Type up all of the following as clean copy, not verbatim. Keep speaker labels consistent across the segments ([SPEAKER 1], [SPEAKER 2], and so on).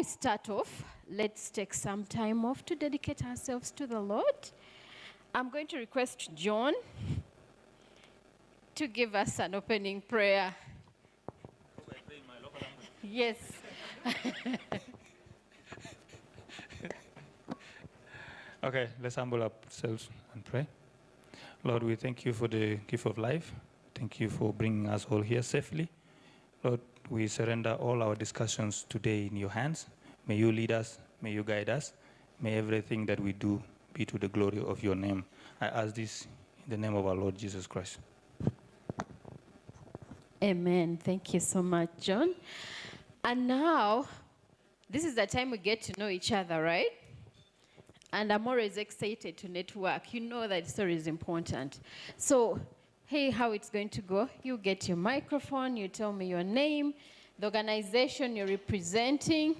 [SPEAKER 1] we start off, let's take some time off to dedicate ourselves to the Lord. I'm going to request John to give us an opening prayer. Yes.
[SPEAKER 2] Okay, let's humble ourselves and pray. Lord, we thank you for the gift of life. Thank you for bringing us all here safely. Lord, we surrender all our discussions today in your hands. May you lead us, may you guide us. May everything that we do be to the glory of your name. I ask this in the name of our Lord Jesus Christ.
[SPEAKER 1] Amen. Thank you so much, John. And now, this is the time we get to know each other, right? And I'm always excited to network. You know that story is important. So, hey, how it's going to go? You get your microphone, you tell me your name, the organization you're representing,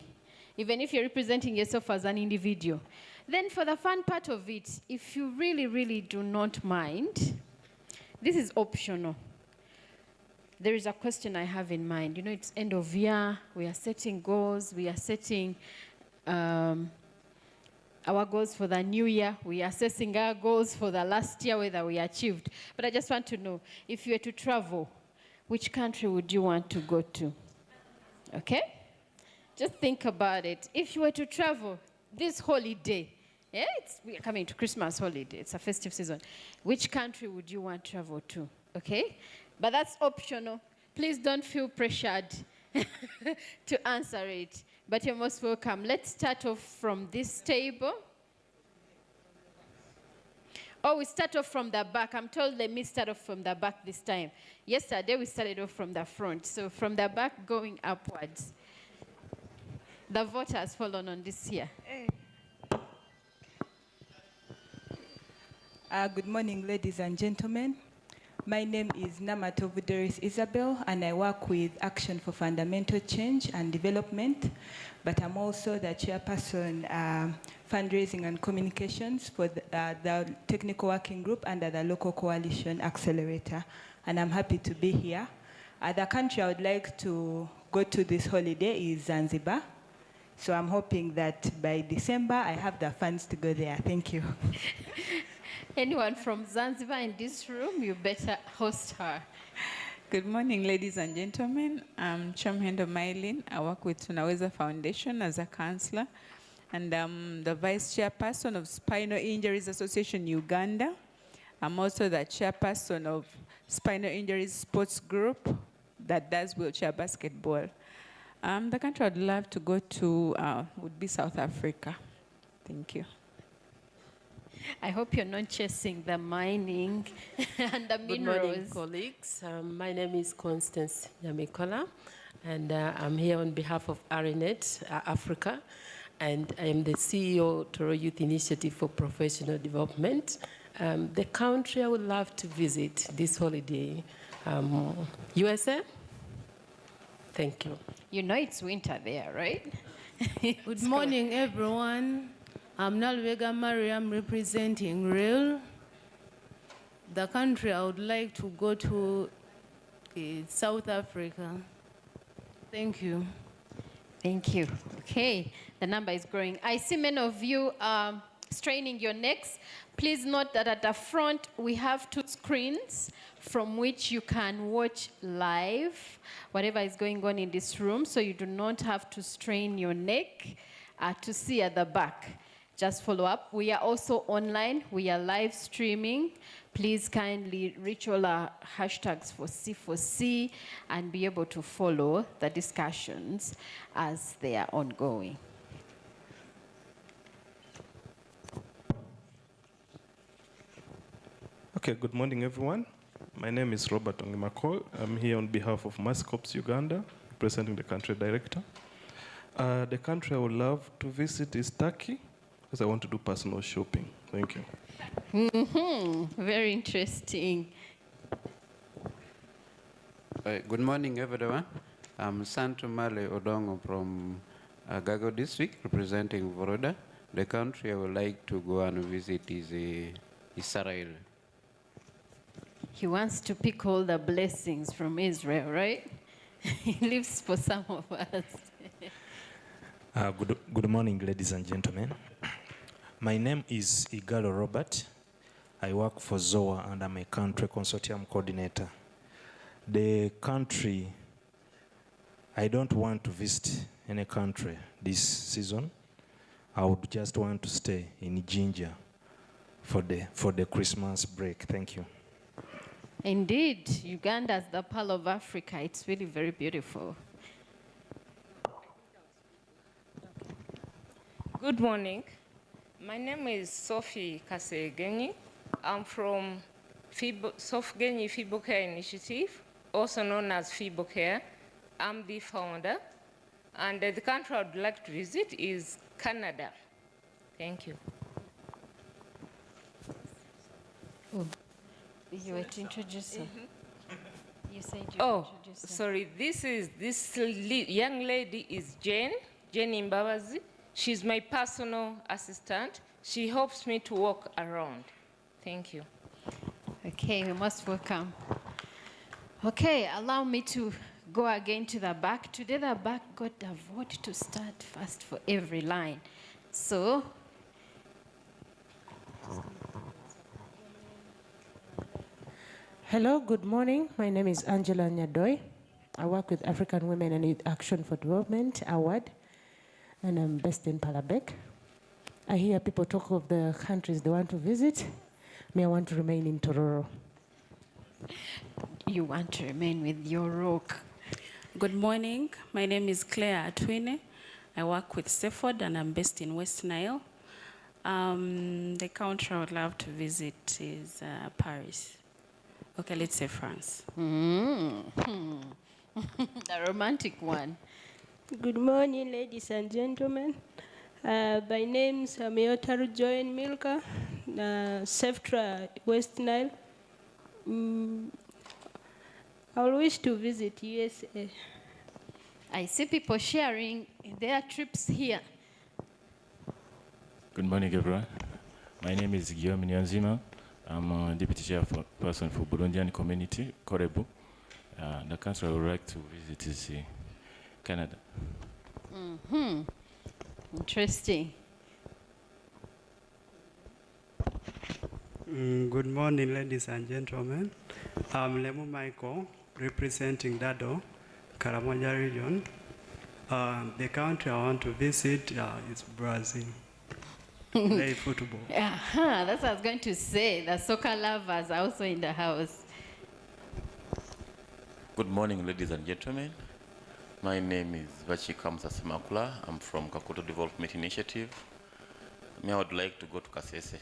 [SPEAKER 1] even if you're representing yourself as an individual. Then for the fun part of it, if you really, really do not mind, this is optional. There is a question I have in mind. You know, it's end of year, we are setting goals, we are setting our goals for the new year. We are assessing our goals for the last year, whether we achieved. But I just want to know, if you were to travel, which country would you want to go to? Okay? Just think about it. If you were to travel this holiday, yeah, we are coming to Christmas holiday, it's a festive season. Which country would you want to travel to? Okay? But that's optional. Please don't feel pressured to answer it. But you're most welcome. Let's start off from this table. Oh, we start off from the back. I'm told let me start off from the back this time. Yesterday we started off from the front. So from the back going upwards. The vote has fallen on this year.
[SPEAKER 3] Hey. Good morning, ladies and gentlemen. My name is Namatovuderis Isabel, and I work with Action for Fundamental Change and Development, but I'm also the chairperson, fundraising and communications for the technical working group under the local coalition accelerator, and I'm happy to be here. The country I would like to go to this holiday is Zanzibar, so I'm hoping that by December I have the funds to go there. Thank you.
[SPEAKER 1] Anyone from Zanzibar in this room, you better host her.
[SPEAKER 4] Good morning, ladies and gentlemen. I'm Chamhendo Mailin. I work with Tunaweza Foundation as a counselor, and I'm the vice chairperson of Spinal Injuries Association Uganda. I'm also the chairperson of Spinal Injuries Sports Group that does wheelchair basketball. The country I'd love to go to would be South Africa. Thank you.
[SPEAKER 1] I hope you're not chasing the mining and the minerals.
[SPEAKER 5] Good morning, colleagues. My name is Constance Nyamikola, and I'm here on behalf of ARINET Africa, and I am the CEO of Toro Youth Initiative for Professional Development. The country I would love to visit this holiday, USA. Thank you.
[SPEAKER 1] You know it's winter there, right?
[SPEAKER 6] Good morning, everyone. I'm Nalwega Mariam representing REAL. The country I would like to go to is South Africa. Thank you.
[SPEAKER 1] Thank you. Okay, the number is growing. I see many of you straining your necks. Please note that at the front we have 2 screens from which you can watch live whatever is going on in this room, so you do not have to strain your neck to see at the back. Just follow up. We are also online. We are live streaming. Please kindly reach all our hashtags for C4C and be able to follow the discussions as they are ongoing.
[SPEAKER 7] Okay, good morning, everyone. My name is Robert Ongimakol. I'm here on behalf of Mascops Uganda, representing the country director. The country I would love to visit is Turkey, because I want to do personal shopping. Thank you.
[SPEAKER 1] Very interesting.
[SPEAKER 8] Good morning, everyone. I'm Santo Male Odongo from Gago district, representing Voroda. The country I would like to go and visit is Israel.
[SPEAKER 1] He wants to pick all the blessings from Israel, right? He lives for some of us.
[SPEAKER 9] Good morning, ladies and gentlemen. My name is Igalo Robert. I work for ZOA and I'm a country consortium coordinator. The country, I don't want to visit any country this season. I would just want to stay in Jinja for the Christmas break. Thank you.
[SPEAKER 1] Indeed, Uganda is the pearl of Africa. It's really very beautiful.
[SPEAKER 10] Good morning. My name is Sophie Kasegenyi. I'm from Sofgenyi Fibo Care Initiative, also known as Fibo Care. I'm the founder. And the country I would like to visit is Canada. Thank you.
[SPEAKER 1] Oh, you were to introduce her. You said you introduced her.
[SPEAKER 10] Sorry. This young lady is Jane Imbabazi. She's my personal assistant. She helps me to walk around. Thank you.
[SPEAKER 1] Okay, we must welcome. Okay, allow me to go again to the back. Today the back got a vote to start first for every line. So,
[SPEAKER 11] hello, good morning. My name is Angela Nyadoy. I work with African Women and Youth Action for Development Award, and I'm based in Palabek. I hear people talk of the countries they want to visit. Me, I want to remain in Tororo.
[SPEAKER 1] You want to remain with your rock.
[SPEAKER 12] Good morning. My name is Claire Atwine. I work with Seaford and I'm based in West Nile. The country I would love to visit is Paris. Okay, let's say France.
[SPEAKER 1] The romantic one.
[SPEAKER 13] Good morning, ladies and gentlemen. By name is Amiotaru Join Milka, Seftra, West Nile. I wish to visit USA.
[SPEAKER 1] I see people sharing their trips here.
[SPEAKER 14] Good morning, everyone. My name is Guillaume Nyanzima. I'm a deputy chairperson for Burundian community, Korebu. The country I would like to visit is Canada.
[SPEAKER 1] Interesting.
[SPEAKER 15] Good morning, ladies and gentlemen. I'm Lemu Michael, representing Dado, Karamoja region. The country I want to visit is Brazil. Play football.
[SPEAKER 1] That's what I was going to say. The soccer lovers are also in the house.
[SPEAKER 16] Good morning, ladies and gentlemen. My name is Vachi Kamsa Semakula. I'm from Kakuto Development Initiative. I would like to go to Kasese.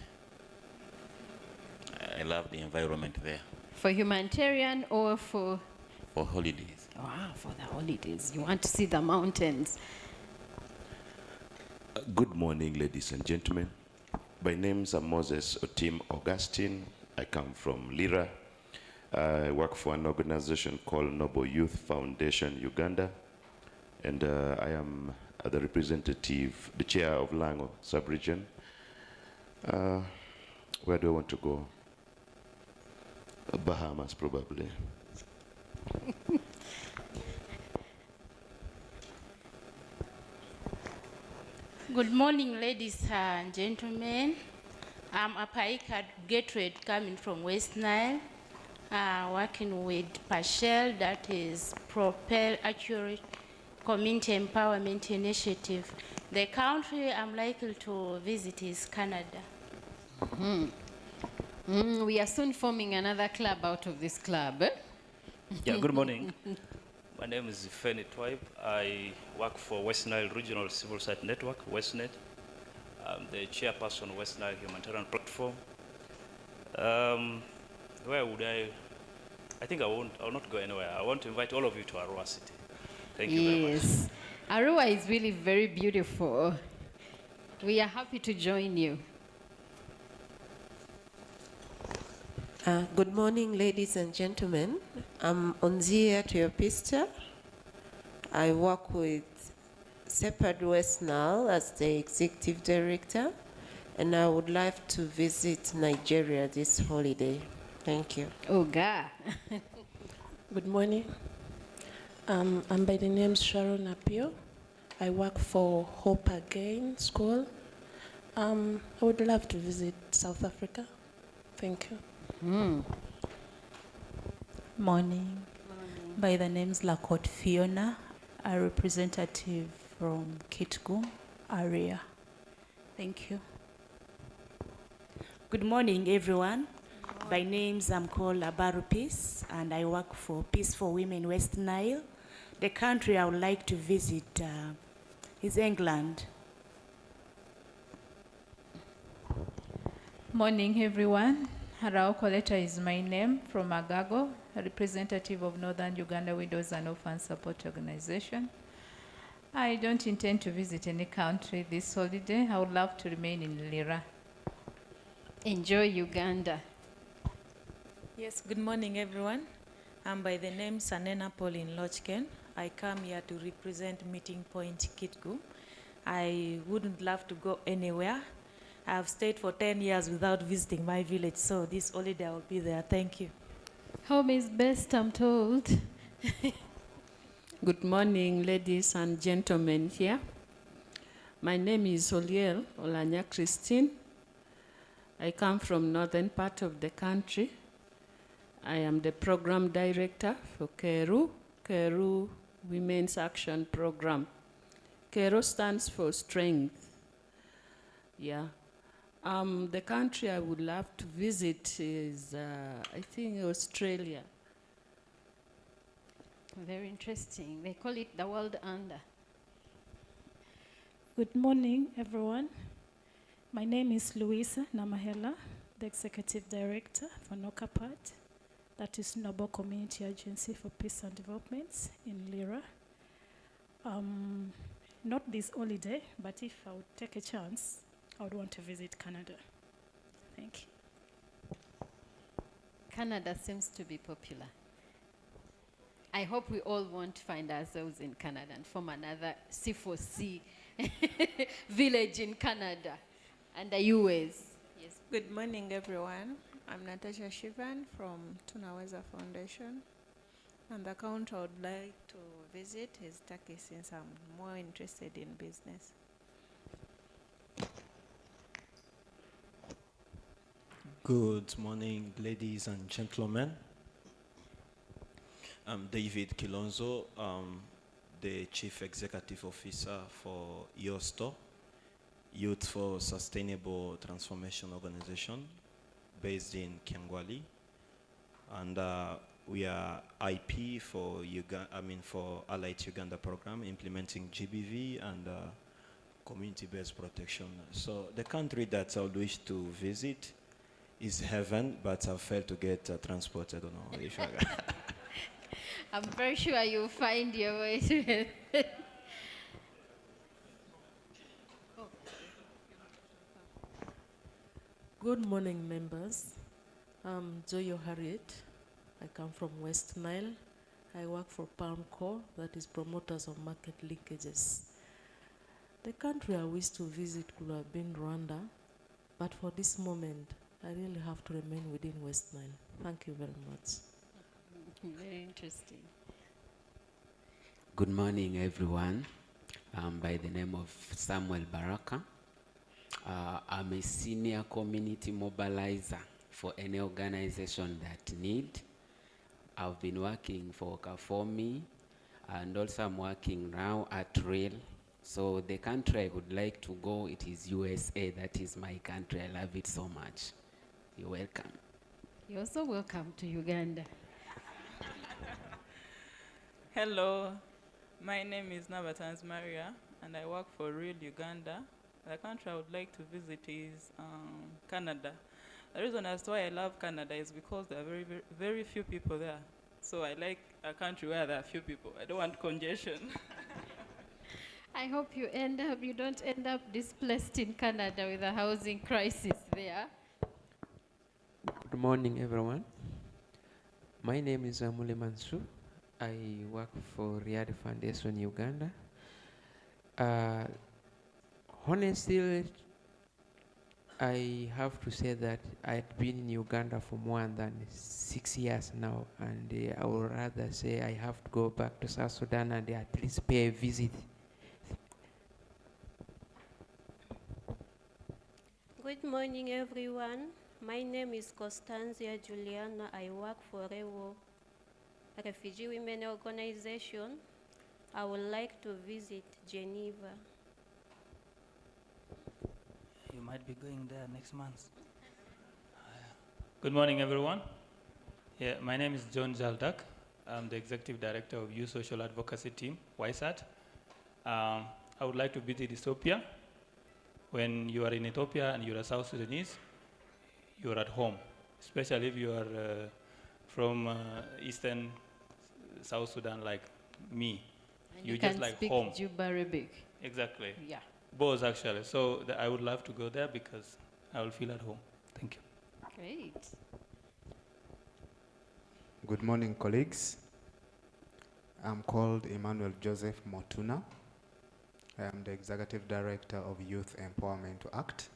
[SPEAKER 16] I love the environment there.
[SPEAKER 1] For humanitarian or for?
[SPEAKER 16] For holidays.
[SPEAKER 1] Wow, for the holidays. You want to see the mountains.
[SPEAKER 17] Good morning, ladies and gentlemen. My name is Moses Otim Augustine. I come from Lira. I work for an organization called Noble Youth Foundation, Uganda. And I am the representative, the chair of Lango sub-region. Where do I want to go? Bahamas, probably.
[SPEAKER 18] Good morning, ladies and gentlemen. I'm Apaika Gateway coming from West Nile, working with PASHEL, that is Propel Accurate Community Empowerment Initiative. The country I'm likely to visit is Canada.
[SPEAKER 1] We are soon forming another club out of this club.
[SPEAKER 19] Yeah, good morning. My name is Feni Twibe. I work for West Nile Regional Civil Society Network, WestNet. I'm the chairperson of West Nile Humanitarian Platform. Where would I think I'll not go anywhere. I want to invite all of you to Arua City. Thank you very much.
[SPEAKER 1] Yes, Arua is really very beautiful. We are happy to join you.
[SPEAKER 20] Good morning, ladies and gentlemen. I'm Onzia Teopista. I work with Sepad West Nile as the executive director, and I would like to visit Nigeria this holiday. Thank you.
[SPEAKER 1] Oh, God.
[SPEAKER 21] Good morning. I'm by the name Sharon Apio. I work for Hope Again School. I would love to visit South Africa. Thank you.
[SPEAKER 22] Morning. By the name's Lakot Fiona, a representative from Kitgum area. Thank you.
[SPEAKER 23] Good morning, everyone. By names, I'm called Abaru Peace, and I work for Peace for Women West Nile. The country I would like to visit is England.
[SPEAKER 24] Morning, everyone. Harao Koleta is my name, from Agago, a representative of Northern Uganda Widows and Orphans Support Organization. I don't intend to visit any country this holiday. I would love to remain in Lira.
[SPEAKER 1] Enjoy Uganda.
[SPEAKER 25] Yes, good morning, everyone. I'm by the name Sanena Pauline Lochken. I come here to represent Meeting Point Kitgum. I wouldn't love to go anywhere. I've stayed for 10 years without visiting my village, so this holiday I will be there. Thank you.
[SPEAKER 1] Home is best, I'm told.
[SPEAKER 26] Good morning, ladies and gentlemen here. My name is Oliel Olanya Christine. I come from northern part of the country. I am the program director for Keru Women's Action Program. Keru stands for strength. Yeah. The country I would love to visit is, I think, Australia.
[SPEAKER 1] Very interesting. They call it the world under.
[SPEAKER 27] Good morning, everyone. My name is Louisa Namahela, the Executive Director for NOCAPAT, that is Noble Community Agency for Peace and Development in Lira. Not this holiday, but if I would take a chance, I would want to visit Canada. Thank you.
[SPEAKER 1] Canada seems to be popular. I hope we all want to find ourselves in Canada and form another C4C village in Canada and the US. Yes.
[SPEAKER 28] Good morning, everyone. I'm Natasha Shivan from Tunaweza Foundation. And the country I would like to visit is Turkey, since I'm more interested in business.
[SPEAKER 29] Good morning, ladies and gentlemen. I'm David Kilonzo, the Chief Executive Officer for YOSTO, Youth for Sustainable Transformation Organization, based in Kyangwali. And we are IP for for Allied Uganda program, implementing GBV and community-based protection. So the country that I would wish to visit is heaven, but I've failed to get transported. I don't know if
[SPEAKER 1] I'm very sure you'll find your way to it.
[SPEAKER 30] Good morning, members. I'm Joyo Harriet. I come from West Nile. I work for PalmCo, that is promoters of market linkages. The country I wish to visit could have been Rwanda, but for this moment, I really have to remain within West Nile. Thank you very much.
[SPEAKER 1] Very interesting.
[SPEAKER 31] Good morning, everyone. By the name of Samuel Baraka. I'm a senior community mobilizer for any organization that need. I've been working for Kafomi, and also I'm working now at Rail. So the country I would like to go, it is USA. That is my country. I love it so much. You're welcome.
[SPEAKER 1] You're also welcome to Uganda.
[SPEAKER 32] Hello, my name is Nabatans Maria, and I work for Real Uganda. The country I would like to visit is Canada. The reason as to why I love Canada is because there are very, very, very few people there. So I like a country where there are few people. I don't want congestion.
[SPEAKER 1] I hope you don't end up displaced in Canada with a housing crisis there.
[SPEAKER 33] Good morning, everyone. My name is Amule Mansu. I work for Riyadh Foundation Uganda. Honestly, I have to say that I've been in Uganda for more than 6 years now, and I would rather say I have to go back to South Sudan and at least pay a visit
[SPEAKER 2] Good morning, everyone. My name is Constanzia Juliana. I work for a refugee women organization. I would like to visit Geneva.
[SPEAKER 3] You might be going there next month. Good morning, everyone. Yeah, my name is John Jaldak. I'm the Executive Director of Youth Social Advocacy Team, YSAT. I would like to visit Ethiopia. When you are in Ethiopia and you're a South Sudanese, you're at home, especially if you are from Eastern South Sudan like me.
[SPEAKER 1] And
[SPEAKER 3] you
[SPEAKER 1] you
[SPEAKER 3] just
[SPEAKER 1] can
[SPEAKER 3] like
[SPEAKER 1] speak
[SPEAKER 3] home.
[SPEAKER 1] Juba Arabic.
[SPEAKER 3] Exactly.
[SPEAKER 1] Yeah.
[SPEAKER 3] Both actually. So I would love to go there because I will feel at home. Thank you.
[SPEAKER 1] Great.
[SPEAKER 4] Good morning, colleagues. I'm called Emmanuel Joseph Motuna. I am the Executive Director of Youth Empowerment Act,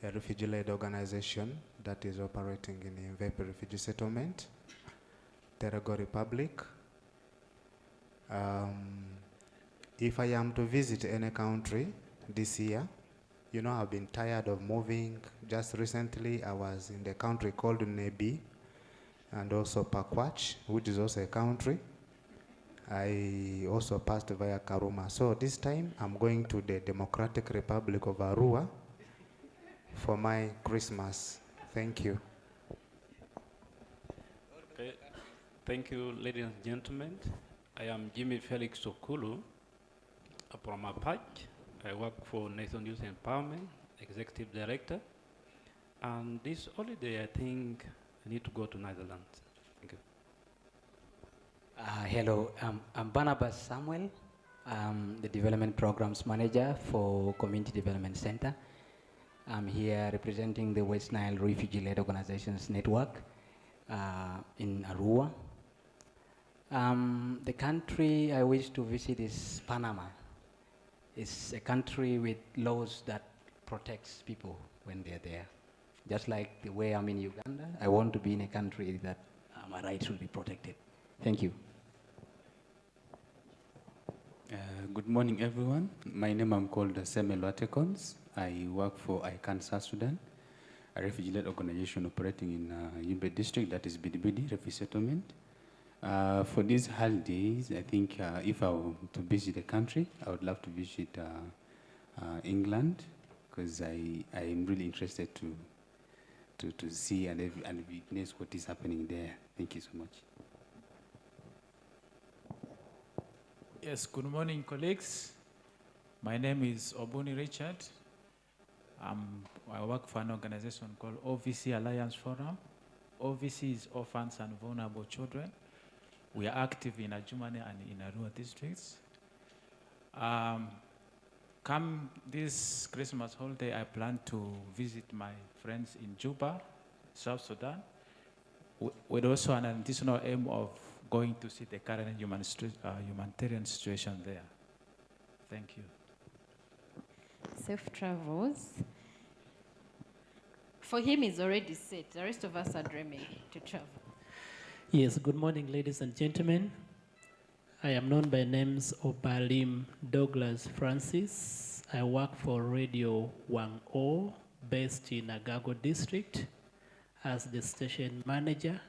[SPEAKER 4] a refugee-led organization that is operating in the Mvepe Refugee Settlement, Terego Republic. If I am to visit any country this year, you know, I've been tired of moving. Just recently, I was in the country called Nebi, and also Pakwach, which is also a country. I also passed via Karuma. So this time, I'm going to the Democratic Republic of Arua for my Christmas. Thank you.
[SPEAKER 5] Okay. Thank you, ladies and gentlemen. I am Jimmy Felix Okulu from Apache. I work for Nation Youth Empowerment, Executive Director. And this holiday, I think I need to go to Netherlands. Thank you.
[SPEAKER 6] Hello, I'm Barnabas Samuel. I'm the Development Programs Manager for Community Development Center. I'm here representing the West Nile Refugee-Led Organizations Network in Arua. The country I wish to visit is Panama. It's a country with laws that protects people when they're there. Just like the way I'm in Uganda, I want to be in a country that my rights will be protected. Thank you.
[SPEAKER 7] Good morning, everyone. My name I'm called Semel Watekons. I work for ICANN South Sudan, a refugee-led organization operating in Yumbe district, that is Bidibidi Refugee Settlement. For these holidays, I think if I were to visit a country, I would love to visit England, because I am really interested to see and witness what is happening there. Thank you so much.
[SPEAKER 8] Yes, good morning, colleagues. My name is Obuni Richard. I work for an organization called OVC Alliance Forum. OVC is Orphans and Vulnerable Children. We are active in Ajumani and in Arua districts. Come this Christmas holiday, I plan to visit my friends in Juba, South Sudan, with also an additional aim of going to see the current humanitarian situation there. Thank you.
[SPEAKER 1] Safe travels. For him, it's already set. The rest of us are dreaming to travel.
[SPEAKER 27] Yes, good morning, ladies and gentlemen. I am known by names of Balim Douglas Francis. I work for Radio 10, based in Agago district, as the station manager.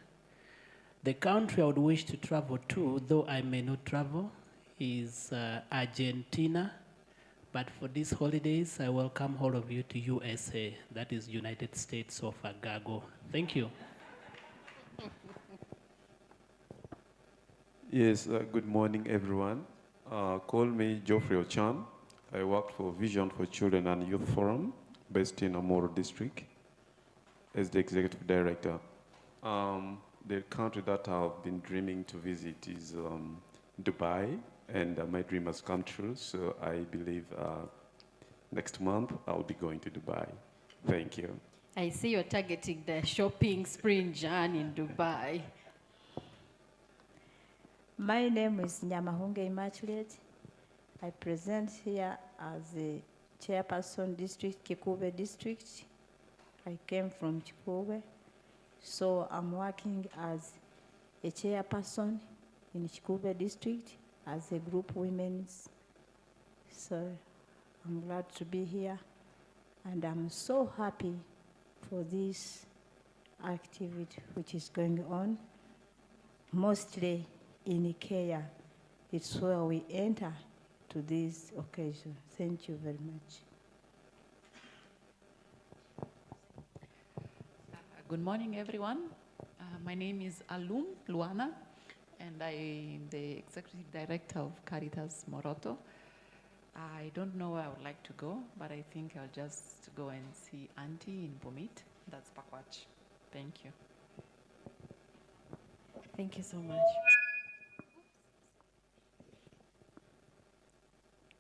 [SPEAKER 27] The country I would wish to travel to, though I may not travel, is Argentina. But for these holidays, I welcome all of you to USA, that is United States of Agago. Thank you.
[SPEAKER 9] Yes, good morning, everyone. Call me Geoffrey Ochan. I work for Vision for Children and Youth Forum, based in Amoro District, as the Executive Director. The country that I've been dreaming to visit is Dubai, and my dream has come true, so I believe next month I'll be going to Dubai. Thank you.
[SPEAKER 1] I see you're targeting the shopping spree journey in Dubai.
[SPEAKER 10] My name is Nyamahunge Immaculate. I present here as a chairperson district, Kikube district. I came from Kikube. So I'm working as a chairperson in Kikube district as a group women's. So I'm glad to be here. And I'm so happy for this activity which is going on, mostly in Kenya. It's where we enter to this occasion. Thank you very much.
[SPEAKER 11] Good morning, everyone. My name is Alum Luana, and I'm the Executive Director of Caritas Moroto. I don't know where I would like to go, but I think I'll just go and see Auntie in Bomit. That's Pakwach. Thank you.
[SPEAKER 1] Thank you so much.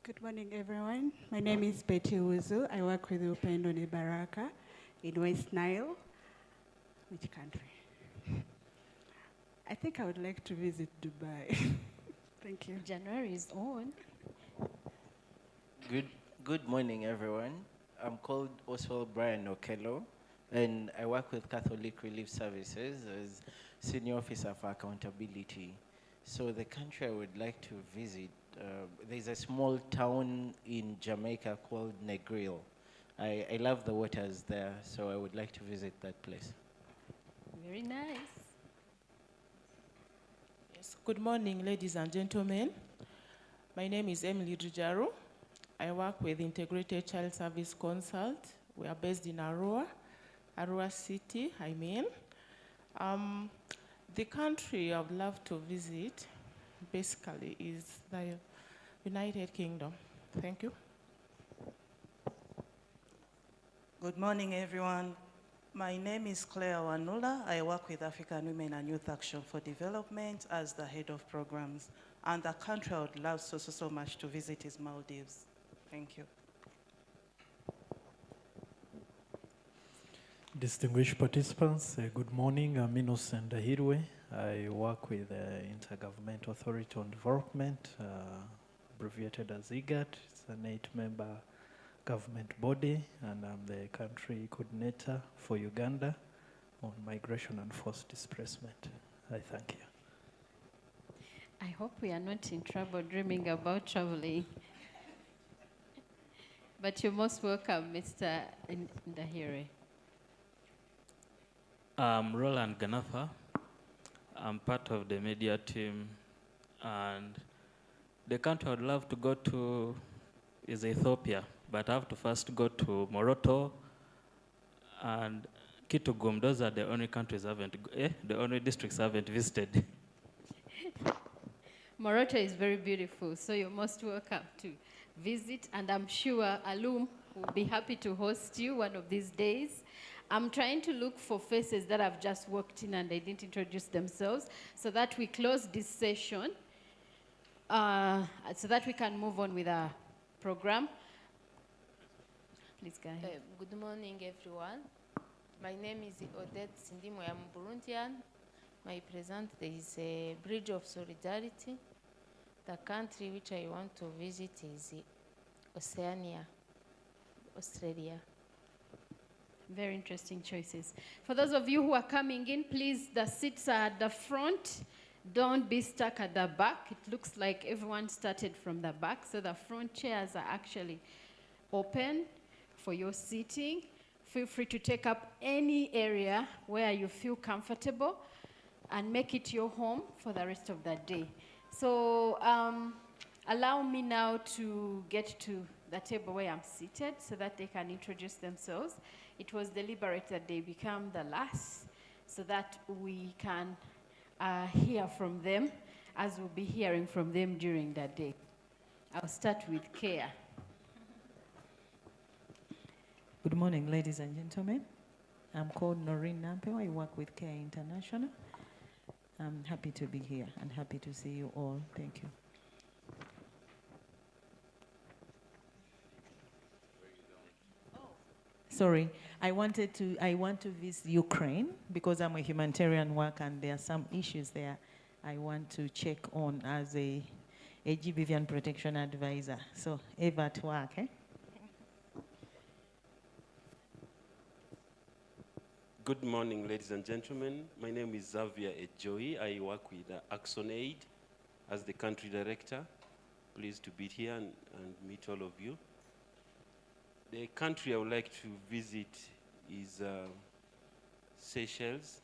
[SPEAKER 12] Good morning, everyone. My name is Betty Uzu. I work with Upendo Baraka in West Nile. Which country? I think I would like to visit Dubai. Thank you.
[SPEAKER 1] January is on.
[SPEAKER 13] Good morning, everyone. I'm called Oswald Brian Okello, and I work with Catholic Relief Services as Senior Officer for Accountability. So the country I would like to visit, there's a small town in Jamaica called Negril. I love the waters there, so I would like to visit that place.
[SPEAKER 1] Very nice.
[SPEAKER 14] Yes. Good morning, ladies and gentlemen. My name is Emily Dujaro. I work with Integrated Child Service Consult. We are based in Arua City, I mean. The country I would love to visit, basically, is the United Kingdom. Thank you.
[SPEAKER 15] Good morning, everyone. My name is Claire Wanula. I work with African Women and Youth Action for Development as the head of programs. And the country I would love so much to visit is Maldives. Thank you.
[SPEAKER 16] Distinguished participants, good morning. I'm Innocent Dahirwe. I work with the Intergovernmental Authority on Development, abbreviated as IGAD. It's an 8-member government body, and I'm the country coordinator for Uganda on migration and forced displacement. I thank you.
[SPEAKER 1] I hope we are not in trouble dreaming about traveling. But you're most welcome, Mr. Ndahire.
[SPEAKER 17] I'm Roland Ganafa. I'm part of the media team, and the country I'd love to go to is Ethiopia, but I have to first go to Moroto and Kitugum. Those are the only countries the only districts I haven't visited.
[SPEAKER 1] Moroto is very beautiful, so you're most welcome to visit, and I'm sure Alum will be happy to host you one of these days. I'm trying to look for faces that have just walked in and they didn't introduce themselves, so that we close this session, so that we can move on with our program. Please go ahead.
[SPEAKER 18] Good morning, everyone. My name is Odette Sindimo. I'm Burundian. My present is a Bridge of Solidarity. The country which I want to visit is Oceania, Australia.
[SPEAKER 1] Very interesting choices. For those of you who are coming in, please, the seats are at the front. Don't be stuck at the back. It looks like everyone started from the back, so the front chairs are actually open for your seating. Feel free to take up any area where you feel comfortable and make it your home for the rest of the day. So allow me now to get to the table where I'm seated so that they can introduce themselves. It was deliberate that they become the last so that we can hear from them as we'll be hearing from them during the day. I'll start with Kea.
[SPEAKER 19] Good morning, ladies and gentlemen. I'm called Noreen Nampeo. I work with Care International. I'm happy to be here and happy to see you all. Thank you. Sorry, I want to visit Ukraine because I'm a humanitarian worker and there are some issues there I want to check on as a GBV and protection advisor. So, Eva at work, eh?
[SPEAKER 20] Good morning, ladies and gentlemen. My name is Xavier Ejoy. I work with ActionAid as the country director. Pleased to be here and meet all of you. The country I would like to visit is Seychelles,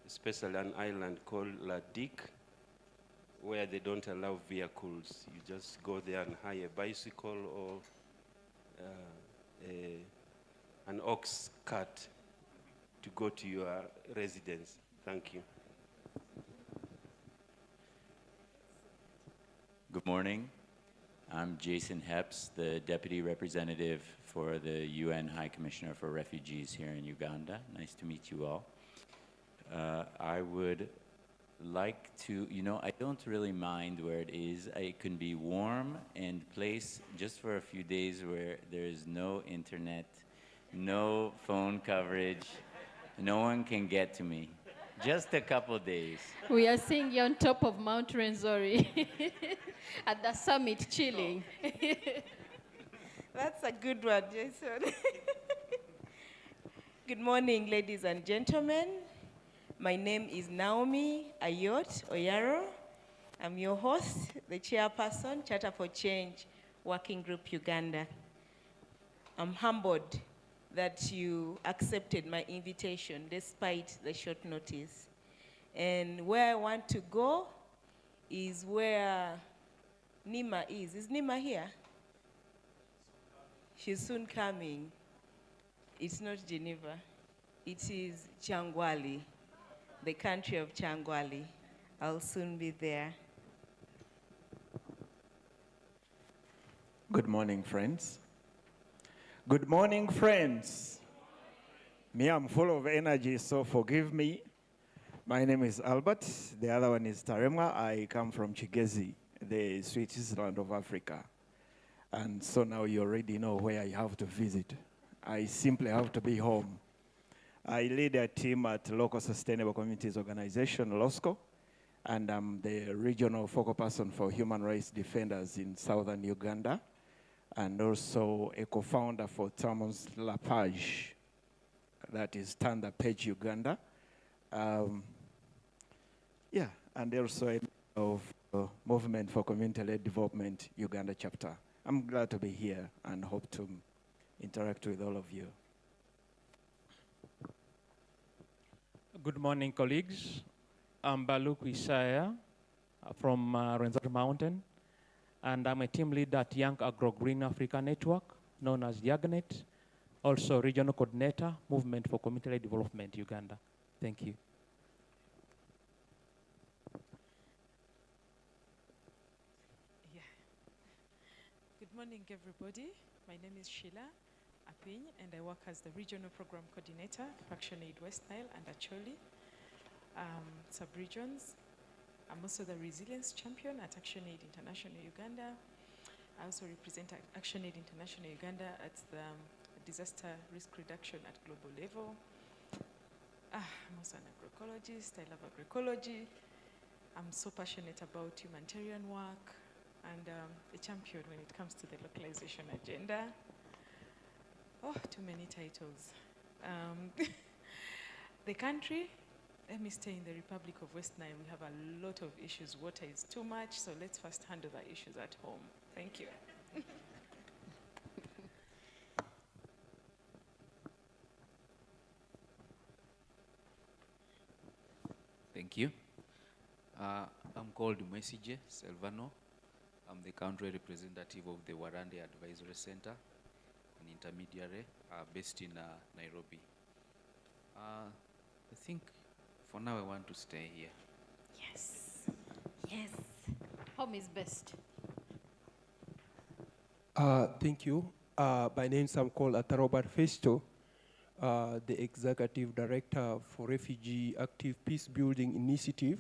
[SPEAKER 20] especially an island called La Digue, where they don't allow vehicles. You just go there and hire a bicycle or an ox cart to go to your residence. Thank you.
[SPEAKER 2] Good morning. I'm Jason Hepps, the Deputy Representative for the UN High Commissioner for Refugees here in Uganda. Nice to meet you all. I would like to, I don't really mind where it is. It can be warm and place just for a few days where there is no internet, no phone coverage, no one can get to me. Just a couple days.
[SPEAKER 1] We are seeing you on top of Mount Renzori at the summit chilling.
[SPEAKER 19] That's a good one, Jason. Good morning, ladies and gentlemen. My name is Naomi Ayot Oyaro. I'm your host, the chairperson, Charter4Change Working Group Uganda. I'm humbled that you accepted my invitation despite the short notice. And where I want to go is where Nima is. Is Nima here? She's soon coming. It's not Geneva. It is Changwali, the country of Changwali. I'll soon be there.
[SPEAKER 21] Good morning, friends. Good morning, friends. Me, I'm full of energy, so forgive me. My name is Albert. The other one is Tarema. I come from Chigezi, the Switzerland of Africa. And so now you already know where I have to visit. I simply have to be home. I lead a team at Local Sustainable Communities Organization, LOSCO, and I'm the regional focal person for human rights defenders in southern Uganda, and also a co-founder for Tamons La Page, that is Turn the Page Uganda. Yeah, and also a of Movement for Community-Led Development Uganda chapter. I'm glad to be here and hope to interact with all of you.
[SPEAKER 22] Good morning, colleagues. I'm Baluk Isaiah from Renzori Mountain, and I'm a team leader at Young Agro Green Africa Network, known as YAGNET, also regional coordinator, Movement for Community-Led Development, Uganda. Thank you.
[SPEAKER 23] Yeah. Good morning, everybody. My name is Sheila Apiny, and I work as the regional program coordinator for ActionAid West Nile and Acholi sub-regions. I'm also the resilience champion at ActionAid International Uganda. I also represent ActionAid International Uganda at the disaster risk reduction at global level. I'm also an agroecologist. I love agroecology. I'm so passionate about humanitarian work and a champion when it comes to the localization agenda. Oh, too many titles. The country, let me stay in the Republic of West Nile. We have a lot of issues. Water is too much, so let's first handle the issues at home. Thank you.
[SPEAKER 24] Thank you. I'm called Mesije Selvano. I'm the country representative of the Warande Advisory Center, an intermediary based in Nairobi. I think for now I want to stay here.
[SPEAKER 1] Yes. Yes. Home is best.
[SPEAKER 25] Thank you. My name is called Atarobar Festo, the Executive Director for Refugee Active Peace Building Initiative,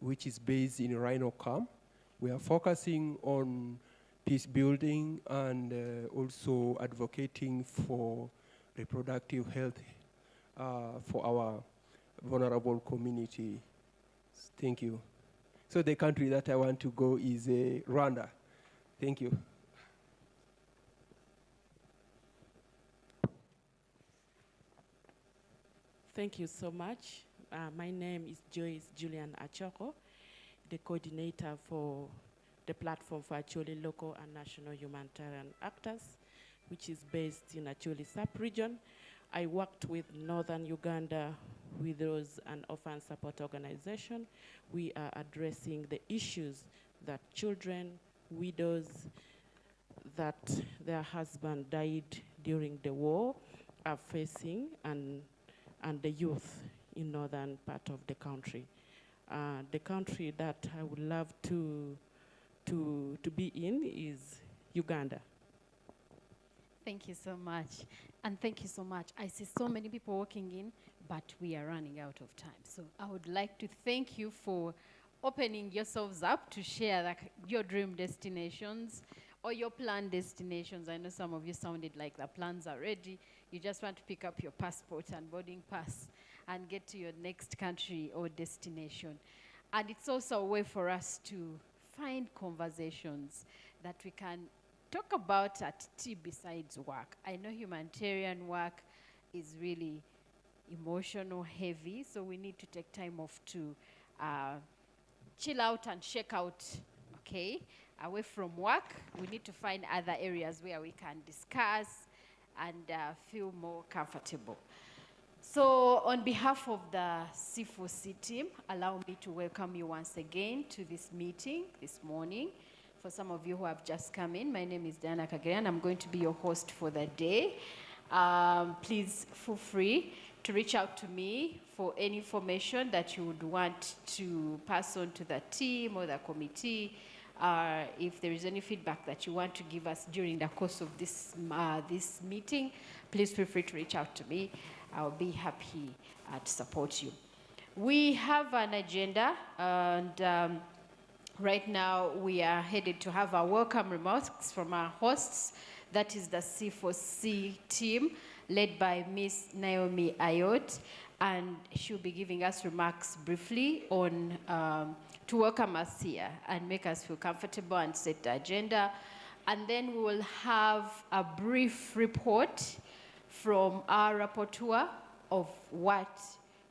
[SPEAKER 25] which is based in Rhino Camp. We are focusing on peace building and also advocating for reproductive health for our vulnerable community. Thank you. So the country that I want to go is Rwanda. Thank you.
[SPEAKER 26] Thank you so much. My name is Joyce Julian Achoko, the coordinator for the platform for actually local and national humanitarian actors which is based in Acholi sub-region. I worked with Northern Uganda Widows and Orphan Support Organization. We are addressing the issues that children, widows, that their husband died during the war are facing, and the youth in northern part of the country. The country that I would love to be in is Uganda.
[SPEAKER 1] Thank you so much. And thank you so much. I see so many people walking in, but we are running out of time. So I would like to thank you for opening yourselves up to share like your dream destinations or your planned destinations. I know some of you sounded like the plans are ready. You just want to pick up your passport and boarding pass and get to your next country or destination. And it's also a way for us to find conversations that we can talk about at tea besides work. I know humanitarian work is really emotional heavy, so we need to take time off to chill out and shake out, okay? Away from work, we need to find other areas where we can discuss and feel more comfortable. So on behalf of the C4C team, allow me to welcome you once again to this meeting this morning. For some of you who have just come in, my name is Diana Kagere, and I'm going to be your host for the day. Please feel free to reach out to me for any information that you would want to pass on to the team or the committee. If there is any feedback that you want to give us during the course of this meeting, please feel free to reach out to me. I'll be happy to support you. We have an agenda, and right now we are headed to have our welcome remarks from our hosts. That is the C4C team, led by Ms. Naomi Ayot, and she'll be giving us remarks briefly on to welcome us here and make us feel comfortable and set the agenda. And then we will have a brief report from our rapporteur of what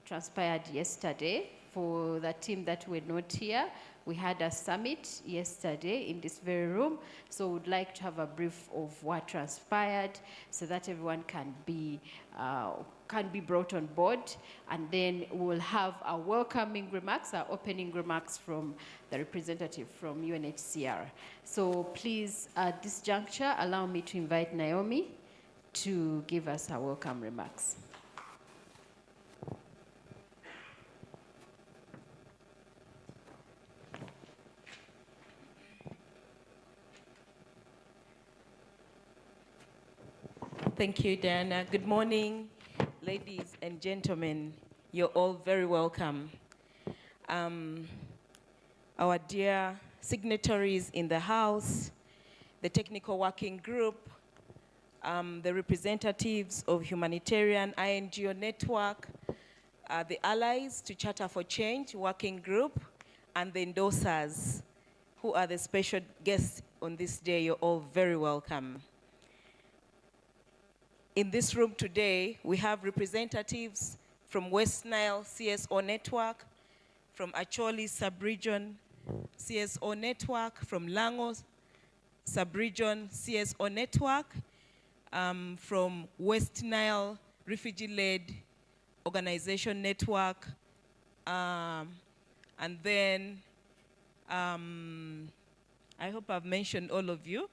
[SPEAKER 1] transpired yesterday. For the team that were not here, we had a summit yesterday in this very room, so we'd like to have a brief of what transpired so that everyone can be brought on board. And then we'll have our welcoming remarks, our opening remarks from the representative from UNHCR. So please, at this juncture, allow me to invite Naomi to give us our welcome remarks.
[SPEAKER 3] Thank you, Diana. Good morning, ladies and gentlemen. You're all very welcome. Our dear signatories in the House, the technical working group, the representatives of humanitarian INGO network, the allies to Charter4Change Working Group, and the endorsers, who are the special guests on this day. You're all very welcome. In this room today, we have representatives from West Nile CSO Network, from Acholi Sub-Region CSO Network, from Lango Sub-Region CSO Network, from West Nile Refugee-Led Organization Network, and then I hope I've mentioned all of you,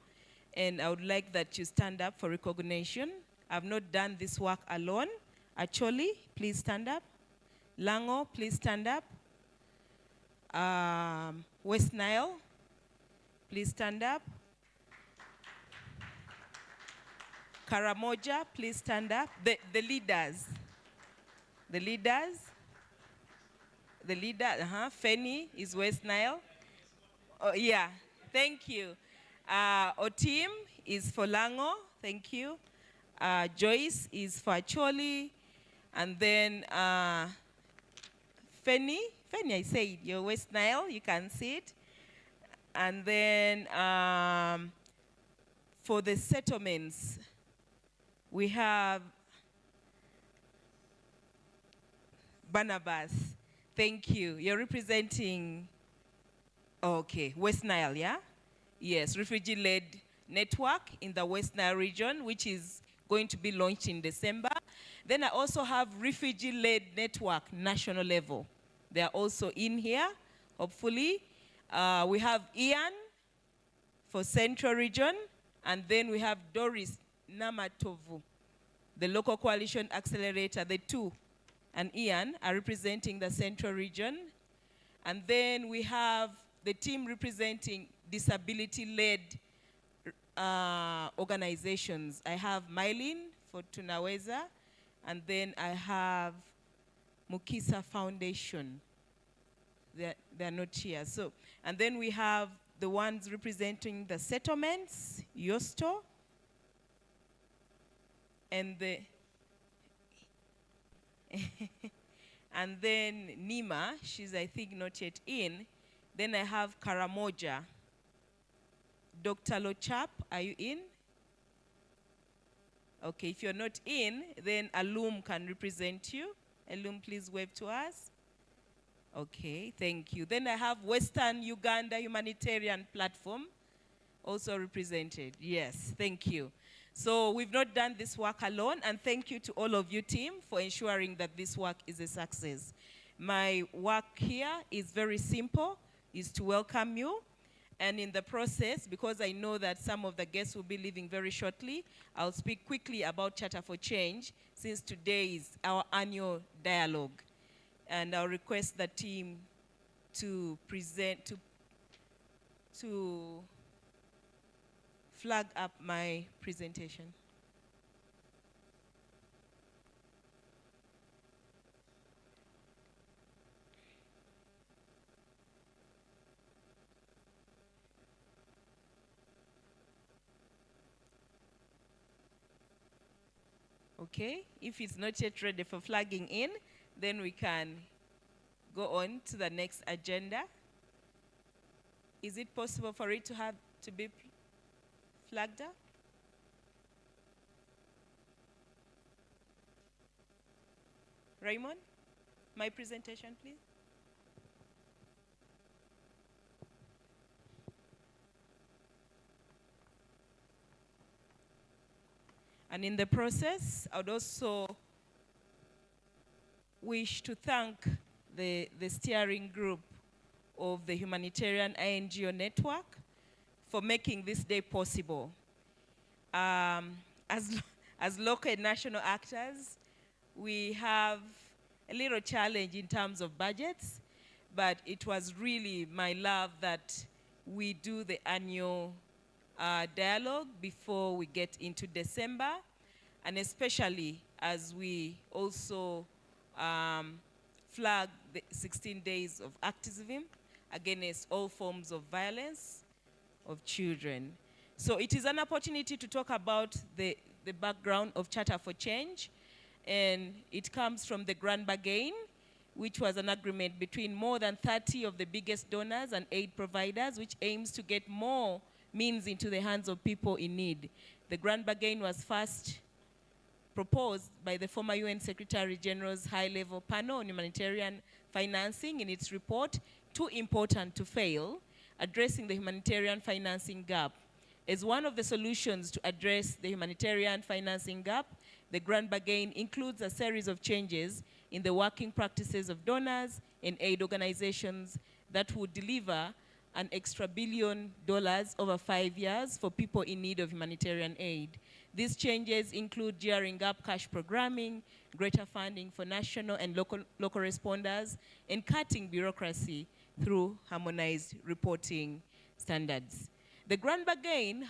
[SPEAKER 3] and I would like that you stand up for recognition. I've not done this work alone. Acholi, please stand up. Lango, please stand up. West Nile, please stand up. Karamoja, please stand up. The leaders. The leaders. The leader, Feni is West Nile. Oh, yeah, thank you. Otim is for Lango, thank you. Joyce is for Acholi. And then Feni, I said, you're West Nile, you can see it. And then for the settlements, we have Barnabas. Thank you. You're representing, okay, West Nile, yeah? Yes, refugee-led network in the West Nile region, which is going to be launched in December. Then I also have refugee-led network, national level. They are also in here, hopefully. We have Ian for Central Region, and then we have Doris Namatovu, the Local Coalition Accelerator. The two and Ian are representing the Central Region. And then we have the team representing disability-led organizations. I have Mylene for Tunaweza, and then I have Mukisa Foundation. They're not here. So, and then we have the ones representing the settlements, Yosto, and the and then Nima, she's I think not yet in. Then I have Karamoja. Dr. Lochap, are you in? Okay, if you're not in, then Alum can represent you. Alum, please wave to us. Okay, thank you. Then I have Western Uganda Humanitarian Platform, also represented. Yes, thank you. So we've not done this work alone, and thank you to all of you, team, for ensuring that this work is a success. My work here is very simple, is to welcome you. And in the process, because I know that some of the guests will be leaving very shortly, I'll speak quickly about Charter for Change, since today is our annual dialogue. And I'll request the team to present, to flag up my presentation. Okay, if it's not yet ready for flagging in, then we can go on to the next agenda. Is it possible for it to be flagged up? Raymond, my presentation, please. And in the process, I would also wish to thank the steering group of the Humanitarian INGO Network for making this day possible. As local and national actors, we have a little challenge in terms of budgets, but it was really my love that we do the annual dialogue before we get into December, and especially as we also flag the 16 days of activism against all forms of violence of children. So it is an opportunity to talk about the background of Charter for Change, and it comes from the Grand Bargain, which was an agreement between more than 30 of the biggest donors and aid providers, which aims to get more means into the hands of people in need. The Grand Bargain was first proposed by the former UN Secretary General's high-level panel on humanitarian financing in its report, Too Important to Fail, addressing the humanitarian financing gap. As one of the solutions to address the humanitarian financing gap, the Grand Bargain includes a series of changes in the working practices of donors and aid organizations that would deliver an extra $1 billion over 5 years for people in need of humanitarian aid. These changes include gearing up cash programming, greater funding for national and local responders, and cutting bureaucracy through harmonized reporting standards. The Grand Bargain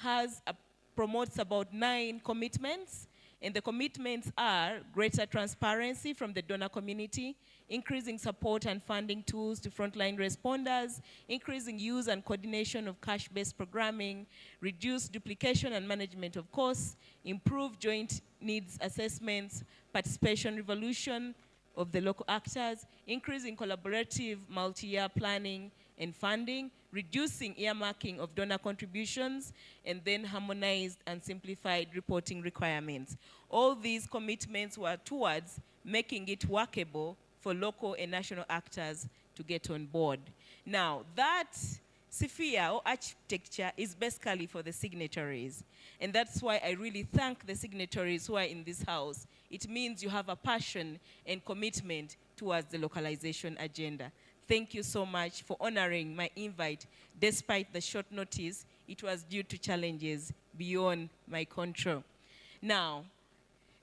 [SPEAKER 3] promotes about 9 commitments, and the commitments are greater transparency from the donor community, increasing support and funding tools to frontline responders, increasing use and coordination of cash-based programming, reduce duplication and management of costs, improve joint needs assessments, participation revolution of the local actors, increasing collaborative multi-year planning and funding, reducing earmarking of donor contributions, and then harmonized and simplified reporting requirements. All these commitments were towards making it workable for local and national actors to get on board. Now, that sphere or architecture is basically for the signatories. And that's why I really thank the signatories who are in this house. It means you have a passion and commitment towards the localization agenda. Thank you so much for honoring my invite. Despite the short notice, it was due to challenges beyond my control. Now,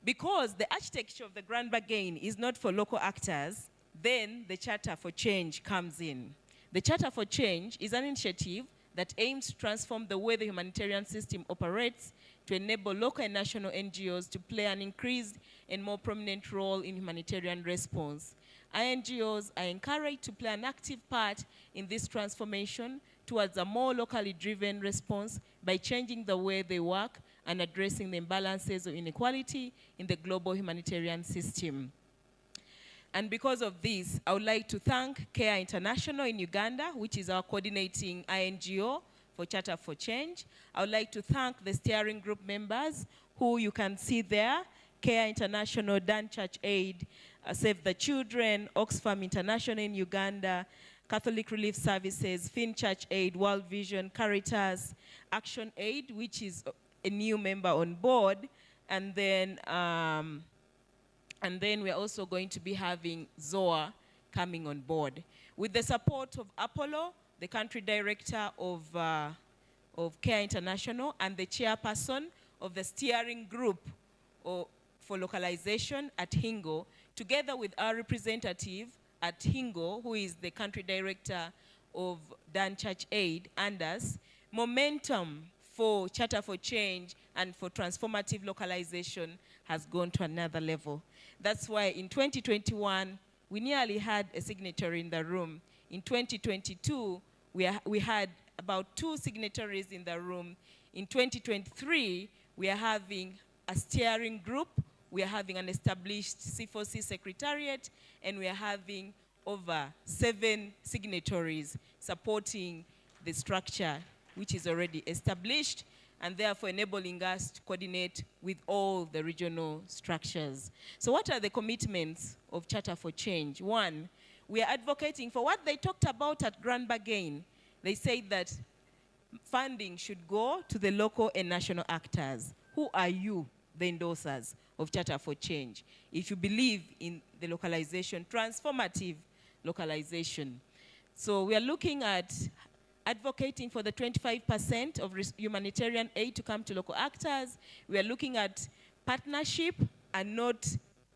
[SPEAKER 3] because the architecture of the Grand Bargain is not for local actors, then the Charter for Change comes in. The Charter for Change is an initiative that aims to transform the way the humanitarian system operates to enable local and national NGOs to play an increased and more prominent role in humanitarian response. NGOs are encouraged to play an active part in this transformation towards a more locally driven response by changing the way they work and addressing the imbalances of inequality in the global humanitarian system. And because of this, I would like to thank CARE International in Uganda, which is our coordinating INGO for Charter for Change. I would like to thank the steering group members who you can see there, CARE International, Dan Church Aid, Save the Children, Oxfam International in Uganda, Catholic Relief Services, Fin Church Aid, World Vision, Caritas, Action Aid, which is a new member on board, and then we're also going to be having ZOA coming on board. With the support of Apollo, the country director of CARE International, and the chairperson of the steering group for localization at HINGO, together with our representative at HINGO, who is the country director of Dan Church Aid, and us, momentum for Charter for Change and for transformative localization has gone to another level. That's why in 2021, we nearly had a signatory in the room. In 2022, we had about 2 signatories in the room. In 2023, we are having a steering group, we are having an established C4C secretariat, and we are having over 7 signatories supporting the structure which is already established, and therefore enabling us to coordinate with all the regional structures. So what are the commitments of Charter for Change? 1, we are advocating for what they talked about at Grand Bargain. They said that funding should go to the local and national actors. Who are you, the endorsers of Charter for Change? If you believe in the localization, transformative localization. So we are looking at advocating for the 25% of humanitarian aid to come to local actors. We are looking at partnership and not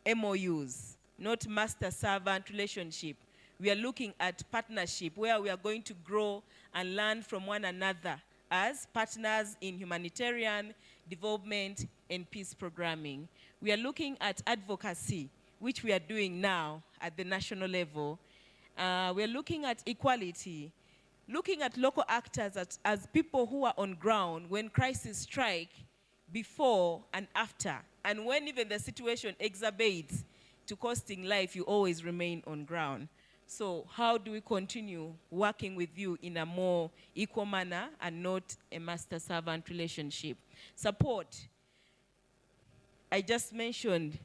[SPEAKER 3] MOUs, not master-servant relationship. We are looking at partnership where we are going to grow and learn from one another as partners in humanitarian development and peace programming. We are looking at advocacy, which we are doing now at the national level. We are looking at equality, looking at local actors as people who are on ground when crises strike, before and after, and when even the situation exacerbates to costing life, you always remain on ground. So how do we continue working with you in a more equal manner and not a master-servant relationship? Support. I just mentioned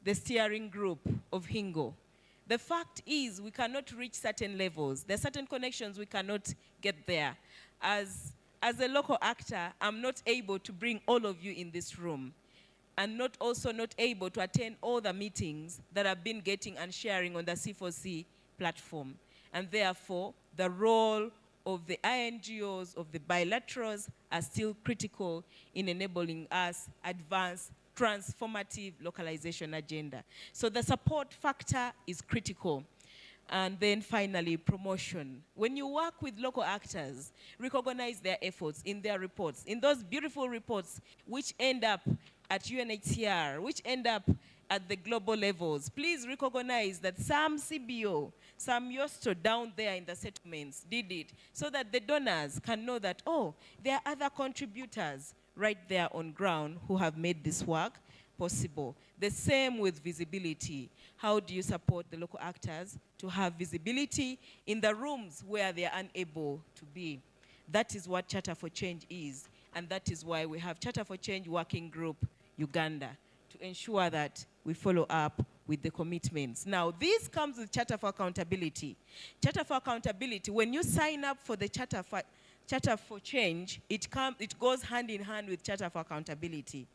[SPEAKER 3] the steering group of HINGO. The fact is we cannot reach certain levels. There are certain connections we cannot get there. As a local actor, I'm not able to bring all of you in this room, and also not able to attend all the meetings that I've been getting and sharing on the C4C platform. And therefore, the role of the INGOs, of the bilaterals, are still critical in enabling us advance transformative localization agenda. So the support factor is critical. And then finally, promotion. When you work with local actors, recognize their efforts in their reports, in those beautiful reports which end up at UNHCR, which end up at the global levels. Please recognize that some CBO, some YOSTO down there in the settlements did it, so that the donors can know that, oh, there are other contributors right there on ground who have made this work possible. The same with visibility. How do you support the local actors to have visibility in the rooms where they are unable to be? That is what Charter for Change is, and that is why we have Charter for Change Working Group Uganda, to ensure that we follow up with the commitments. Now, this comes with Charter for Accountability. Charter for Accountability, when you sign up for the Charter Charter for Change, it goes hand in hand with Charter for Accountability.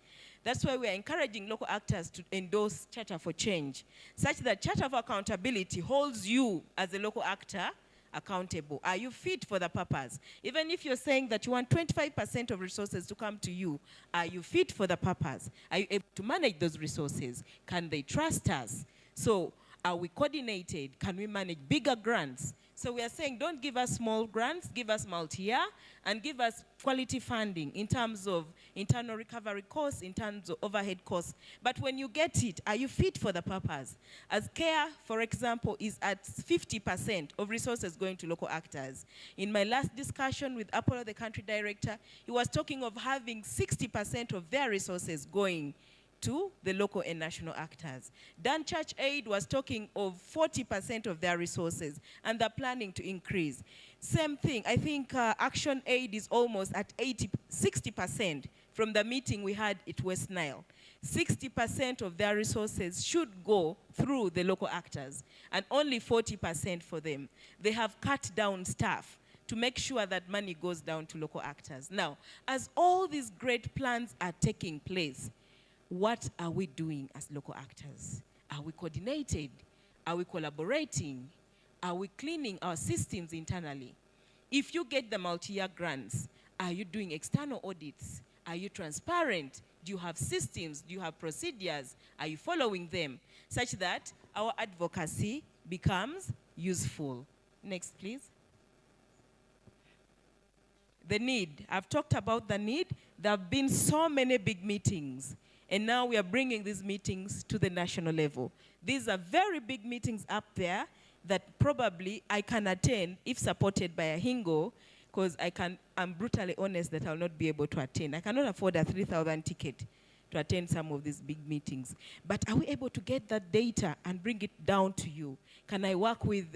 [SPEAKER 3] That's why we are encouraging local actors to endorse Charter for Change, such that Charter for Accountability holds you as a local actor accountable. Are you fit for the purpose? Even if you're saying that you want 25% of resources to come to you, are you fit for the purpose? Are you able to manage those resources? Can they trust us? So are we coordinated? Can we manage bigger grants? So we are saying, don't give us small grants, give us multi-year, and give us quality funding in terms of internal recovery costs, in terms of overhead costs. But when you get it, are you fit for the purpose? As CARE, for example, is at 50% of resources going to local actors. In my last discussion with Apollo, the country director, he was talking of having 60% of their resources going to the local and national actors. Dan Church Aid was talking of 40% of their resources, and they're planning to increase. Same thing, I think Action Aid is almost at 60% from the meeting we had at West Nile. 60% of their resources should go through the local actors, and only 40% for them. They have cut down staff to make sure that money goes down to local actors. Now, as all these great plans are taking place, what are we doing as local actors? Are we coordinated? Are we collaborating? Are we cleaning our systems internally? If you get the multi-year grants, are you doing external audits? Are you transparent? Do you have systems? Do you have procedures? Are you following them? Such that our advocacy becomes useful. Next, please. The need. I've talked about the need. There have been so many big meetings. And now we are bringing these meetings to the national level. These are very big meetings up there that probably I can attend if supported by a Hingo, because I'm brutally honest that I'll not be able to attend. I cannot afford a 3,000 ticket to attend some of these big meetings. But are we able to get that data and bring it down to you? Can I work with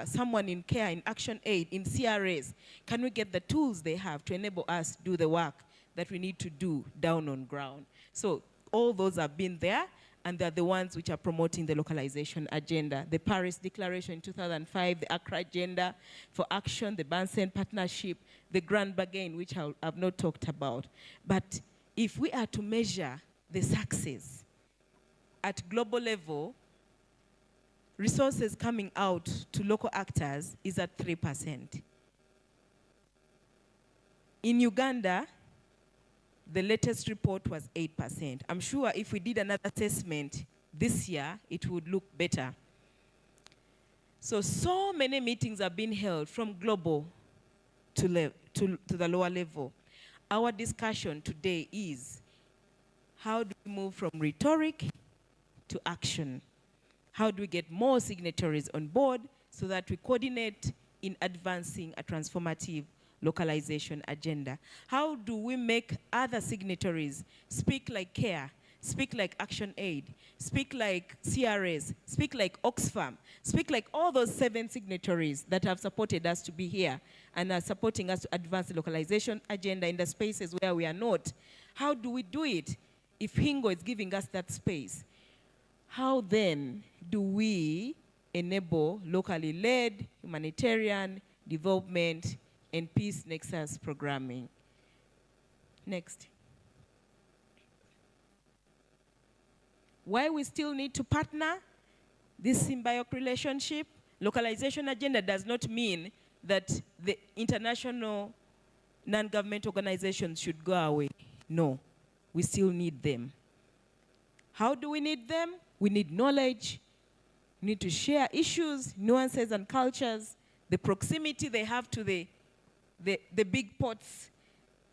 [SPEAKER 3] someone in CARE, in Action Aid, in CRS? Can we get the tools they have to enable us to do the work that we need to do down on ground? So all those have been there, and they're the ones which are promoting the localization agenda. The Paris Declaration in 2005, the Accra Agenda for Action, the Bansen Partnership, the Grand Bargain, which I've not talked about. But if we are to measure the success at global level, resources coming out to local actors is at 3%. In Uganda, the latest report was 8%. I'm sure if we did another assessment this year, it would look better. So many meetings have been held from global to the lower level. Our discussion today is, how do we move from rhetoric to action? How do we get more signatories on board so that we coordinate in advancing a transformative localization agenda? How do we make other signatories speak like CARE, speak like Action Aid, speak like CRS, speak like Oxfam, speak like all those 7 signatories that have supported us to be here and are supporting us to advance the localization agenda in the spaces where we are not? How do we do it if Hingo is giving us that space? How then do we enable locally led humanitarian development and peace nexus programming? Next. Why we still need to partner this symbiotic relationship? Localization agenda does not mean that the international non-government organizations should go away. No, we still need them. How do we need them? We need knowledge. We need to share issues, nuances, and cultures, the proximity they have to the big pots,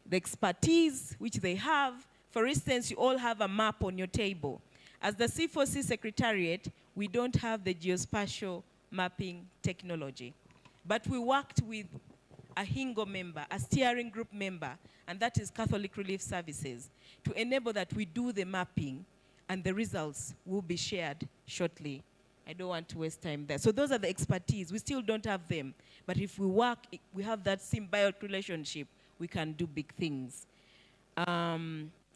[SPEAKER 3] the expertise which they have. For instance, you all have a map on your table. As the C4C Secretariat, we don't have the geospatial mapping technology. But we worked with a Hingo member, a steering group member, and that is Catholic Relief Services, to enable that we do the mapping, and the results will be shared shortly. I don't want to waste time there. So those are the expertise. We still don't have them. But if we work, we have that symbiotic relationship, we can do big things.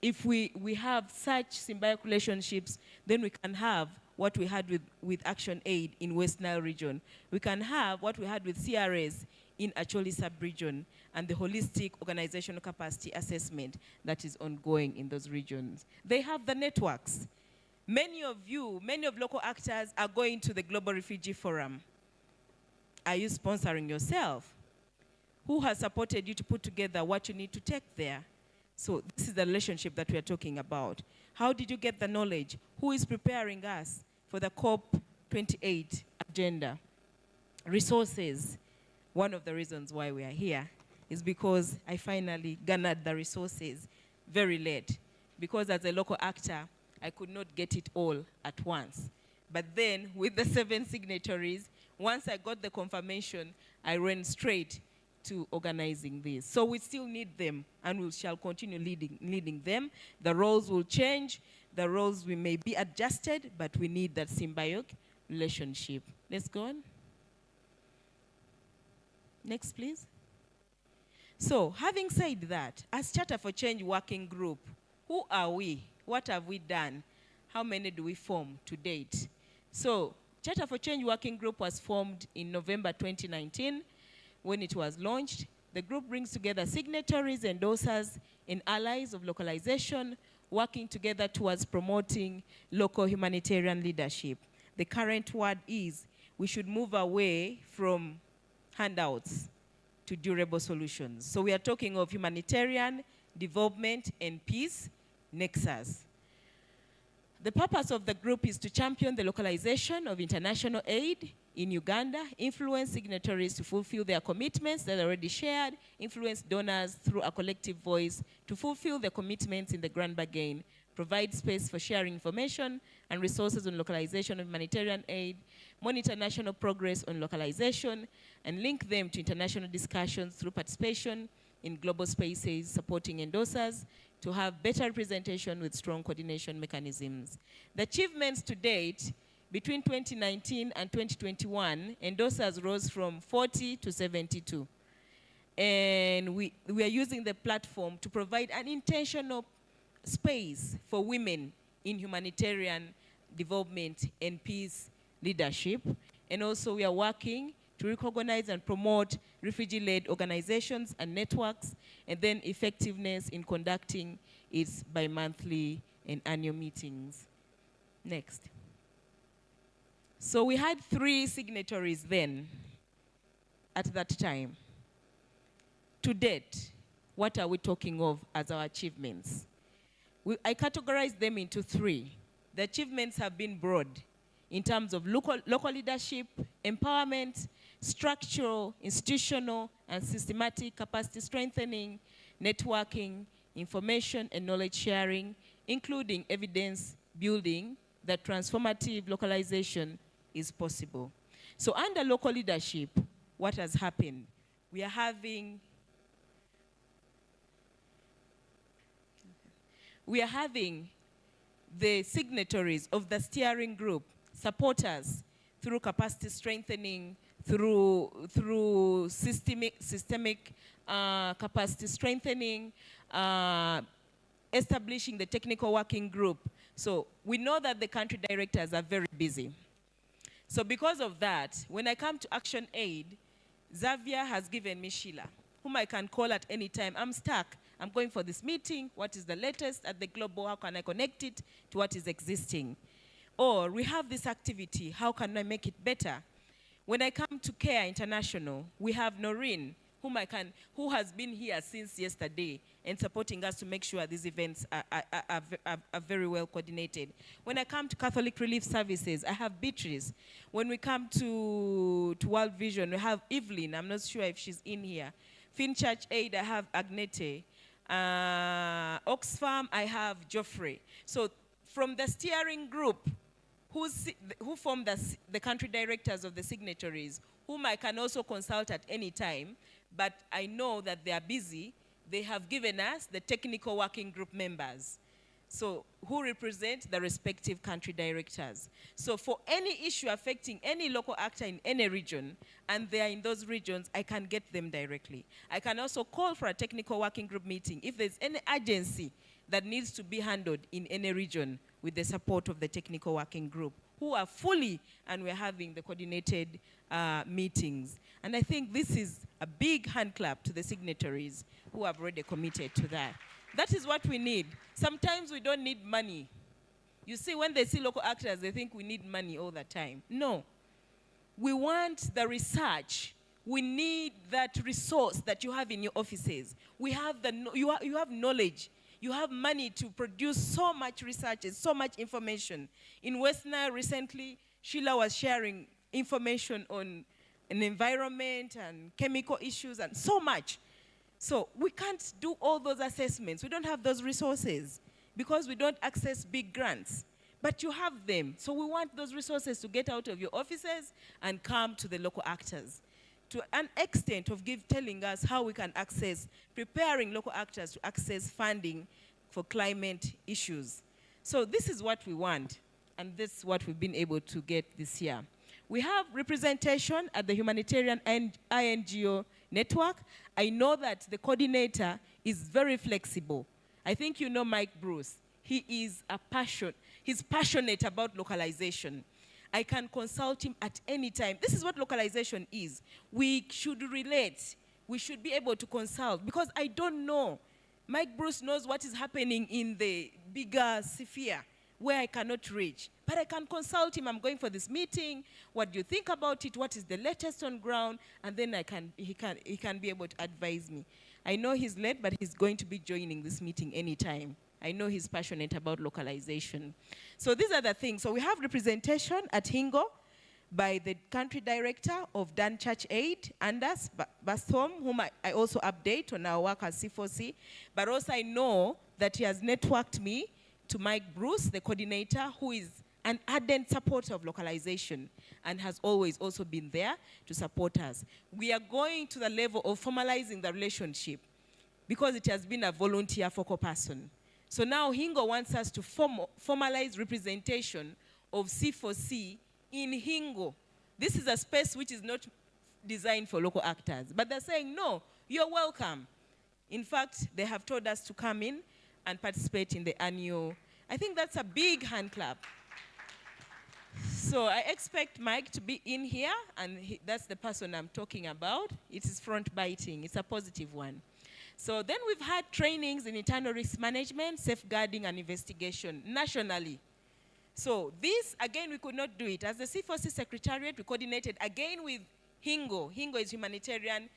[SPEAKER 3] If we have such symbiotic relationships, then we can have what we had with Action Aid in West Nile region. We can have what we had with CRS in Acholi sub-region and the holistic organizational capacity assessment that is ongoing in those regions. They have the networks. Many of local actors are going to the Global Refugee Forum. Are you sponsoring yourself? Who has supported you to put together what you need to take there? So this is the relationship that we are talking about. How did you get the knowledge? Who is preparing us for the COP28 agenda? Resources. One of the reasons why we are here is because I finally garnered the resources very late. Because as a local actor, I could not get it all at once. But then with the 7 signatories, once I got the confirmation, I ran straight to organizing this. So we still need them, and we shall continue leading them. The roles will change. The roles we may be adjusted, but we need that symbiotic relationship. Let's go on. Next, please. So, having said that, as Charter4Change Working Group, who are we? What have we done? How many do we form to date? So, Charter4Change Working Group was formed in November 2019 when it was launched. The group brings together signatories, endorsers, and allies of localization, working together towards promoting local humanitarian leadership. The current word is we should move away from handouts to durable solutions. So we are talking of humanitarian, development, and peace nexus. The purpose of the group is to champion the localization of international aid in Uganda, influence signatories to fulfill their commitments that are already shared, influence donors through a collective voice to fulfill their commitments in the grand bargain, provide space for sharing information and resources on localization of humanitarian aid, monitor national progress on localization, and link them to international discussions through participation in global spaces, supporting endorsers to have better representation with strong coordination mechanisms. The achievements to date, between 2019 and 2021, endorsers rose from 40 to 72. And we are using the platform to provide an intentional space for women in humanitarian development and peace leadership. And also we are working to recognize and promote refugee-led organizations and networks, and then effectiveness in conducting its bi-monthly and annual meetings. Next. So we had 3 signatories then, at that time. To date, what are we talking of as our achievements? I categorize them into 3. The achievements have been broad in terms of local leadership, empowerment, structural, institutional, and systematic capacity strengthening, networking, information and knowledge sharing, including evidence building that transformative localization is possible. So under local leadership, what has happened? We are having the signatories of the steering group support us through capacity strengthening, through systemic capacity strengthening, establishing the technical working group. So we know that the country directors are very busy. So because of that, when I come to Action Aid, Xavier has given me Sheila, whom I can call at any time. I'm stuck. I'm going for this meeting. What is the latest at the global? How can I connect it to what is existing? Or we have this activity. How can I make it better? When I come to Care International, we have Noreen, who has been here since yesterday and supporting us to make sure these events are very well coordinated. When I come to Catholic Relief Services, I have Beatrice. When we come to World Vision, we have Evelyn. I'm not sure if she's in here. Finchurch Aid, I have Agnete. Oxfam, I have Geoffrey. So from the steering group, who form the country directors of the signatories, whom I can also consult at any time, but I know that they are busy, they have given us the technical working group members, so who represent the respective country directors. So for any issue affecting any local actor in any region, and they are in those regions, I can get them directly. I can also call for a technical working group meeting if there's any agency that needs to be handled in any region with the support of the technical working group. who are fully, and we're having the coordinated meetings. And I think this is a big hand clap to the signatories who have already committed to that. That is what we need. Sometimes we don't need money. You see, when they see local actors, they think we need money all the time. No. We want the research. We need that resource that you have in your offices. We have you have knowledge. You have money to produce so much research, so much information. In West Nile recently, Sheila was sharing information on an environment and chemical issues and so much. So we can't do all those assessments. We don't have those resources because we don't access big grants. But you have them. So we want those resources to get out of your offices and come to the local actors, to an extent of telling us how we can access, preparing local actors to access funding for climate issues. So this is what we want, and this is what we've been able to get this year. We have representation at the humanitarian INGO network. I know that the coordinator is very flexible. I think you know Mike Bruce. He is he's passionate about localization. I can consult him at any time. This is what localization is. We should relate. We should be able to consult, because I don't know. Mike Bruce knows what is happening in the bigger sphere where I cannot reach. But I can consult him. I'm going for this meeting. What do you think about it? What is the latest on ground? And then he can be able to advise me. I know he's late, but he's going to be joining this meeting anytime. I know he's passionate about localization. So these are the things. So we have representation at Hingo by the country director of Dan Church Aid, Anders Basthom, whom I also update on our work at C4C. But also I know that he has networked me to Mike Bruce, the coordinator, who is an ardent supporter of localization and has always also been there to support us. We are going to the level of formalizing the relationship because it has been a volunteer focal person. So now Hingo wants us to formalize representation of C4C in Hingo. This is a space which is not designed for local actors. But they're saying, no, you're welcome. In fact, they have told us to come in and participate in the annual. I think that's a big hand clap. So I expect Mike to be in here, and that's the person I'm talking about. It is front biting. It's a positive one. So then we've had trainings in internal risk management, safeguarding, and investigation nationally. So this, again, we could not do it. As the C4C Secretariat, we coordinated again with Hingo. Hingo is Humanitarian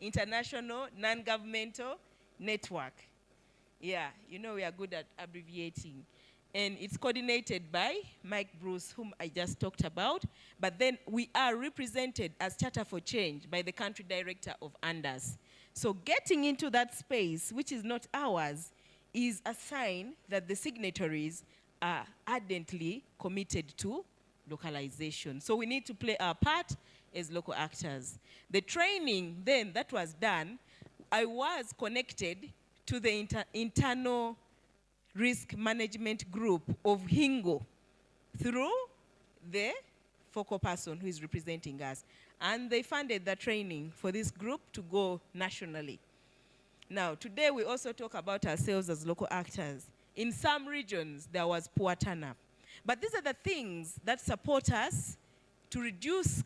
[SPEAKER 3] International Non-Governmental Network. Yeah, you know we are good at abbreviating. And it's coordinated by Mike Bruce, whom I just talked about. But then we are represented as Charter4Change by the country director of Anders. So getting into that space, which is not ours, is a sign that the signatories are ardently committed to localization. So we need to play our part as local actors. The training then that was done, I was connected to the internal risk management group of Hingo through the focal person who is representing us. And they funded the training for this group to go nationally. Now, today we also talk about ourselves as local actors. In some regions, there was poor turn-up. But these are the things that support us to reduce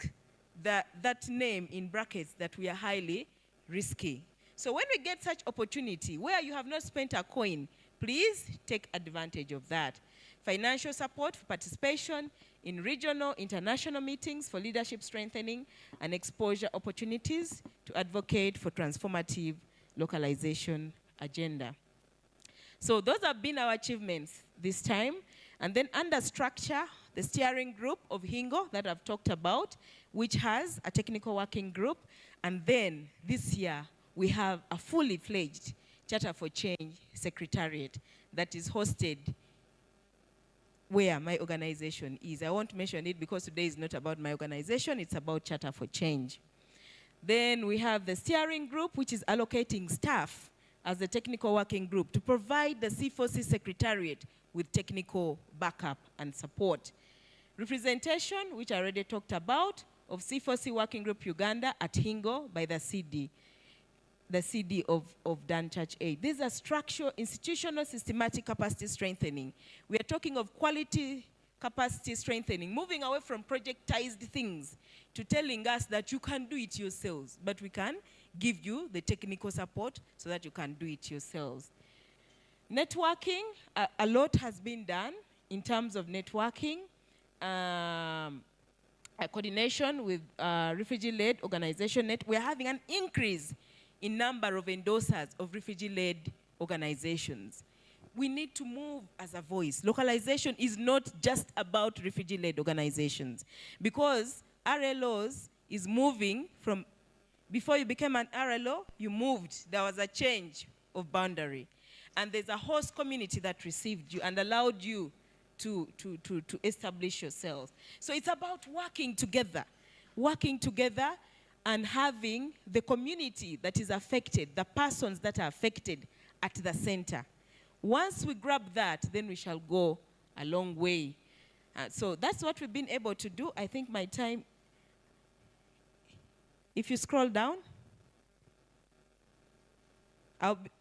[SPEAKER 3] that name in brackets that we are highly risky. So when we get such opportunity where you have not spent a coin, please take advantage of that. Financial support for participation in regional, international meetings for leadership strengthening and exposure opportunities to advocate for transformative localization agenda. So those have been our achievements this time. And then under structure, the steering group of Hingo that I've talked about, which has a technical working group. And then this year, we have a fully fledged Charter4Change Secretariat that is hosted where my organization is. I won't mention it because today is not about my organization, it's about Charter4Change. Then we have the steering group, which is allocating staff as the technical working group to provide the C4C Secretariat with technical backup and support. Representation, which I already talked about, of C4C Working Group Uganda at Hingo by the CD. the CD of Dan Church Aid. These are structural, institutional, systematic capacity strengthening. We are talking of quality capacity strengthening, moving away from projectized things to telling us that you can do it yourselves, but we can give you the technical support so that you can do it yourselves. Networking, a lot has been done in terms of networking, coordination with refugee-led organization. We're having an increase in number of endorsers of refugee-led organizations. We need to move as a voice. Localization is not just about refugee-led organizations, because RLOs is moving from, before you became an RLO, you moved, there was a change of boundary. And there's a host community that received you and allowed you to establish yourselves. So it's about working together and having the community that is affected, the persons that are affected at the center. Once we grab that, then we shall go a long way. So that's what we've been able to do. I think my time, if you scroll down,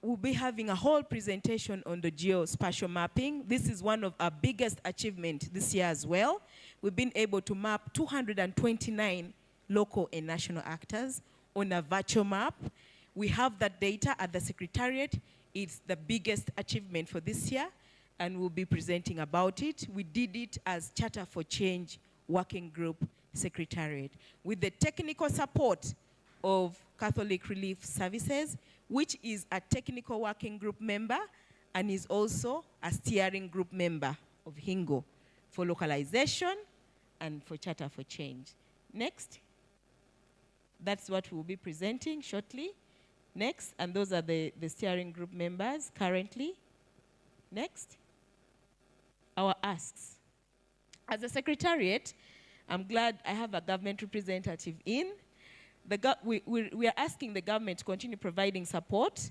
[SPEAKER 3] we'll be having a whole presentation on the geospatial mapping. This is one of our biggest achievements this year as well. We've been able to map 229 local and national actors on a virtual map. We have that data at the Secretariat. It's the biggest achievement for this year, and we'll be presenting about it. We did it as Charter4Change Working Group Secretariat with the technical support of Catholic Relief Services, which is a technical working group member and is also a steering group member of HINGO for localization and for Charter4Change. Next. That's what we'll be presenting shortly. Next, and those are the steering group members currently. Next. Our asks. As a Secretariat, I'm glad I have a government representative in. We are asking the government to continue providing support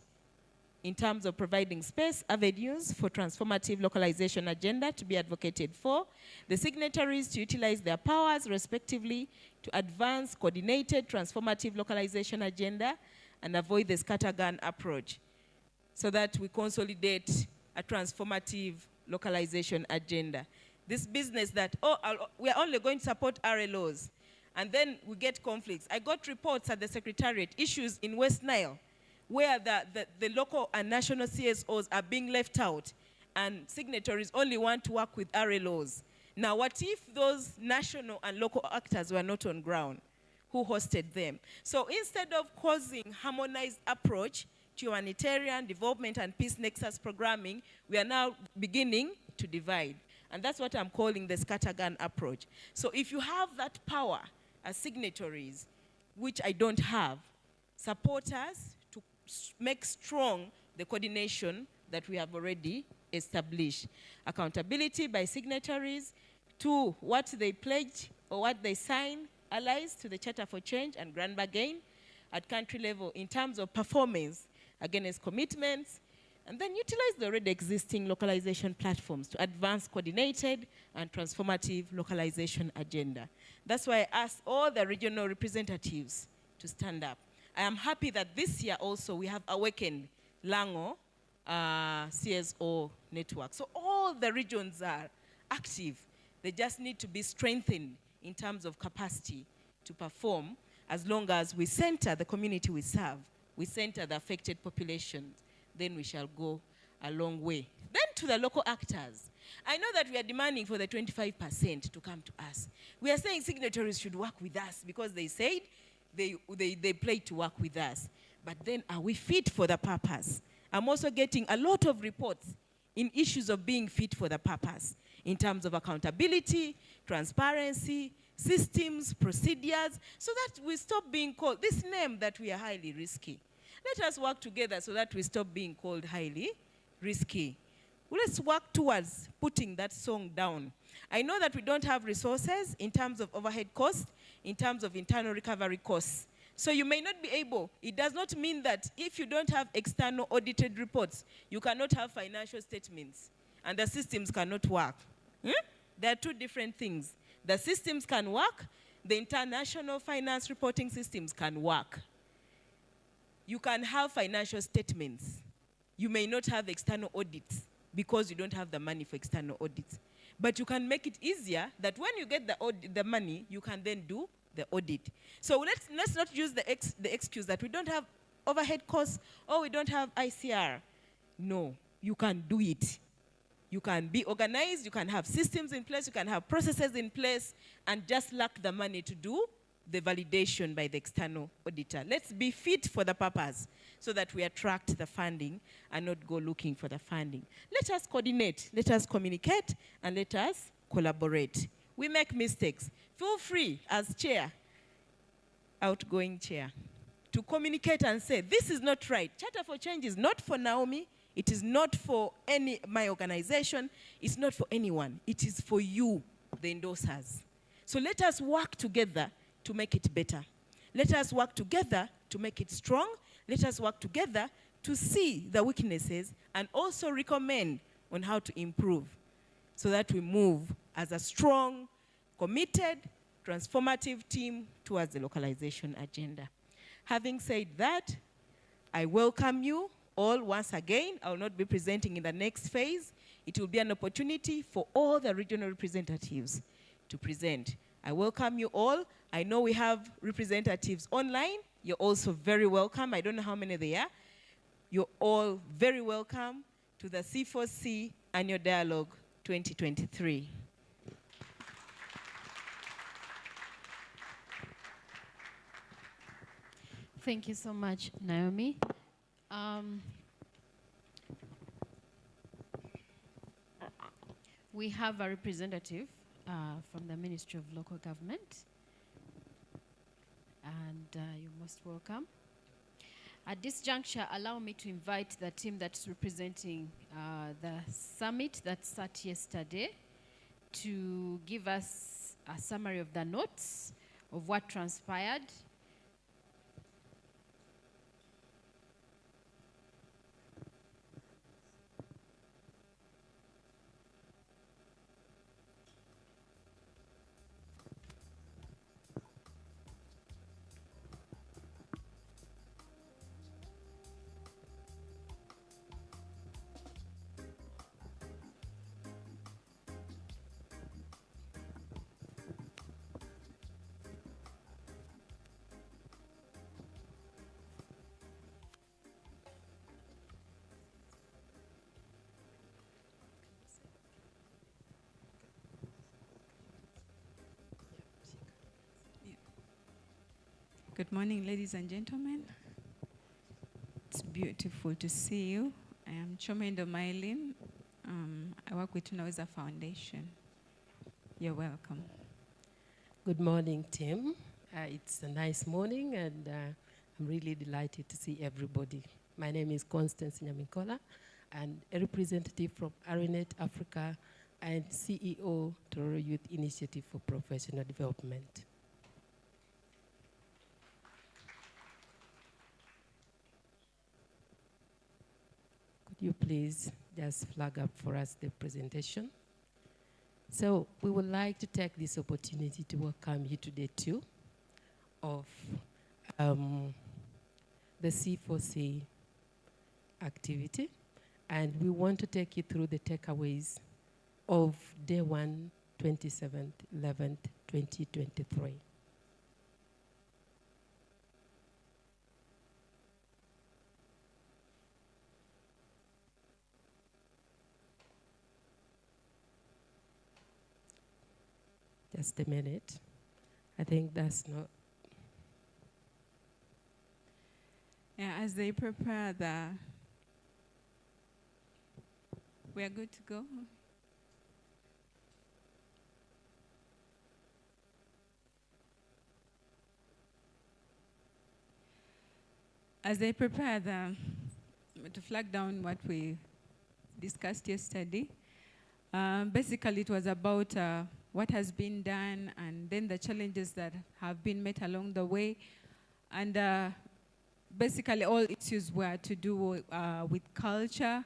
[SPEAKER 3] in terms of providing space, avenues for transformative localization agenda to be advocated for, the signatories to utilize their powers respectively to advance coordinated transformative localization agenda and avoid the scattergun approach, so that we consolidate a transformative localization agenda. This business that, we are only going to support RLOs, and then we get conflicts. I got reports at the Secretariat, issues in West Nile, where the local and national CSOs are being left out, and signatories only want to work with RLOs. Now, what if those national and local actors were not on ground? Who hosted them? So instead of causing harmonized approach to humanitarian development and peace nexus programming, we are now beginning to divide. And that's what I'm calling the scattergun approach. So if you have that power as signatories, which I don't have, support us to make strong the coordination that we have already established. Accountability by signatories to what they pledge or what they sign, allies to the Charter4Change and Grand Bargain at country level in terms of performance against commitments, and then utilize the already existing localization platforms to advance coordinated and transformative localization agenda. That's why I asked all the regional representatives to stand up. I am happy that this year also we have awakened Lango CSO network. So all the regions are active. They just need to be strengthened in terms of capacity to perform, as long as we center the community we serve, we center the affected populations, then we shall go a long way. Then to the local actors. I know that we are demanding for the 25% to come to us. We are saying signatories should work with us because they said they played to work with us. But then are we fit for the purpose? I'm also getting a lot of reports in issues of being fit for the purpose in terms of accountability, transparency, systems, procedures, so that we stop being called this name that we are highly risky. Let us work together so that we stop being called highly risky. Well, let's work towards putting that song down. I know that we don't have resources in terms of overhead costs, in terms of internal recovery costs. So you may not be able, it does not mean that if you don't have external audited reports, you cannot have financial statements and the systems cannot work. There are two different things. The systems can work, the international finance reporting systems can work. You can have financial statements. You may not have external audits because you don't have the money for external audits. But you can make it easier that when you get the money, you can then do the audit. So let's not use the excuse that we don't have overhead costs or we don't have ICR. No, you can do it. You can be organized, you can have systems in place, you can have processes in place, and just lack the money to do the validation by the external auditor. Let's be fit for the purpose so that we attract the funding and not go looking for the funding. Let us coordinate, let us communicate, and let us collaborate. We make mistakes. Feel free as chair, outgoing chair, to communicate and say, this is not right. Charter4Change is not for Naomi. It is not for my organization. It's not for anyone. It is for you, the endorsers. So let us work together to make it better. Let us work together to make it strong. Let us work together to see the weaknesses and also recommend on how to improve so that we move as a strong, committed, transformative team towards the localization agenda. Having said that, I welcome you all once again. I will not be presenting in the next phase. It will be an opportunity for all the regional representatives to present. I welcome you all. I know we have representatives online. You're also very welcome. I don't know how many they are. You're all very welcome to the C4C Annual Dialogue 2023.
[SPEAKER 1] Thank you so much, Naomi. We have a representative from the Ministry of Local Government, and you're most welcome. At this juncture, allow me to invite the team that's representing the summit that sat yesterday to give us a summary of the notes of what transpired.
[SPEAKER 4] Good morning, ladies and gentlemen. It's beautiful to see you. I am Chomendo Mailin. I work with Tunaweza Foundation. You're welcome.
[SPEAKER 5] Good morning, team. It's a nice morning, and I'm really delighted to see everybody. My name is Constance Nyamikola, and a representative from Arinet Africa and CEO Tororo Youth Initiative for Professional Development. Could you please just flag up for us the presentation? So we would like to take this opportunity to welcome you to day 2 of the C4C activity. And we want to take you through the takeaways of day 1, 27th, 11th, 2023. Just a minute. I think that's not.
[SPEAKER 4] Yeah, as they prepare we are good to go. As they prepare to flag down what we discussed yesterday, basically it was about what has been done and then the challenges that have been met along the way. And basically all issues were to do with culture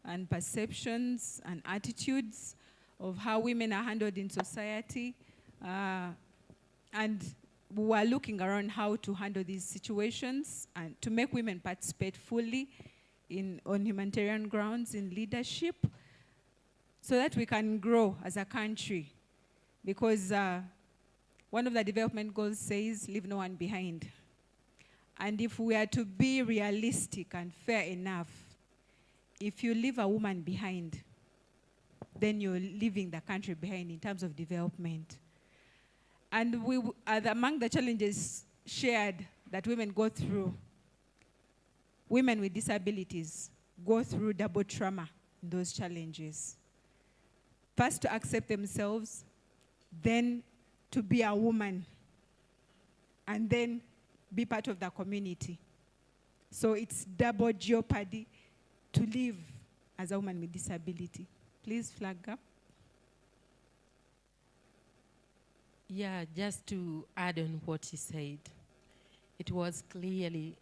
[SPEAKER 4] and perceptions and attitudes of how women are handled in society. And we are looking around how to handle these situations and to make women participate fully on humanitarian grounds in leadership so that we can grow as a country. Because one of the development goals says, leave no one behind. And if we are to be realistic and fair enough, if you leave a woman behind, then you're leaving the country behind in terms of development. And among the challenges shared that women go through, women with disabilities go through double trauma in those challenges. First, to accept themselves, then to be a woman, and then be part of the community. So it's double jeopardy to live as a woman with disability. Please flag up.
[SPEAKER 5] Yeah, just to add on what she said, it was clearly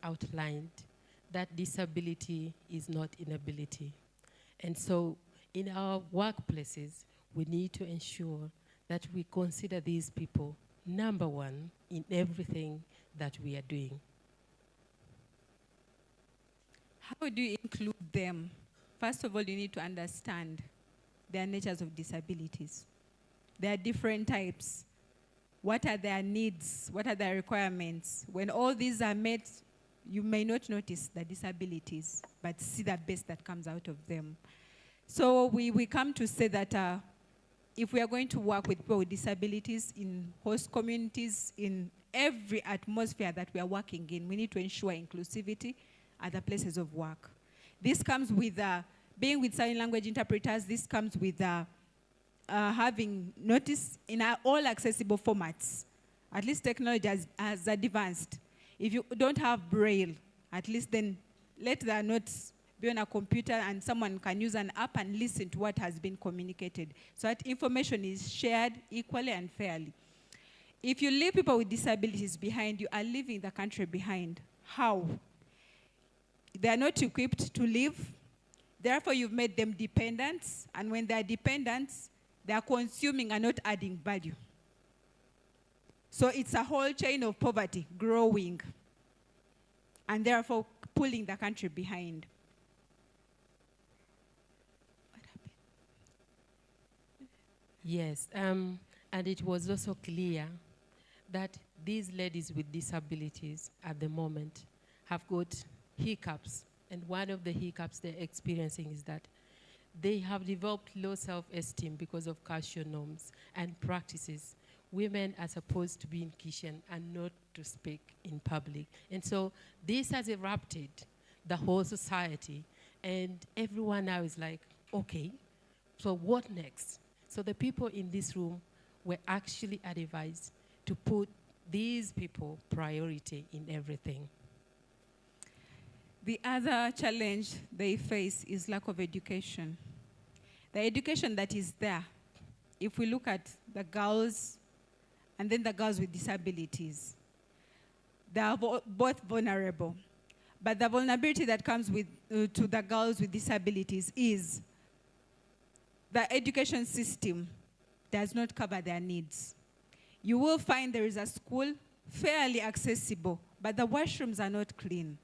[SPEAKER 5] outlined that disability is not inability. And so in our workplaces, we need to ensure that we consider these people number one in everything that we are doing.
[SPEAKER 4] How do you include them? First of all, you need to understand their natures of disabilities. There are different types. What are their needs? What are their requirements? When all these are met, you may not notice the disabilities, but see the best that comes out of them. So we come to say that if we are going to work with people with disabilities in host communities, in every atmosphere that we are working in, we need to ensure inclusivity at the places of work. This comes with being with sign language interpreters. This comes with having notice in all accessible formats. At least technology has advanced. If you don't have Braille, at least then let the notes be on a computer and someone can use an app and listen to what has been communicated so that information is shared equally and fairly. If you leave people with disabilities behind, you are leaving the country behind. How? They are not equipped to live. Therefore, you've made them dependents. And when they are dependents, they are consuming and not adding value. So it's a whole chain of poverty growing and therefore pulling the country behind.
[SPEAKER 5] Yes, and it was also clear that these ladies with disabilities at the moment have got hiccups. And one of the hiccups they're experiencing is that they have developed low self-esteem because of cultural norms and practices. Women are supposed to be in kitchen and not to speak in public. And so this has erupted the whole society. And everyone now is like, okay, so what next? So the people in this room were actually advised to put these people priority in everything.
[SPEAKER 4] The other challenge they face is lack of education. The education that is there, if we look at the girls and then the girls with disabilities, they are both vulnerable. But the vulnerability that comes with, to the girls with disabilities is the education system does not cover their needs. You will find there is a school fairly accessible, but the washrooms are not clean.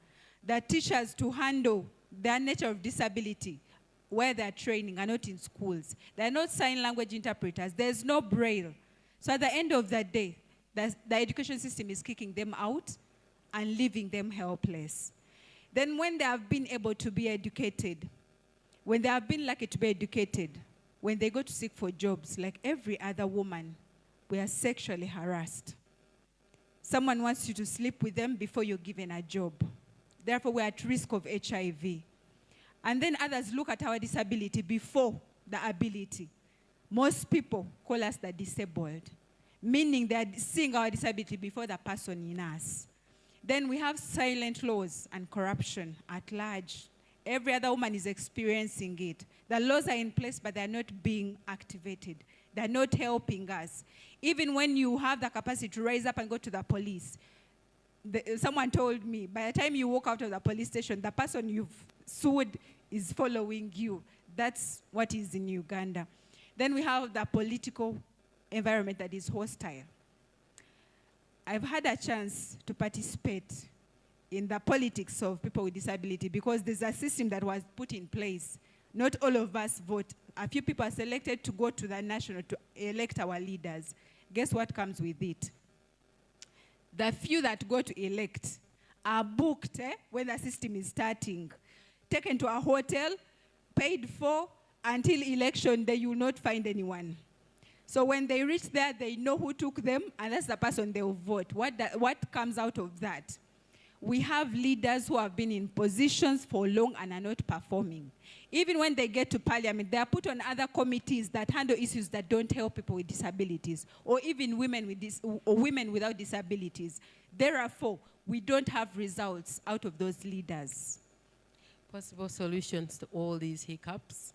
[SPEAKER 4] The teachers to handle their nature of disability, where they're training, are not in schools. They're not sign language interpreters. There's no Braille. So at the end of the day, the education system is kicking them out and leaving them helpless. Then when they have been able to be educated, when they have been lucky to be educated, when they go to seek for jobs, like every other woman, we are sexually harassed. Someone wants you to sleep with them before you're given a job. Therefore, we're at risk of HIV. And then others look at our disability before the ability. Most people call us the disabled, meaning they're seeing our disability before the person in us. Then we have silent laws and corruption at large. Every other woman is experiencing it. The laws are in place, but they're not being activated. They're not helping us. Even when you have the capacity to rise up and go to the police, someone told me, by the time you walk out of the police station, the person you've sued is following you. That's what is in Uganda. Then we have the political environment that is hostile. I've had a chance to participate in the politics of people with disability because there's a system that was put in place. Not all of us vote. A few people are selected to go to the national to elect our leaders. Guess what comes with it? The few that go to elect are booked when the system is starting, taken to a hotel, paid for, until election day you will not find anyone. So when they reach there, they know who took them, and that's the person they will vote. What comes out of that? We have leaders who have been in positions for long and are not performing. Even when they get to parliament, they are put on other committees that handle issues that don't help people with disabilities, or even women without disabilities. Therefore, we don't have results out of those leaders.
[SPEAKER 5] Possible solutions to all these hiccups.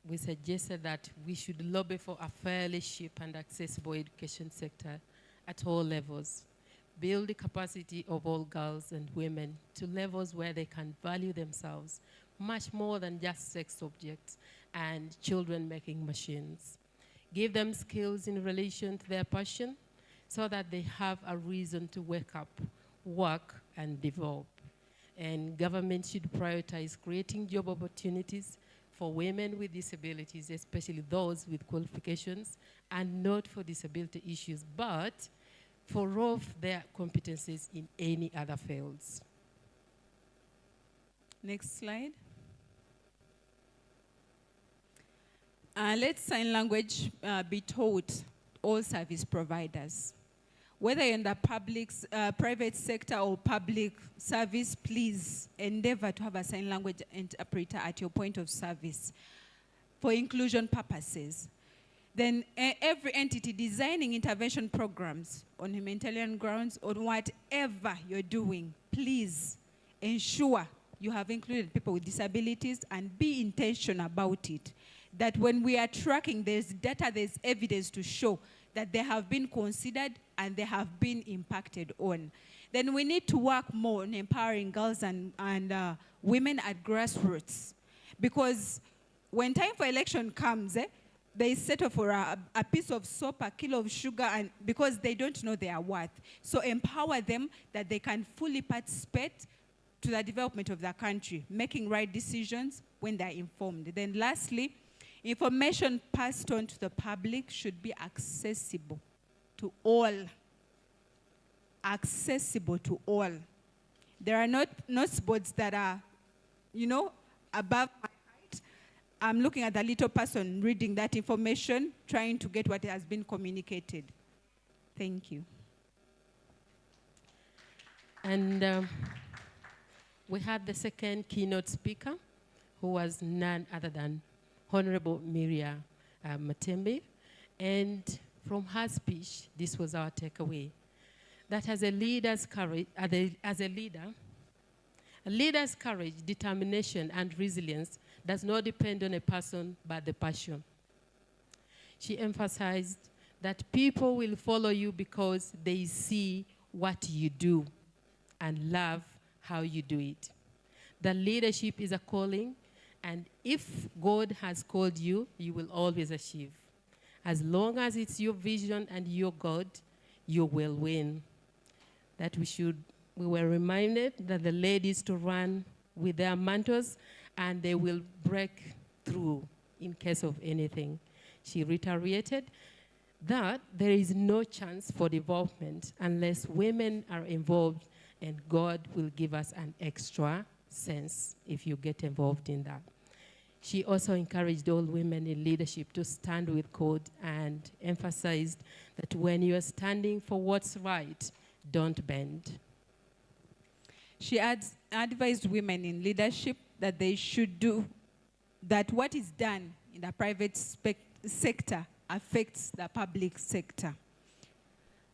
[SPEAKER 5] We suggested that we should lobby for a fairly cheap and accessible education sector at all levels. Build the capacity of all girls and women to levels where they can value themselves much more than just sex objects and children-making machines. Give them skills in relation to their passion so that they have a reason to wake up, work, and develop. And government should prioritize creating job opportunities for women with disabilities, especially those with qualifications, and not for disability issues, but for of their competencies in any other fields.
[SPEAKER 4] Next slide. Let sign language be taught all service providers. Whether you're in the private sector or public service, please endeavor to have a sign language interpreter at your point of service for inclusion purposes. Then every entity designing intervention programs on humanitarian grounds or whatever you're doing, please ensure you have included people with disabilities and be intentional about it. That when we are tracking, there's data, there's evidence to show that they have been considered and they have been impacted on. Then we need to work more on empowering girls and women at grassroots. Because when time for election comes, they settle for a piece of soap, a kilo of sugar, and because they don't know their worth. So empower them that they can fully participate to the development of their country, making right decisions when they're informed. Then lastly, information passed on to the public should be accessible to all. Accessible to all. There are not boards that are, above my height. I'm looking at the little person reading that information, trying to get what has been communicated. Thank you.
[SPEAKER 5] And we had the second keynote speaker, who was none other than Honorable Miria Matembe. And from her speech, this was our takeaway. That as a leader's courage, a leader's courage, determination, and resilience does not depend on a person, but the passion. She emphasized that people will follow you because they see what you do and love how you do it. That leadership is a calling, and if God has called you, you will always achieve. As long as it's your vision and your God, you will win. That we were reminded that the ladies to run with their mantles and they will break through in case of anything. She reiterated that there is no chance for development unless women are involved, and God will give us an extra sense if you get involved in that. She also encouraged all women in leadership to stand with God and emphasized that when you are standing for what's right, don't bend.
[SPEAKER 4] She advised women in leadership that they should do that what is done in the private sector affects the public sector.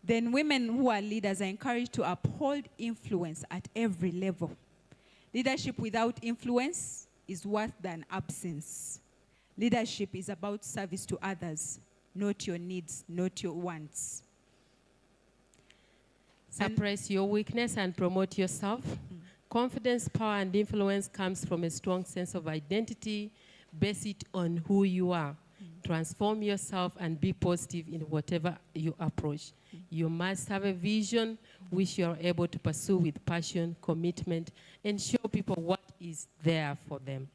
[SPEAKER 4] Then women who are leaders are encouraged to uphold influence at every level. Leadership without influence is worse than absence. Leadership is about service to others, not your needs, not your wants.
[SPEAKER 5] Suppress your weakness and promote yourself. Confidence, power, and influence comes from a strong sense of identity. Base it on who you are. Transform yourself and be positive in whatever you approach. You must have a vision which you're able to pursue with passion, commitment, and show people what is there for them.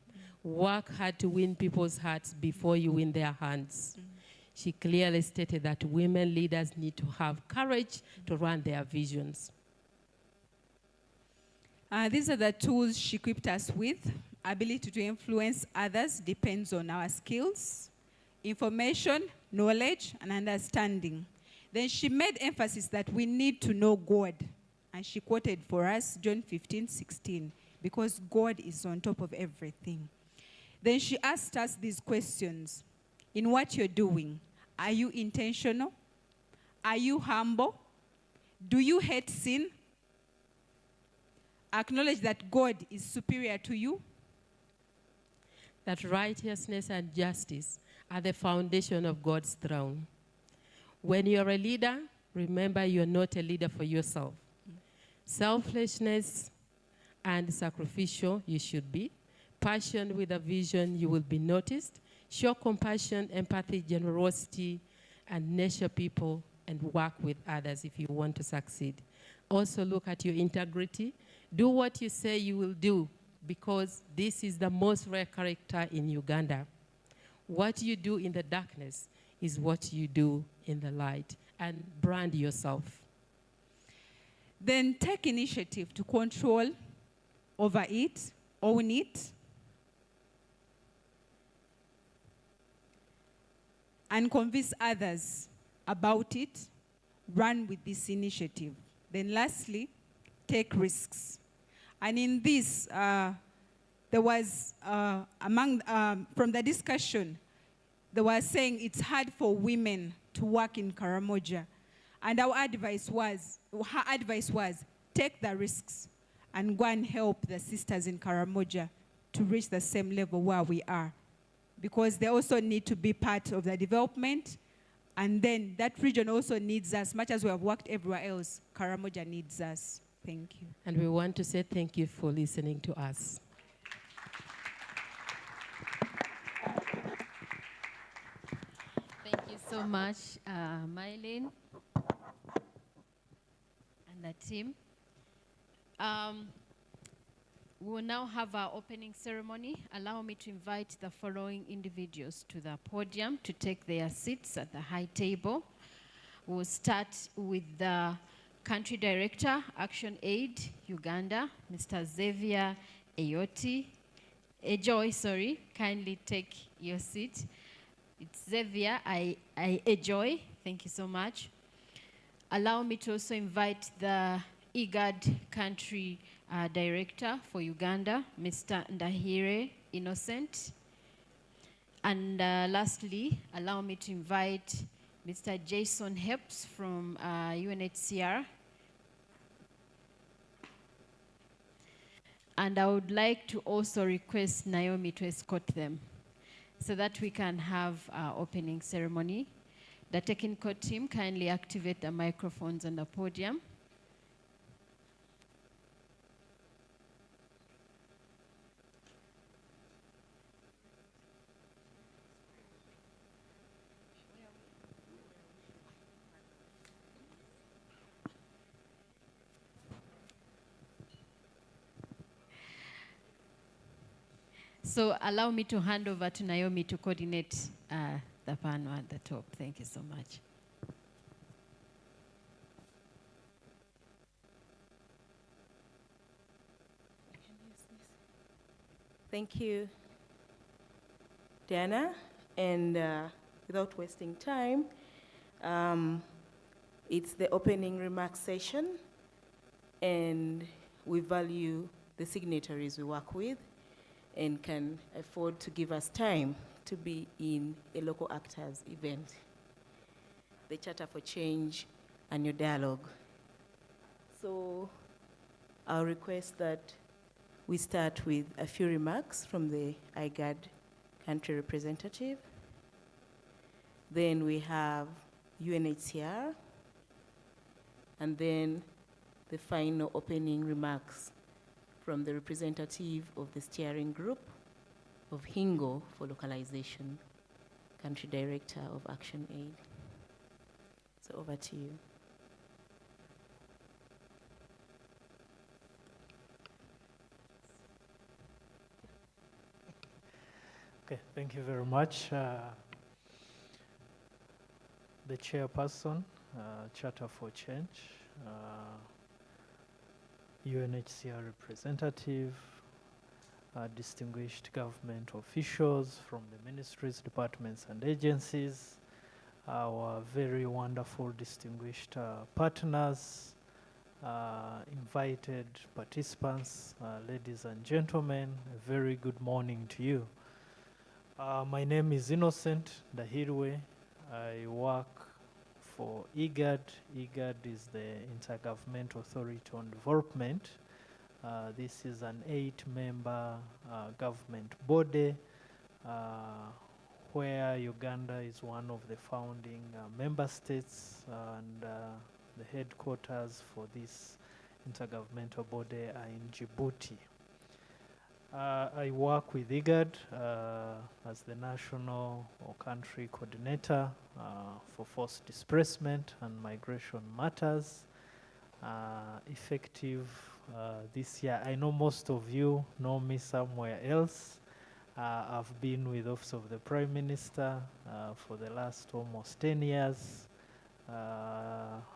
[SPEAKER 5] Work hard to win people's hearts before you win their hands. She clearly stated that women leaders need to have courage to run their visions.
[SPEAKER 4] These are the tools she equipped us with. Ability to influence others depends on our skills, information, knowledge, and understanding. Then she made emphasis that we need to know God. And she quoted for us John 15:16, because God is on top of everything. Then she asked us these questions. In what you're doing, are you intentional? Are you humble? Do you hate sin? Acknowledge that God is superior to you.
[SPEAKER 5] That righteousness and justice are the foundation of God's throne. When you're a leader, remember you're not a leader for yourself. Selflessness and sacrificial you should be. Passion with a vision, you will be noticed. Show compassion, empathy, generosity, and nurture people and work with others if you want to succeed. Also look at your integrity. Do what you say you will do, because this is the most rare character in Uganda. What you do in the darkness is what you do in the light, and brand yourself.
[SPEAKER 4] Then take initiative to control over it, own it, and convince others about it. Run with this initiative. Then lastly, take risks. And in this, there was, from the discussion, they were saying it's hard for women to work in Karamoja. And her advice was, take the risks and go and help the sisters in Karamoja to reach the same level where we are. Because they also need to be part of the development. And then that region also needs us. Much as we have worked everywhere else, Karamoja needs us. Thank you.
[SPEAKER 5] And we want to say thank you for listening to us.
[SPEAKER 1] Thank you so much, Mylene and the team. We will now have our opening ceremony. Allow me to invite the following individuals to the podium to take their seats at the high table. We'll start with the Country Director, Action Aid, Uganda, Mr. Xavier Ejoy, kindly take your seat. It's Xavier Ejoy, thank you so much. Allow me to also invite the IGAD Country Director for Uganda, Mr. Ndahire Innocent. And lastly, allow me to invite Mr. Jason Hepps from UNHCR. And I would like to also request Naomi to escort them so that we can have our opening ceremony. The technical team, kindly activate the microphones on the podium. So allow me to hand over to Naomi to coordinate the panel at the top. Thank you so much.
[SPEAKER 3] Thank you, Diana. And without wasting time, it's the opening remarks session, and we value the signatories we work with and can afford to give us time to be in a local actors event, the Charter4Change Annual Dialogue. So I'll request that we start with a few remarks from the IGAD country representative. Then we have UNHCR, and then the final opening remarks from the representative of the steering group of HINGO for localization, country director of Action Aid. So over to you.
[SPEAKER 16] Okay, thank you very much. The chairperson, Charter for Change, UNHCR representative, distinguished government officials from the ministries, departments, and agencies, our very wonderful distinguished partners, invited participants, ladies and gentlemen, a very good morning to you. My name is Innocent Dahirwe. I work for IGAD. IGAD is the Intergovernmental Authority on Development. This is an 8-member government body where Uganda is one of the founding member states, and the headquarters for this intergovernmental body are in Djibouti. I work with IGAD as the national or country coordinator for forced displacement and migration matters, effective this year. I know most of you know me somewhere else. I've been with the Office of the Prime Minister for the last almost 10 years,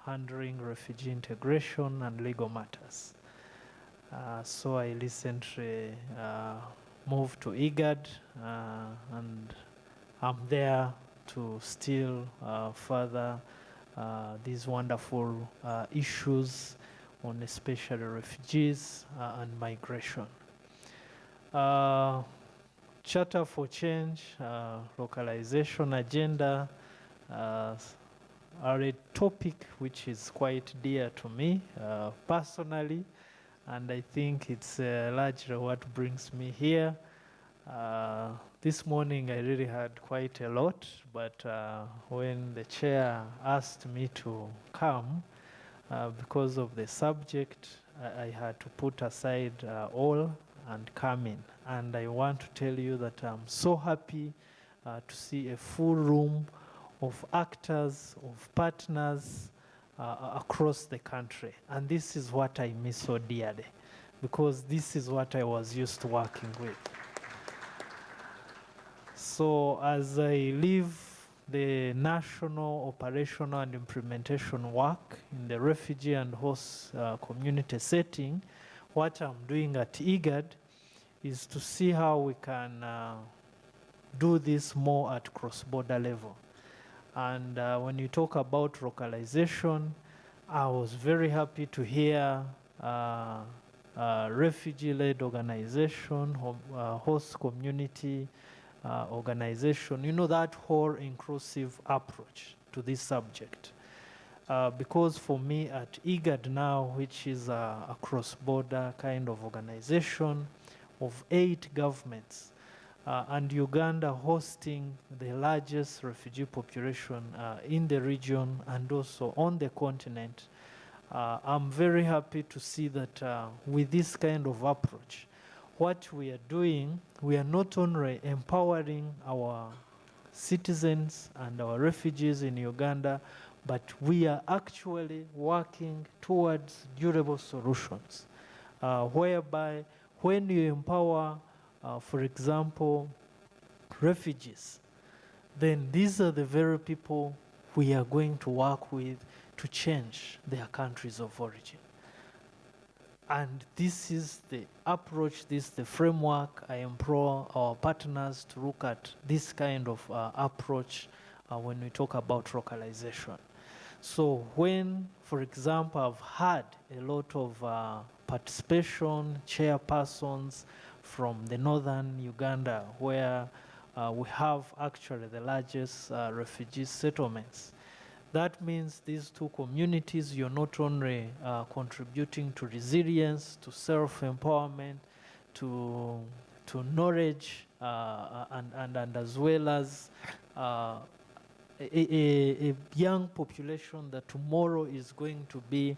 [SPEAKER 16] handling refugee integration and legal matters. So I recently moved to IGAD, and I'm there to still further these wonderful issues on especially refugees and migration. Charter for Change, localization agenda are a topic which is quite dear to me personally, and I think it's largely what brings me here. This morning I really had quite a lot, but when the chair asked me to come, because of the subject, I had to put aside all and come in. And I want to tell you that I'm so happy to see a full room of actors, of partners across the country. And this is what I miss so dearly, because this is what I was used to working with. So as I leave the national operational and implementation work in the refugee and host community setting, what I'm doing at IGAD is to see how we can do this more at cross-border level. And when you talk about localization, I was very happy to hear refugee-led organization, host community organization, you know, that whole inclusive approach to this subject. Because for me at IGAD now, which is a cross-border kind of organization of 8 governments, and Uganda hosting the largest refugee population in the region and also on the continent, I'm very happy to see that with this kind of approach, what we are doing, we are not only empowering our citizens and our refugees in Uganda, but we are actually working towards durable solutions, whereby when you empower, for example, refugees, then these are the very people we are going to work with to change their countries of origin. And this is the approach, this is the framework I implore our partners to look at this kind of approach when we talk about localization. So when, for example, I've had a lot of participation, chairpersons from the northern Uganda, where we have actually the largest refugee settlements. That means these two communities, you're not only contributing to resilience, to self-empowerment, to knowledge, and as well as a young population that tomorrow is going to be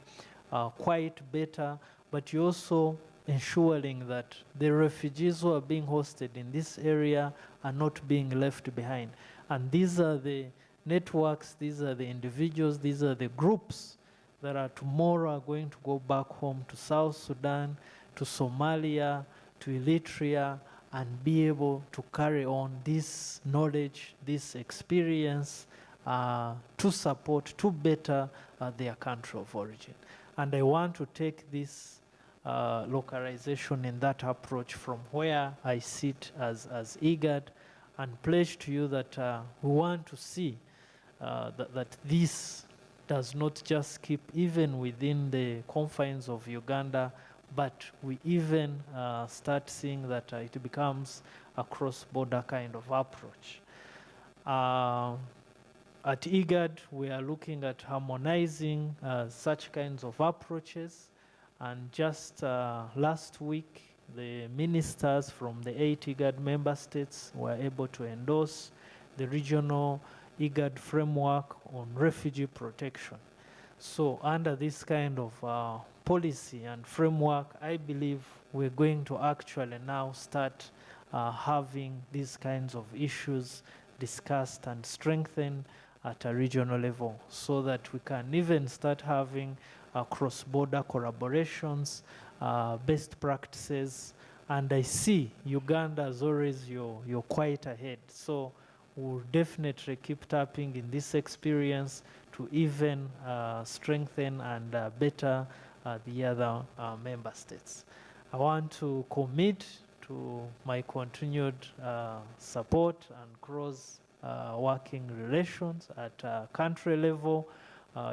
[SPEAKER 16] quite better, but you're also ensuring that the refugees who are being hosted in this area are not being left behind. And these are the networks, these are the individuals, these are the groups that are tomorrow are going to go back home to South Sudan, to Somalia, to Eritrea,
[SPEAKER 6] and be able to carry on this knowledge, this experience to support, to better their country of origin. And I want to take this localization in that approach from where I sit as IGAD and pledge to you that we want to see that this does not just keep even within the confines of Uganda, but we even start seeing that it becomes a cross-border kind of approach. At IGAD, we are looking at harmonizing such kinds of approaches. And just last week, the ministers from the 8 IGAD member states were able to endorse the regional IGAD framework on refugee protection. So under this kind of policy and framework, I believe we're going to actually now start having these kinds of issues discussed and strengthened at a regional level so that we can even start having cross-border collaborations, best practices, and I see Uganda as always you're quite ahead. So we'll definitely keep tapping in this experience to even strengthen and better the other member states. I want to commit to my continued support and cross working relations at country level.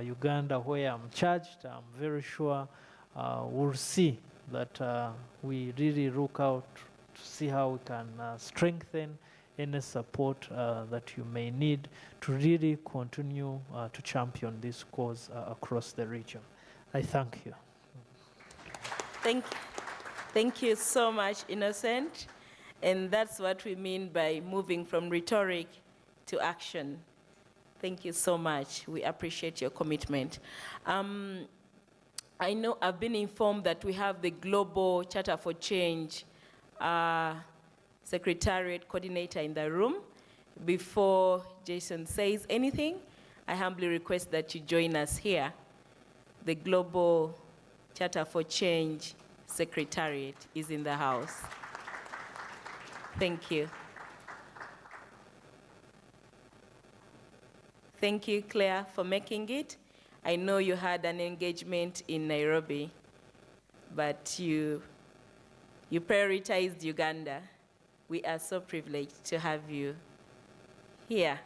[SPEAKER 6] Uganda, where I'm charged, I'm very sure we'll see that we really look out to see how we can strengthen any support that you may need to really continue to champion this cause across the region. I thank you.
[SPEAKER 3] Thank you so much, Innocent. And that's what we mean by moving from rhetoric to action. Thank you so much. We appreciate your commitment. I know I've been informed that we have the Global Charter for Change Secretariat Coordinator in the room. Before Jason says anything, I humbly request that you join us here. The Global Charter for Change Secretariat is in the house. Thank you. Thank you, Claire, for making it. I know you had an engagement in Nairobi, but you prioritized Uganda. We are so privileged to have you here.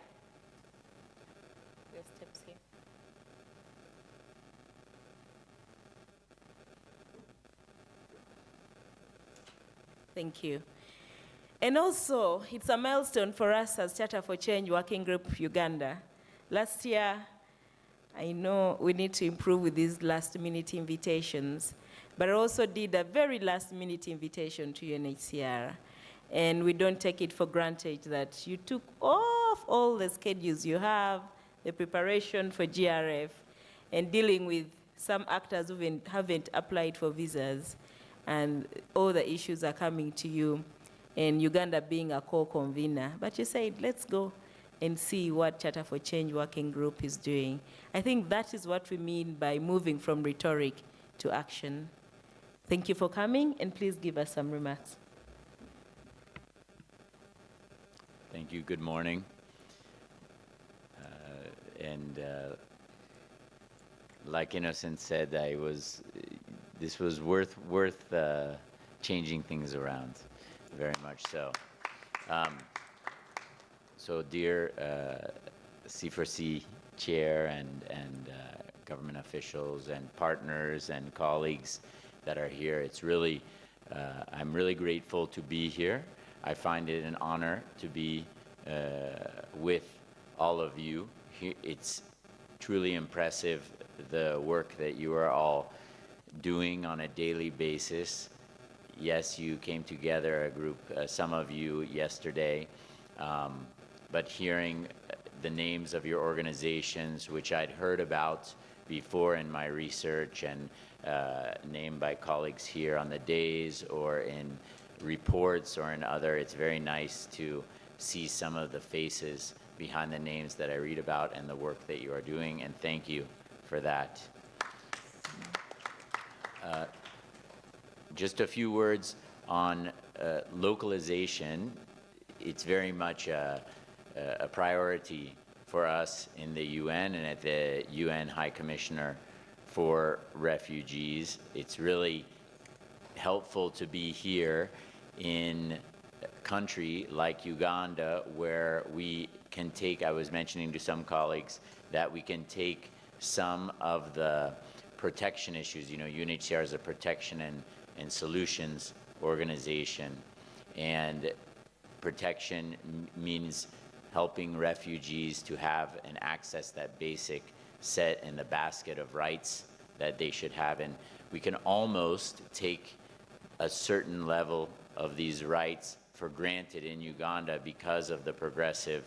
[SPEAKER 3] Your steps here. Thank you. And also, it's a milestone for us as Charter for Change Working Group Uganda. Last year, I know we need to improve with these last-minute invitations, but I also did a very last-minute invitation to UNHCR. And we don't take it for granted that you took off all the schedules you have, the preparation for GRF, and dealing with some actors who haven't applied for visas, and all the issues are coming to you, and Uganda being a co-convener. But you said, let's go and see what Charter for Change Working Group is doing. I think that is what we mean by moving from rhetoric to action. Thank you for coming, and please give us some remarks.
[SPEAKER 2] Thank you. Good morning. Like Innocent said, this was worth changing things around, very much so. So dear C4C chair and government officials and partners and colleagues that are here, it's really, I'm really grateful to be here. I find it an honor to be with all of you. It's truly impressive the work that you are all doing on a daily basis. Yes, you came together, a group, some of you yesterday, but hearing the names of your organizations, which I'd heard about before in my research and named by colleagues here on the days or in reports or in other, it's very nice to see some of the faces behind the names that I read about and the work that you are doing, and thank you for that. Just a few words on localization, it's very much a priority for us in the UN and at the UN High Commissioner for Refugees. It's really helpful to be here in a country like Uganda, where we can take, I was mentioning to some colleagues, that we can take some of the protection issues. You know, UNHCR is a protection and solutions organization, and protection means helping refugees to have and access that basic set in the basket of rights that they should have. And we can almost take a certain level of these rights for granted in Uganda because of the progressive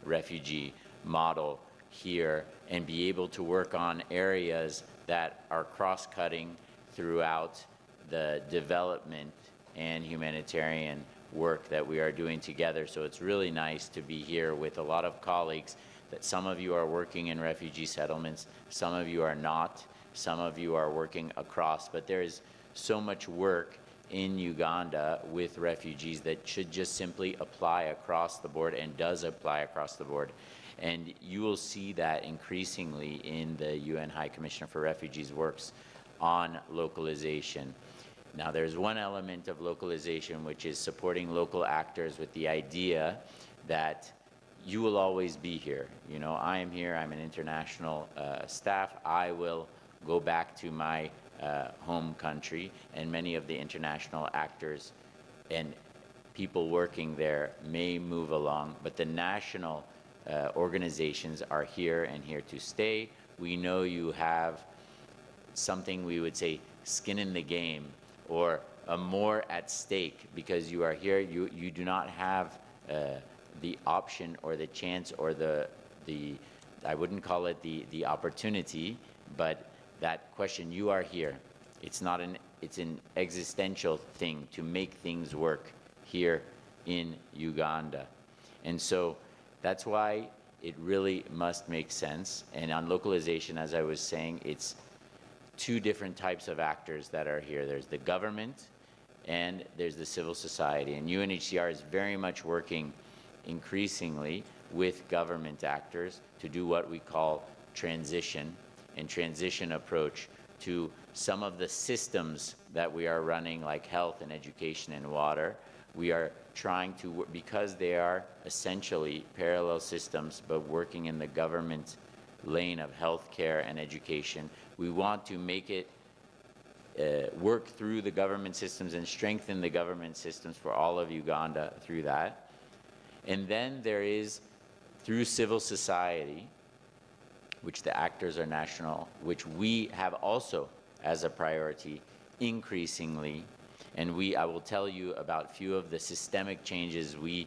[SPEAKER 2] refugee model here, and be able to work on areas that are cross-cutting throughout the development and humanitarian work that we are doing together. So it's really nice to be here with a lot of colleagues, that some of you are working in refugee settlements, some of you are not, some of you are working across, but there is so much work in Uganda with refugees that should just simply apply across the board, and does apply across the board. And you will see that increasingly in the UN High Commissioner for Refugees works on localization. Now, there's one element of localization, which is supporting local actors with the idea that you will always be here. You know, I am here, I'm an international staff, I will go back to my home country, and many of the international actors and people working there may move along, but the national organizations are here and here to stay. We know you have something we would say skin in the game, or more at stake, because you are here. You do not have the option or the chance or the I wouldn't call it the opportunity, but that question, you are here. It's not it's an existential thing to make things work here in Uganda. And so that's why it really must make sense. And on localization, as I was saying, it's two different types of actors that are here. There's the government and there's the civil society. And UNHCR is very much working increasingly with government actors to do what we call transition approach to some of the systems that we are running, like health and education and water. We are trying to, because they are essentially parallel systems, but working in the government lane of healthcare and education, we want to make it work through the government systems and strengthen the government systems for all of Uganda through that. And then there is, through civil society, which the actors are national, which we have also as a priority increasingly. And I will tell you about a few of the systemic changes we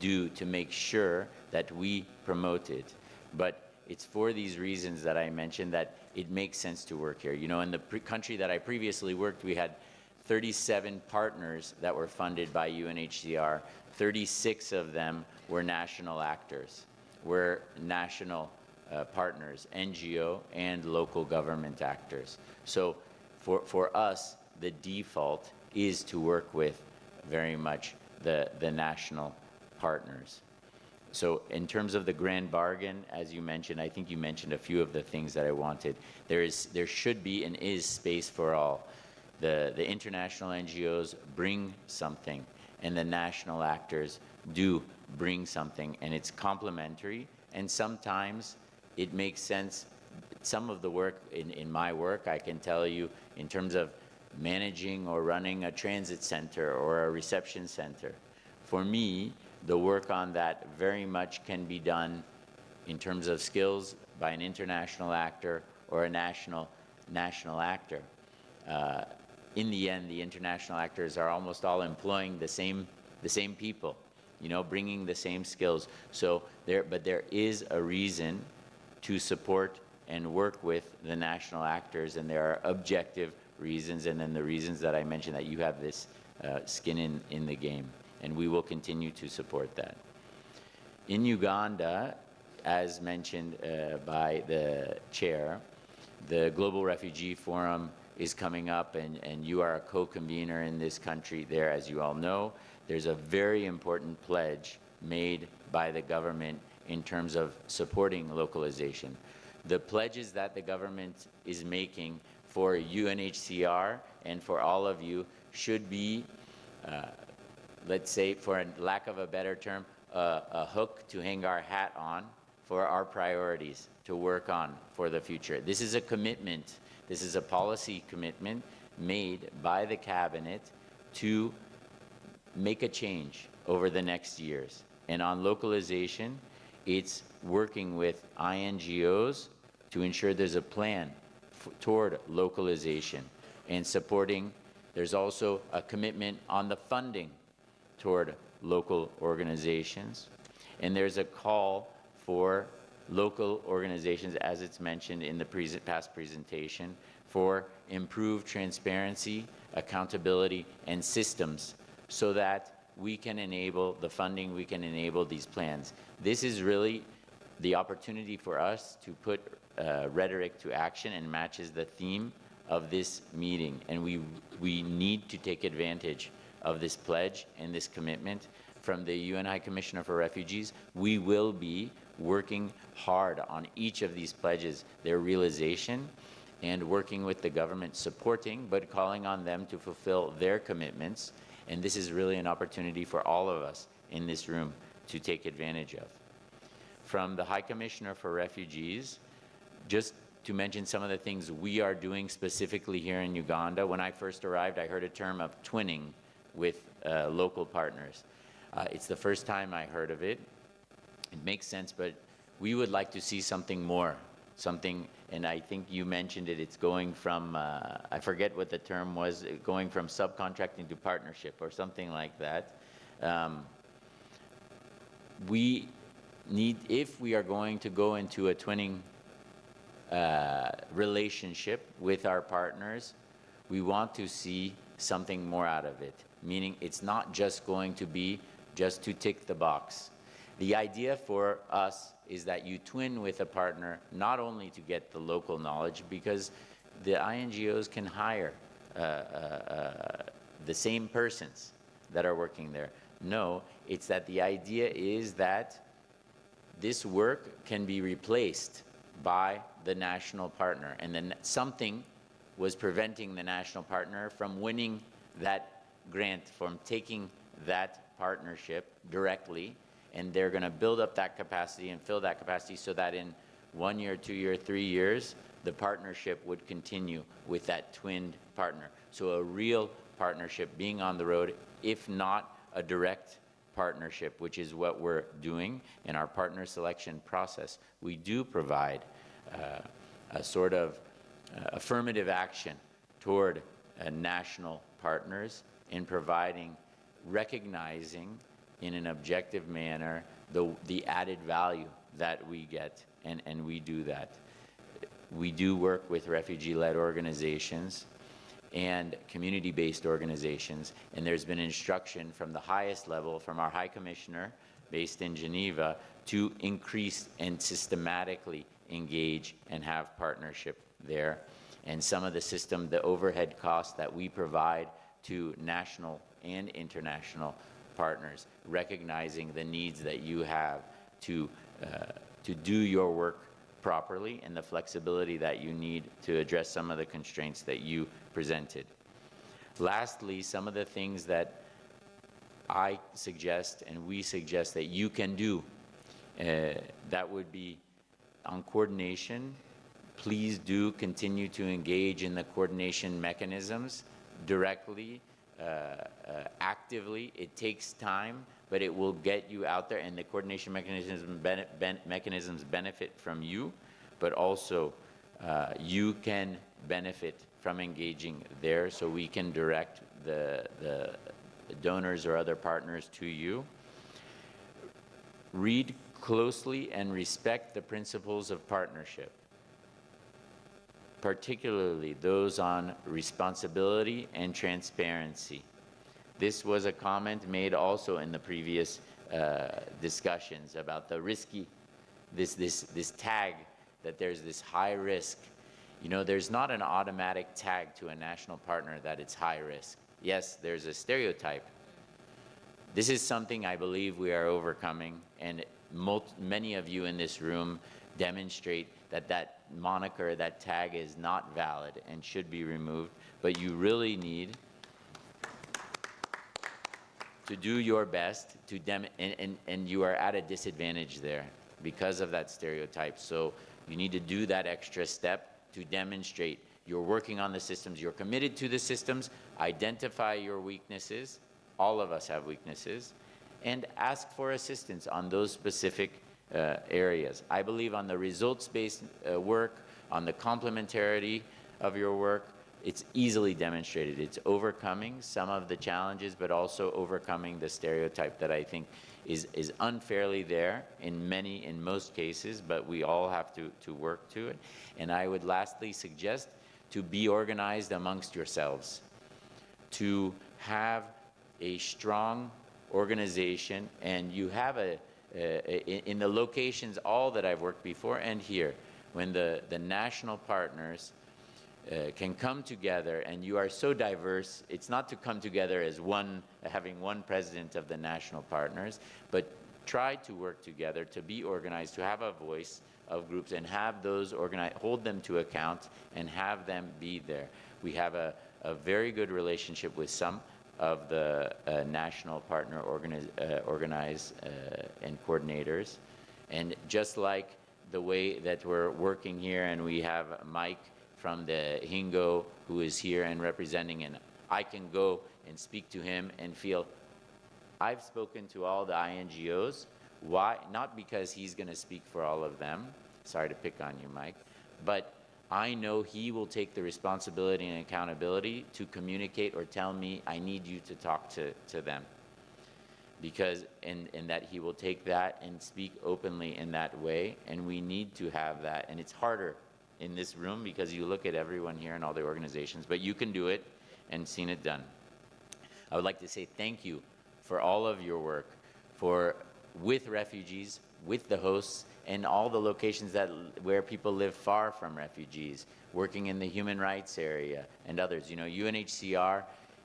[SPEAKER 2] do to make sure that we promote it. But it's for these reasons that I mentioned that it makes sense to work here. You know, in the country that I previously worked, we had 37 partners that were funded by UNHCR. 36 of them were national actors, were national partners, NGO and local government actors. So for us, the default is to work with very much the national partners. So in terms of the grand bargain, as you mentioned, I think you mentioned a few of the things that I wanted. There should be and is space for all. The international NGOs bring something, and the national actors do bring something, and it's complementary, and sometimes it makes sense. Some of the work, in my work, I can tell you, in terms of managing or running a transit center or a reception center, for me, the work on that very much can be done in terms of skills by an international actor or a national actor. In the end, the international actors are almost all employing the same people, you know, bringing the same skills. So but there is a reason to support and work with the national actors, and there are objective reasons, and then the reasons that I mentioned, that you have this skin in the game, and we will continue to support that. In Uganda, as mentioned by the chair, the Global Refugee Forum is coming up, and you are a co-convener in this country there, as you all know. There's a very important pledge made by the government in terms of supporting localization. The pledges that the government is making for UNHCR and for all of you should be, let's say, for a lack of a better term, a hook to hang our hat on for our priorities to work on for the future. This is a commitment. This is a policy commitment made by the cabinet to make a change over the next years. And on localization, it's working with INGOs to ensure there's a plan toward localization and supporting. There's also a commitment on the funding toward local organizations. And there's a call for local organizations, as it's mentioned in the past presentation, for improved transparency, accountability, and systems so that we can enable the funding, we can enable these plans. This is really the opportunity for us to put rhetoric to action and matches the theme of this meeting. And we need to take advantage of this pledge and this commitment from the UN High Commissioner for Refugees. We will be working hard on each of these pledges, their realization, and working with the government supporting, but calling on them to fulfill their commitments. And this is really an opportunity for all of us in this room to take advantage of. From the High Commissioner for Refugees, just to mention some of the things we are doing specifically here in Uganda. When I first arrived, I heard a term of twinning with local partners. It's the first time I heard of it. It makes sense, but we would like to see something more, something, and I think you mentioned it, it's going from, I forget what the term was, going from subcontracting to partnership or something like that. We need, if we are going to go into a twinning relationship with our partners, we want to see something more out of it, meaning it's not just going to be just to tick the box. The idea for us is that you twin with a partner not only to get the local knowledge, because the INGOs can hire the same persons that are working there. No, it's that the idea is that this work can be replaced by the national partner, and then something was preventing the national partner from winning that grant, from taking that partnership directly, and they're going to build up that capacity and fill that capacity so that in 1 year, 2 years, 3 years, the partnership would continue with that twinned partner. So a real partnership being on the road, if not a direct partnership, which is what we're doing in our partner selection process. We do provide a sort of affirmative action toward national partners in providing, recognizing in an objective manner the added value that we get, and we do that. We do work with refugee-led organizations and community-based organizations, and there's been instruction from the highest level, from our High Commissioner based in Geneva, to increase and systematically engage and have partnership there. And some of the system, the overhead costs that we provide to national and international partners, recognizing the needs that you have to do your work properly and the flexibility that you need to address some of the constraints that you presented. Lastly, some of the things that I suggest and we suggest that you can do, that would be on coordination. Please do continue to engage in the coordination mechanisms directly, actively. It takes time, but it will get you out there, and the coordination mechanisms benefit from you, but also you can benefit from engaging there, so we can direct the donors or other partners to you. Read closely and respect the principles of partnership, particularly those on responsibility and transparency. This was a comment made also in the previous discussions about the risky, this tag that there's this high risk, You know, there's not an automatic tag to a national partner that it's high risk. Yes, there's a stereotype. This is something I believe we are overcoming, and many of you in this room demonstrate that that moniker, that tag is not valid and should be removed, but you really need to do your best to and you are at a disadvantage there because of that stereotype. So you need to do that extra step to demonstrate you're working on the systems, you're committed to the systems, identify your weaknesses, all of us have weaknesses, and ask for assistance on those specific areas. I believe on the results-based work, on the complementarity of your work, it's easily demonstrated. It's overcoming some of the challenges, but also overcoming the stereotype that I think is unfairly there in most cases, but we all have to work to it. And I would lastly suggest to be organized amongst yourselves, to have a strong organization, and you have in the locations all that I've worked before and here, when the national partners can come together, and you are so diverse, it's not to come together as having one president of the national partners, but try to work together, to be organized, to have a voice of groups, and have those organized, hold them to account, and have them be there. We have a very good relationship with some of the national partner organized and coordinators. And just like the way that we're working here, and we have Mike from the Hingo who is here and representing, and I can go and speak to him and feel I've spoken to all the INGOs. Why? Not because he's going to speak for all of them. Sorry to pick on you, Mike. But I know he will take the responsibility and accountability to communicate or tell me I need you to talk to them. Because, and that he will take that and speak openly in that way, and we need to have that. And it's harder in this room because you look at everyone here and all the organizations, but you can do it and seen it done. I would like to say thank you for all of your work, with refugees, with the hosts, and all the locations where people live far from refugees, working in the human rights area and others. You know, UNHCR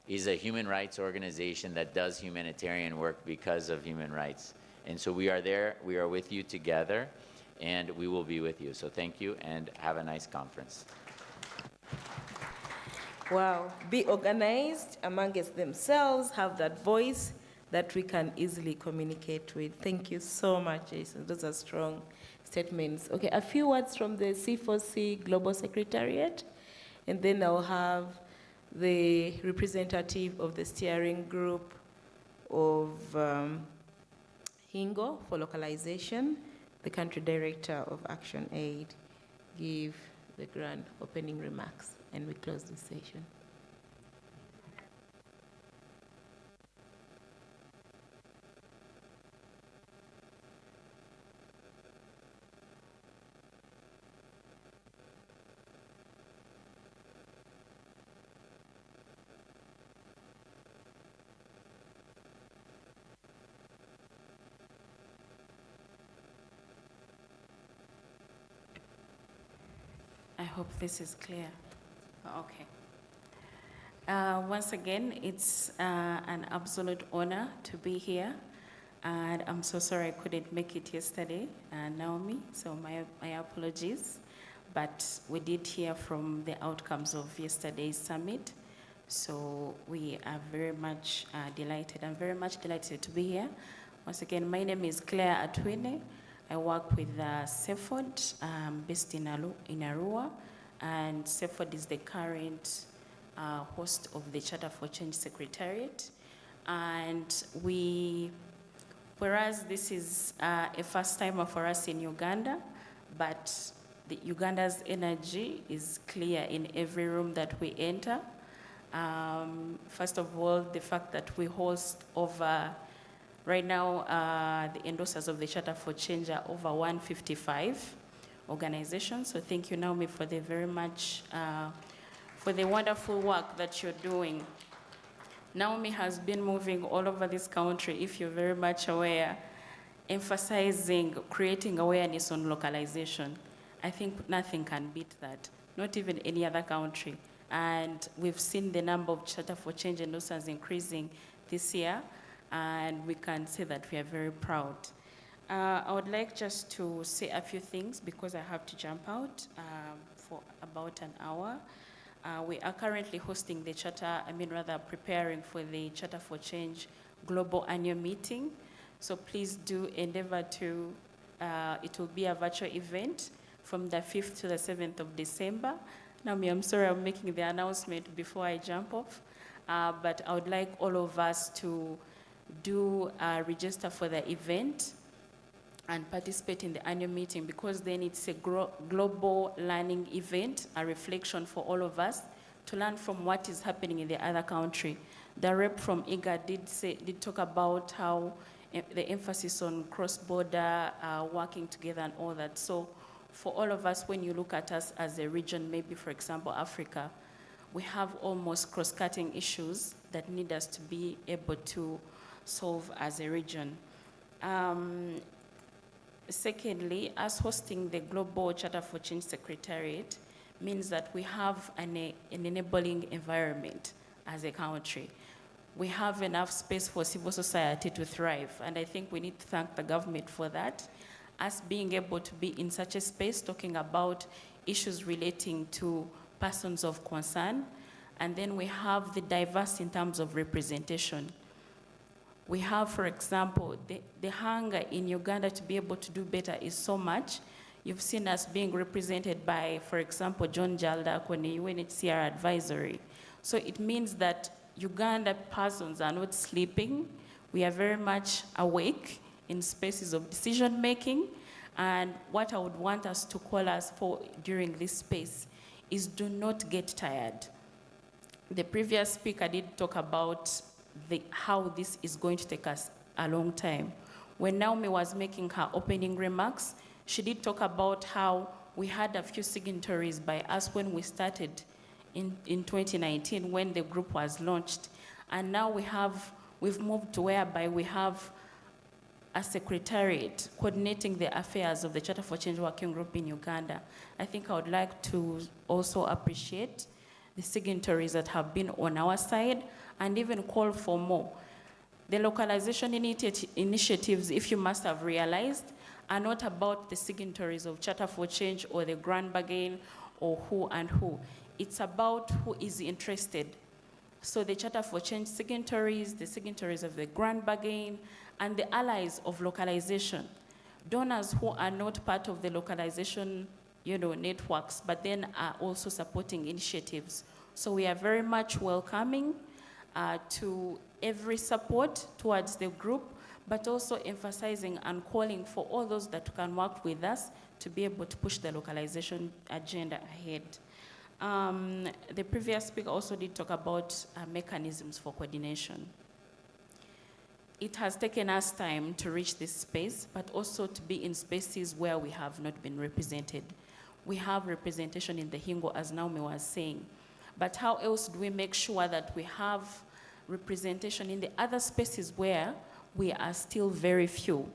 [SPEAKER 2] is a human rights organization that does humanitarian work because of human rights. And so we are there, we are with you together, and we will be with you. So thank you, and have a nice conference.
[SPEAKER 3] Wow, be organized amongst themselves, have that voice that we can easily communicate with. Thank you so much, Jason. Those are strong statements. Okay, a few words from the C4C Global Secretariat, and then I'll have the representative of the steering group of Hingo for localization, the country director of Action Aid, give the grand opening remarks, and we close the session.
[SPEAKER 7] I hope this is clear. Okay. Once again, it's an absolute honor to be here. And I'm so sorry I couldn't make it yesterday, Naomi, so my apologies. But we did hear from the outcomes of yesterday's summit. So we are very much delighted. I'm very much delighted to be here. Once again, my name is Claire Atwine. I work with CEFOD, based in Arua, and CEFOD is the current host of the Charter4Change Secretariat. And whereas this is a first timer for us in Uganda, but Uganda's energy is clear in every room that we enter. First of all, the fact that we host over, right now, the endorsers of the Charter4Change are over 155 organizations. So thank you, Naomi, for the for the wonderful work that you're doing. Naomi has been moving all over this country, if you're very much aware, emphasizing, creating awareness on localization. I think nothing can beat that. not even any other country. And we've seen the number of Charter4Change endorsers increasing this year, and we can say that we are very proud. I would like just to say a few things because I have to jump out for about an hour. We are currently hosting the preparing for the Charter4Change Global Annual Meeting. So please do endeavor to, it will be a virtual event from the 5th to the 7th of December. Now, I'm sorry I'm making the announcement before I jump off, but I would like all of us to do register for the event and participate in the annual meeting, because then it's a global learning event, a reflection for all of us to learn from what is happening in the other country. The rep from IGAD did talk about how the emphasis on cross-border working together and all that. So for all of us, when you look at us as a region, maybe for example, Africa, we have almost cross-cutting issues that need us to be able to solve as a region. Secondly, us hosting the Global Charter4Change Secretariat means that we have an enabling environment as a country. We have enough space for civil society to thrive, and I think we need to thank the government for that. Us being able to be in such a space talking about issues relating to persons of concern, and then we have the diverse in terms of representation. We have, for example, the hunger in Uganda to be able to do better is so much. You've seen us being represented by, for example, John Jaldak on the UNHCR advisory. So it means that Uganda persons are not sleeping. We are very much awake in spaces of decision making. And what I would want us to call us for during this space is do not get tired. The previous speaker did talk about how this is going to take us a long time. When Naomi was making her opening remarks, she did talk about how we had a few signatories by us when we started in 2019 when the group was launched. And now we've moved to whereby we have a secretariat coordinating the affairs of the Charter4Change Working Group in Uganda. I think I would like to also appreciate the signatories that have been on our side and even call for more. The localization initiatives, if you must have realized, are not about the signatories of Charter4Change or the Grand Bargain or who and who. It's about who is interested. So the Charter4Change signatories, the signatories of the Grand Bargain, and the allies of localization, donors who are not part of the localization networks, but then are also supporting initiatives. So we are very much welcoming to every support towards the group, but also emphasizing and calling for all those that can work with us to be able to push the localization agenda ahead. The previous speaker also did talk about mechanisms for coordination. It has taken us time to reach this space, but also to be in spaces where we have not been represented. We have representation in the Hingo, as Naomi was saying, but how else do we make sure that we have representation in the other spaces where we are still very few?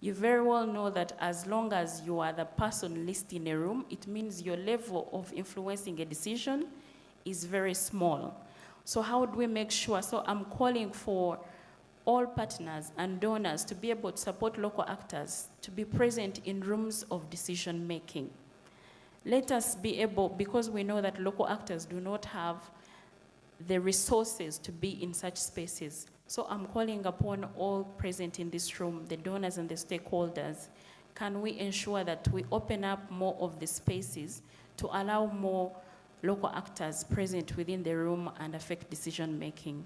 [SPEAKER 7] You very well know that as long as you are the person least in a room, it means your level of influencing a decision is very small. So how do we make sure? So I'm calling for all partners and donors to be able to support local actors to be present in rooms of decision making. Let us be able, because we know that local actors do not have the resources to be in such spaces. So I'm calling upon all present in this room, the donors and the stakeholders, can we ensure that we open up more of the spaces to allow more local actors present within the room and affect decision making?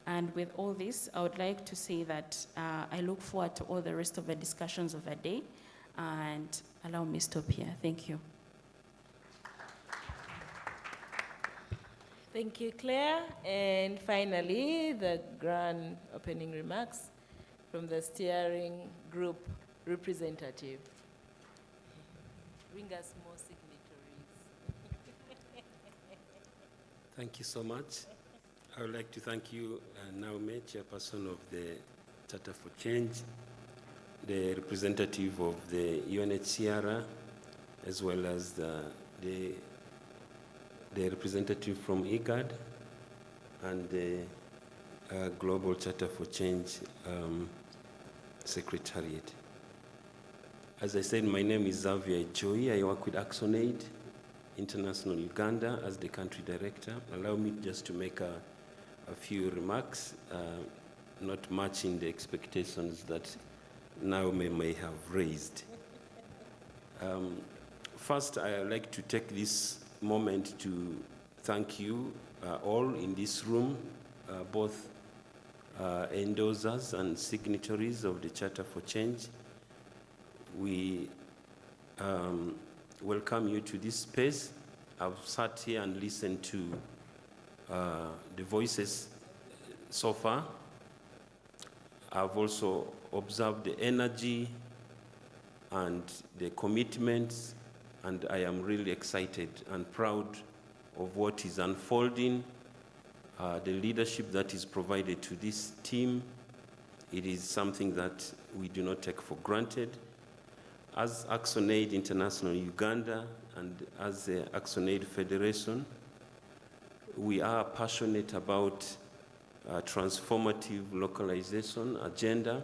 [SPEAKER 7] And with all this, I would like to say that I look forward to all the rest of the discussions of the day, and allow me to stop here. Thank you.
[SPEAKER 3] Thank you, Claire. And finally, the grand opening remarks from the steering group representative. Bring us more signatories.
[SPEAKER 8] Thank you so much. I would like to thank you, Naomi, chairperson of the Charter4Change, the representative of the UNHCR, as well as the the representative from IGAD, and the Global Charter for Change Secretariat. As I said, my name is Xavier Joy. I work with ActionAid International Uganda as the country director. Allow me just to make a few remarks, not matching the expectations that Naomi may have raised. First, I would like to take this moment to thank you all in this room, both endorsers and signatories of the Charter for Change. We welcome you to this space. I've sat here and listened to the voices so far. I've also observed the energy and the commitments, and I am really excited and proud of what is unfolding, the leadership that is provided to this team. It is something that we do not take for granted. As ActionAid International Uganda and as the ActionAid Federation, we are passionate about transformative localization agenda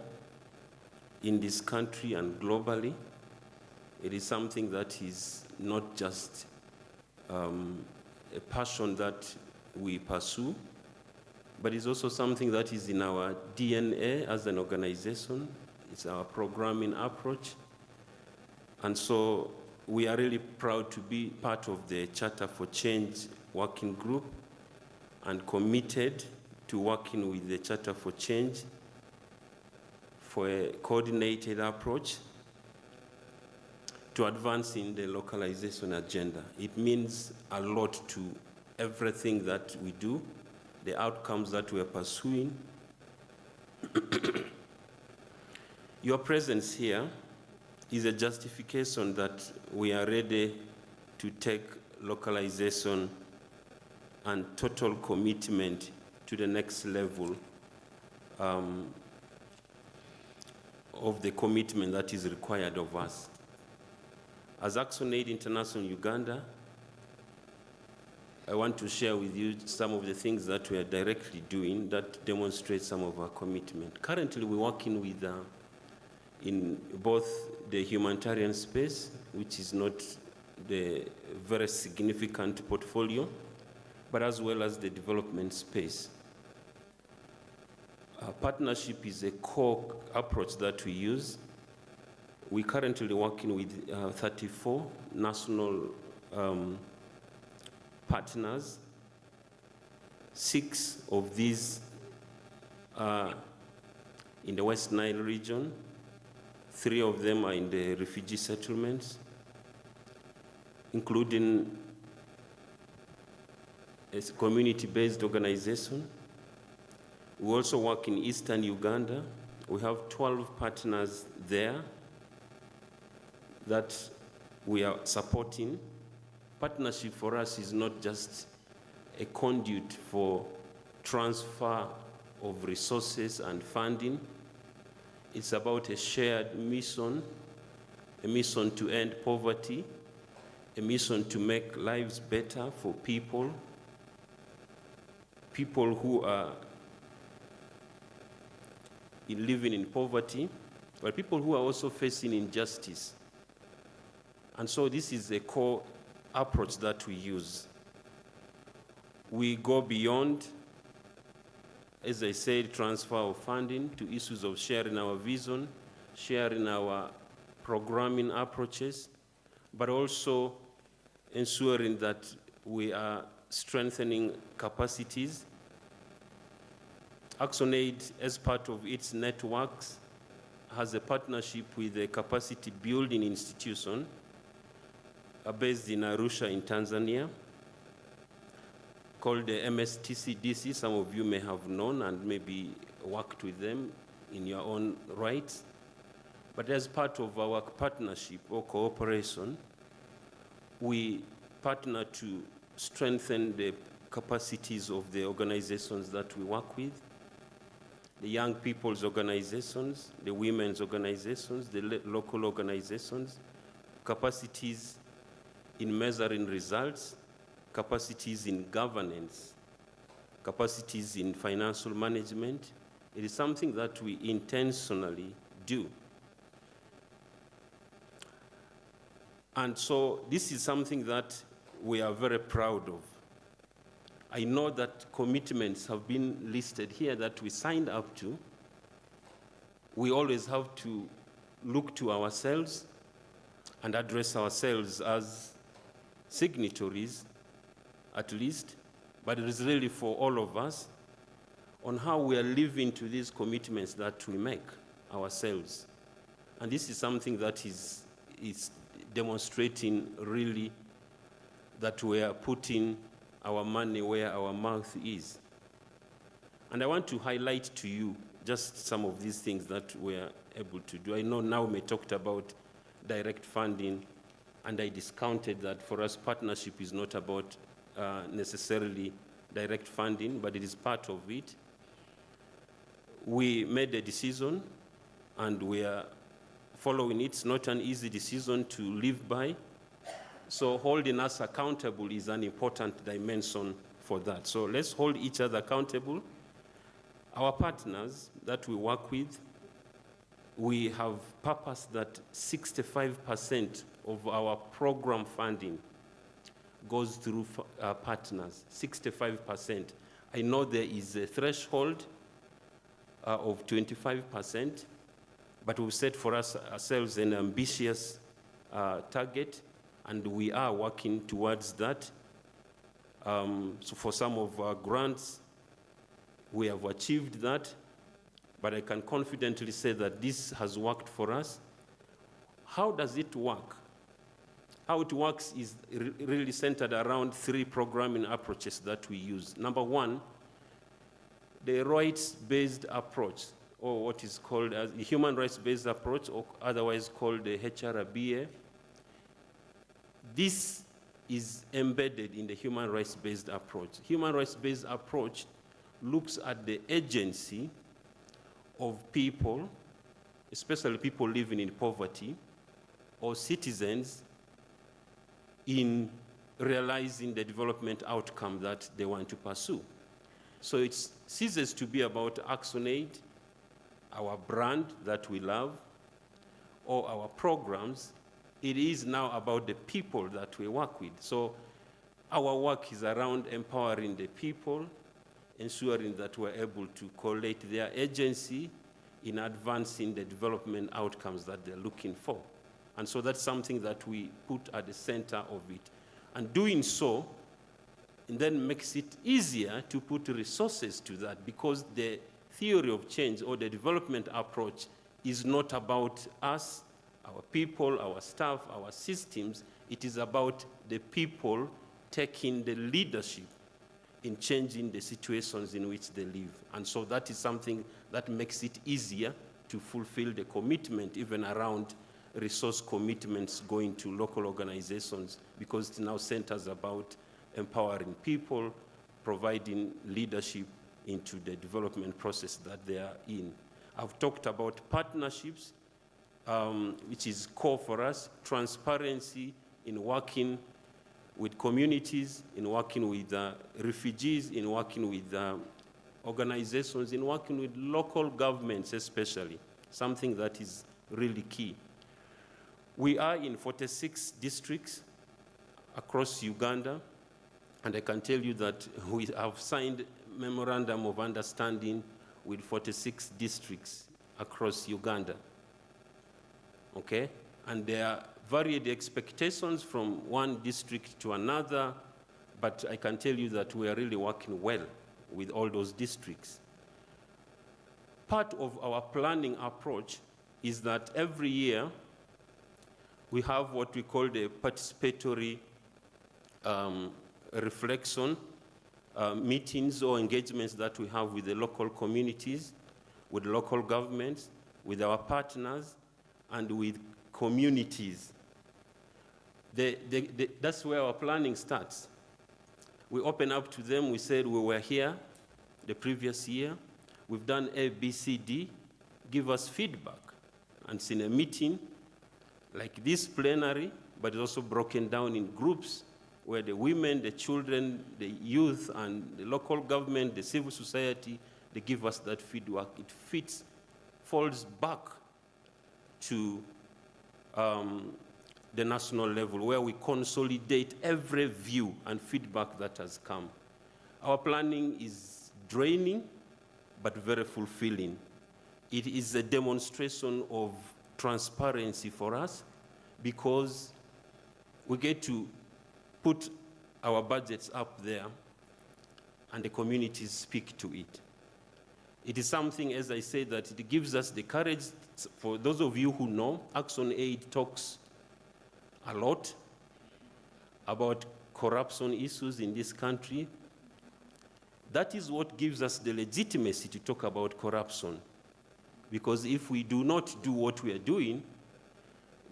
[SPEAKER 8] in this country and globally. It is something that is not just a passion that we pursue, but it's also something that is in our DNA as an organization. It's our programming approach. And so we are really proud to be part of the Charter for Change Working Group and committed to working with the Charter for Change for a coordinated approach to advancing the localization agenda. It means a lot to everything that we do, the outcomes that we are pursuing. Your presence here is a justification that we are ready to take localization and total commitment to the next level of the commitment that is required of us. As ActionAid International Uganda, I want to share with you some of the things that we are directly doing that demonstrate some of our commitment. Currently, we're working with in both the humanitarian space, which is not the very significant portfolio, but as well as the development space. Partnership is a core approach that we use. We're currently working with 34 national partners. 6 of these are in the West Nile region. 3 of them are in the refugee settlements, including a community-based organization. We also work in Eastern Uganda. We have 12 partners there that we are supporting. Partnership for us is not just a conduit for transfer of resources and funding. It's about a shared mission, a mission to end poverty, a mission to make lives better for people who are living in poverty, but people who are also facing injustice. And so this is a core approach that we use. We go beyond, as I said, transfer of funding to issues of sharing our vision, sharing our programming approaches, but also ensuring that we are strengthening capacities. ActionAid, as part of its networks, has a partnership with a capacity building institution based in Arusha in Tanzania, called the MSTCDC. Some of you may have known and maybe worked with them in your own rights. But as part of our partnership or cooperation, we partner to strengthen the capacities of the organizations that we work with, the young people's organizations, the women's organizations, the local organizations, capacities in measuring results, capacities in governance, capacities in financial management. It is something that we intentionally do. And so this is something that we are very proud of. I know that commitments have been listed here that we signed up to. We always have to look to ourselves and address ourselves as signatories, at least, but it is really for all of us on how we are living to these commitments that we make ourselves. And this is something that is demonstrating really that we are putting our money where our mouth is. And I want to highlight to you just some of these things that we are able to do. I know Naomi talked about direct funding, and I discounted that for us partnership is not about necessarily direct funding, but it is part of it. We made a decision, and we are following it. It's not an easy decision to live by. So holding us accountable is an important dimension for that. So let's hold each other accountable. Our partners that we work with, we have purposed that 65% of our program funding goes through partners, 65%. I know there is a threshold of 25%, but we've set for ourselves an ambitious target, and we are working towards that. So for some of our grants, we have achieved that, but I can confidently say that this has worked for us. How does it work? How it works is really centered around 3 programming approaches that we use. Number 1, the rights-based approach, or what is called as the human rights-based approach, or otherwise called the HRBA. This is embedded in the human rights-based approach. Human rights-based approach looks at the agency of people, especially people living in poverty, or citizens, in realizing the development outcome that they want to pursue. So it ceases to be about ActionAid, our brand that we love, or our programs. It is now about the people that we work with. So our work is around empowering the people, ensuring that we're able to collate their agency in advancing the development outcomes that they're looking for. And so that's something that we put at the center of it. And doing so, and then makes it easier to put resources to that, because the theory of change or the development approach is not about us, our people, our staff, our systems. It is about the people taking the leadership in changing the situations in which they live. And so that is something that makes it easier to fulfill the commitment, even around resource commitments going to local organizations, because it now centers about empowering people, providing leadership into the development process that they are in. I've talked about partnerships, which is core for us, transparency in working with communities, in working with refugees, in working with organizations, in working with local governments especially, something that is really key. We are in 46 districts across Uganda, and I can tell you that we have signed memorandum of understanding with 46 districts across Uganda, okay? And there are varied expectations from one district to another, but I can tell you that we are really working well with all those districts. Part of our planning approach is that every year we have what we call the participatory reflection meetings or engagements that we have with the local communities, with local governments, with our partners, and with communities. That's where our planning starts. We open up to them. We said we were here the previous year. We've done A, B, C, D. Give us feedback. And it's in a meeting like this plenary, but it's also broken down in groups where the women, the children, the youth, and the local government, the civil society, they give us that feedback. It falls back to the national level, where we consolidate every view and feedback that has come. Our planning is draining, but very fulfilling. It is a demonstration of transparency for us, because we get to put our budgets up there and the communities speak to it. It is something, as I said, that it gives us the courage. For those of you who know, Action Aid talks a lot about corruption issues in this country. That is what gives us the legitimacy to talk about corruption. Because if we do not do what we are doing,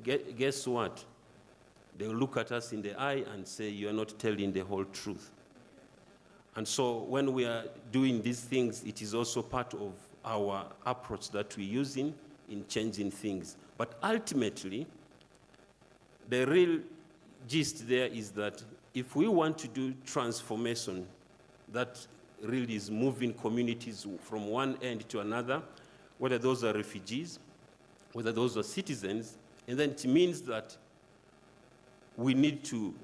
[SPEAKER 8] guess what? They'll look at us in the eye and say, you are not telling the whole truth. And so when we are doing these things, it is also part of our approach that we're using in changing things. But ultimately, the real gist there is that if we want to do transformation that really is moving communities from one end to another, whether those are refugees, whether those are citizens, and then it means that we need to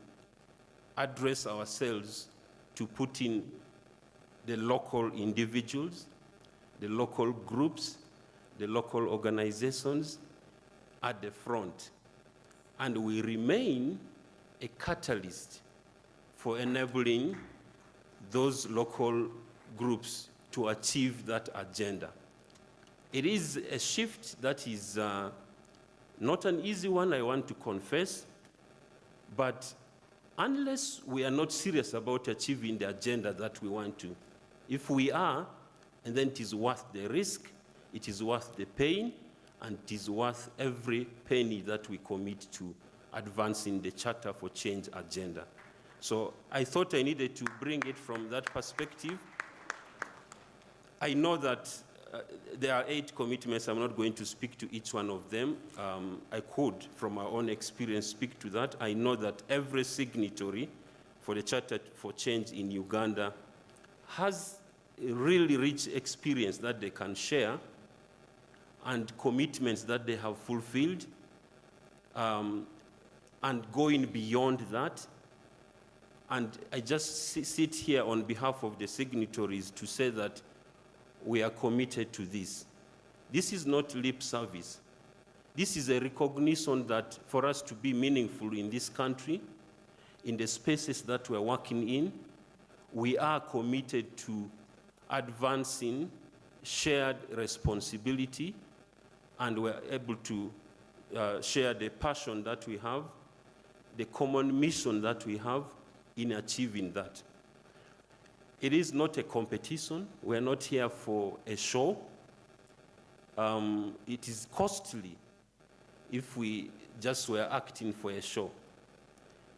[SPEAKER 8] address ourselves to put in the local individuals, the local groups, the local organizations at the front. And we remain a catalyst for enabling those local groups to achieve that agenda. It is a shift that is not an easy one, I want to confess, but unless we are not serious about achieving the agenda that we want to, if we are, and then it is worth the risk, it is worth the pain, and it is worth every penny that we commit to advancing the Charter for Change agenda. So I thought I needed to bring it from that perspective. I know that there are 8 commitments. I'm not going to speak to each one of them. I could, from my own experience, speak to that. I know that every signatory for the Charter for Change in Uganda has a really rich experience that they can share and commitments that they have fulfilled, and going beyond that. And I just sit here on behalf of the signatories to say that we are committed to this. This is not lip service. This is a recognition that for us to be meaningful in this country, in the spaces that we're working in, we are committed to advancing shared responsibility, and we're able to share the passion that we have, the common mission that we have in achieving that. It is not a competition. We're not here for a show. It is costly if we just were acting for a show.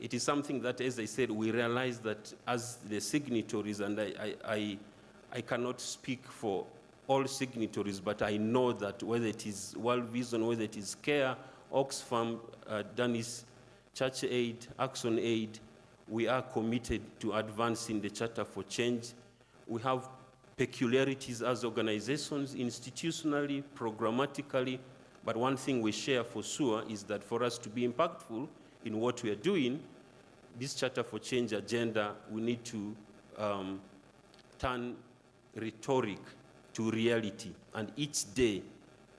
[SPEAKER 8] It is something that, as I said, we realize that as the signatories, and I cannot speak for all signatories, but I know that whether it is World Vision, whether it is CARE, Oxfam, Danish Church Aid, Action Aid, we are committed to advancing the Charter for Change. We have peculiarities as organizations, institutionally, programmatically, but one thing we share for sure is that for us to be impactful in what we are doing, this Charter for Change agenda, we need to turn rhetoric to reality. And each day,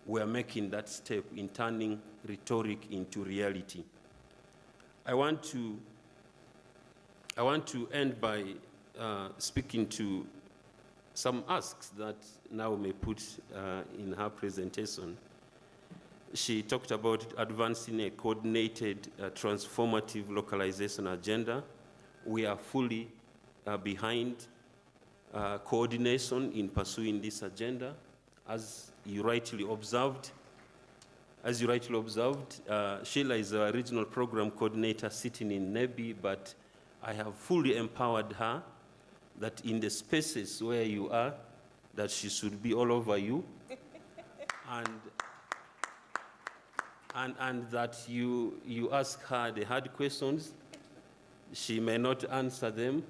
[SPEAKER 8] we are making that step in turning rhetoric into reality. I want to end by speaking to some asks that Naomi put in her presentation. She talked about advancing a coordinated, transformative localization agenda. We are fully behind coordination in pursuing this agenda. As you rightly observed, Sheila is our regional program coordinator sitting in Nebi, but I have fully empowered her that in the spaces where you are, that she should be all over you, and that you ask her the hard questions,
[SPEAKER 20] She may not answer them.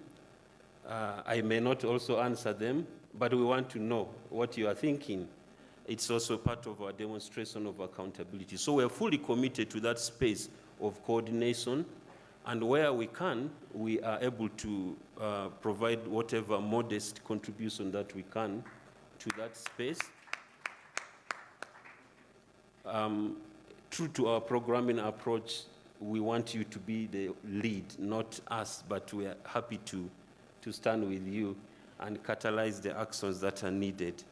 [SPEAKER 20] I may not also answer them, but we want to know what you are thinking. It's also part of our demonstration of accountability. So we're fully committed to that space of coordination, and where we can, we are able to provide whatever modest contribution that we can to that space. True to our programming approach, we want you to be the lead, not us, but we are happy to stand with you and catalyze the actions that are needed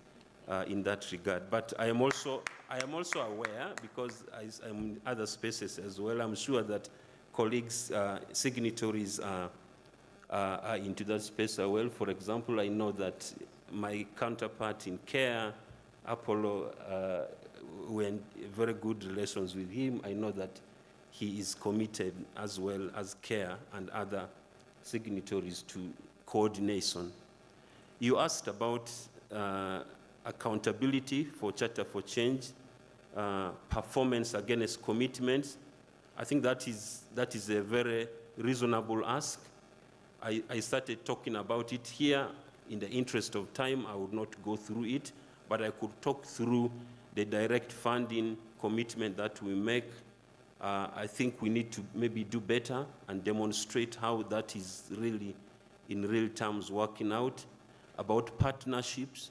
[SPEAKER 20] in that regard. But I am also aware, because I'm in other spaces as well, I'm sure that colleagues, signatories are into that space as well. For example, I know that my counterpart in CARE, Apollo, we're in very good relations with him. I know that he is committed as well as CARE and other signatories to coordination. You asked about accountability for Charter for Change, performance against commitments. I think that is a very reasonable ask. I started talking about it here. In the interest of time, I would not go through it, but I could talk through the direct funding commitment that we make. I think we need to maybe do better and demonstrate how that is really, in real terms, working out, about partnerships,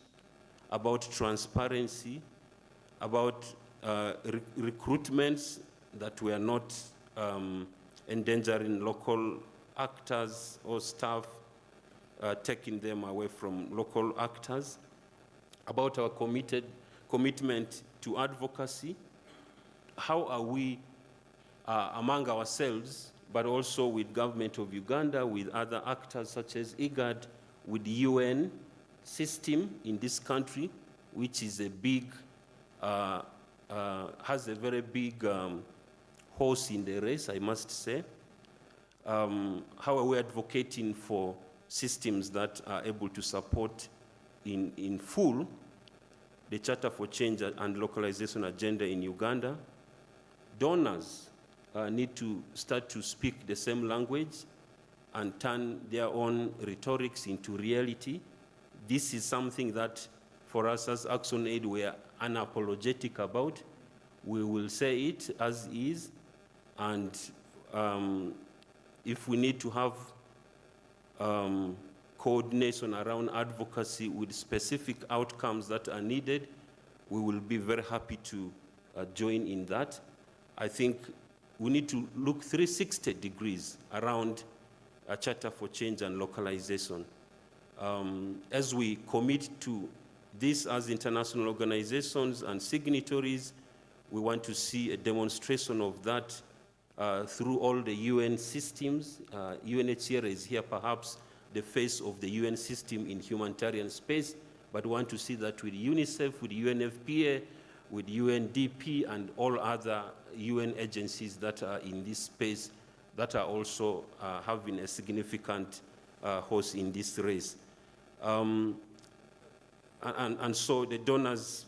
[SPEAKER 20] about transparency, about recruitments, that we are not endangering local actors or staff, taking them away from local actors, about our commitment to advocacy. How are we among ourselves, but also with government of Uganda, with other actors such as IGAD, with the UN system in this country, which is a big, has a very big horse in the race, I must say. How are we advocating for systems that are able to support in full the Charter for Change and Localization agenda in Uganda? Donors need to start to speak the same language and turn their own rhetorics into reality. This is something that, for us as Action Aid, we are unapologetic about. We will say it as is, and if we need to have coordination around advocacy with specific outcomes that are needed, we will be very happy to join in that. I think we need to look 360 degrees around a Charter for Change and Localization. As we commit to this as international organizations and signatories, we want to see a demonstration of that through all the UN systems. UNHCR is here perhaps the face of the UN system in humanitarian space, but want to see that with UNICEF, with UNFPA, with UNDP, and all other UN agencies that are in this space that are also having a significant horse in this race. And so the donors,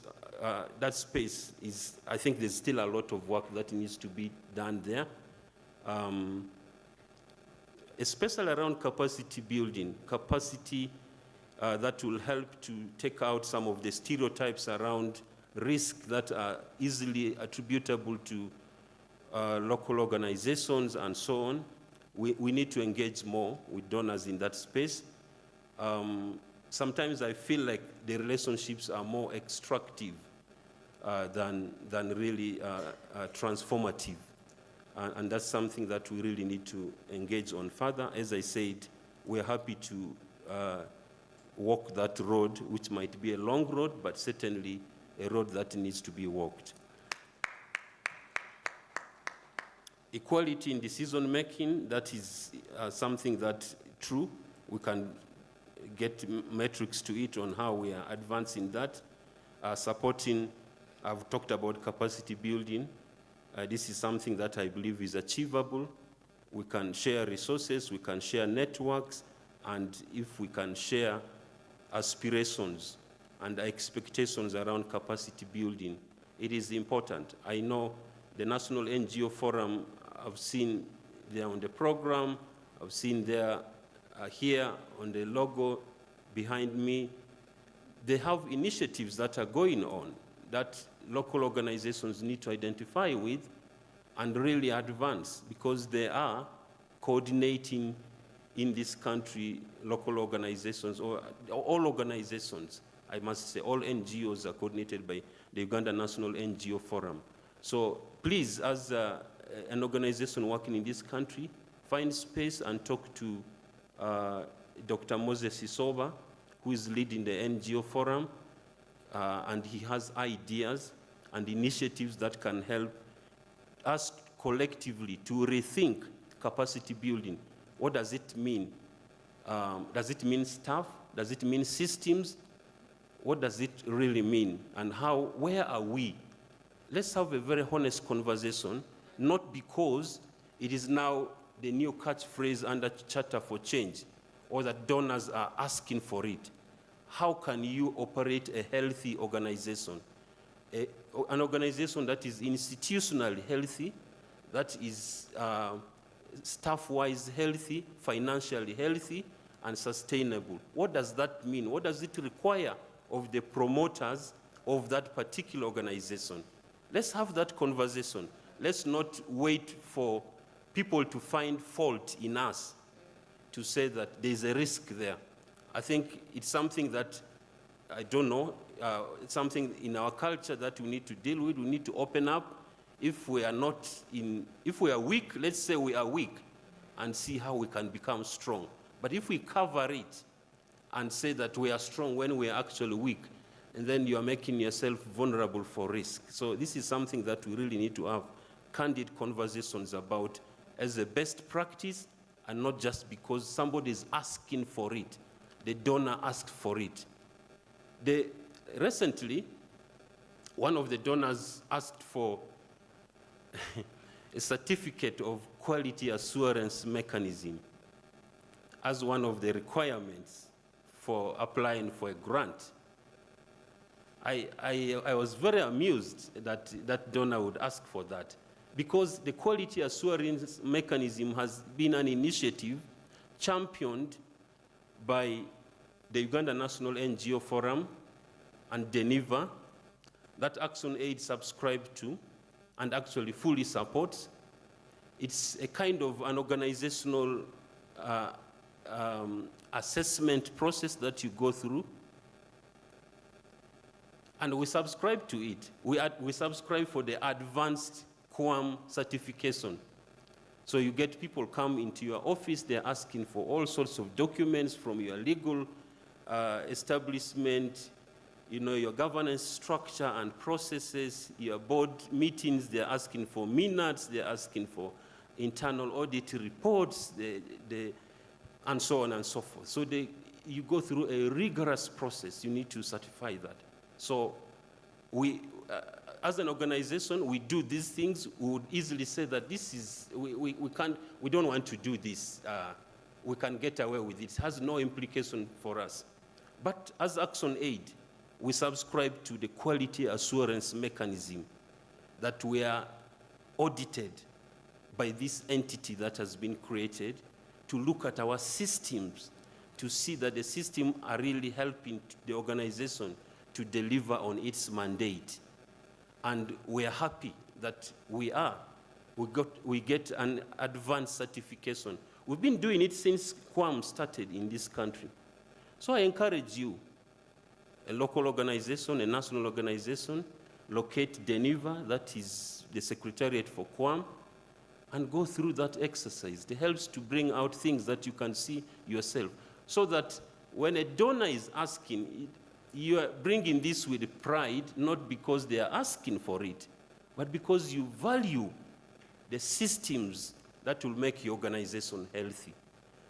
[SPEAKER 20] that space is, I think there's still a lot of work that needs to be done there. Especially around capacity building, capacity that will help to take out some of the stereotypes around risk that are easily attributable to local organizations and so on. We need to engage more with donors in that space. Sometimes I feel like the relationships are more extractive than really transformative. And that's something that we really need to engage on further. As I said, we're happy to walk that road, which might be a long road, but certainly a road that needs to be walked. Equality in decision making, that is something that, true, we can get metrics to it on how we are advancing that. Supporting, I've talked about capacity building. This is something that I believe is achievable. We can share resources, we can share networks, and if we can share aspirations and expectations around capacity building, it is important. I know the National NGO Forum, I've seen they're on the program. I've seen there, here on the logo behind me, they have initiatives that are going on that local organizations need to identify with and really advance, because they are coordinating in this country local organizations, or all organizations, I must say, all NGOs are coordinated by the Uganda National NGO Forum. So please, as an organization working in this country, find space and talk to Dr. Moses Isoba, who is leading the NGO Forum, and he has ideas and initiatives that can help us collectively to rethink capacity building. What does it mean? Does it mean staff? Does it mean systems? What does it really mean? And how, where are we? Let's have a very honest conversation, not because it is now the new catchphrase under Charter for Change, or that donors are asking for it. How can you operate a healthy organization? An organization that is institutionally healthy, that is staff-wise healthy, financially healthy, and sustainable. What does that mean? What does it require of the promoters of that particular organization? Let's have that conversation. Let's not wait for people to find fault in us to say that there's a risk there. I think it's something that, I don't know, it's something in our culture that we need to deal with. We need to open up. If we are weak, let's say we are weak and see how we can become strong. But if we cover it and say that we are strong when we are actually weak, and then you are making yourself vulnerable for risk. So this is something that we really need to have candid conversations about as a best practice, and not just because somebody is asking for it. The donor asked for it. Recently, one of the donors asked for a certificate of quality assurance mechanism as one of the requirements for applying for a grant. I was very amused that that donor would ask for that, because the quality assurance mechanism has been an initiative championed by the Uganda National NGO Forum and DENIVA that Action Aid subscribed to and actually fully supports. It's a kind of an organizational assessment process that you go through, and we subscribe to it. We subscribe for the advanced QAM certification. So you get people come into your office, they're asking for all sorts of documents from your legal establishment, you know, your governance structure and processes, your board meetings, they're asking for minutes, they're asking for internal audit reports, and so on and so forth. So you go through a rigorous process. You need to certify that. So we, as an organization, we do these things. We would easily say that this is, we don't want to do this. We can get away with it. It has no implication for us. But as Action Aid, we subscribe to the quality assurance mechanism that we are audited by this entity that has been created to look at our systems, to see that the systems are really helping the organization to deliver on its mandate. And we are happy that we get an advanced certification. We've been doing it since QAM started in this country. So I encourage you, a local organization, a national organization, locate DENIVA, that is the Secretariat for QAM, and go through that exercise. It helps to bring out things that you can see yourself, so that when a donor is asking, you are bringing this with pride, not because they are asking for it, but because you value the systems that will make your organization healthy.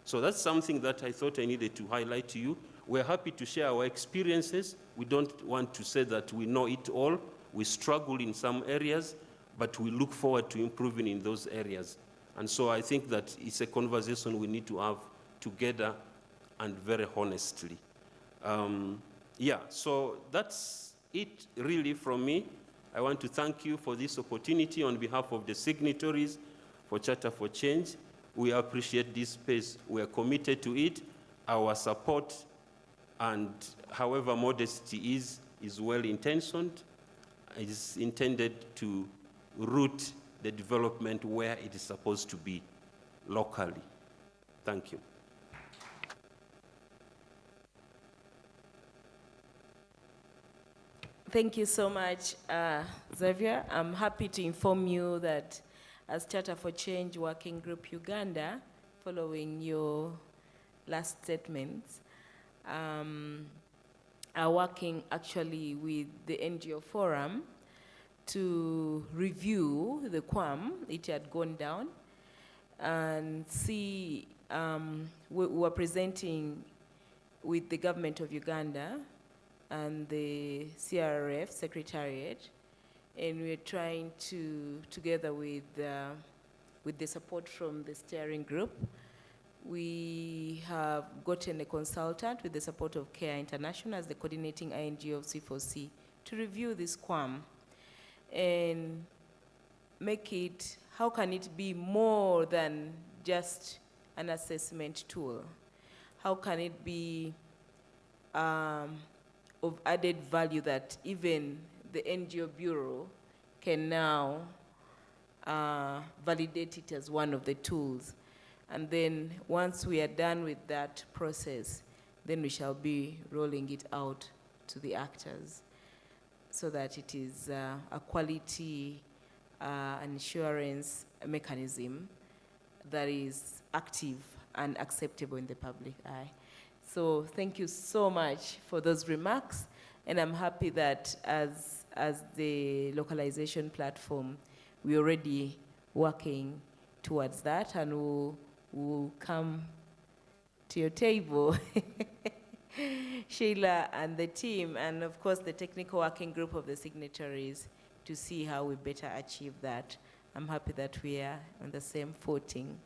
[SPEAKER 20] So that's something that I thought I needed to highlight to you. We're happy to share our experiences. We don't want to say that we know it all. We struggle in some areas, but we look forward to improving in those areas. And so I think that it's a conversation we need to have together and very honestly. Yeah, so that's it really from me. I want to thank you for this opportunity on behalf of the signatories for Charter for Change. We appreciate this space. We are committed to it. Our support, and however modest it is well-intentioned. It is intended to root the development where it is supposed to be, locally. Thank you.
[SPEAKER 3] Thank you so much, Xavier. I'm happy to inform you that as Charter4Change Working Group Uganda, following your last statements, are working actually with the NGO Forum to review the QAM. It had gone down, and see, we were presenting with the government of Uganda and the CRF Secretariat, and we're trying to, together with the support from the steering group, we have gotten a consultant with the support of CARE International as the coordinating INGO of C4C to review this QAM and make it, how can it be more than just an assessment tool? How can it be of added value that even the NGO Bureau can now validate it as one of the tools? And then once we are done with that process, then we shall be rolling it out to the actors so that it is a quality assurance mechanism that is active and acceptable in the public eye. So thank you so much for those remarks, and I'm happy that as the localization platform, we're already working towards that, and we'll come to your table, Sheila and the team, and of course the technical working group of the signatories, to see how we better achieve that. I'm happy that we are on the same footing.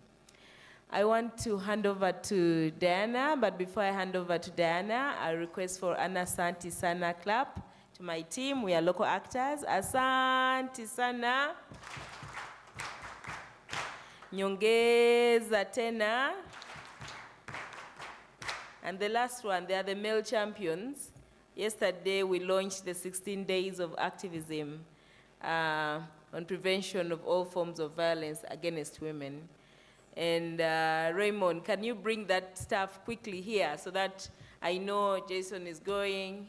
[SPEAKER 3] I want to hand over to Diana, but before I hand over to Diana, I request for an Asante Sana clap to my team. We are local actors. Asante Sana. Nyongeza tena. And the last one, they are the male champions. Yesterday, we launched the 16 days of activism on prevention of all forms of violence against women. And Raymond, can you bring that stuff quickly here so that I know Jason is going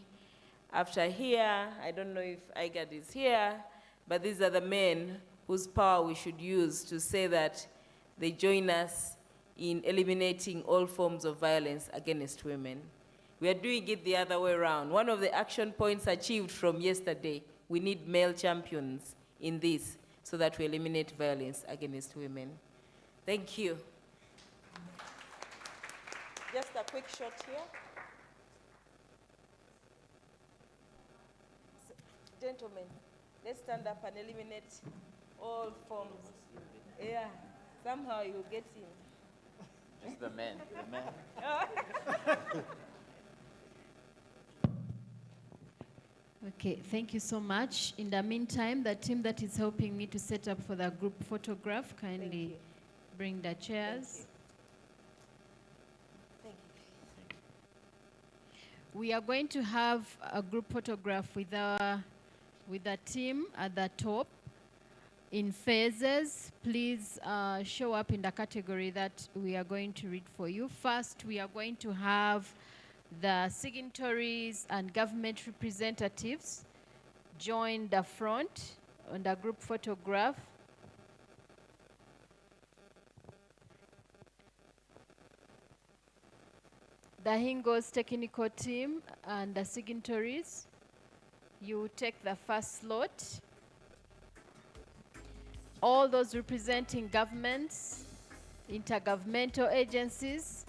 [SPEAKER 3] after here? I don't know if IGAD is here, but these are the men whose power we should use to say that they join us in eliminating all forms of violence against women. We are doing it the other way around. One of the action points achieved from yesterday, we need male champions in this so that we eliminate violence against women. Thank you. Just a quick shot here. So, gentlemen, let's stand up and eliminate all forms. Yeah, somehow you'll get in.
[SPEAKER 2] It's the men. The men.
[SPEAKER 1] Okay, thank you so much. In the meantime, the team that is helping me to set up for the group photograph, kindly bring the chairs.
[SPEAKER 3] Thank you.
[SPEAKER 1] We are going to have a group photograph with the team at the top in phases. Please show up in the category that we are going to read for you. First, we are going to have the signatories and government representatives join the front on the group photograph. The Hingo's technical team and the signatories, you take the first slot. All those representing governments, intergovernmental agencies,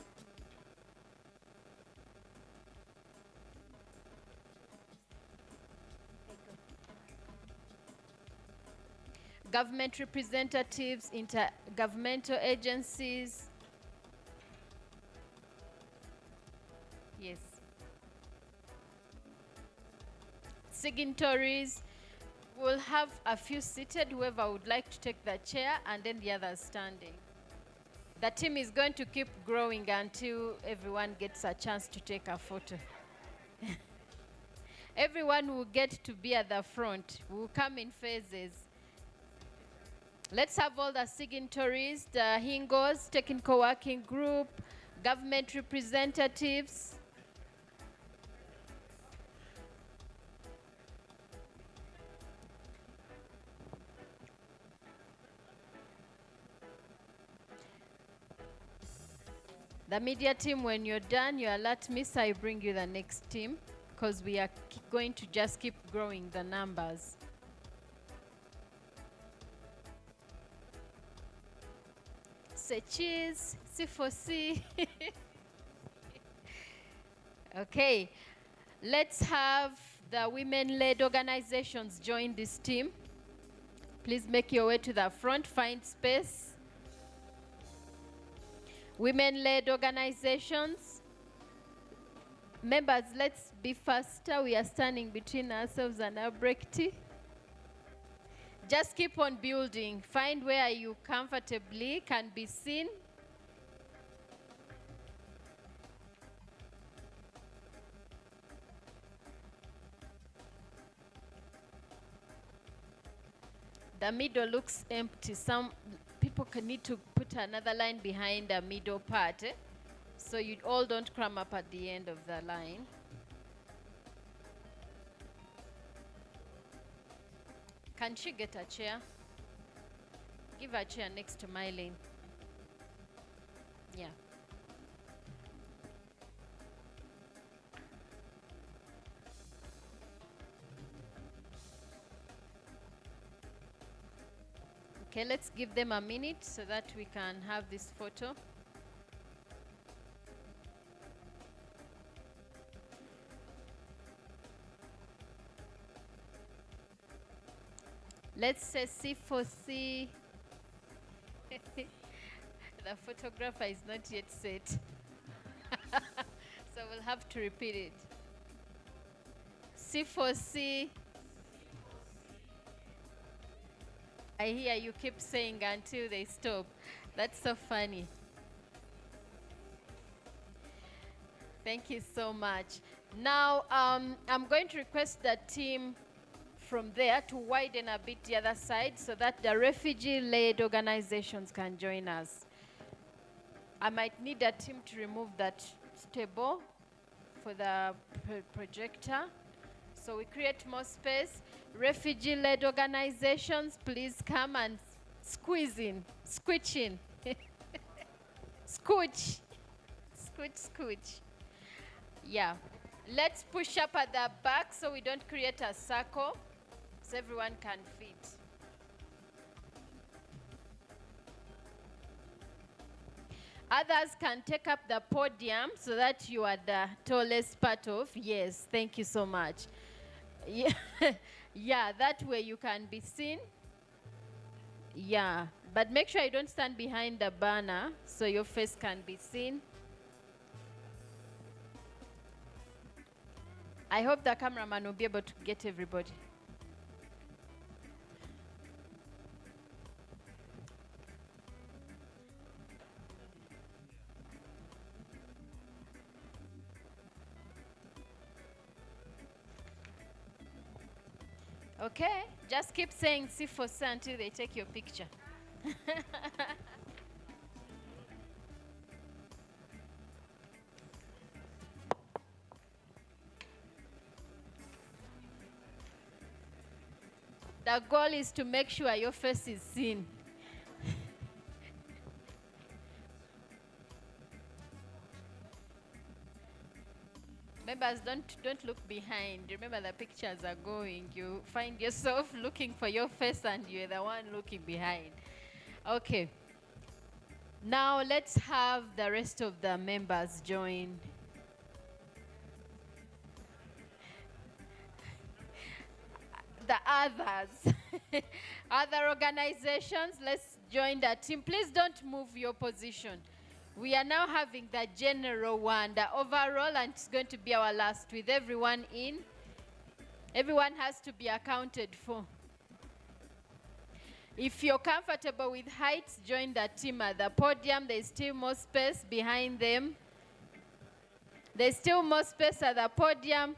[SPEAKER 1] government representatives, intergovernmental agencies. Yes. Signatories. We'll have a few seated, whoever would like to take the chair, and then the others standing. The team is going to keep growing until everyone gets a chance to take a photo. Everyone will get to be at the front. We'll come in phases. Let's have all the signatories, the HINGOs, Technical Working Group, government representatives. The media team, when you're done, you alert me, so I bring you the next team, because we are going to just keep growing the numbers. Say cheese, C4C. Okay, let's have the women-led organizations join this team. Please make your way to the front, find space. Women-led organizations. Members, let's be faster. We are standing between ourselves and our break tea. Just keep on building. Find where you comfortably can be seen. The middle looks empty. Some people need to put another line behind the middle part, so you all don't cram up at the end of the line. Can she get a chair? Give her a chair next to my lane. Yeah. Okay, let's give them a minute so that we can have this photo. Let's say C4C. The photographer is not yet set. So we'll have to repeat it. C4C. I hear you keep saying until they stop. That's so funny. Thank you so much. Now, I'm going to request the team from there to widen a bit the other side so that the refugee-led organizations can join us. I might need a team to remove that table for the projector. So we create more space. Refugee-led organizations, please come and squeeze in, squitch in. Scooch. Scooch, scooch. Yeah. Let's push up at the back so we don't create a circle, so everyone can fit. Others can take up the podium so that you are the tallest part of. Yes, thank you so much. Yeah, yeah, that way you can be seen. Yeah, but make sure you don't stand behind the banner so your face can be seen. I hope the cameraman will be able to get everybody. Okay, just keep saying C4C until they take your picture. The goal is to make sure your face is seen. Members, don't look behind. Remember, the pictures are going. You find yourself looking for your face and you're the one looking behind. Okay. Now let's have the rest of the members join. The others. Other organizations, let's join the team. Please don't move your position. We are now having the general one, the overall, and it's going to be our last with everyone in. Everyone has to be accounted for. If you're comfortable with heights, join the team at the podium. There's still more space behind them. There's still more space at the podium.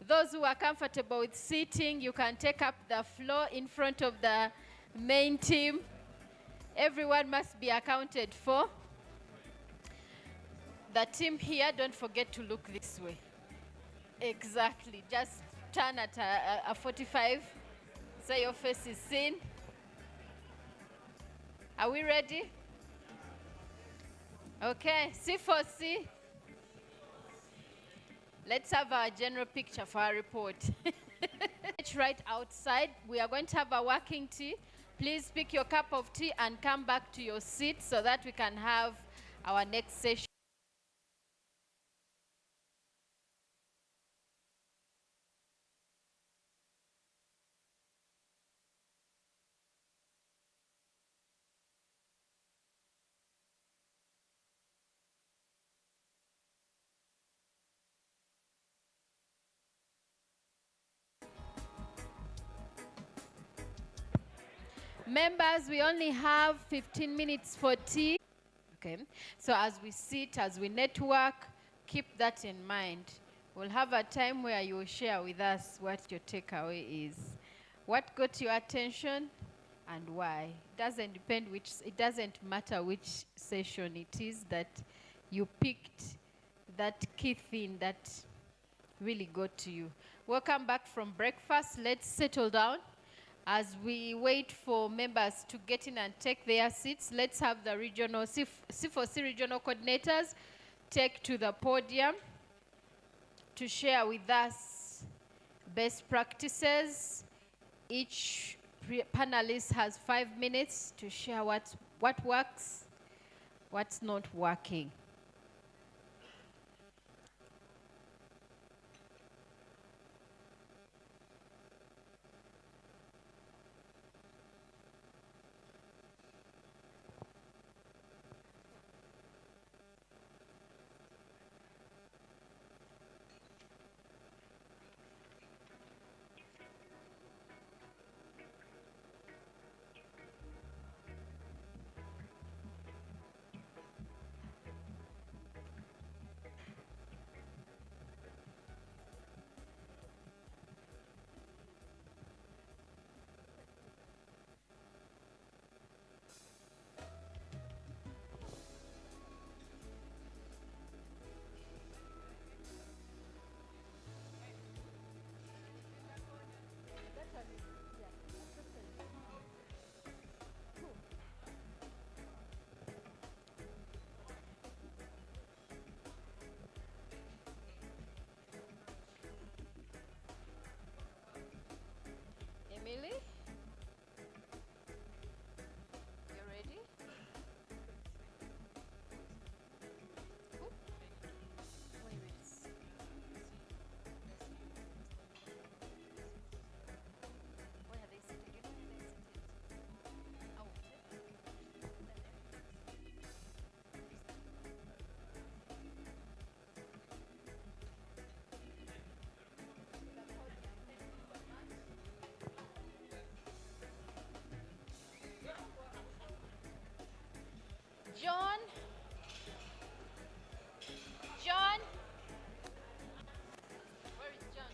[SPEAKER 1] Those who are comfortable with sitting, you can take up the floor in front of the main team. Everyone must be accounted for. The team here, don't forget to look this way. Exactly. Just turn at a 45 so your face is seen. Are we ready? Okay, C4C. Let's have our general picture for our report. It's right outside. We are going to have a working tea. Please pick your cup of tea and come back to your seat so that we can have our next session. Members, we only have 15 minutes for tea. Okay, so as we sit, as we network, keep that in mind. We'll have a time where you will share with us what your takeaway is. What got your attention and why? It doesn't matter which session it is that you picked that key thing that really got to you. Welcome back from breakfast. Let's settle down. As we wait for members to get in and take their seats, let's have the regional C4C regional coordinators take to the podium to share with us best practices. Each panelist has 5 minutes to share what works, what's not working. Emily? You ready? Where are they sitting? Out. John? John? Where is John?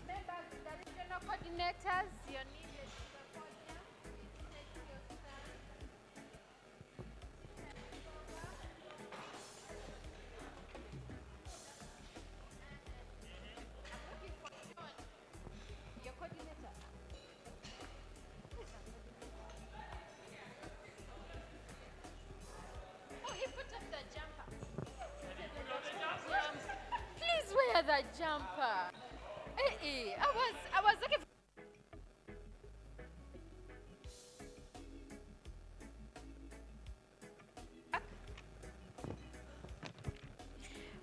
[SPEAKER 1] Members, the regional coordinators, you're needed to the podium. Please take your stand. I'm looking for John, your coordinator. Oh, he put up the jumper. Please wear the jumper. Hey, I was looking for.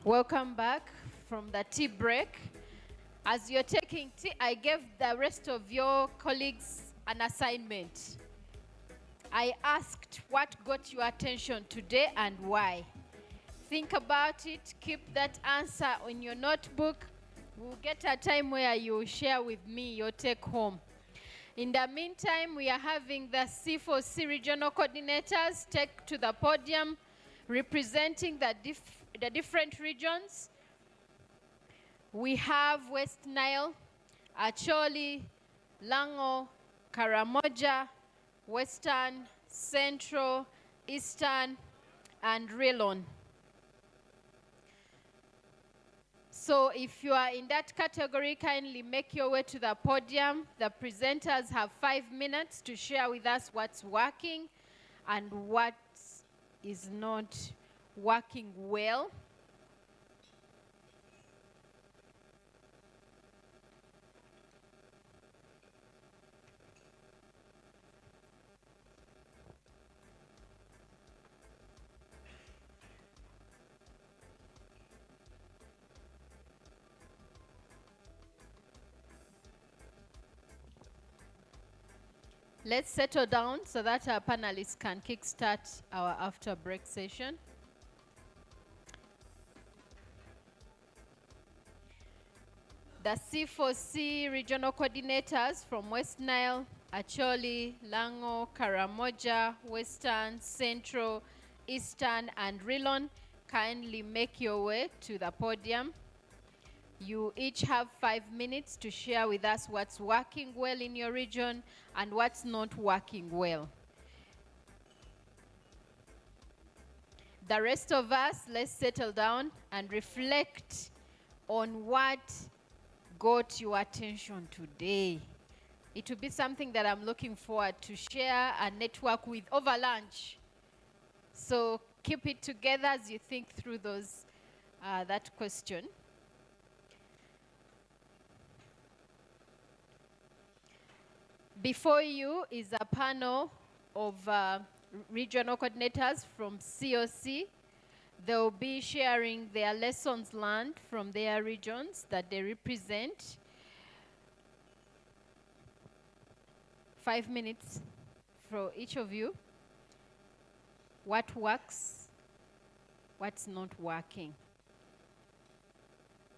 [SPEAKER 1] Welcome back from the tea break. As you're taking tea, I gave the rest of your colleagues an assignment. I asked what got your attention today and why. Think about it, keep that answer on your notebook. We'll get a time where you share with me your take home. In the meantime, we are having the C4C regional coordinators take to the podium representing the different regions. We have West Nile, Acholi, Lango, Karamoja, Western, Central, Eastern, and Rilon. So if you are in that category, kindly make your way to the podium. The presenters have 5 minutes to share with us what's working and what is not working well. Let's settle down so that our panelists can kickstart our after break session. The C4C regional coordinators from West Nile, Acholi, Lango, Karamoja, Western, Central, Eastern, and Rilon, kindly make your way to the podium. You each have 5 minutes to share with us what's working well in your region and what's not working well. The rest of us, let's settle down and reflect on what got your attention today. It will be something that I'm looking forward to share and network with over lunch. So keep it together as you think through that question. Before you is a panel of regional coordinators from COC. They'll be sharing their lessons learned from their regions that they represent. 5 minutes for each of you. What works, what's not working.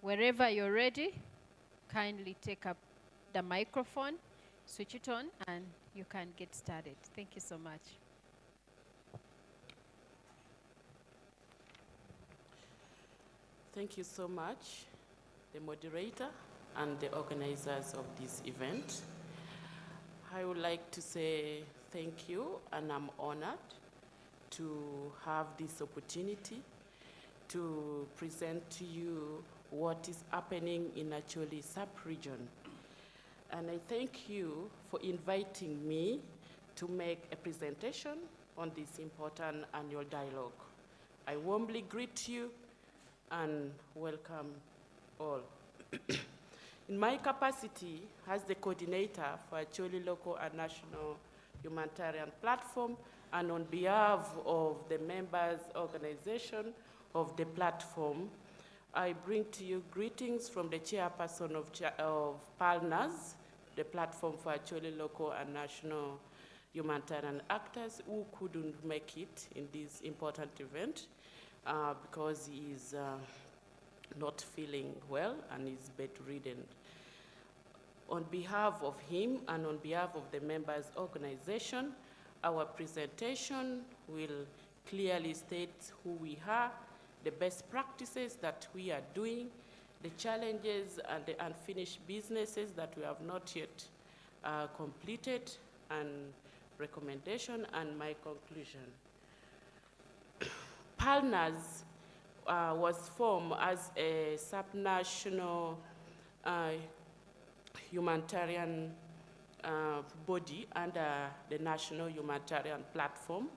[SPEAKER 1] Wherever you're ready, kindly take up the microphone, switch it on, and you can get started. Thank you so much.
[SPEAKER 26] Thank you so much, the moderator and the organizers of this event. I would like to say thank you, and I'm honored to have this opportunity to present to you what is happening in Acholi sub-region. And I thank you for inviting me to make a presentation on this important annual dialogue. I warmly greet you and welcome all. In my capacity as the coordinator for Acholi local and national humanitarian platform, and on behalf of the members organization of the platform, I bring to you greetings from the chairperson of PALNAS, the platform for Acholi local and national humanitarian actors who couldn't make it in this important event because he is not feeling well and is bedridden. On behalf of him and on behalf of the members organization, our presentation will clearly state who we are, the best practices that we are doing, the challenges and the unfinished businesses that we have not yet completed, and recommendation and my conclusion. PALNAS was formed as a subnational humanitarian body under the National Humanitarian Platform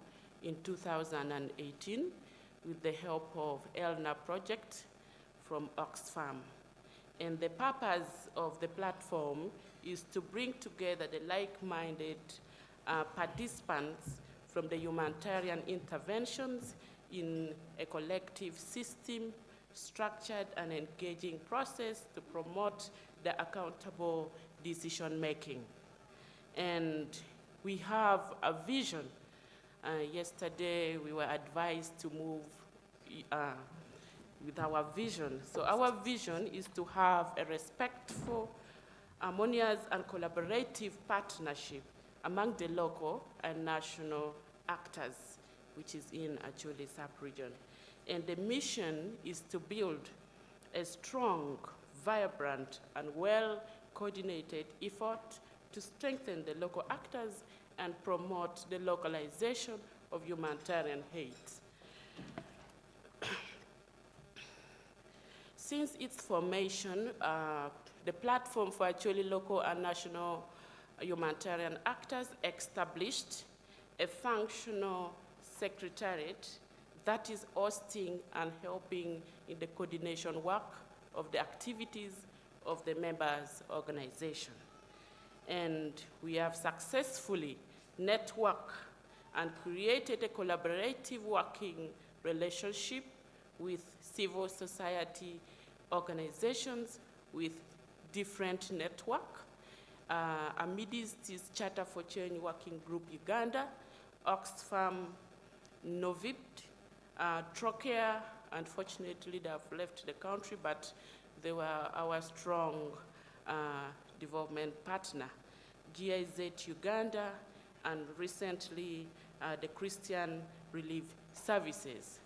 [SPEAKER 26] in 2018 with the help of ELNA project from Oxfam. And the purpose of the platform is to bring together the like-minded participants from the humanitarian interventions in a collective system, structured and engaging process to promote the accountable decision-making. And we have a vision. Yesterday, we were advised to move with our vision. So our vision is to have a respectful harmonious and collaborative partnership among the local and national actors, which is in actually sub-region. And the mission is to build a strong, vibrant, and well-coordinated effort to strengthen the local actors and promote the localization of humanitarian aid. Since its formation, the platform for actually local and national humanitarian actors established a functional secretariat that is hosting and helping in the coordination work of the activities of the members' organization. And we have successfully networked and created a collaborative working relationship with civil society organizations with different network. Amidst is Charter4Change Working Group Uganda, Oxfam, Novit, Trocare. Unfortunately, they have left the country, but they were our strong development partner. GIZ Uganda, and recently the Christian Relief Services.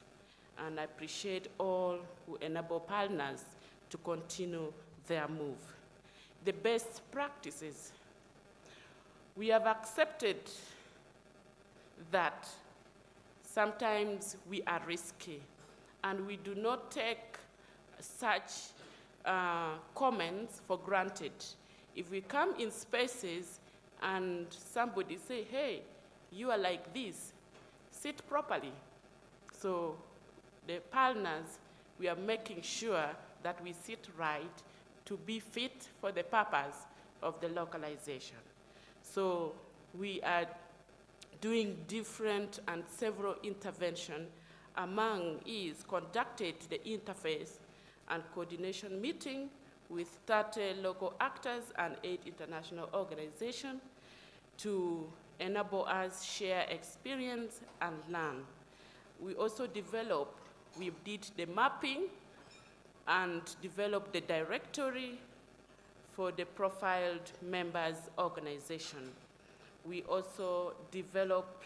[SPEAKER 26] And I appreciate all who enable partners to continue their move. The best practices. We have accepted that sometimes we are risky, and we do not take such comments for granted. If we come in spaces and somebody say, hey, you are like this, sit properly. So the partners, we are making sure that we sit right to be fit for the purpose of the localization. So we are doing different and several interventions. Among is conducted the interface and coordination meeting with 30 local actors and 8 international organizations to enable us share experience and learn. We also we did the mapping and developed the directory for the profiled members organization. We also developed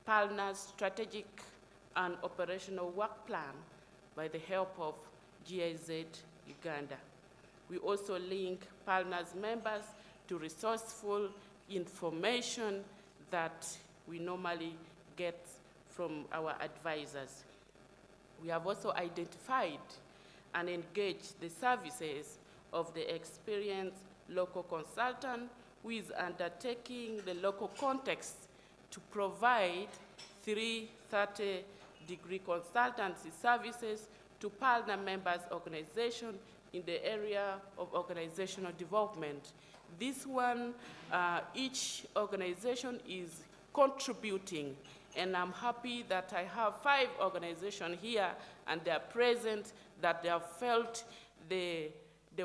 [SPEAKER 26] partners' strategic and operational work plan by the help of GIZ Uganda. We also link partners members to resourceful information that we normally get from our advisors. We have also identified and engaged the services of the experienced local consultant who is undertaking the local context to provide 330-degree consultancy services to partner members' organizations in the area of organizational development. This one, each organization is contributing, and I'm happy that I have 5 organizations here, and they are present, that they have felt the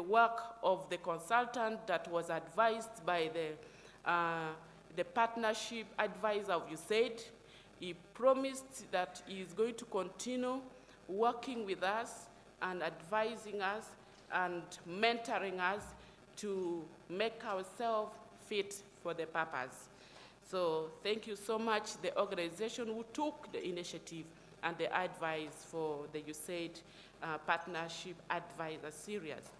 [SPEAKER 26] work of the consultant that was advised by the partnership advisor of USAID. He promised that he is going to continue working with us and advising us and mentoring us to make ourselves fit for the purpose. So thank you so much, the organization who took the initiative and the advice for the USAID partnership advisor series.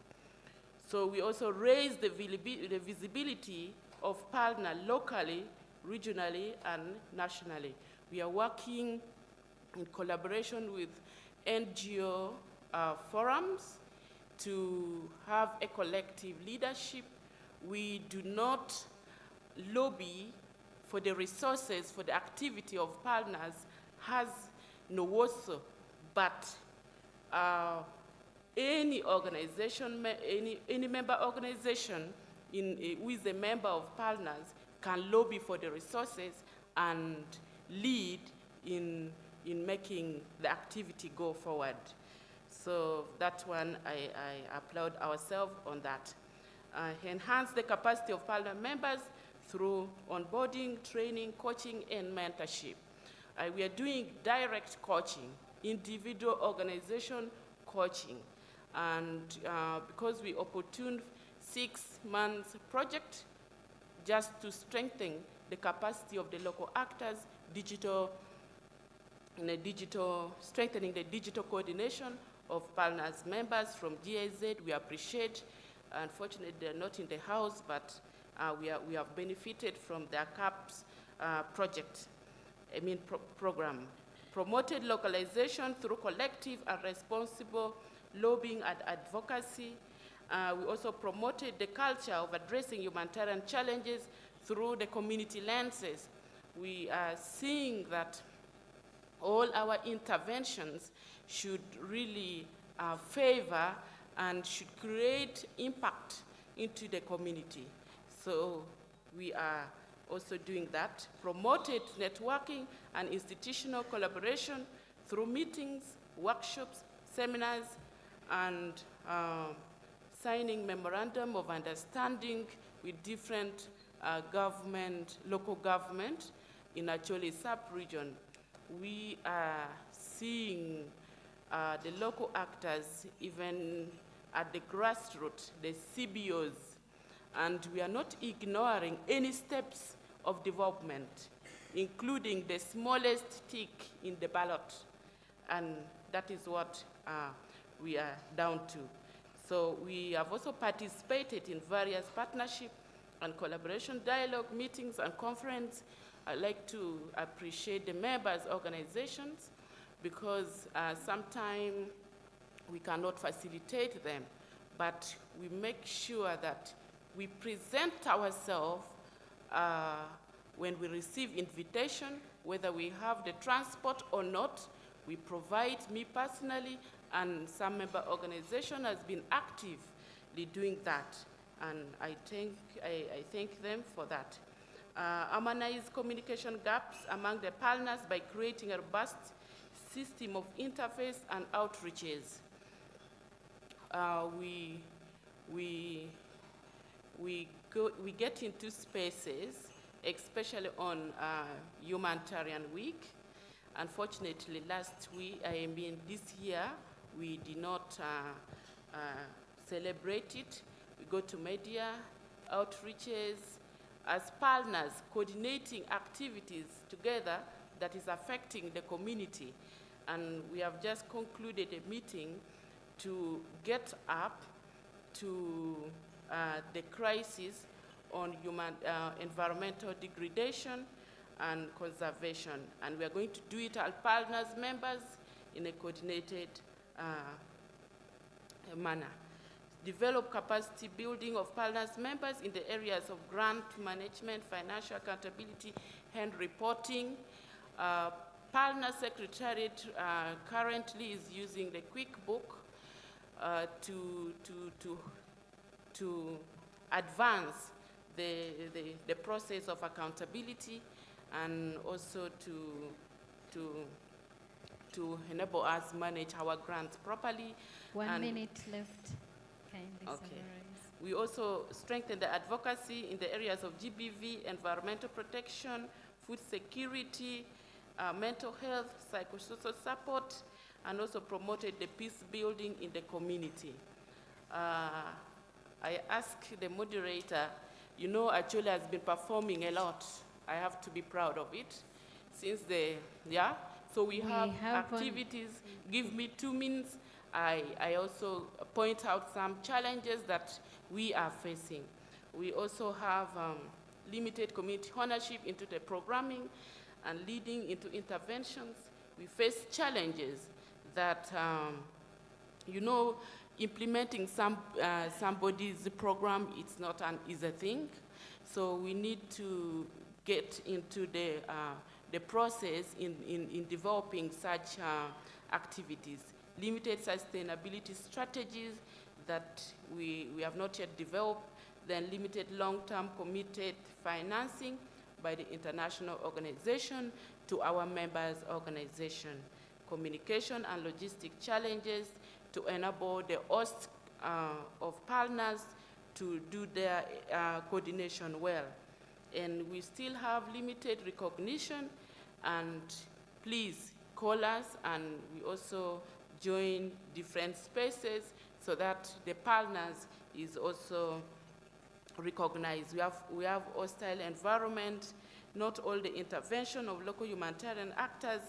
[SPEAKER 26] So we also raised the visibility of partners locally, regionally, and nationally. We are working in collaboration with NGO forums to have a collective leadership. We do not lobby for the resources for the activity of partners has Nowoso, but any organization, any member organization who is a member of partners can lobby for the resources and lead in making the activity go forward. So that one, I applaud ourselves on that. Enhance the capacity of partner members through onboarding, training, coaching, and mentorship. We are doing direct coaching, individual organization coaching, and because we opportune 6-month project just to strengthen the capacity of the local actors, strengthening the digital coordination of partners members from GIZ. We appreciate, unfortunately they're not in the house, but we have benefited from their CAPS program. Promoted localization through collective and responsible lobbying and advocacy. We also promoted the culture of addressing humanitarian challenges through the community lenses. We are seeing that all our interventions should really favor and should create impact into the community. So we are also doing that. Promoted networking and institutional collaboration through meetings, workshops, seminars, and signing memorandum of understanding with different local government in Acholi sub-region. We are seeing the local actors even at the grassroots, the CBOs, and we are not ignoring any steps of development, including the smallest tick in the ballot, and that is what we are down to. So we have also participated in various partnership and collaboration dialogue meetings and conference. I'd like to appreciate the members' organizations because sometimes we cannot facilitate them, but we make sure that we present ourselves when we receive invitation, whether we have the transport or not. We provide, me personally, and some member organization has been actively doing that, and I thank them for that. Harmonize communication gaps among the partners by creating a robust system of interface and outreaches. We get into spaces, especially on humanitarian week. Unfortunately, this year, we did not celebrate it. We go to media, outreaches, as partners, coordinating activities together that is affecting the community. And we have just concluded a meeting to get up to the crisis on environmental degradation and conservation. And we are going to do it as partners members in a coordinated manner. Develop capacity building of partners members in the areas of grant management, financial accountability, and reporting. Partner Secretariat currently is using the QuickBook to advance the process of accountability and also to enable us manage our grants properly.
[SPEAKER 1] 1 minute left. Kindly summarize.
[SPEAKER 26] We also strengthen the advocacy in the areas of GBV, environmental protection, food security, mental health, psychosocial support, and also promoted the peace building in the community. I ask the moderator, you know, Acholi has been performing a lot. I have to be proud of it. So we have activities. Give me 2 minutes. I also point out some challenges that we are facing. We also have limited community ownership into the programming and leading into interventions. We face challenges that, implementing somebody's program, it's not an easy thing. So we need to get into the process in developing such activities. Limited sustainability strategies that we have not yet developed, then limited long-term committed financing by the international organization to our members' organization. Communication and logistic challenges to enable the host of partners to do their coordination well. And we still have limited recognition, and please call us, and we also join different spaces so that the partners is also recognized. We have hostile environment. Not all the intervention of local humanitarian actors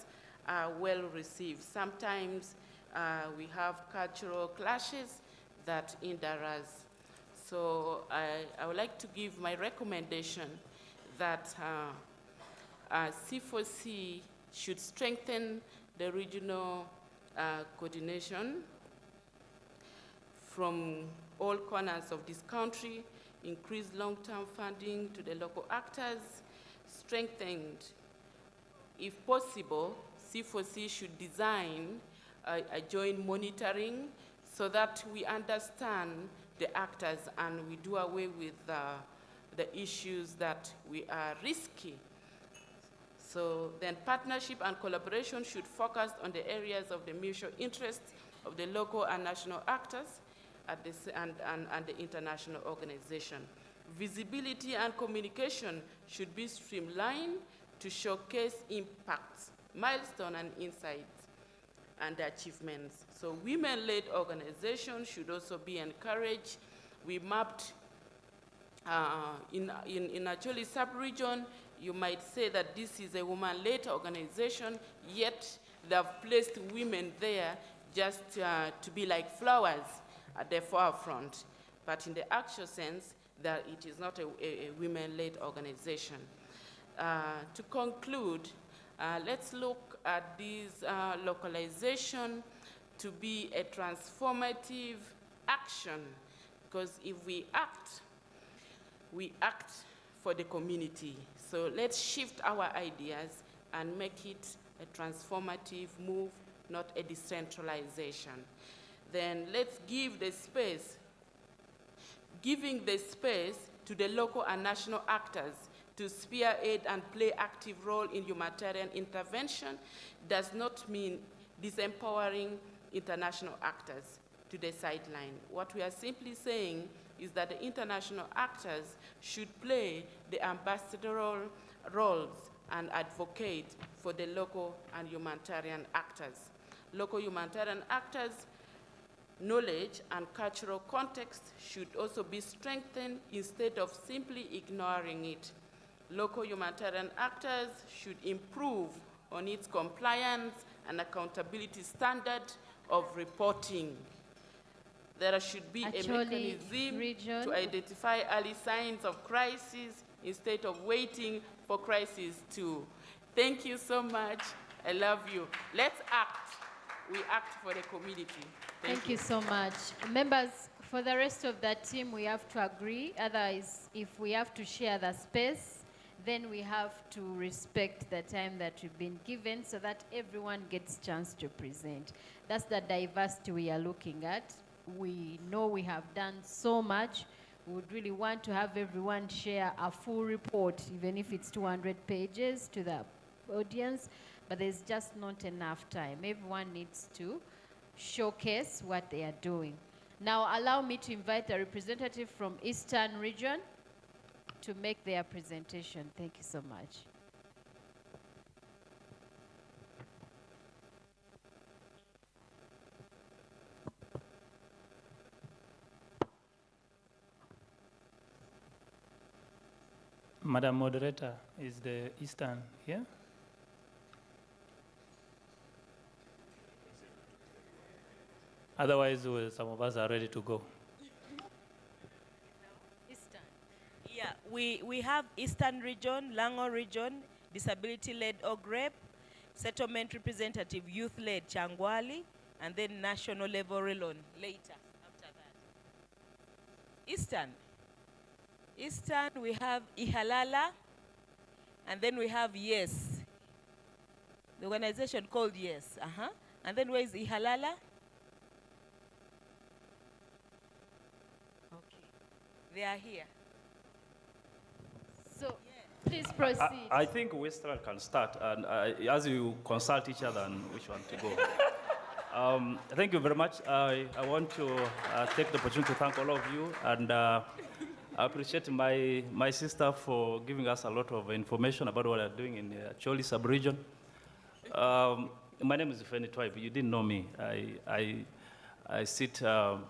[SPEAKER 26] are well received. Sometimes we have cultural clashes that hinder us. So I would like to give my recommendation that C4C should strengthen the regional coordination from all corners of this country, increase long-term funding to the local actors, strengthened, if possible, C4C should design a joint monitoring so that we understand the actors and we do away with the issues that we are risky. So then partnership and collaboration should focus on the areas of the mutual interest of the local and national actors and the international organization. Visibility and communication should be streamlined to showcase impacts, milestones, and insights, and achievements. So women-led organizations should also be encouraged. We mapped, in actually sub-region, you might say that this is a woman-led organization, yet they have placed women there just to be like flowers at the forefront. But in the actual sense, that it is not a women-led organization. To conclude, let's look at this localization to be a transformative action, because if we act for the community. So let's shift our ideas and make it a transformative move, not a decentralization. Then let's give the space, giving the space to the local and national actors to spearhead and play active role in humanitarian intervention does not mean disempowering international actors to the sideline. What we are simply saying is that the international actors should play the ambassadorial roles and advocate for the local and humanitarian actors. Local humanitarian actors' knowledge and cultural context should also be strengthened instead of simply ignoring it. Local humanitarian actors should improve on its compliance and accountability standard of reporting. There should be a mechanism to identify early signs of crisis instead of waiting for crisis to. Thank you so much. I love you. Let's act. We act for the community.
[SPEAKER 1] Thank you so much. Members, for the rest of that team, we have to agree. Otherwise, if we have to share the space, then we have to respect the time that we've been given so that everyone gets a chance to present. That's the diversity we are looking at. We know we have done so much. We would really want to have everyone share a full report, even if it's 200 pages to the audience, but there's just not enough time. Everyone needs to showcase what they are doing. Now, allow me to invite a representative from Eastern Region to make their presentation. Thank you so much.
[SPEAKER 9] Madam Moderator, is the Eastern here? Otherwise, some of us are ready to go.
[SPEAKER 3] Eastern. Yeah, we have Eastern Region, Lango Region, Disability-led OGREP, Settlement Representative Youth-led Changwali, and then national level Relon later after that. Eastern, we have Ihalala, and then we have Yes. The organization called Yes. And then where is Ihalala? Okay. They are here.
[SPEAKER 1] So, please proceed.
[SPEAKER 10] I think Western can start, and as you consult each other on which one to go. Thank you very much. I want to take the opportunity to thank all of you, and I appreciate my sister for giving us a lot of information about what I'm doing in the Acholi sub-region. My name is Feni Twibe. You didn't know me. I sit, I'm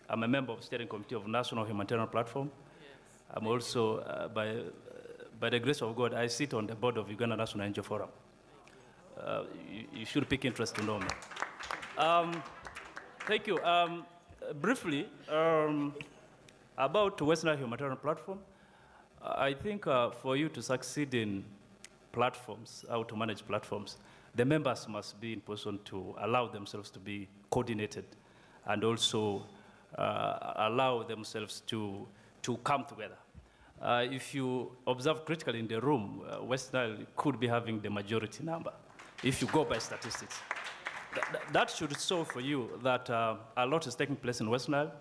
[SPEAKER 10] a member of the Steering Committee of National Humanitarian Platform. Yes. I'm also, by the grace of God, I sit on the board of Uganda National NGO Forum. You should pick interest to know me. Thank you. Briefly, about West Nile Humanitarian Platform, I think for you to succeed in platforms, how to manage platforms, the members must be in position to allow themselves to be coordinated and also allow themselves to come together. If you observe critically in the room, West Nile could be having the majority number, if you go by statistics. That should show for you that a lot is taking place in West Nile,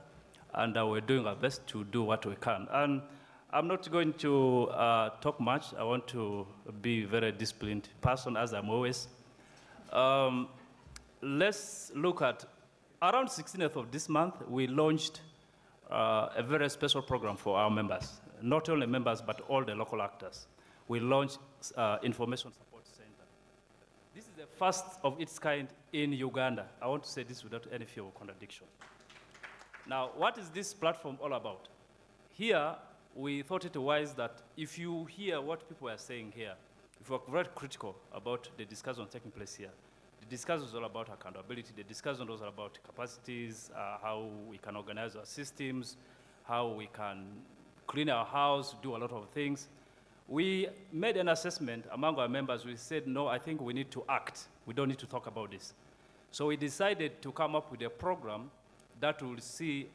[SPEAKER 10] and we're doing our best to do what we can. And I'm not going to talk much. I want to be a very disciplined person, as I'm always. Let's look at, around 16th of this month, we launched a very special program for our members. Not only members, but all the local actors. We launched Information Support Center. This is the first of its kind in Uganda. I want to say this without any fear of contradiction. Now, what is this platform all about? Here, we thought it wise that if you hear what people are saying here, if you're very critical about the discussion taking place here, the discussion is all about accountability, the discussion was all about capacities, how we can organize our systems, how we can clean our house, do a lot of things. We made an assessment among our members. We said, no, I think we need to act. We don't need to talk about this. So we decided to come up with a program that will see,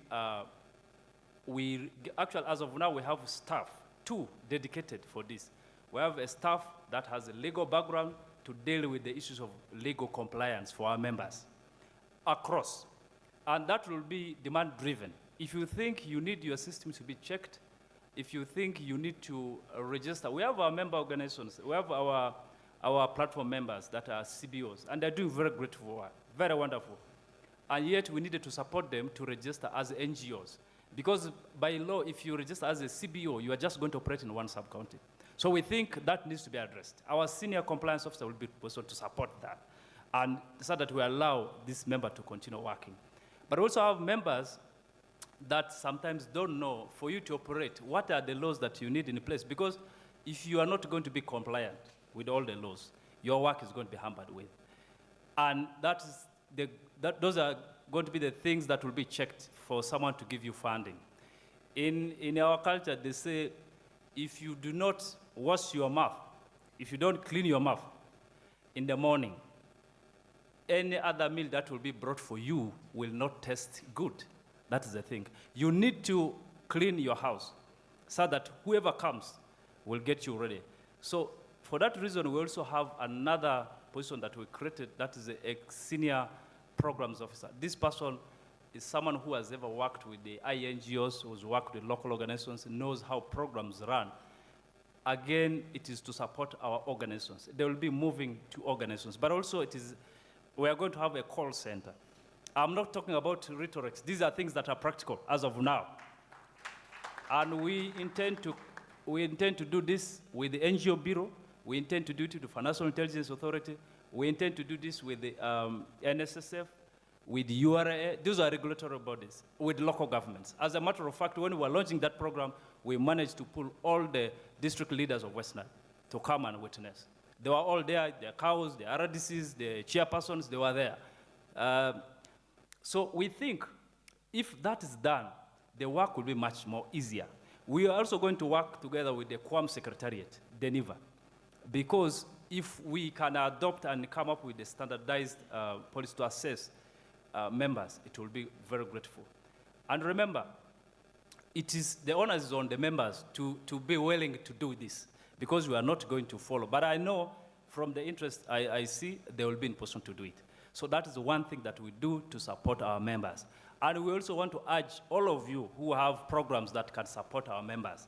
[SPEAKER 10] actually, as of now, we have staff, 2 dedicated for this. We have a staff that has a legal background to deal with the issues of legal compliance for our members across. And that will be demand-driven. If you think you need your system to be checked, if you think you need to register, we have our member organizations, we have our platform members that are CBOs, and they're doing very great work, very wonderful. And yet we needed to support them to register as NGOs. Because by law, if you register as a CBO, you are just going to operate in one sub-county. So we think that needs to be addressed. Our senior compliance officer will be positioned to support that, and so that we allow this member to continue working. But also have members that sometimes don't know, for you to operate, what are the laws that you need in place? Because if you are not going to be compliant with all the laws, your work is going to be hampered with. And those are going to be the things that will be checked for someone to give you funding. In our culture, they say, if you do not wash your mouth, if you don't clean your mouth in the morning, any other meal that will be brought for you will not taste good. That is the thing. You need to clean your house so that whoever comes will get you ready. So for that reason, we also have another position that we created, that is a senior programs officer. This person is someone who has ever worked with the INGOs, who's worked with local organizations, knows how programs run. Again, it is to support our organizations. They will be moving to organizations, but also we are going to have a call center. I'm not talking about rhetoric. These are things that are practical as of now. And we intend to do this with the NGO Bureau. We intend to do it with the Financial Intelligence Authority. We intend to do this with the NSSF, with the URA. Those are regulatory bodies, with local governments. As a matter of fact, when we were launching that program, we managed to pull all the district leaders of West Nile to come and witness. They were all there, their cows, the RDCs, the chairpersons, they were there. So we think if that is done, the work will be much more easier. We are also going to work together with the Quam Secretariat, Denver, because if we can adopt and come up with a standardized policy to assess members, it will be very grateful. And remember, the onus is on the members to be willing to do this, because we are not going to follow. But I know from the interest I see, they will be in position to do it. So that is one thing that we do to support our members. And we also want to urge all of you who have programs that can support our members,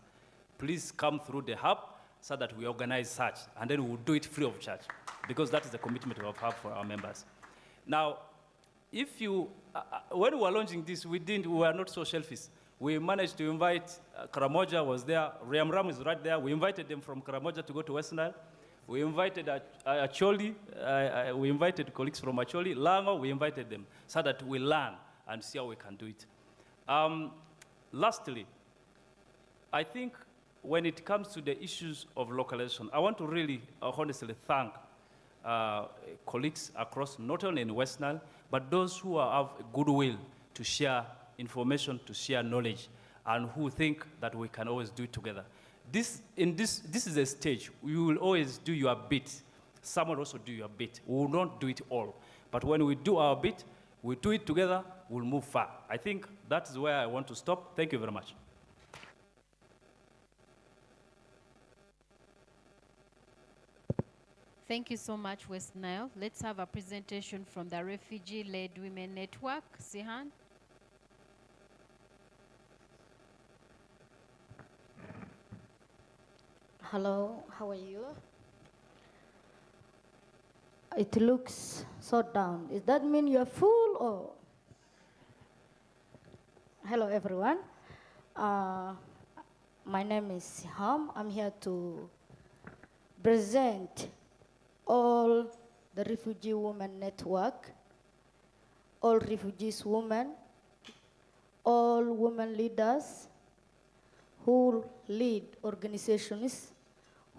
[SPEAKER 10] please come through the hub so that we organize such, and then we'll do it free of charge, because that is the commitment we have for our members. Now, if you, when we were launching this, we were not so selfish. We managed to invite, Karamoja was there, Ram is right there. We invited them from Karamoja to go to West Nile. We invited Acholi, we invited colleagues from Acholi, Lango, we invited them so that we learn and see how we can do it. Lastly, I think when it comes to the issues of localization, I want to really honestly thank colleagues across, not only in West Nile, but those who have goodwill to share information, to share knowledge, and who think that we can always do it together. This is a stage. You will always do your bit. Someone also do your bit. We will not do it all. But when we do our bit, we do it together, we'll move far. I think that's where I want to stop. Thank you very much.
[SPEAKER 1] Thank you so much, West Nile. Let's have a presentation from the Refugee-Led Women Network. Sihan.
[SPEAKER 11] Hello, how are you? It looks so down. Does that mean you're full or? Hello, everyone. My name is Siham. I'm here to present all the Refugee Women Network, all refugees women, all women leaders who lead organizations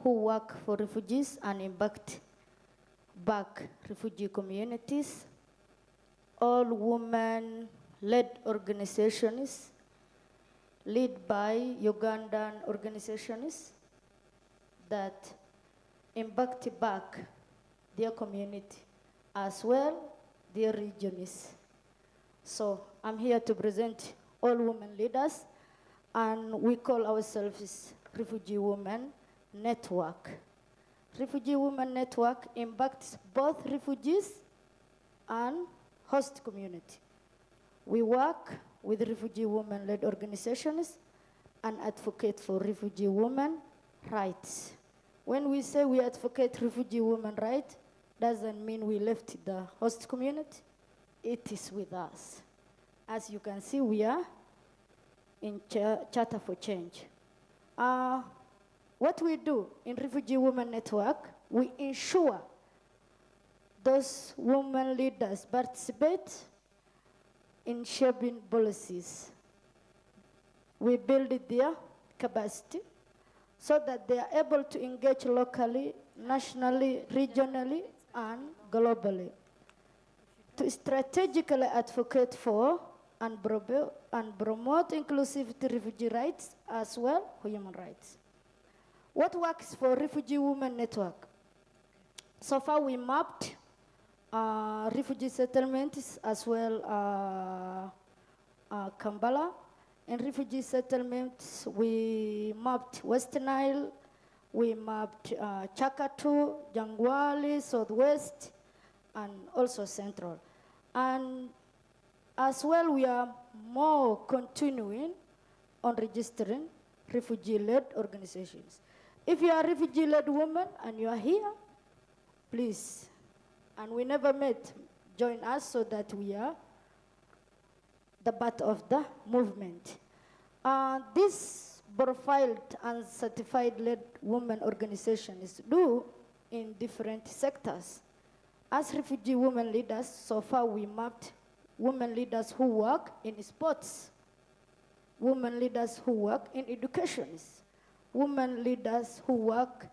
[SPEAKER 11] who work for refugees and impact back refugee communities, all women-led organizations led by Ugandan organizations that impact back their community as well their regions. So I'm here to present all women leaders, and we call ourselves Refugee Women Network. Refugee Women Network impacts both refugees and host community. We work with refugee women-led organizations and advocate for refugee women rights. When we say we advocate refugee women rights, doesn't mean we left the host community. It is with us. As you can see, we are in Charter for Change. What we do in Refugee Women Network, we ensure those women leaders participate in shaping policies. We build their capacity so that they are able to engage locally, nationally, regionally, and globally to strategically advocate for and promote inclusive refugee rights as well as human rights. What works for Refugee Women Network? So far we mapped refugee settlements as well Kampala. In refugee settlements, we mapped West Nile, we mapped Chakatu, Jangwali, Southwest, and also Central. And as well, we are more continuing on registering refugee-led organizations. If you are a refugee-led woman and you are here, please, and we never met, join us so that we are the part of the movement. This profiled and certified-led women organizations do in different sectors. As refugee women leaders, so far we mapped women leaders who work in sports, women leaders who work in education, women leaders who work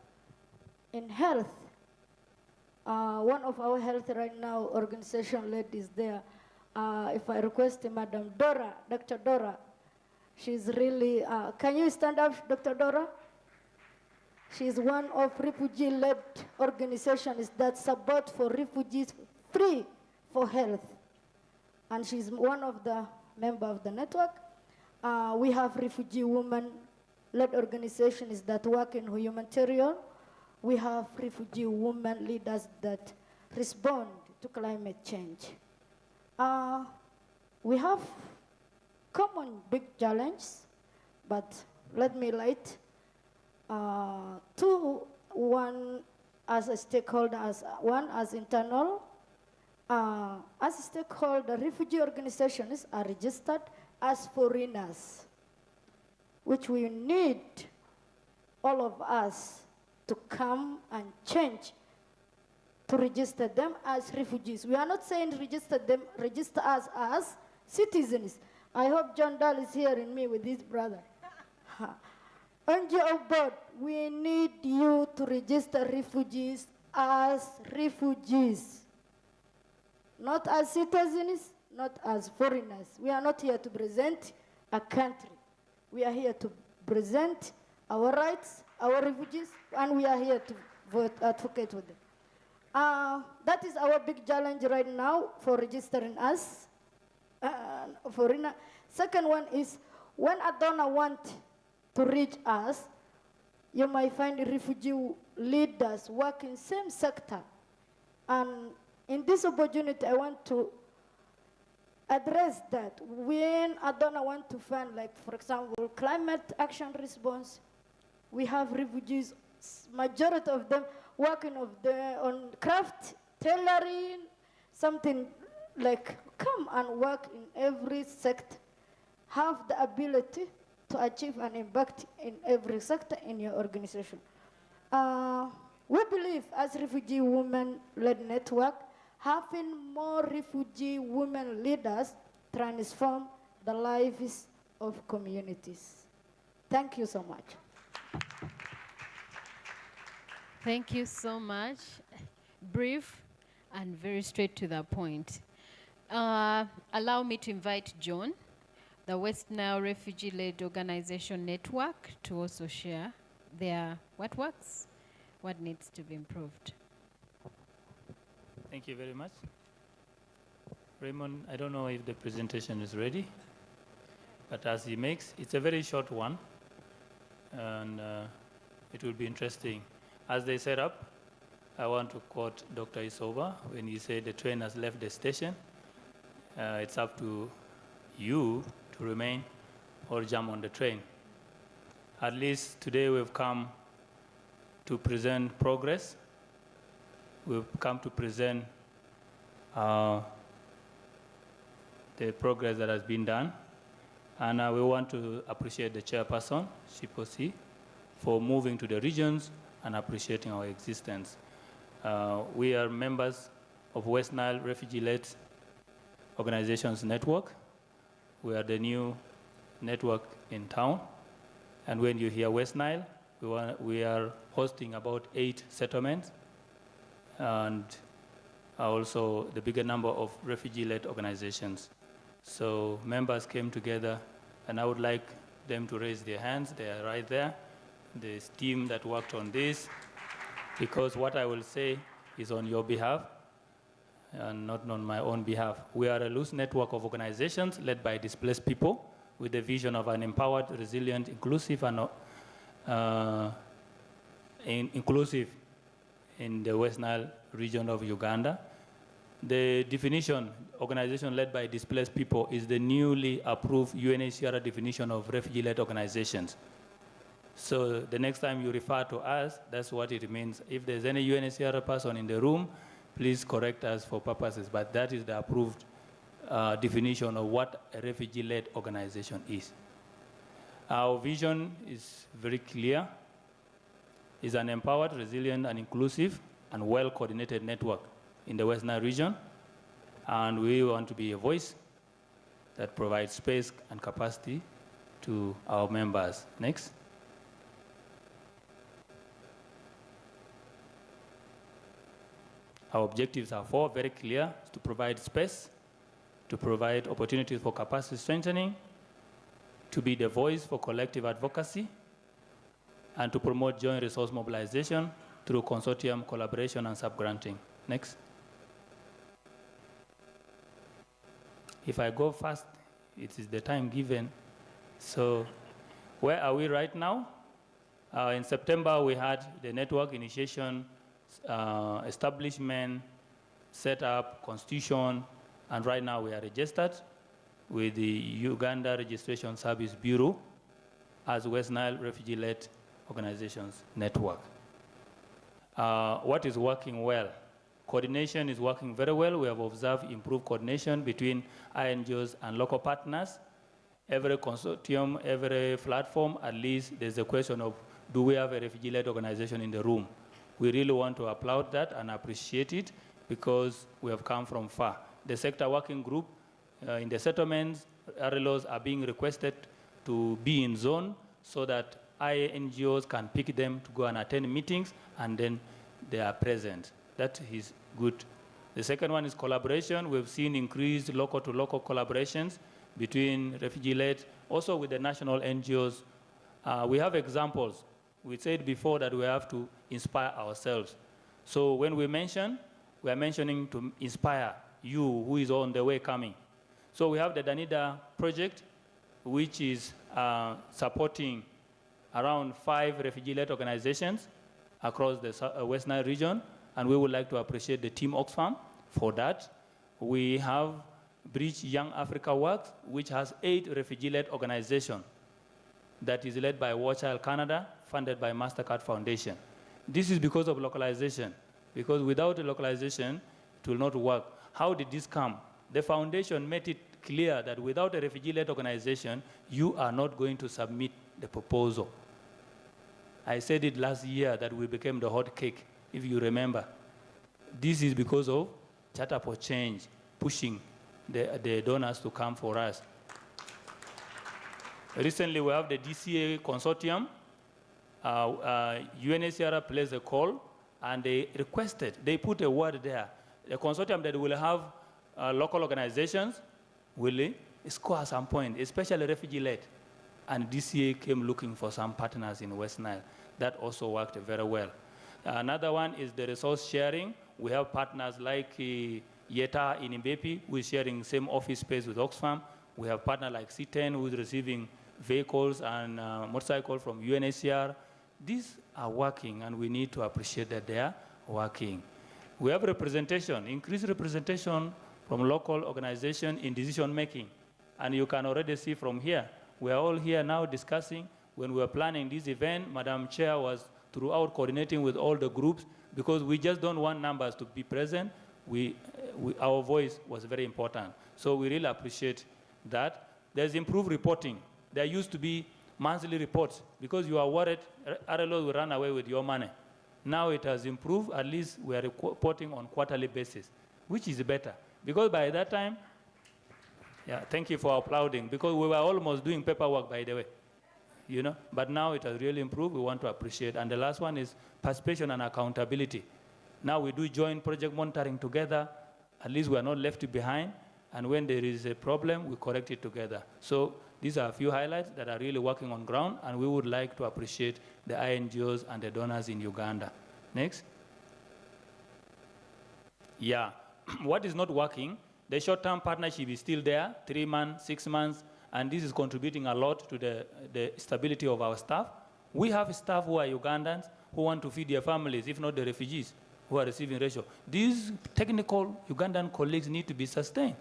[SPEAKER 11] in health. One of our health right now organization led is there. If I request Madam Dora, Dr. Dora, she's really, can you stand up, Dr. Dora? She's one of refugee-led organizations that support for refugees free for health. And she's one of the members of the network. We have refugee women-led organizations that work in humanitarian. We have refugee women leaders that respond to climate change. We have common big challenges, but let me light two, one as a stakeholder, one as internal. As a stakeholder, refugee organizations are registered as foreigners, which we need all of us to come and change to register them as refugees. We are not saying register them, register us as citizens. I hope John Dahl is hearing me with his brother. NGO board, we need you to register refugees as refugees, not as citizens, not as foreigners. We are not here to present a country. We are here to present our rights, our refugees, and we are here to advocate with them. That is our big challenge right now for registering us, foreigner. Second one is, when a donor wants to reach us, you might find refugee leaders work in same sector. And in this opportunity, I want to address that. When a donor wants to fund, like, for example, climate action response, we have refugees, majority of them working on craft, tailoring, something like, come and work in every sector, have the ability to achieve an impact in every sector in your organization. We believe as refugee women-led network, having more refugee women leaders transform the lives of communities. Thank you so much.
[SPEAKER 1] Thank you so much. Brief and very straight to the point. Allow me to invite John, the West Nile Refugee-Led Organization Network, to also share their what works, what needs to be improved.
[SPEAKER 10] Thank you very much. Raymond, I don't know if the presentation is ready, but as he makes, it's a very short one, and it will be interesting. As they set up, I want to quote Dr. Isoba when he said the train has left the station. It's up to you to remain or jump on the train. At least today we've come to present progress. We've come to present the progress that has been done. And we want to appreciate the chairperson, C4C, for moving to the regions and appreciating our existence. We are members of West Nile Refugee-Led Organizations Network. We are the new network in town. And when you hear West Nile, we are hosting about 8 settlements and also the bigger number of refugee-led organizations. So members came together, and I would like them to raise their hands. They are right there. The team that worked on this, because what I will say is on your behalf and not on my own behalf. We are a loose network of organizations led by displaced people with the vision of an empowered, resilient, inclusive, and inclusive in the West Nile region of Uganda. The definition, organization led by displaced people, is the newly approved UNHCR definition of refugee-led organizations. So the next time you refer to us, that's what it means. If there's any UNHCR person in the room, please correct us for purposes, but that is the approved definition of what a refugee-led organization is. Our vision is very clear. It's an empowered, resilient, and inclusive, and well-coordinated network in the West Nile region, and we want to be a voice that provides space and capacity to our members. Next. Our objectives are 4, very clear: to provide space, to provide opportunities for capacity strengthening, to be the voice for collective advocacy, and to promote joint resource mobilization through consortium collaboration and subgranting. Next. If I go fast, it is the time given. So where are we right now? In September, we had the network initiation, establishment, set up, constitution, and right now we are registered with the Uganda Registration Service Bureau as West Nile Refugee-Led Organizations Network. What is working well? Coordination is working very well. We have observed improved coordination between INGOs and local partners. Every consortium, every platform, at least there's a question of, do we have a refugee-led organization in the room? We really want to applaud that and appreciate it because we have come from far. The sector working group in the settlements, RLOs are being requested to be in zone so that NGOs can pick them to go and attend meetings, and then they are present. That is good. The second one is collaboration. We've seen increased local-to-local collaborations between refugee-led, also with the national NGOs. We have examples. We said before that we have to inspire ourselves. So when we mention, we are mentioning to inspire you who is on the way coming. So we have the Danida project, which is supporting around 5 refugee-led organizations across the West Nile region, and we would like to appreciate the Team Oxfam for that. We have Bridge Young Africa Works, which has 8 refugee-led organizations that is led by War Child Canada, funded by MasterCard Foundation. This is because of localization, because without the localization, it will not work. How did this come? The foundation made it clear that without a refugee-led organization, you are not going to submit the proposal. I said it last year that we became the hot cake, if you remember. This is because of Charter4Change pushing the donors to come for us. Recently, we have the DCA consortium. UNHCR placed a call, and they requested, they put a word there, a consortium that will have local organizations will score at some point, especially refugee-led. And DCA came looking for some partners in West Nile. That also worked very well. Another one is the resource sharing. We have partners like Yeta in Mbepi, who is sharing same office space with Oxfam. We have partners like C10, who is receiving vehicles and motorcycles from UNHCR. These are working, and we need to appreciate that they are working. We have representation, increased representation from local organizations in decision-making. And you can already see from here, we are all here now discussing. When we were planning this event, Madam Chair was throughout coordinating with all the groups, because we just don't want numbers to be present. Our voice was very important. So we really appreciate that. There's improved reporting. There used to be monthly reports, because you are worried RLO will run away with your money. Now it has improved. At least we are reporting on quarterly basis, which is better. Because by that time, yeah, thank you for applauding, because we were almost doing paperwork, by the way. You know, but now it has really improved. We want to appreciate. And the last one is participation and accountability. Now we do joint project monitoring together. At least we are not left behind. And when there is a problem, we correct it together. So these are a few highlights that are really working on ground, and we would like to appreciate the INGOs and the donors in Uganda. Next. Yeah, what is not working, the short-term partnership is still there, 3 months, 6 months, and this is contributing a lot to the stability of our staff. We have staff who are Ugandans who want to feed their families, if not the refugees who are receiving ratio. These technical Ugandan colleagues need to be sustained.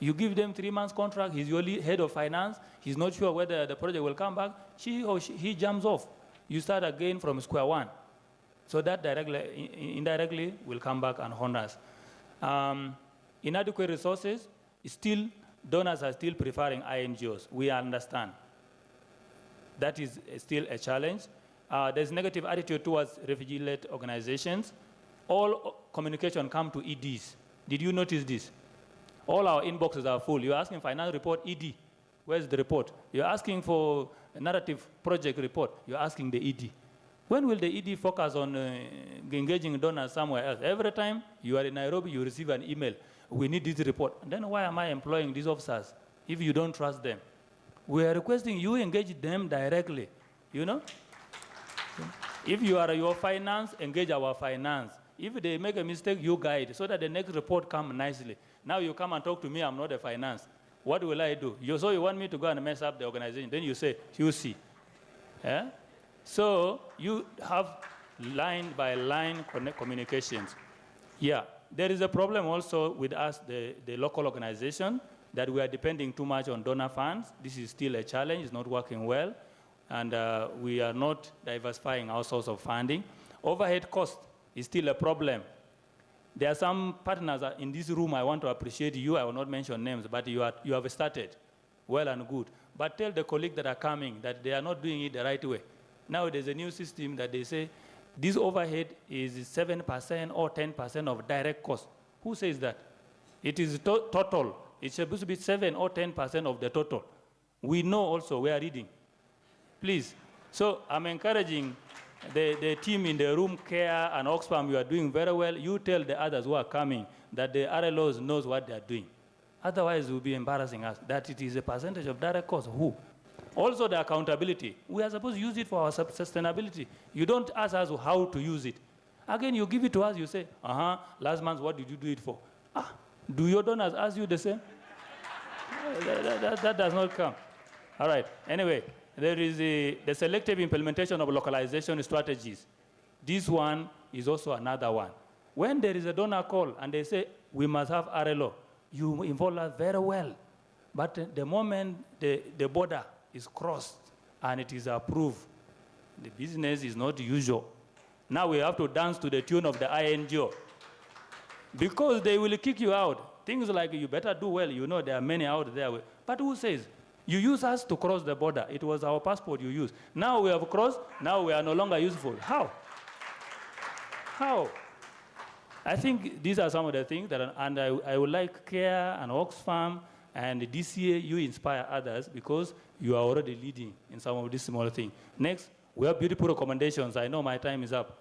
[SPEAKER 10] You give them 3 months contract, he's your head of finance, he's not sure whether the project will come back, he jumps off. You start again from square one. So that indirectly will come back and haunt us. Inadequate resources, still, donors are still preferring INGOs. We understand. That is still a challenge. There's negative attitude towards refugee-led organizations. All communication come to EDs. Did you notice this? All our inboxes are full. You're asking finance report, ED. Where's the report? You're asking for a narrative project report. You're asking the ED. When will the ED focus on engaging donors somewhere else? Every time you are in Nairobi, you receive an email. We need this report. And then why am I employing these officers if you don't trust them? We are requesting you engage them directly, you know? If you are your finance, engage our finance. If they make a mistake, you guide so that the next report comes nicely. Now you come and talk to me, I'm not a finance. What will I do? So you want me to go and mess up the organization. Then you say, QC. Yeah? So you have line by line communications. Yeah, there is a problem also with us, the local organization, that we are depending too much on donor funds. This is still a challenge, it's not working well. And we are not diversifying our source of funding. Overhead cost is still a problem. There are some partners in this room, I want to appreciate you. I will not mention names, but you have started well and good. But tell the colleagues that are coming that they are not doing it the right way. Now there's a new system that they say this overhead is 7% or 10% of direct cost. Who says that? It is total. It's supposed to be 7 or 10% of the total. We know also, we are reading. Please, So I'm encouraging the team in the room, CARE and Oxfam, you are doing very well. You tell the others who are coming that the RLOs knows what they are doing. Otherwise, it will be embarrassing us that it is a percentage of direct cost. Who? Also, the accountability. We are supposed to use it for our sustainability. You don't ask us how to use it. Again, you give it to us, you say, last month, what did you do it for? Do your donors ask you the same? that does not come. All right. Anyway, there is the selective implementation of localization strategies. This one is also another one. When there is a donor call and they say, we must have RLO, you involve us very well. But the moment the border is crossed and it is approved, the business is not usual. Now we have to dance to the tune of the INGO. Because they will kick you out. Things like you better do well, you know there are many out there. But who says? You use us to cross the border. It was our passport you used. Now we have crossed, now we are no longer useful. How? How? I think these are some of the things that, and I would like CARE and Oxfam and DCA, you inspire others because you are already leading in some of these small things. Next, we have beautiful recommendations. I know my time is up.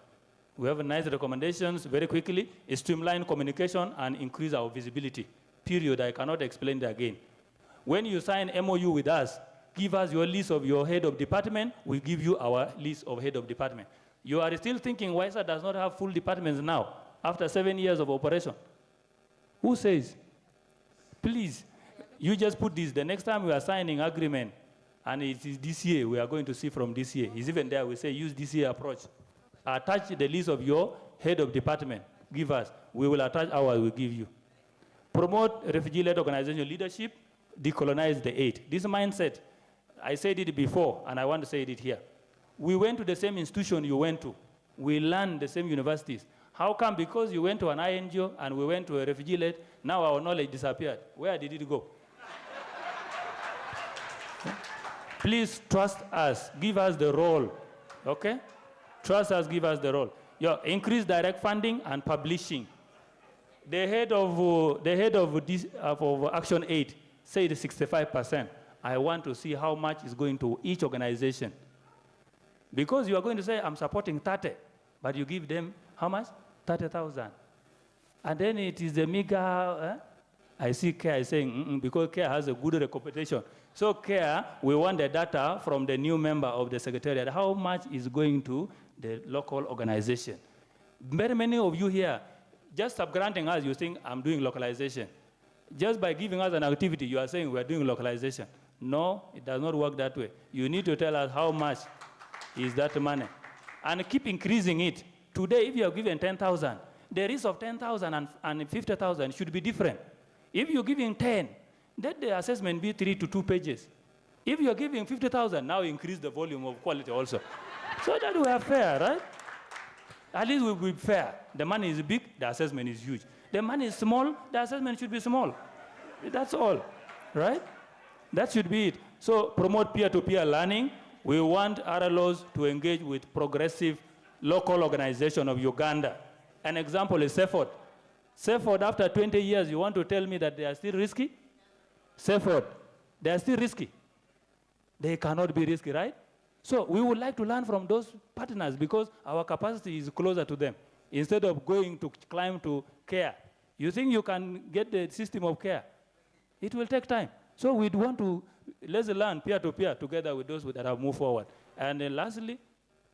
[SPEAKER 10] We have nice recommendations very quickly, streamline communication and increase our visibility. Period. I cannot explain that again. When you sign MOU with us, give us your list of your head of department, we give you our list of head of department. You are still thinking WISA does not have full departments now, after 7 years of operation. Who says? Please, you just put this. The next time we are signing agreement, and it is DCA, we are going to see from DCA. It's even there, we say use DCA approach. Attach the list of your head of department. Give us. We will attach ours, we give you. Promote refugee-led organization leadership, decolonize the aid. This mindset, I said it before, and I want to say it here. We went to the same institution you went to. We learned the same universities. How come because you went to an INGO and we went to a refugee-led, now our knowledge disappeared? Where did it go? Please trust us. Give us the role, okay? Trust us, give us the role. Increase direct funding and publishing. The head of Action 8 said 65%. I want to see how much is going to each organization. Because you are going to say, I'm supporting 30, but you give them how much? 30,000. And then it is the meager, I see CARE saying, because CARE has a good reputation. So CARE, we want the data from the new member of the secretariat. How much is going to the local organization? Very many of you here, just subgranting us, you think, I'm doing localization. Just by giving us an activity, you are saying we're doing localization. No, it does not work that way. You need to tell us how much is that money. And keep increasing it. Today, if you are given 10,000, the risk of 10,000 and 50,000 should be different. If you're giving 10, let the assessment be 3 to 2 pages. If you're giving 50,000, now increase the volume of quality also. So that we are fair, right? At least we'll be fair. The money is big, the assessment is huge. The money is small, the assessment should be small. That's all, right? That should be it. So promote peer-to-peer learning. We want RLOs to engage with progressive local organization of Uganda. An example is CFOD. CFOD, after 20 years, you want to tell me that they are still risky? CFOD, they are still risky. They cannot be risky, right? So we would like to learn from those partners because our capacity is closer to them. Instead of going to climb to CARE. You think you can get the system of CARE? It will take time. So we'd want to, let's learn peer-to-peer together with those that have moved forward. And then lastly,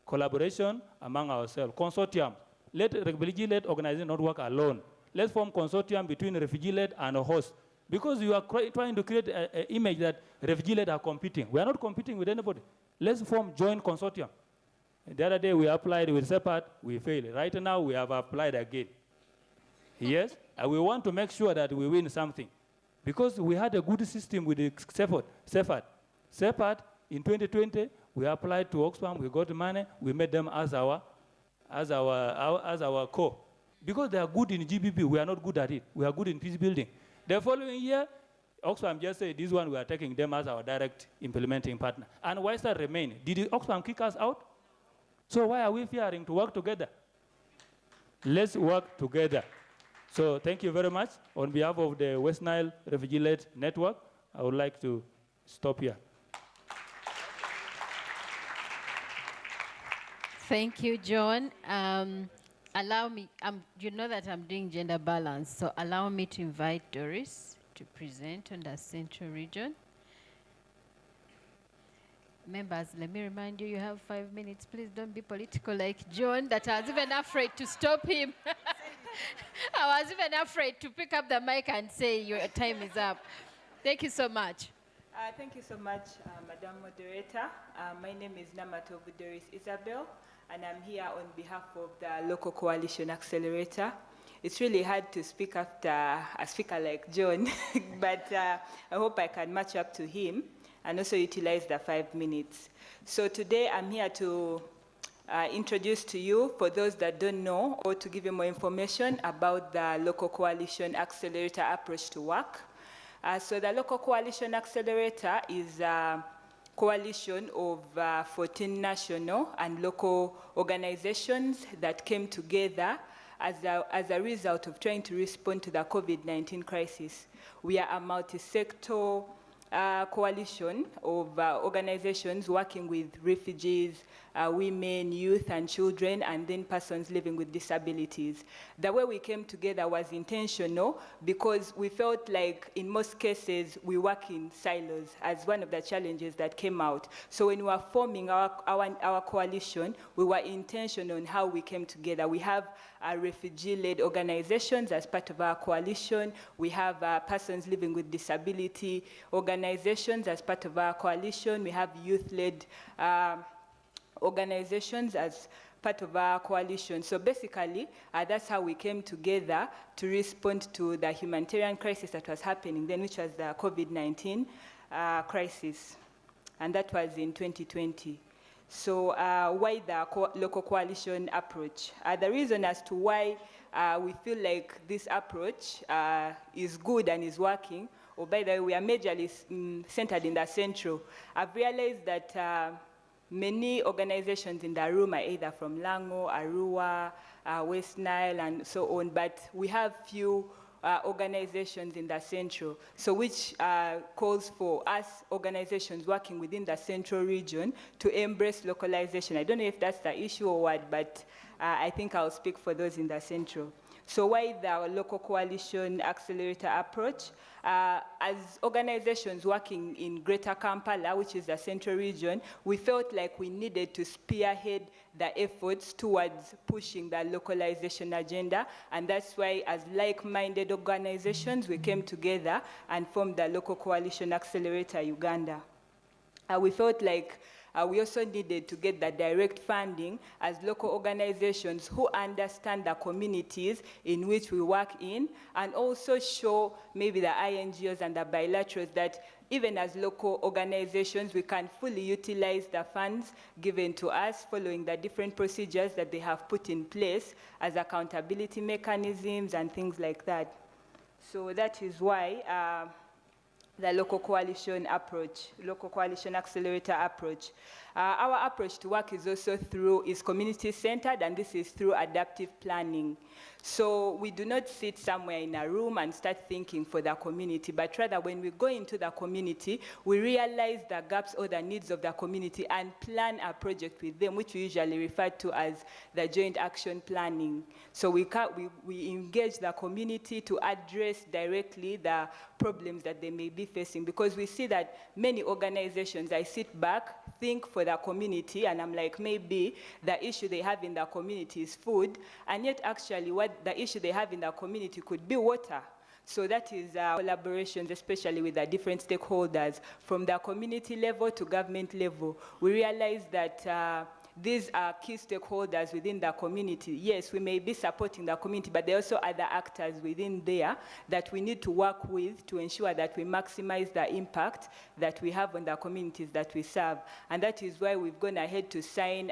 [SPEAKER 10] collaboration among ourselves, consortium. Let refugee-led organization not work alone. Let's form consortium between refugee-led and a host. Because you are trying to create an image that refugee-led are competing. We are not competing with anybody. Let's form joint consortium. The other day we applied with CEPAT, we failed. Right now we have applied again. Yes? And we want to make sure that we win something. Because we had a good system with the CEPAT. CEPAT, in 2020, we applied to Oxfam, we got money, we made them as our core. Because they are good in GBP, we are not good at it. We are good in peace building. The following year, Oxfam just said, this one we are taking them as our direct implementing partner. And why that remain? Did Oxfam kick us out? So why are we fearing to work together? Let's work together. So thank you very much. On behalf of the West Nile Refugee-Led Network, I would like to stop here.
[SPEAKER 1] Thank you, John. Allow me, you know that I'm doing gender balance, so allow me to invite Doris to present on the Central Region. Members, let me remind you, you have 5 minutes. Please don't be political like John, that I was even afraid to stop him. I was even afraid to pick up the mic and say, your time is up. Thank you so much.
[SPEAKER 12] Thank you so much, Madam Moderator. My name is Namatovu Doris Isabel, and I'm here on behalf of the Local Coalition Accelerator. It's really hard to speak after a speaker like John, but I hope I can match up to him and also utilize the 5 minutes. So today I'm here to introduce to you, for those that don't know, or to give you more information about the Local Coalition Accelerator approach to work. So the Local Coalition Accelerator is a coalition of 14 national and local organizations that came together as a result of trying to respond to the COVID-19 crisis. We are a multi-sector coalition of organizations working with refugees, women, youth, and children, and then persons living with disabilities. The way we came together was intentional because we felt like in most cases we work in silos as one of the challenges that came out. So when we were forming our coalition, we were intentional on how we came together. We have refugee-led organizations as part of our coalition. We have persons living with disability organizations as part of our coalition. We have youth-led organizations as part of our coalition. So basically, that's how we came together to respond to the humanitarian crisis that was happening then, which was the COVID-19 crisis. And that was in 2020. So why the local coalition approach? The reason as to why we feel like this approach is good and is working, or by the way, we are majorly centered in the Central. I've realized that many organizations in the room are either from Lango, Arua, West Nile, and so on, but we have few organizations in the Central, so which calls for us organizations working within the Central region to embrace localization. I don't know if that's the issue or what, but I think I'll speak for those in the Central. So why the local coalition accelerator approach? As organizations working in Greater Kampala, which is the Central region, we felt like we needed to spearhead the efforts towards pushing the localization agenda, and that's why as like-minded organizations, we came together and formed the Local Coalition Accelerator Uganda. We felt like we also needed to get the direct funding as local organizations who understand the communities in which we work in, and also show maybe the INGOs and the bilaterals that even as local organizations, we can fully utilize the funds given to us following the different procedures that they have put in place as accountability mechanisms and things like that. So that is why the local coalition approach, local coalition accelerator approach. Our approach to work is also is community-centered, and this is through adaptive planning. So we do not sit somewhere in a room and start thinking for the community, but rather when we go into the community, we realize the gaps or the needs of the community and plan a project with them, which we usually refer to as the joint action planning. So we engage the community to address directly the problems that they may be facing, because we see that many organizations, I sit back, think for the community, and I'm like, maybe the issue they have in the community is food, and yet actually what the issue they have in the community could be water. So that is collaborations, especially with the different stakeholders, from the community level to government level. We realize that these are key stakeholders within the community. Yes, we may be supporting the community, but there are also other actors within there that we need to work with to ensure that we maximize the impact that we have on the communities that we serve. And that is why we've gone ahead to sign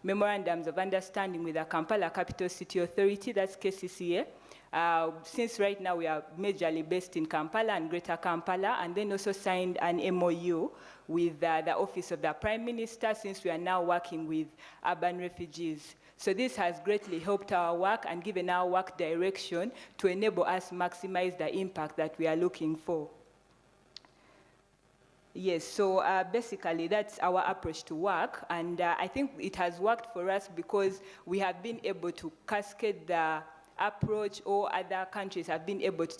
[SPEAKER 12] memorandums of understanding with the Kampala Capital City Authority, that's KCCA. Since right now we are majorly based in Kampala and Greater Kampala, and then also signed an MOU with the Office of the Prime Minister, since we are now working with urban refugees. So this has greatly helped our work and given our work direction to enable us maximize the impact that we are looking for. Yes, so basically that's our approach to work, and I think it has worked for us because we have been able to cascade the approach, or other countries have been able to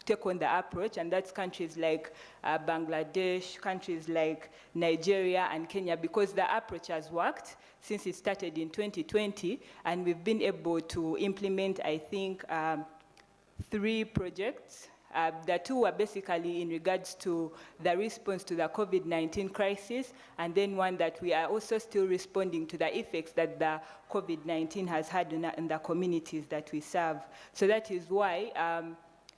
[SPEAKER 12] take on the approach, and that's countries like Bangladesh, countries like Nigeria and Kenya, because the approach has worked since it started in 2020, and we've been able to implement, I think, 3 projects. The 2 were basically in regards to the response to the COVID-19 crisis, and then one that we are also still responding to the effects that the COVID-19 has had in the communities that we serve. So that is why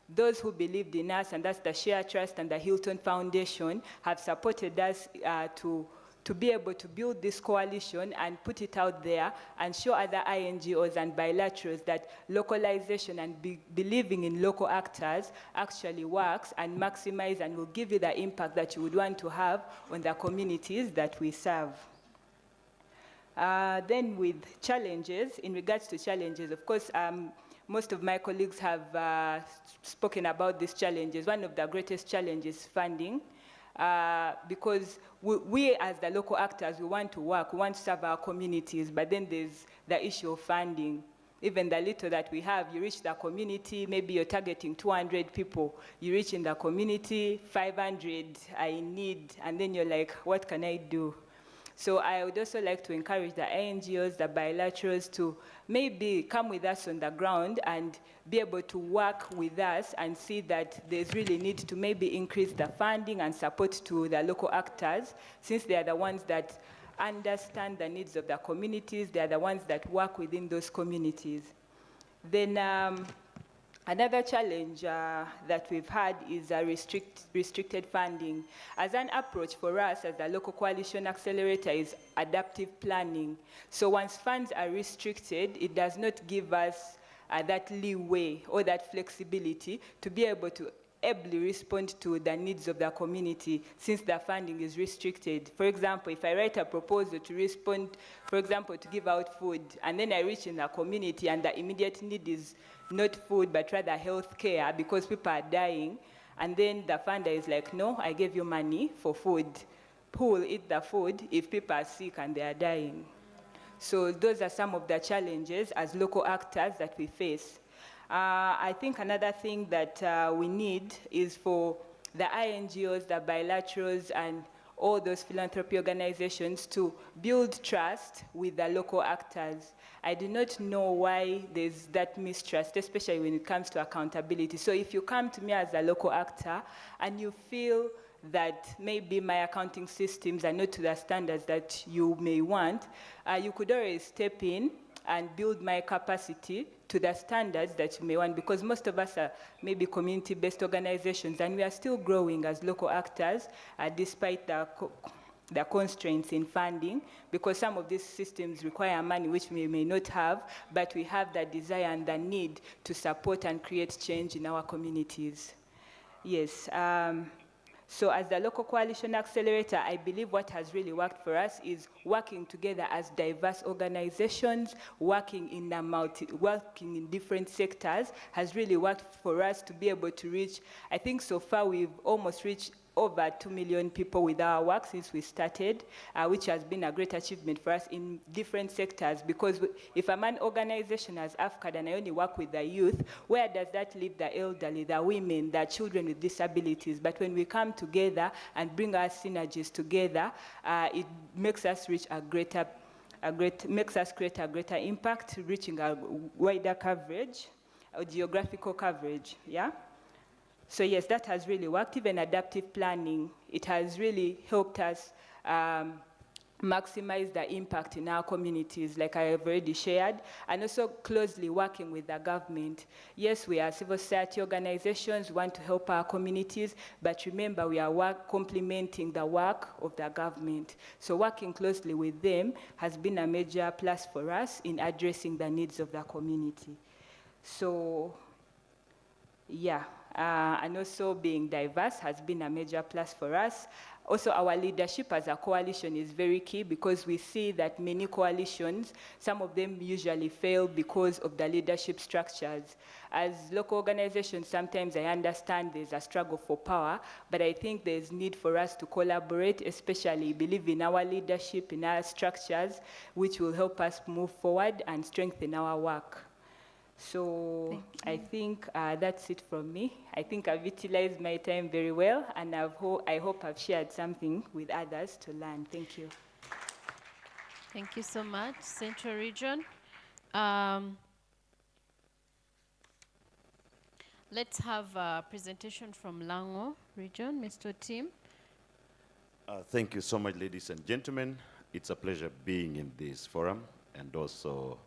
[SPEAKER 12] those who believed in us, and that's the Share Trust and the Hilton Foundation, have supported us to be able to build this coalition and put it out there and show other INGOs and bilaterals that localization and believing in local actors actually works and maximize and will give you the impact that you would want to have on the communities that we serve. Then with challenges, in regards to challenges, of course, most of my colleagues have spoken about these challenges. One of the greatest challenges is funding. Because we as the local actors, we want to work, we want to serve our communities, but then there's the issue of funding. Even the little that we have, you reach the community, maybe you're targeting 200 people, you reach in the community, 500 are in need, and then you're like, what can I do? So I would also like to encourage the NGOs, the bilaterals, to maybe come with us on the ground and be able to work with us and see that there's really need to maybe increase the funding and support to the local actors, since they are the ones that understand the needs of the communities, they are the ones that work within those communities. Then another challenge that we've had is restricted funding. As an approach for us as a local coalition accelerator is adaptive planning. So once funds are restricted, it does not give us that leeway or that flexibility to be able to ably respond to the needs of the community since the funding is restricted. For example, if I write a proposal to respond, for example, to give out food, and then I reach in the community and the immediate need is not food, but rather health care because people are dying, and then the funder is like, no, I gave you money for food. Who will eat the food if people are sick and they are dying? So those are some of the challenges as local actors that we face. I think another thing that we need is for the INGOs, the bilaterals, and all those philanthropy organizations to build trust with the local actors. I do not know why there's that mistrust, especially when it comes to accountability. So if you come to me as a local actor and you feel that maybe my accounting systems are not to the standards that you may want, you could always step in and build my capacity to the standards that you may want, because most of us are maybe community-based organizations, and we are still growing as local actors, despite the constraints in funding, because some of these systems require money which we may not have, but we have the desire and the need to support and create change in our communities. Yes. So as the local coalition accelerator, I believe what has really worked for us is working together as diverse organizations, working in different sectors has really worked for us to be able to reach. I think so far we've almost reached over 2 million people with our work since we started, which has been a great achievement for us in different sectors, because if I'm an organization as AFCAD and I only work with the youth, where does that leave the elderly, the women, the children with disabilities? But when we come together and bring our synergies together, it makes us reach makes us create a greater impact, reaching a wider coverage, or geographical coverage, yeah? So yes, that has really worked. Even adaptive planning, it has really helped us maximize the impact in our communities, like I have already shared, and also closely working with the government. Yes, we are civil society organizations, we want to help our communities, but remember we are complementing the work of the government. So working closely with them has been a major plus for us in addressing the needs of the community. So, yeah. and also being diverse has been a major plus for us. Also, our leadership as a coalition is very key because we see that many coalitions, some of them usually fail because of the leadership structures. As local organizations, sometimes I understand there's a struggle for power, but I think there's need for us to collaborate, especially believe in our leadership, in our structures, which will help us move forward and strengthen our work. So I think that's it from me. I think I've utilized my time very well, and I hope I've shared something with others to learn. Thank you.
[SPEAKER 1] Thank you so much, Central Region. Let's have a presentation from Lango Region, Mr. Tim.
[SPEAKER 13] Thank you so much, ladies and gentlemen. It's a pleasure being in this forum and also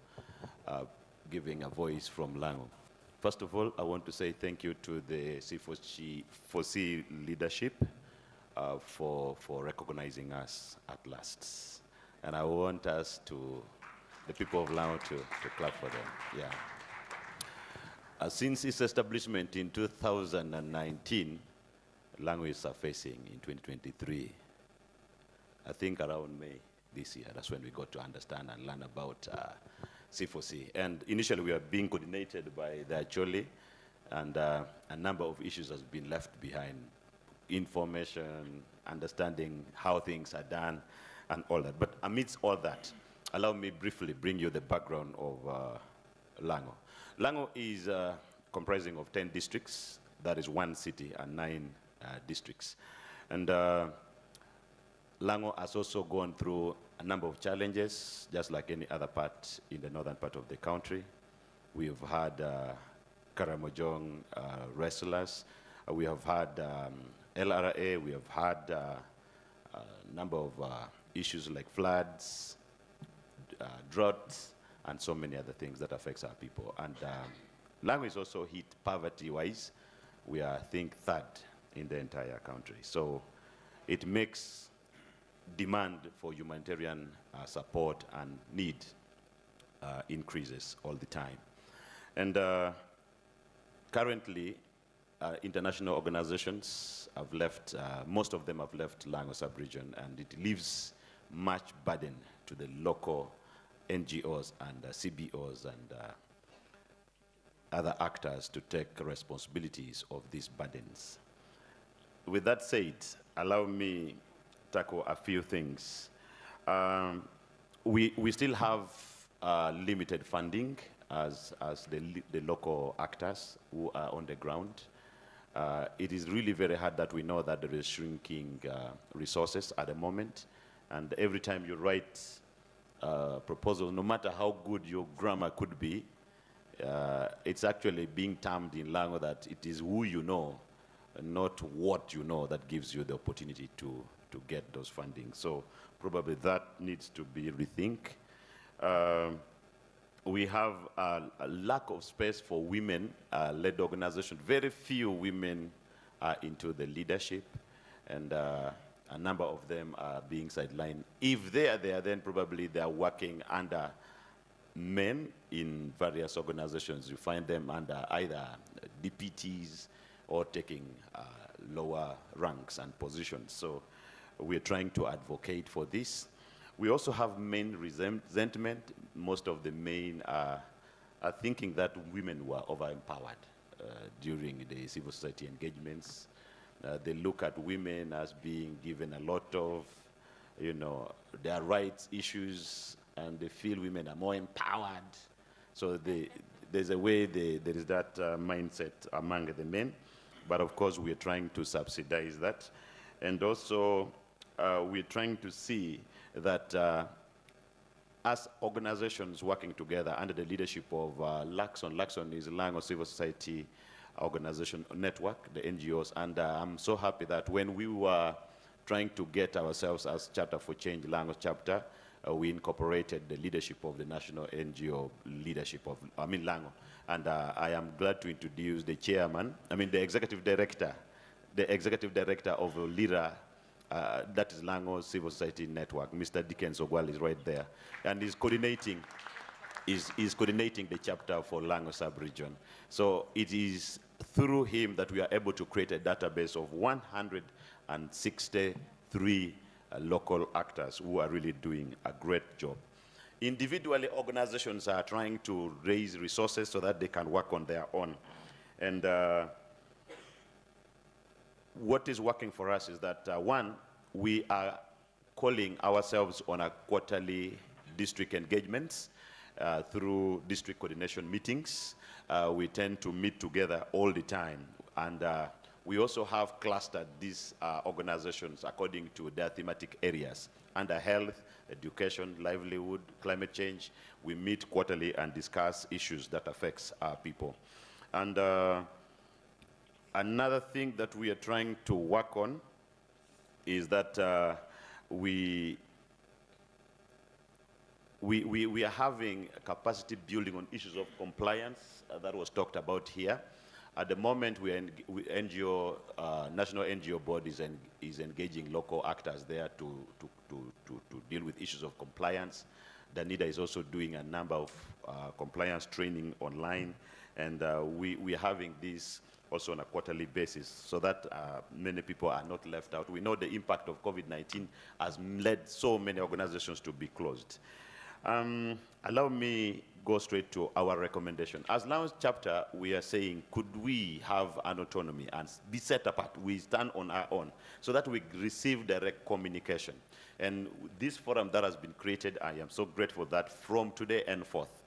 [SPEAKER 13] giving a voice from Lango. First of all, I want to say thank you to the C4C leadership for recognizing us at last. And I want us to, the people of Lango, to clap for them. Yeah. Since its establishment in 2019, Lango is surfacing in 2023. I think around May this year, that's when we got to understand and learn about C4C. And initially we were being coordinated by the Acholi, and a number of issues has been left behind. Information, understanding how things are done, and all that. But amidst all that, allow me briefly bring you the background of Lango. Lango is comprising of 10 districts, that is 1 city and 9 districts. And Lango has also gone through a number of challenges, just like any other part in the northern part of the country. We've had Karamojong wrestlers, we have had LRA, we have had a number of issues like floods, droughts, and so many other things that affects our people. And Lango is also hit poverty-wise. We are, I think, 3rd in the entire country. So it makes demand for humanitarian support and need increases all the time. And currently, international organizations have left, most of them have left Lango sub-region, and it leaves much burden to the local NGOs and CBOs and other actors to take responsibilities of these burdens. With that said, allow me tackle a few things. We still have limited funding as the local actors who are on the ground. It is really very hard that we know that there is shrinking resources at the moment, and every time you write a proposal, no matter how good your grammar could be, it's actually being termed in Lango that it is who you know, not what you know, that gives you the opportunity to get those funding. So probably that needs to be rethink. We have a lack of space for women-led organizations. Very few women are into the leadership, and a number of them are being sidelined. If they are there, then probably they are working under men in various organizations. You find them under either DPTs or taking lower ranks and positions. So we're trying to advocate for this. We also have men resentment. Most of the men are thinking that women were over-empowered during the civil society engagements. They look at women as being given a lot of, their rights issues, and they feel women are more empowered. So there's a way there is that mindset among the men. But of course, we're trying to subsidize that. And also, we're trying to see that as organizations working together under the leadership of Laxon is Lango Civil Society Organization Network, the NGOs, and I'm so happy that when we were trying to get ourselves as Charter4Change Lango chapter, we incorporated the leadership of the national NGO leadership of, Lango. And I am glad to introduce the chairman, the executive director of LIRA, that is Lango Civil Society Network. Mr. Dickens Ogwal is right there. And he's coordinating is coordinating the chapter for Lango sub-region. So it is through him that we are able to create a database of 163 local actors who are really doing a great job. Individually, organizations are trying to raise resources so that they can work on their own. And what is working for us is that, one, we are calling ourselves on a quarterly district engagements through district coordination meetings. We tend to meet together all the time. And we also have clustered these organizations according to their thematic areas. Under health, education, livelihood, climate change, we meet quarterly and discuss issues that affects our people. And another thing that we are trying to work on is that we are having capacity building on issues of compliance that was talked about here. At the moment, NGO, national NGO bodies is engaging local actors there to deal with issues of compliance. Danida is also doing a number of compliance training online, and we are having this also on a quarterly basis so that many people are not left out. We know the impact of COVID-19 has led so many organizations to be closed. Allow me go straight to our recommendation. As Lounge chapter, we are saying, could we have an autonomy and be set apart? We stand on our own so that we receive direct communication. And this forum that has been created, I am so grateful that from today and forth,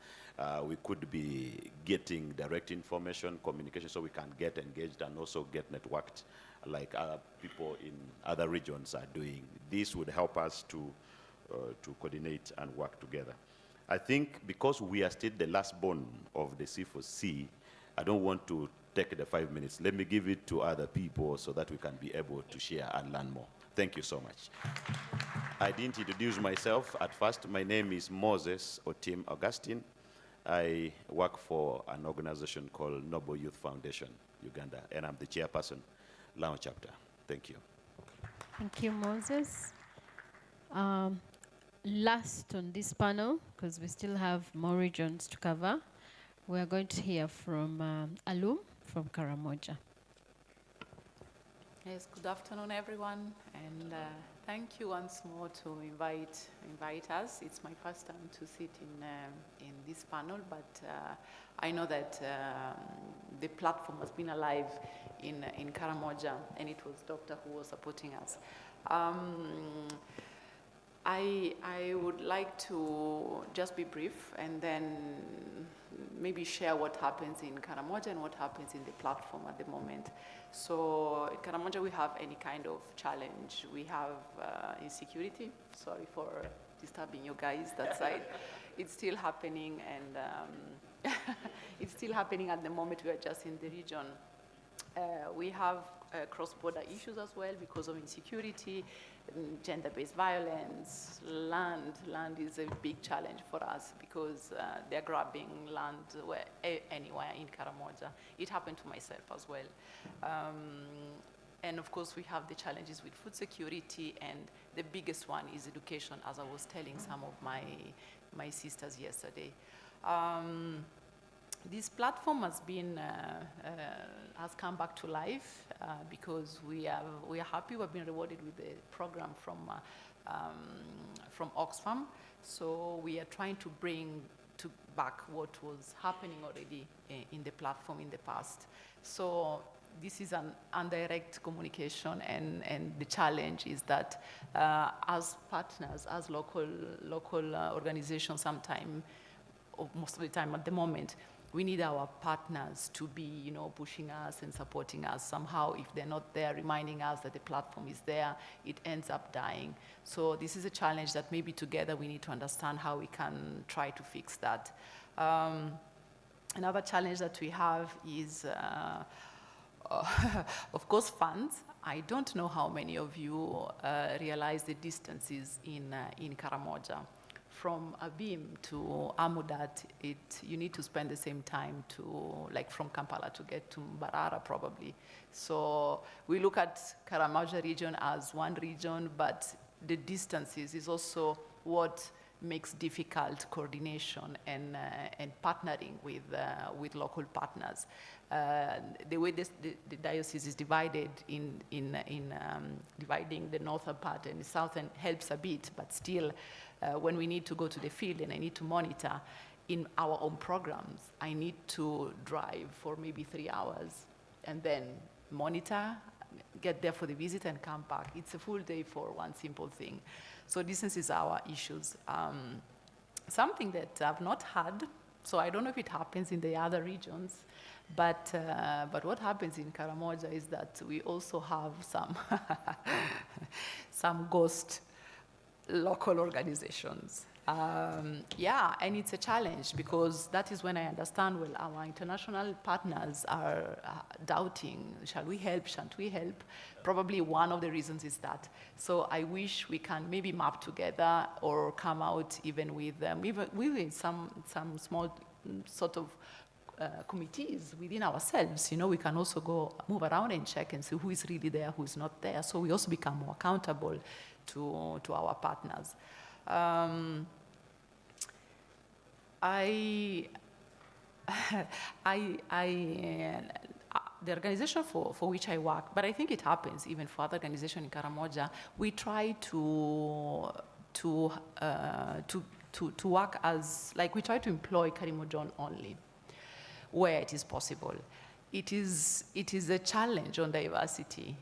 [SPEAKER 13] we could be getting direct information, communication, so we can get engaged and also get networked like other people in other regions are doing. This would help us to coordinate and work together. I think because we are still the last born of the C4C, I don't want to take the 5 minutes. Let me give it to other people so that we can be able to share and learn more. Thank you so much. I didn't introduce myself at first. My name is Moses Otim Augustine. I work for an organization called Noble Youth Foundation, Uganda, and I'm the chairperson, Lao chapter. Thank you.
[SPEAKER 1] Thank you, Moses. Last on this panel, because we still have more regions to cover, we are going to hear from Alum from Karamoja.
[SPEAKER 14] Yes, good afternoon, everyone, and thank you once more to invite us. It's my first time to sit in this panel, but I know that the platform has been alive in Karamoja, and it was Doctor who was supporting us. I would like to just be brief and then maybe share what happens in Karamoja and what happens in the platform at the moment. So in Karamoja, we have any kind of challenge. We have insecurity. Sorry for disturbing you guys that side. It's still happening, and it's still happening at the moment. We are just in the region. We have cross-border issues as well because of insecurity, gender-based violence, land. Land is a big challenge for us because they're grabbing land anywhere in Karamoja. It happened to myself as well. And of course, we have the challenges with food security, and the biggest one is education, as I was telling some of my sisters yesterday. This platform has been has come back to life because we are happy. We've been rewarded with the program from Oxfam. So we are trying to bring back what was happening already in the platform in the past. So this is an indirect communication, and the challenge is that as partners, as local organizations, sometimes, or most of the time at the moment, we need our partners to be, pushing us and supporting us. Somehow, if they're not there reminding us that the platform is there, it ends up dying. So this is a challenge that maybe together we need to understand how we can try to fix that. Another challenge that we have is, of course, funds. I don't know how many of you realize the distances in Karamoja. From Abim to Amudat, you need to spend the same time from Kampala to get to Mbarara probably. So we look at Karamoja region as one region, but the distances is also what makes difficult coordination and partnering with local partners. The way the diocese is divided dividing the northern part and the southern helps a bit, but still, when we need to go to the field and I need to monitor in our own programs, I need to drive for maybe 3 hours and then monitor, get there for the visit and come back. It's a full day for one simple thing. So distance is our issues. Something that I've not had, so I don't know if it happens in the other regions, but what happens in Karamoja is that we also have some ghost local organizations. Yeah, and it's a challenge because that is when I understand, well, our international partners are doubting, shall we help, shan't we help? Probably one of the reasons is that. So I wish we can maybe map together or come out even with some small sort of committees within ourselves. You know, we can also go move around and check and see who is really there, who is not there. So we also become more accountable to our partners. The organization for which I work, but I think it happens even for other organizations in Karamoja, we try to work as, like, we try to employ Karimojan only, where it is possible. It is a challenge on diversity,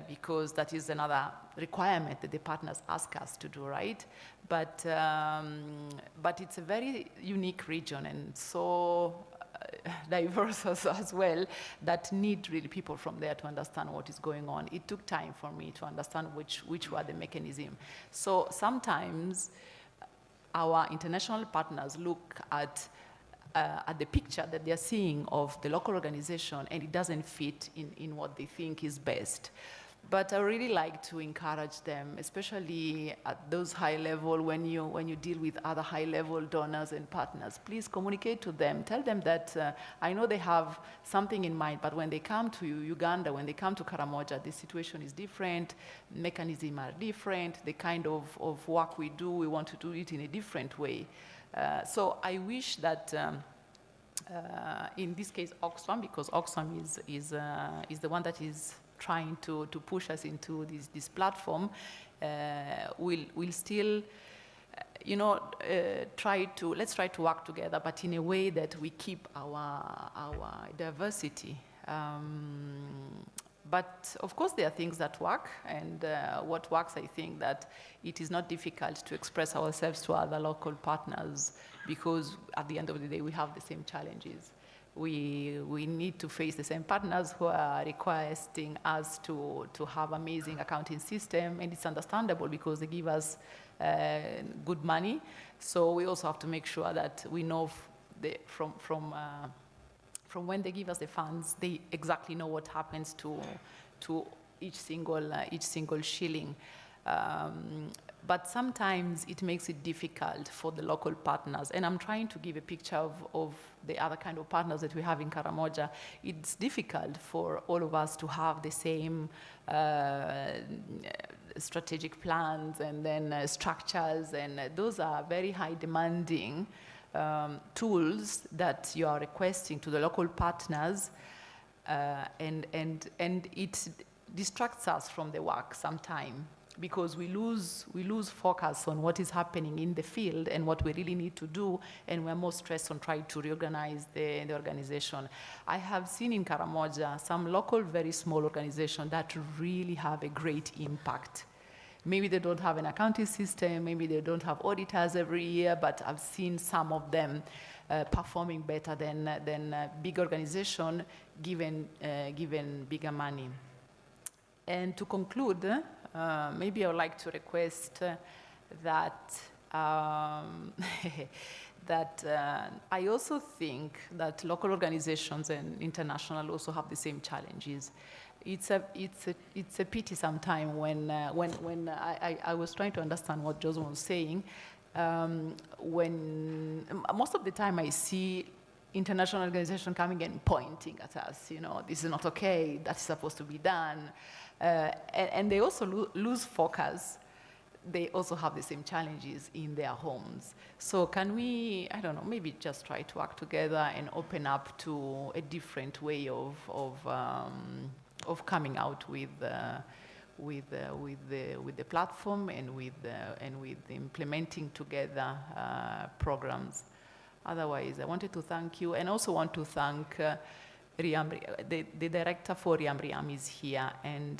[SPEAKER 14] because that is another requirement that the partners ask us to do, right? But it's a very unique region and so diverse as well that need really people from there to understand what is going on. It took time for me to understand which were the mechanism. So sometimes our international partners look at the picture that they're seeing of the local organization and it doesn't fit in what they think is best. But I really like to encourage them, especially at those high level, when you deal with other high level donors and partners, please communicate to them. Tell them that I know they have something in mind, but when they come to Uganda, when they come to Karamoja, the situation is different, mechanisms are different, the kind of work we do, we want to do it in a different way. So I wish that in this case Oxfam, because Oxfam is the one that is trying to push us into this platform, will still, let's try to work together, but in a way that we keep our diversity. But of course there are things that work, and what works, I think that it is not difficult to express ourselves to other local partners, because at the end of the day we have the same challenges. We need to face the same partners who are requesting us to have amazing accounting system, and it's understandable because they give us good money. So we also have to make sure that we know from when they give us the funds, they exactly know what happens to each single shilling. But sometimes it makes it difficult for the local partners. And I'm trying to give a picture of the other kind of partners that we have in Karamoja. It's difficult for all of us to have the same strategic plans and then structures, and those are very high demanding tools that you are requesting to the local partners, and it distracts us from the work sometimes, because we lose focus on what is happening in the field and what we really need to do, and we're more stressed on trying to reorganize the organization. I have seen in Karamoja some local, very small organizations that really have a great impact. Maybe they don't have an accounting system, maybe they don't have auditors every year, but I've seen some of them performing better than big organization given bigger money. And to conclude, maybe I would like to request that I also think that local organizations and international also have the same challenges. It's a pity sometimes when I was trying to understand what Johnson was saying. When most of the time I see international organizations coming and pointing at us, this is not okay, that's supposed to be done. And they also lose focus. they also have the same challenges in their homes. So can we, I don't know, maybe just try to work together and open up to a different way of coming out with the platform and with implementing together programs. Otherwise, I wanted to thank you, and also want to thank the director for Riam is here, and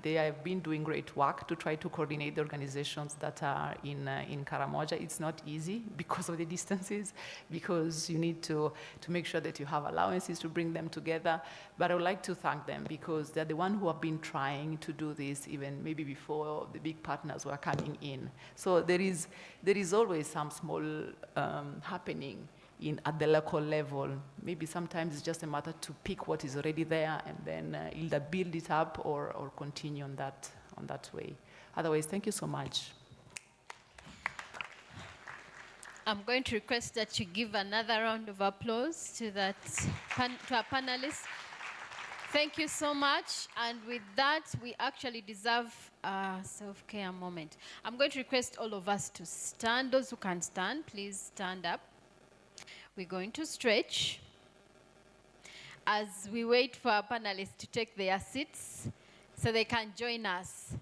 [SPEAKER 14] they have been doing great work to try to coordinate the organizations that are in Karamoja. It's not easy because of the distances, because you need to make sure that you have allowances to bring them together. But I would like to thank them because they're the ones who have been trying to do this even maybe before the big partners were coming in. So there is always some small happening at the local level. Maybe sometimes it's just a matter to pick what is already there and then either build it up or continue on that way. Otherwise, thank you so much.
[SPEAKER 1] I'm going to request that you give another round of applause to our panelists. Thank you so much. And with that, we actually deserve a self-care moment. I'm going to request all of us to stand. Those who can stand, please stand up. We're going to stretch as we wait for our panelists to take their seats so they can join us.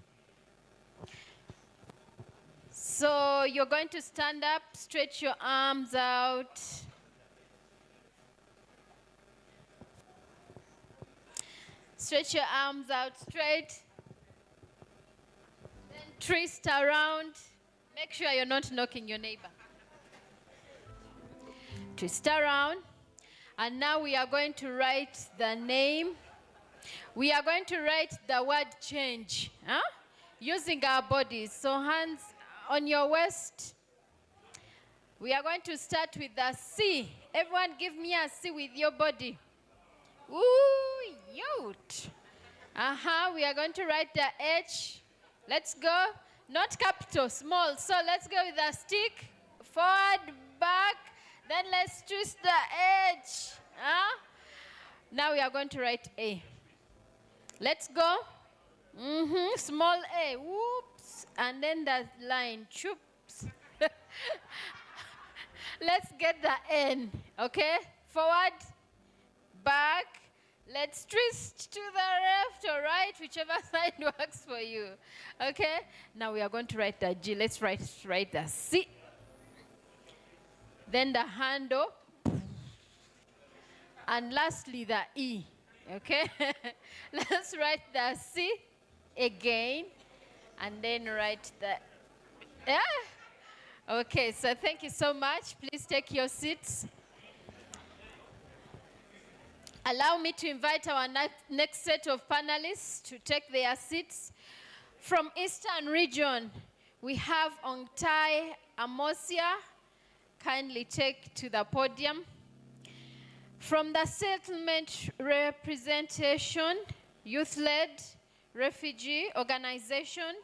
[SPEAKER 1] So you're going to stand up, stretch your arms out. Stretch your arms out straight. Then twist around. Make sure you're not knocking your neighbor. Twist around. And now we are going to write the name. We are going to write the word change, using our bodies. So hands on your waist. We are going to start with the C. Everyone give me a C with your body. Ooh, yout. We are going to write the H. Let's go. Not capital, small. So let's go with the stick. Forward, back. Then let's twist the edge. Now we are going to write A. Let's go. Small A. Whoops. And then the line. Choops. Let's get the N. Okay? Forward, back. Let's twist to the left or right, whichever side works for you. Okay? Now we are going to write the G. Let's write the C. Then the handle. And lastly, the E. Okay? Let's write the C again. And then write the... Okay, so thank you so much. Please take your seats. Allow me to invite our next set of panelists to take their seats. From Eastern Region, we have Ongtai Amosia. Kindly take to the podium. From the settlement representation, youth-led refugee organization,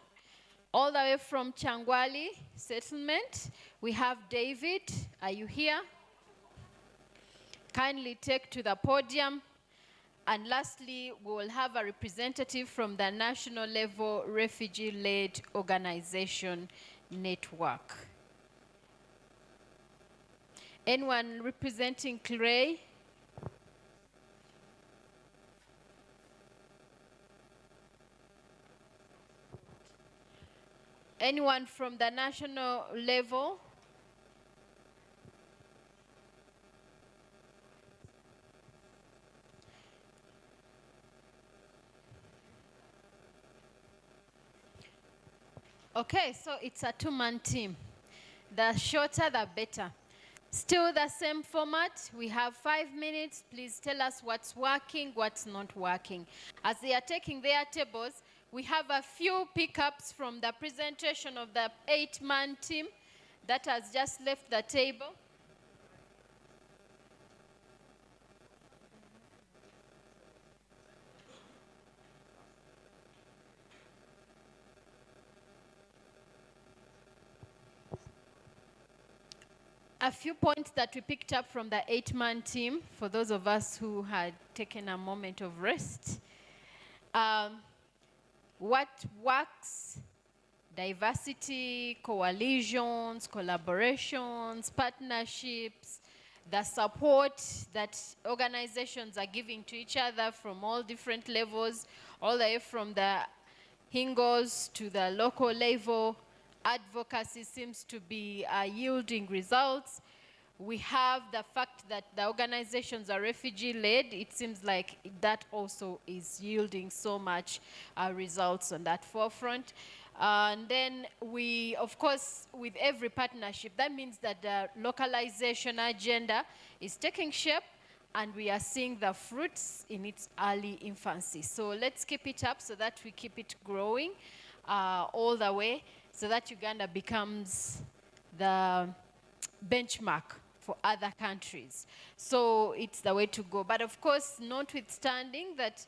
[SPEAKER 1] all the way from Changwali settlement, we have David. Are you here? Kindly take to the podium. And lastly, we will have a representative from the national level refugee-led organization network. Anyone representing Clay? Anyone from the national level? Okay, so it's a two-man team. The shorter, the better. Still the same format. We have 5 minutes. Please tell us what's working, what's not working. As they are taking their tables, we have a few pickups from the presentation of the 8-man team that has just left the table. A few points that we picked up from the 8-man team, for those of us who had taken a moment of rest. What works diversity, coalitions, collaborations, partnerships, the support that organizations are giving to each other from all different levels, all the way from the HINGOs to the local level. Advocacy seems to be yielding results. We have the fact that the organizations are refugee-led. It seems like that also is yielding so much results on that forefront. And then we, of course, with every partnership, that means that the localization agenda is taking shape, and we are seeing the fruits in its early infancy. So let's keep it up so that we keep it growing all the way, so that Uganda becomes the benchmark for other countries. So it's the way to go. But of course, notwithstanding that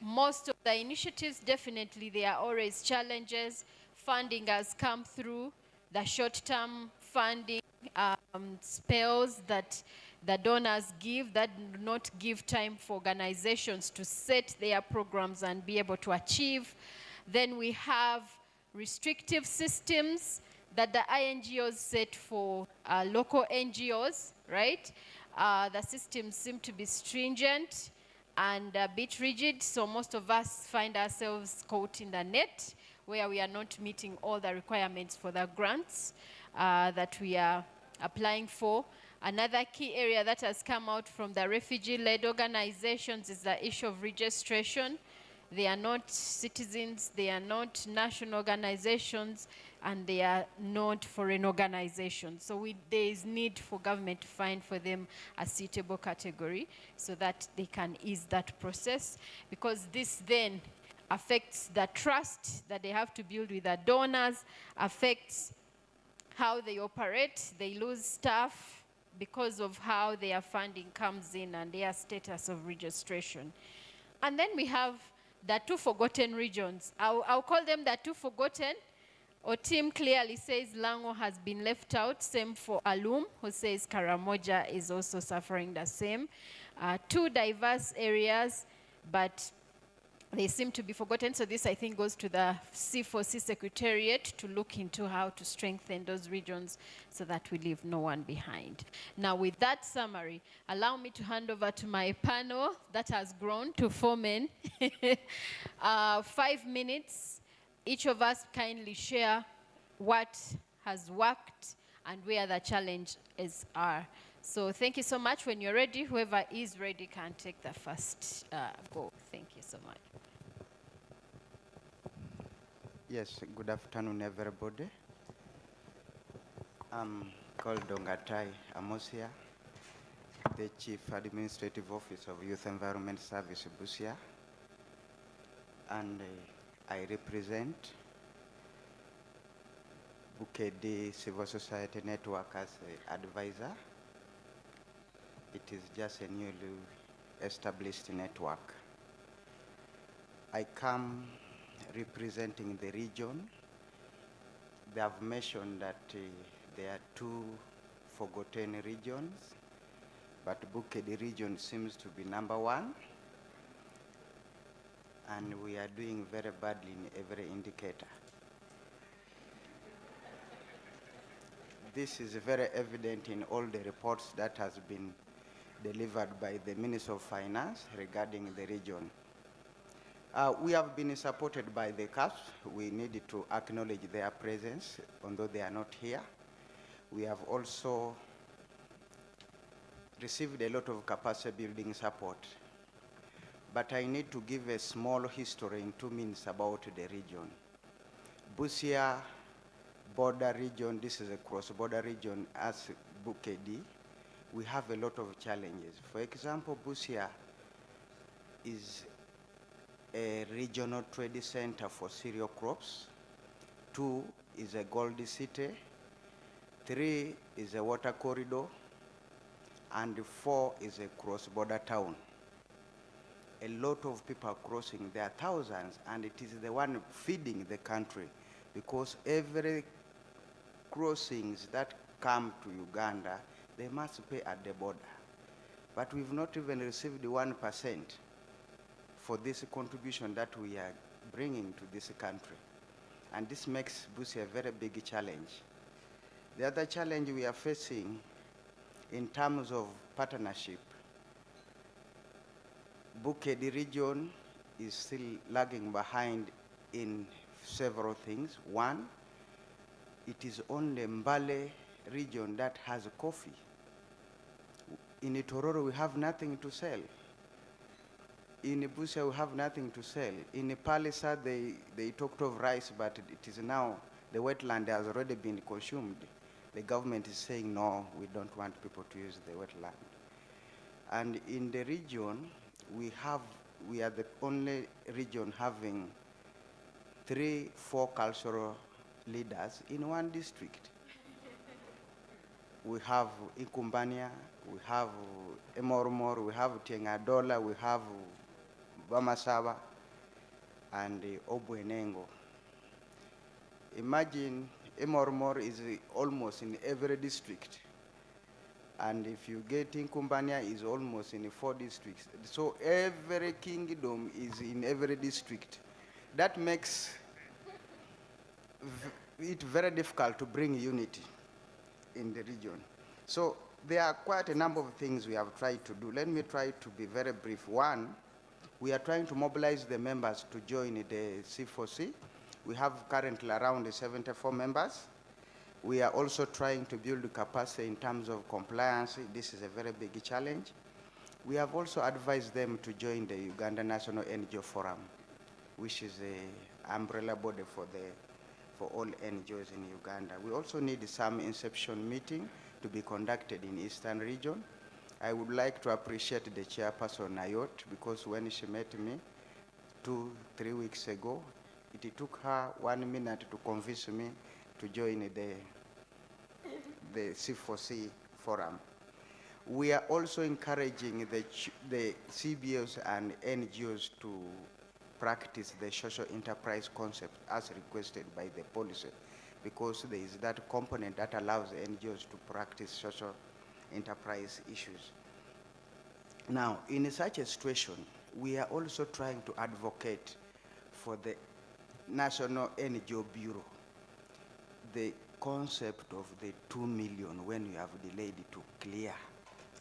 [SPEAKER 1] most of the initiatives, definitely there are always challenges. Funding has come through, the short-term funding spells that the donors give that do not give time for organizations to set their programs and be able to achieve. Then we have restrictive systems that the INGOs set for local NGOs, right? The systems seem to be stringent and a bit rigid, so most of us find ourselves caught in the net where we are not meeting all the requirements for the grants that we are applying for. Another key area that has come out from the refugee-led organizations is the issue of registration. They are not citizens, they are not national organizations, and they are not foreign organizations. So there is need for government to find for them a suitable category so that they can ease that process, because this then affects the trust that they have to build with the donors, affects how they operate. They lose staff because of how their funding comes in and their status of registration. And then we have the two forgotten regions. I'll call them the two forgotten. Our team clearly says Lango has been left out. Same for Alum, who says Karamoja is also suffering the same. Two diverse areas, but they seem to be forgotten. So this, I think, goes to the C4C Secretariat to look into how to strengthen those regions so that we leave no one behind. Now, with that summary, allow me to hand over to my panel that has grown to 4 men. 5 minutes. Each of us kindly share what has worked and where the challenges are. So thank you so much. When you're ready, whoever is ready can take the first go. Thank you so much.
[SPEAKER 15] Yes, good afternoon, everybody. I'm called Dongatai Amosia, the Chief Administrative Officer of Youth Environment Service, Busia, and I represent Bukedi Civil Society Network as an advisor. It is just a newly established network. I come representing the region. They have mentioned that there are two forgotten regions, but Bukedi region seems to be #1, and we are doing very badly in every indicator. This is very evident in all the reports that has been delivered by the Minister of Finance regarding the region. We have been supported by the CAPS. We need to acknowledge their presence, although they are not here. We have also received a lot of capacity building support. But I need to give a small history in 2 minutes about the region. Busia border region, this is a cross-border region as Bukedi. We have a lot of challenges. For example, Busia is a regional trade center for cereal crops. 2 is a gold city. 3 is a water corridor. And 4 is a cross-border town. A lot of people are crossing. There are thousands, and it is the one feeding the country, because every crossings that come to Uganda, they must pay at the border. But we've not even received 1% for this contribution that we are bringing to this country. And this makes Busia a very big challenge. The other challenge we are facing in terms of partnership, Bukedi region is still lagging behind in several things. One, it is only Mbale region that has coffee. In Itororo, we have nothing to sell. In Busia, we have nothing to sell. In Palisa, they talked of rice, but it is now, the wetland has already been consumed. The government is saying, no, we don't want people to use the wetland. And in the region, we are the only region having 3-4 cultural leaders in one district. We have Ikumbania, we have Emormor, we have Tiengadola, we have Bamasaba, and Obuenengo. Imagine Emormor is almost in every district. And if you get Inkumbania, is almost in 4 districts. So every kingdom is in every district. That makes it very difficult to bring unity in the region. So there are quite a number of things we have tried to do. Let me try to be very brief. One, we are trying to mobilize the members to join the C4C. We have currently around 74 members. We are also trying to build capacity in terms of compliance. This is a very big challenge. We have also advised them to join the Uganda National NGO Forum, which is an umbrella body for all NGOs in Uganda. We also need some inception meeting to be conducted in Eastern region. I would like to appreciate the chairperson, Ayot, because when she met me 2-3 weeks ago, it took her 1 minute to convince me to join the C4C forum. We are also encouraging the CBOs and NGOs to practice the social enterprise concept as requested by the policy, because there is that component that allows NGOs to practice social enterprise issues. Now, in such a situation, we are also trying to advocate for the National NGO Bureau, the concept of the 2 million when you have delayed to clear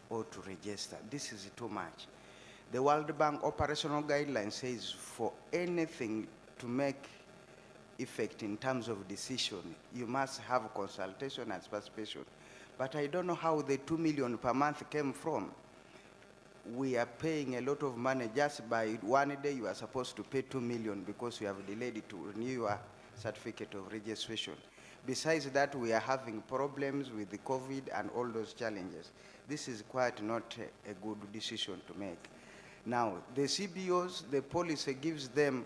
[SPEAKER 15] or to register. This is too much. The World Bank operational guideline says for anything to make effect in terms of decision, you must have consultation and participation. But I don't know how the 2 million per month came from. We are paying a lot of money just by 1 day. You are supposed to pay 2 million because you have delayed to renew your certificate of registration. Besides that, we are having problems with the COVID and all those challenges. This is quite not a good decision to make. Now, the CBOs, the policy gives them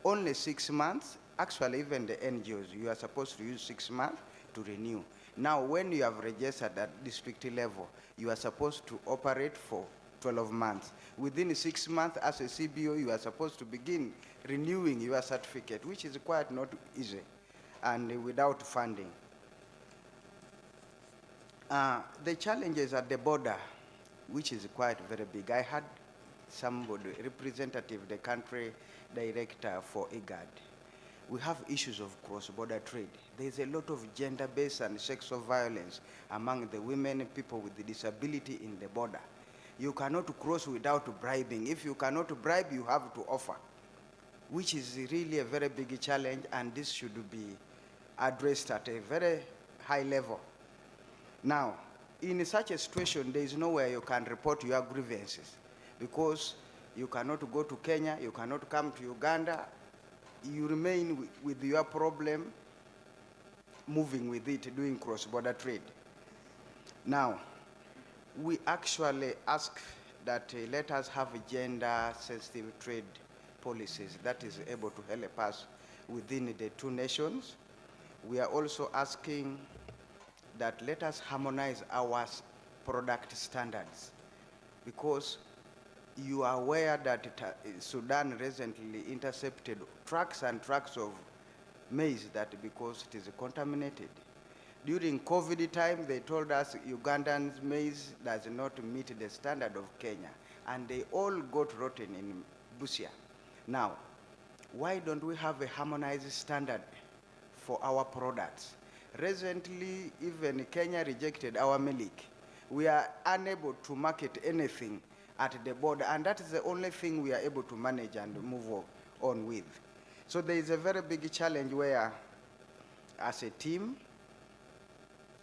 [SPEAKER 15] only 6 months. Actually, even the NGOs, you are supposed to use 6 months to renew. Now, when you have registered at district level, you are supposed to operate for 12 months. Within 6 months, as a CBO, you are supposed to begin renewing your certificate, which is quite not easy, and without funding. The challenges at the border, which is quite very big. I had somebody, representative, the country director for IGAD. We have issues of cross-border trade. There's a lot of gender-based and sexual violence among the women, people with the disability in the border. You cannot cross without bribing. If you cannot bribe, you have to offer, which is really a very big challenge, and this should be addressed at a very high level. Now, in such a situation, there is nowhere you can report your grievances, because you cannot go to Kenya, you cannot come to Uganda. You remain with your problem, moving with it, doing cross-border trade. Now, we actually ask that let us have gender-sensitive trade policies that is able to help us within the 2 nations. We are also asking that let us harmonize our product standards, because you are aware that Sudan recently intercepted trucks and trucks of maize because it is contaminated. During COVID time, they told us Ugandan maize does not meet the standard of Kenya, and they all got rotten in Busia. Now, why don't we have a harmonized standard for our products. Recently, even Kenya rejected our milk. We are unable to market anything at the border, and that is the only thing we are able to manage and move on with. So there is a very big challenge where, as a team,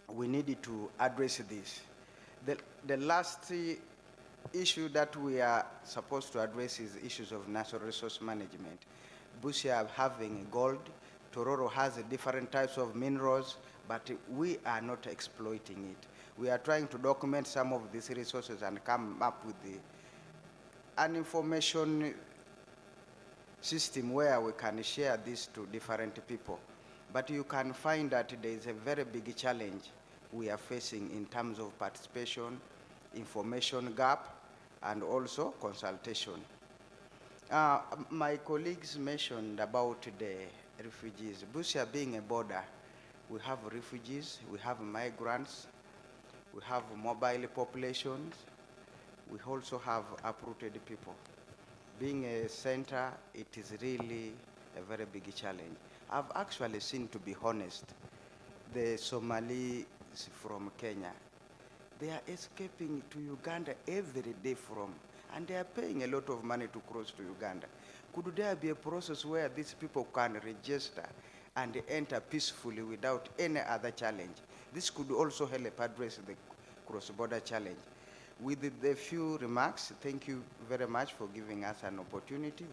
[SPEAKER 15] we needed to address this. The last issue that we are supposed to address is issues of natural resource management. Busia having gold, Tororo has different types of minerals, but we are not exploiting it. We are trying to document some of these resources and come up with an information system where we can share this to different people. But you can find that there is a very big challenge we are facing in terms of participation, information gap, and also consultation. My colleagues mentioned about the refugees. Busia being a border, we have refugees, we have migrants, we have mobile populations, we also have uprooted people. Being a center, it is really a very big challenge. I've actually seen, to be honest, the Somalis from Kenya. They are escaping to Uganda every day and they are paying a lot of money to cross to Uganda. Could there be a process where these people can register and enter peacefully without any other challenge? This could also help address the cross-border challenge. With the few remarks, thank you very much for giving us an opportunity.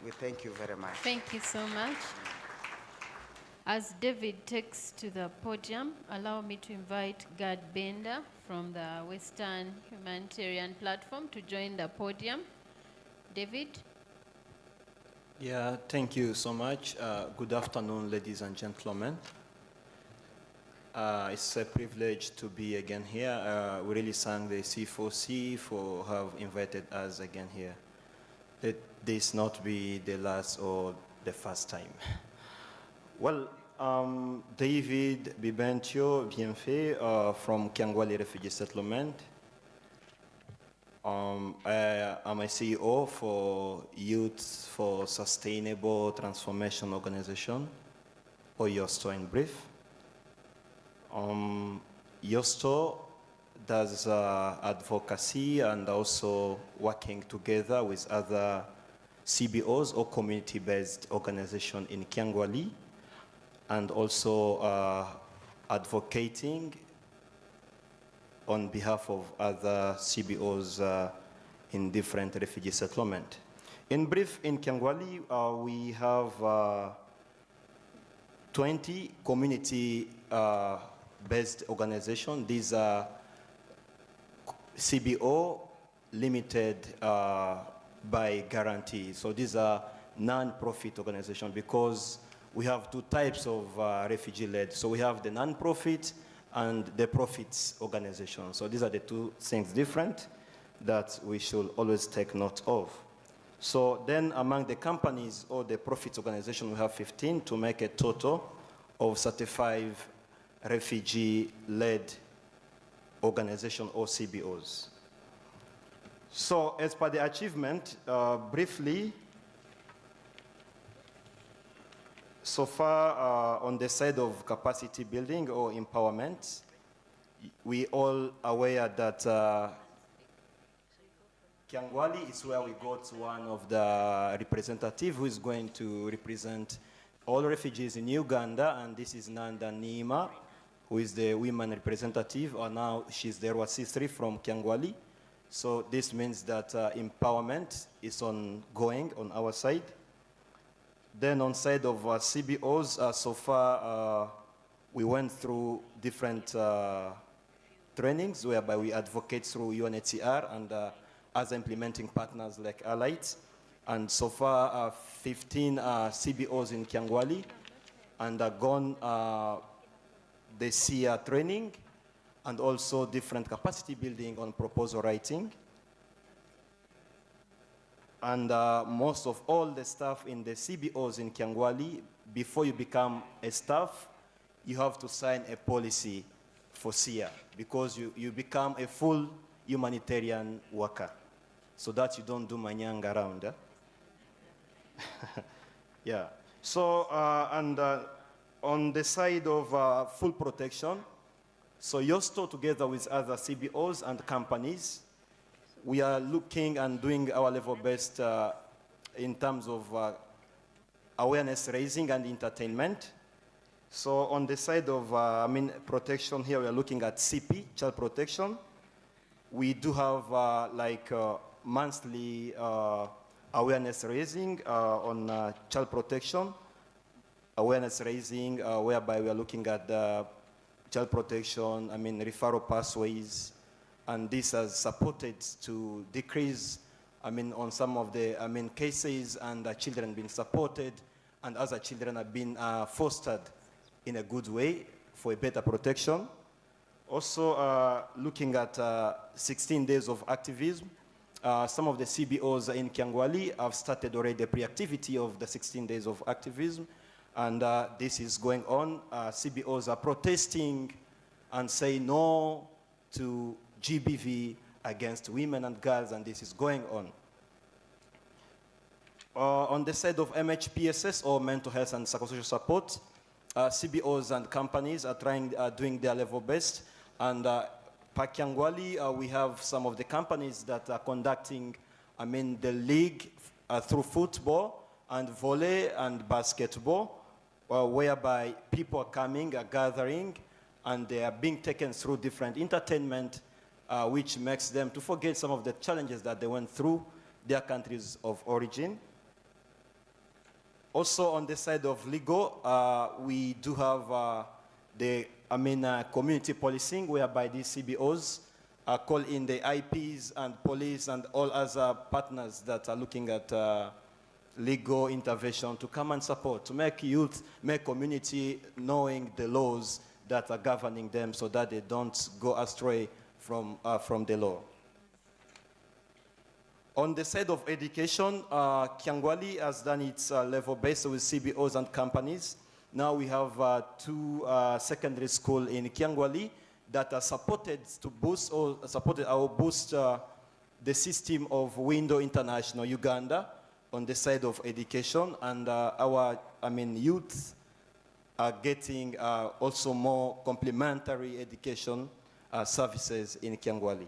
[SPEAKER 15] We thank you very much.
[SPEAKER 1] Thank you so much. As David takes to the podium, allow me to invite Gad Bender from the Western Humanitarian Platform to join the podium. David?
[SPEAKER 17] Yeah, thank you so much. Good afternoon, ladies and gentlemen. It's a privilege to be again here. We really thank the C4C for have invited us again here. Let this not be the last or the first time. Well, David Bibentio Bienfait from Kiangwali Refugee Settlement. I am a CEO for Youth for Sustainable Transformation Organization, or YOSTO in brief. YOSTO does advocacy and also working together with other CBOs or community-based organizations in Kiangwali, and also advocating on behalf of other CBOs in different refugee settlements. In brief, in Kiangwali, we have 20 community-based organizations. These are CBO limited by guarantee. So these are non-profit organizations because we have two types of refugee-led. So we have the non-profit and the profits organization. So these are the two things different that we should always take note of. So then among the companies or the profits organization, we have 15 to make a total of 35 refugee-led organization or CBOs. So as per the achievement, briefly, so far on the side of capacity building or empowerment, we all aware that Kiangwali is where we got one of the representatives who is going to represent all refugees in Uganda, and this is Nanda Nima, who is the women representative, and now she's the Rwasisri from Kiangwali. So this means that empowerment is ongoing on our side. Then on side of CBOs, so far we went through different trainings whereby we advocate through UNHCR and other implementing partners like Allied. And so far 15 CBOs in Kiangwali undergone the SIA training and also different capacity building on proposal writing. And most of all the staff in the CBOs in Kiangwali, before you become a staff, you have to sign a policy for SIA because you become a full humanitarian worker so that you don't do manyang around. Yeah. So, on the side of full protection, so YOSTO together with other CBOs and companies, we are looking and doing our level best in terms of awareness raising and entertainment. So on the side of protection here, we are looking at CP, child protection. We do have monthly awareness raising on child protection, awareness raising whereby we are looking at the child protection, referral pathways, and this has supported to decrease, on some of the, cases, and children being supported, and other children have been fostered in a good way for a better protection. Also, looking at 16 days of activism, some of the CBOs in Kyangwali have started already the pre-activity of the 16 days of activism, and this is going on. CBOs are protesting and say no to GBV against women and girls, and this is going on. On the side of MHPSS, or mental health and psychosocial support, CBOs and companies are doing their level best. And Pakyangwali, we have some of the companies that are conducting, the league through football and volley and basketball, whereby people are coming, are gathering, and they are being taken through different entertainment, which makes them to forget some of the challenges that they went through their countries of origin. Also, on the side of legal, we do have the community policing, whereby these CBOs call in the IPs and police and all other partners that are looking at legal intervention to come and support, to make youth, make community knowing the laws that are governing them so that they don't go astray from the law. On the side of education, Kyangwali has done its level based with CBOs and companies. Now we have 2 secondary schools in Kyangwali that are supported to boost the system of Window International Uganda on the side of education, and our youth are getting also more complementary education services in Kyangwali.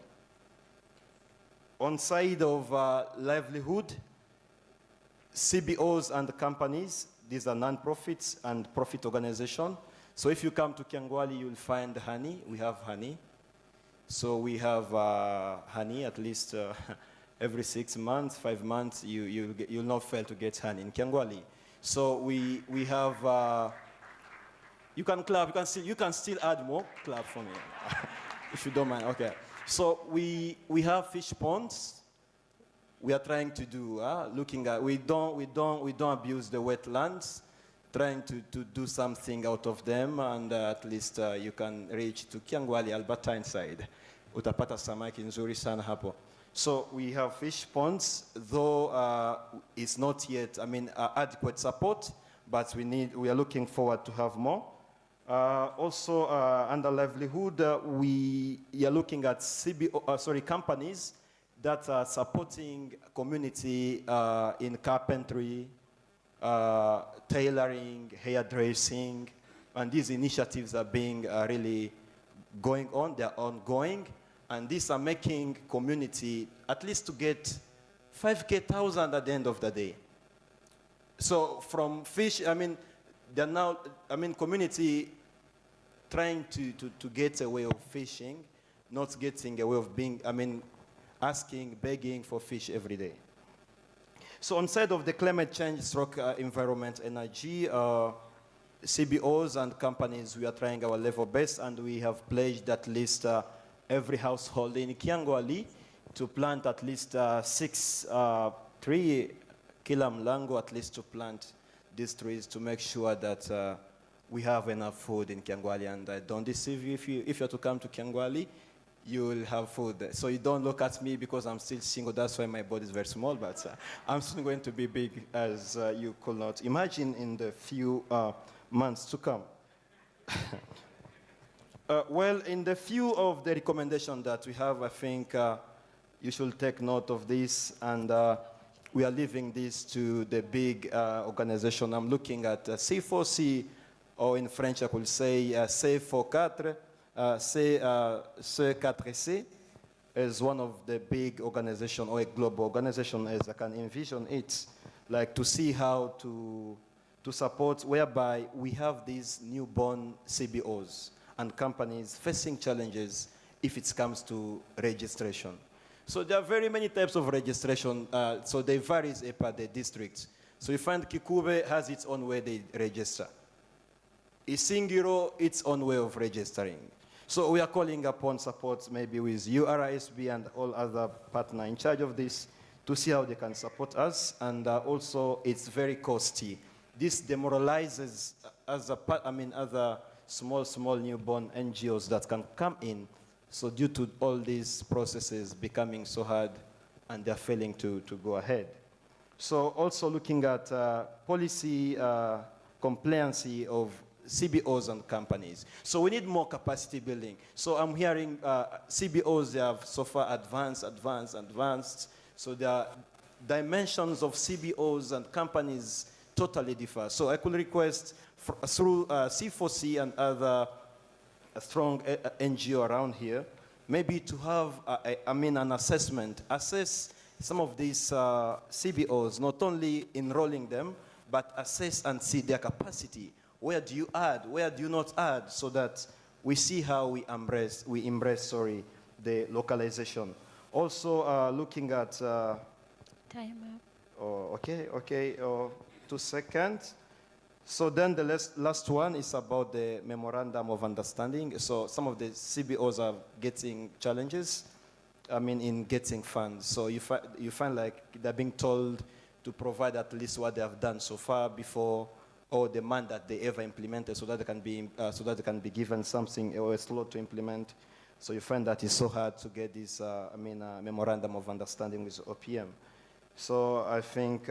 [SPEAKER 17] On side of livelihood, CBOs and companies, these are non-profits and profit organizations. So if you come to Kyangwali, you'll find honey. We have honey. So we have honey at least every 6 months, 5 months, you'll not fail to get honey in Kyangwali. So we have, you can clap, you can still add more, clap for me, if you don't mind, okay. So we have fish ponds. We are trying to do, looking at, we don't abuse the wetlands, trying to do something out of them, and at least you can reach to Kyangwali, Albertine side. Utapata samaki nzuri sana hapo. So we have fish ponds, though it's not yet, adequate support, but we are looking forward to have more. Also, under livelihood, we are looking at companies that are supporting community in carpentry, tailoring, hairdressing, and these initiatives are being really going on. They're ongoing, and these are making community at least to get 5,000 at the end of the day. So from fish, they're now, community trying to get a way of fishing, not getting a way of being, asking, begging for fish every day. So on side of the climate change stroke environment energy, CBOs and companies, we are trying our level best, and we have pledged at least every household in Kyangwali to plant at least 6 trees, kila mlango at least to plant these trees to make sure that we have enough food in Kyangwali. And I don't deceive you, if you're to come to Kyangwali, you will have food. So you don't look at me because I'm still single, that's why my body is very small, but I'm still going to be big, as you could not imagine in the few months to come. Well, in the few of the recommendations that we have, I think you should take note of this, and we are leaving this to the big organization. I'm looking at C4C, or in French I could say C4C, C4C is one of the big organizations, or a global organization as I can envision it, like to see how to support, whereby we have these newborn CBOs and companies facing challenges if it comes to registration. So there are very many types of registration, so they vary per the districts. So you find Kikube has its own way they register. Isingiro, its own way of registering. So we are calling upon support maybe with URSB and all other partners in charge of this to see how they can support us, and also it's very costly. This demoralizes other small newborn NGOs that can come in. So due to all these processes becoming so hard and they're failing to go ahead. So also looking at policy compliancy of CBOs and companies. So we need more capacity building. So I'm hearing CBOs, they have so far advanced. So the dimensions of CBOs and companies totally differ. So I could request through C4C and other strong NGO around here, maybe to have, an assessment, assess some of these CBOs, not only enrolling them, but assess and see their capacity. Where do you add? Where do you not add? So that we see how we embrace the localization. Also looking at...
[SPEAKER 1] Time up.
[SPEAKER 17] Oh, okay, 2 seconds. So then the last one is about the memorandum of understanding. So some of the CBOs are getting challenges, in getting funds. So you find like they're being told to provide at least what they have done so far before, or the mandate they ever implemented, so that they can be given something or a slot to implement. So you find that it's so hard to get this memorandum of understanding with OPM. So I think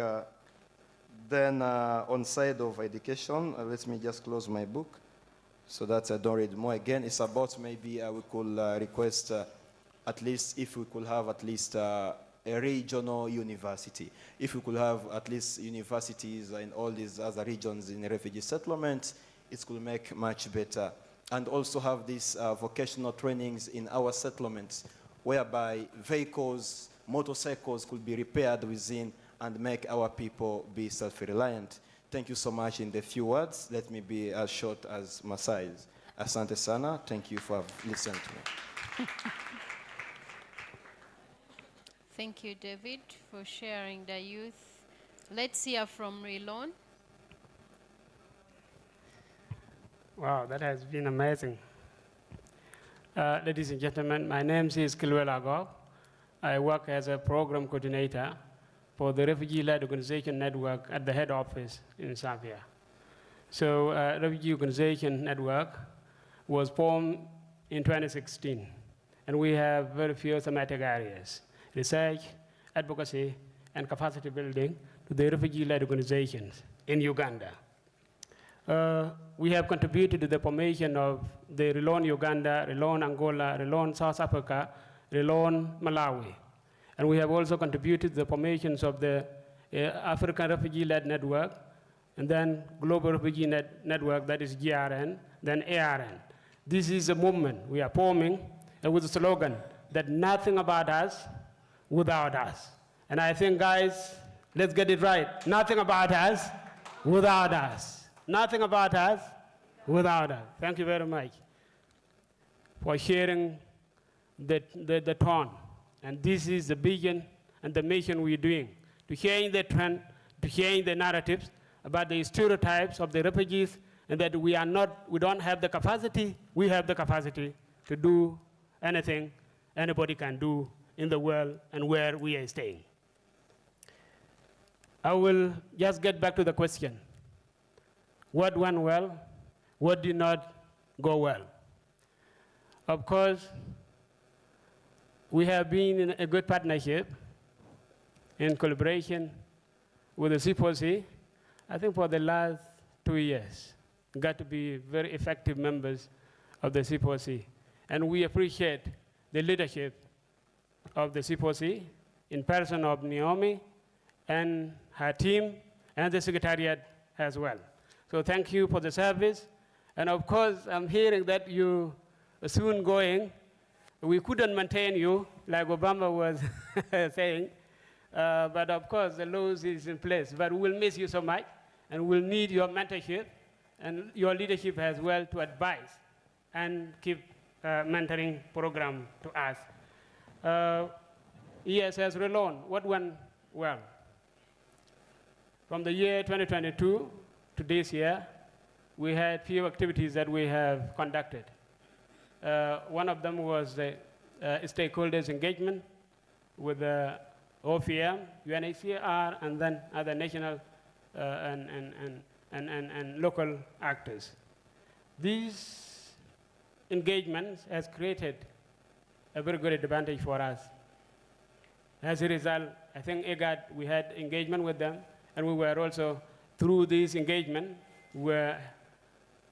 [SPEAKER 17] then on side of education, let me just close my book so that I don't read more again. It's about maybe we could request at least if we could have at least a regional university. If we could have at least universities in all these other regions in refugee settlements, it could make much better. And also have these vocational trainings in our settlements, whereby vehicles, motorcycles could be repaired within and make our people be self-reliant. Thank you so much. In the few words, let me be as short as my size. Asante sana. Thank you for listening to me.
[SPEAKER 1] Thank you, David, for sharing the youth. Let's hear from Rilon.
[SPEAKER 18] Wow, that has been amazing. Ladies and gentlemen, my name is Kilwell Agog. I work as a program coordinator for the Refugee-Led Organization Network at the head office in Zambia. So Refugee Organization Network was formed in 2016, and we have very few thematic areas: research, advocacy, and capacity building to the refugee-led organizations in Uganda. We have contributed to the formation of the Relon Uganda, Relon Angola, Relon South Africa, Relon Malawi. And we have also contributed to the formations of the African Refugee-Led Network, and then Global Refugee Network, that is GRN, then ARN. This is a movement we are forming with the slogan that nothing about us without us. And I think, guys, let's get it right. Nothing about us without us. Nothing about us without us. Thank you very much for sharing the tone. And this is the vision and the mission we're doing, to change the trend, to change the narratives about the stereotypes of the refugees, and that we don't have the capacity, we have the capacity to do anything anybody can do in the world and where we are staying. I will just get back to the question. What went well? What did not go well? Of course, we have been in a good partnership in collaboration with the C4C, I think for the last 2 years. We got to be very effective members of the C4C. And we appreciate the leadership of the C4C in person of Naomi and her team, and the Secretariat as well. So thank you for the service. And of course, I'm hearing that you are soon going. We couldn't maintain you, like Obama was saying. But of course, the laws is in place. But we'll miss you so much, and we'll need your mentorship and your leadership as well to advise and keep mentoring program to us. ESS Relon, what went well? From the year 2022 to this year, we had few activities that we have conducted. One of them was the stakeholders engagement with the OPM, UNHCR, and then other national and local actors. These engagements has created a very good advantage for us. As a result, I think IGAD, we had engagement with them, and we were also, through this engagement, were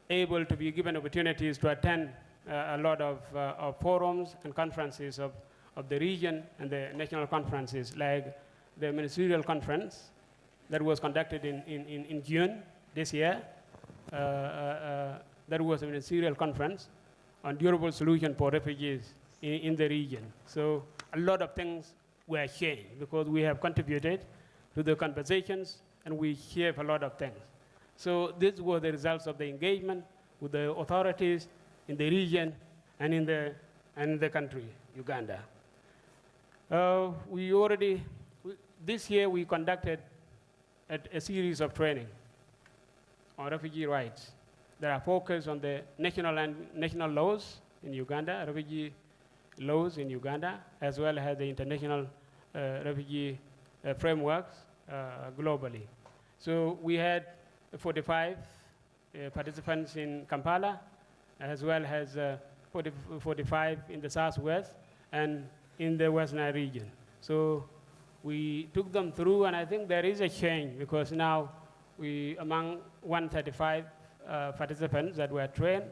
[SPEAKER 18] able to be given opportunities to attend a lot of forums and conferences of the region and the national conferences, like the ministerial conference that was conducted in June this year. That was a ministerial conference on durable solution for refugees in the region. So a lot of things were changed because we have contributed to the conversations and we share a lot of things. So these were the results of the engagement with the authorities in the region and in the country, Uganda. This year we conducted a series of training on refugee rights that are focused on the national laws in Uganda, refugee laws in Uganda, as well as the international refugee frameworks globally. So we had 45 participants in Kampala, as well as 45 in the Southwest and in the West Nile region. So we took them through, and I think there is a change because now among 135 participants that were trained,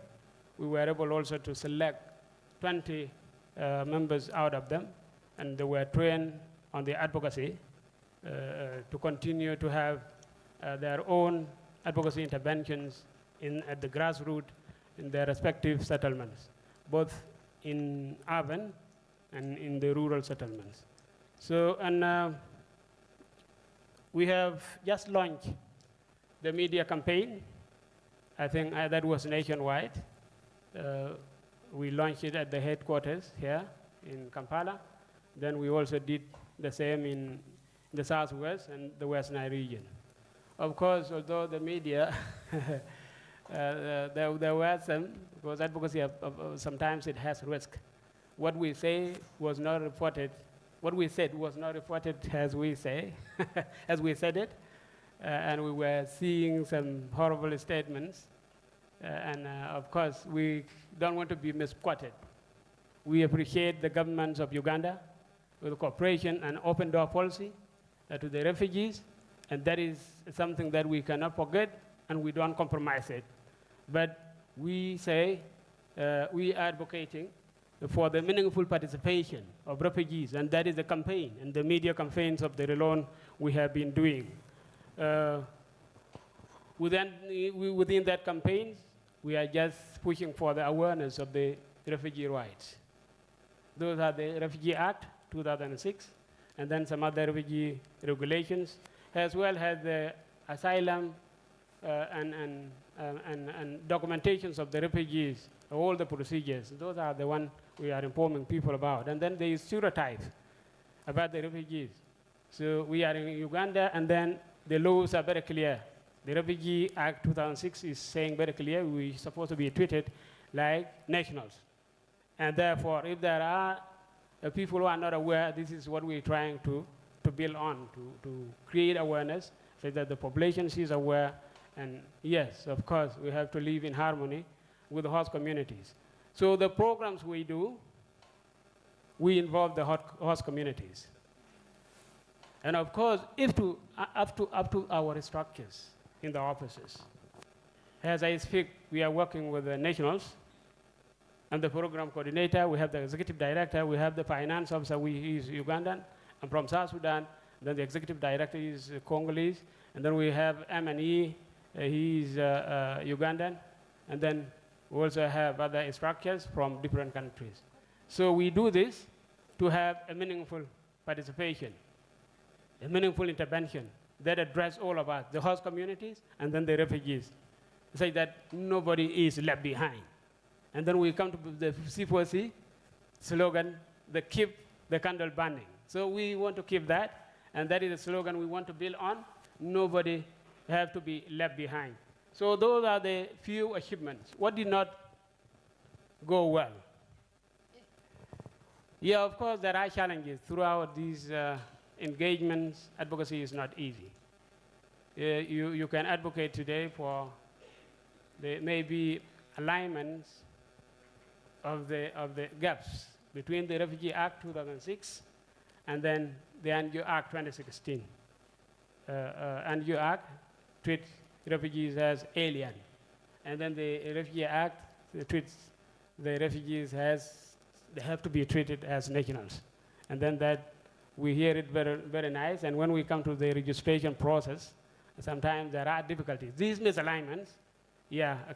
[SPEAKER 18] we were able also to select 20 members out of them, and they were trained on the advocacy to continue to have their own advocacy interventions at the grassroots in their respective settlements, both in urban and in the rural settlements. So, and we have just launched the media campaign. I think that was nationwide. We launched it at the headquarters here in Kampala. Then we also did the same in the Southwest and the West Nile region. Of course, although the media, there were some, because advocacy sometimes it has risk. What we say was not reported. What we said was not reported as we say, as we said it, and we were seeing some horrible statements. And of course, we don't want to be misquoted. We appreciate the governments of Uganda with cooperation and open door policy to the refugees, and that is something that we cannot forget, and we don't compromise it. But we say we are advocating for the meaningful participation of refugees, and that is the campaign and the media campaigns of the Relon we have been doing. Within that campaign, we are just pushing for the awareness of the refugee rights. Those are the Refugee Act 2006, and then some other refugee regulations, as well as the asylum and documentations of the refugees, all the procedures. Those are the ones we are informing people about. And then there is stereotypes about the refugees. So we are in Uganda, and then the laws are very clear. The Refugee Act 2006 is saying very clear we're supposed to be treated like nationals. And therefore, if there are people who are not aware, this is what we're trying to build on, to create awareness so that the population is aware. And yes, of course, we have to live in harmony with the host communities. So the programs we do, we involve the host communities. And of course, up to our structures in the offices. As I speak, we are working with the nationals and the program coordinator. We have the executive director. We have the finance officer, he is Ugandan, and from South Sudan, Then the executive director is Congolese. And then we have M&E, he's Ugandan. And then we also have other instructors from different countries. So we do this to have a meaningful participation, a meaningful intervention that address all of us, the host communities and then the refugees, so that nobody is left behind. And then we come to the C4C slogan, the keep the candle burning. So we want to keep that, and that is a slogan we want to build on. Nobody have to be left behind. So those are the few achievements. What did not go well? Yeah, of course, there are challenges throughout these engagements. Advocacy is not easy. You can advocate today for the maybe alignments of the gaps between the Refugee Act 2006 and then the NGO Act 2016. NGO Act treats refugees as alien, and then the Refugee Act treats the refugees as they have to be treated as nationals. And then that we hear it very, very nice, and when we come to the registration process, sometimes there are difficulties. These misalignments,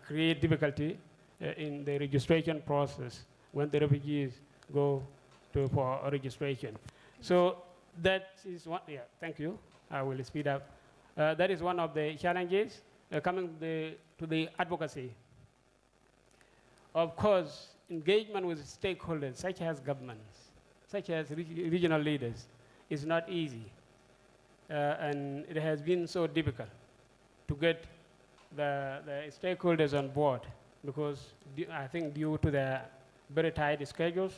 [SPEAKER 18] create difficulty in the registration process when the refugees go for registration. So that is one, thank you. I will speed up. That is one of the challenges. Coming to the advocacy. Of course, engagement with stakeholders, such as governments, such as regional leaders, is not easy. And it has been so difficult to get the stakeholders on board because I think due to their very tight schedules.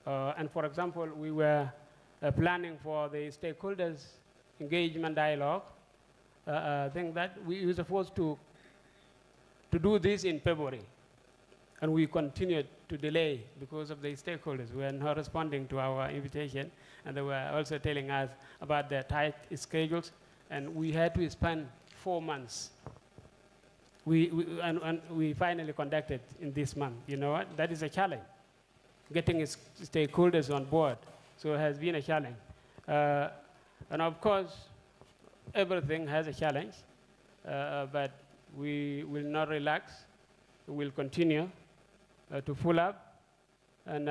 [SPEAKER 18] And for example, we were planning for the stakeholders engagement dialogue. I think that we were supposed to do this in February. And we continued to delay because of the stakeholders who were not responding to our invitation. And they were also telling us about their tight schedules. And we had to spend 4 months. And we finally conducted in this month. You know what? That is a challenge, getting stakeholders on board. So it has been a challenge. And of course, everything has a challenge, but we will not relax. We will continue to pull up. And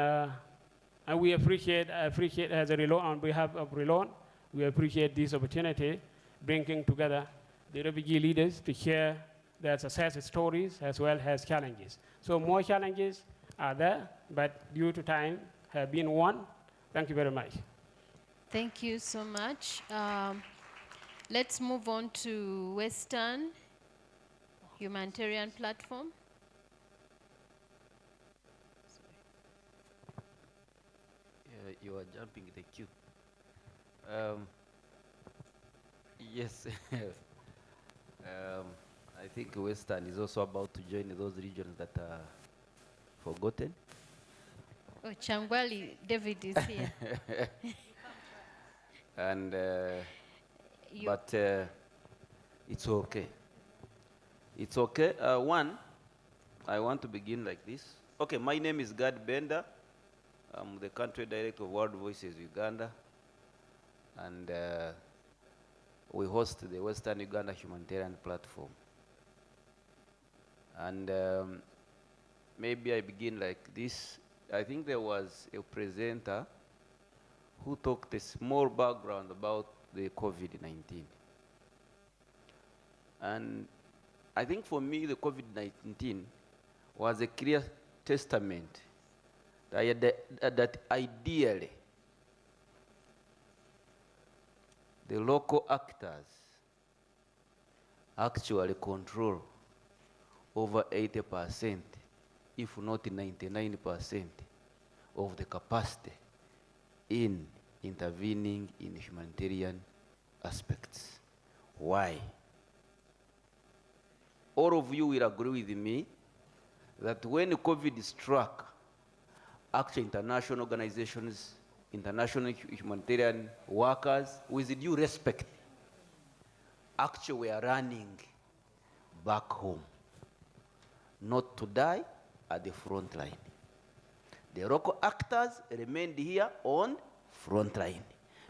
[SPEAKER 18] we appreciate as a Relon, on behalf of Relon, we appreciate this opportunity, bringing together the refugee leaders to share their success stories as well as challenges. So more challenges are there, but due to time have been won. Thank you very much.
[SPEAKER 1] Thank you so much. Let's move on to Western Humanitarian Platform.
[SPEAKER 19] You are jumping the queue. Yes. I think Western is also about to join those regions that are forgotten.
[SPEAKER 1] Oh, Changwali, David is here.
[SPEAKER 19] And but it's okay. It's okay. One, I want to begin like this. Okay, my name is Gad Bender. I'm the country director of World Voices Uganda, and we host the Western Uganda Humanitarian Platform. And maybe I begin like this. I think there was a presenter who talked a small background about the COVID-19. And I think for me, the COVID-19 was a clear testament that ideally the local actors actually control over 80%, if not 99% of the capacity in intervening in humanitarian aspects. Why? All of you will agree with me that when COVID struck, actually international organizations, international humanitarian workers, with due respect, actually were running back home, not to die at the front line. The local actors remained here on front line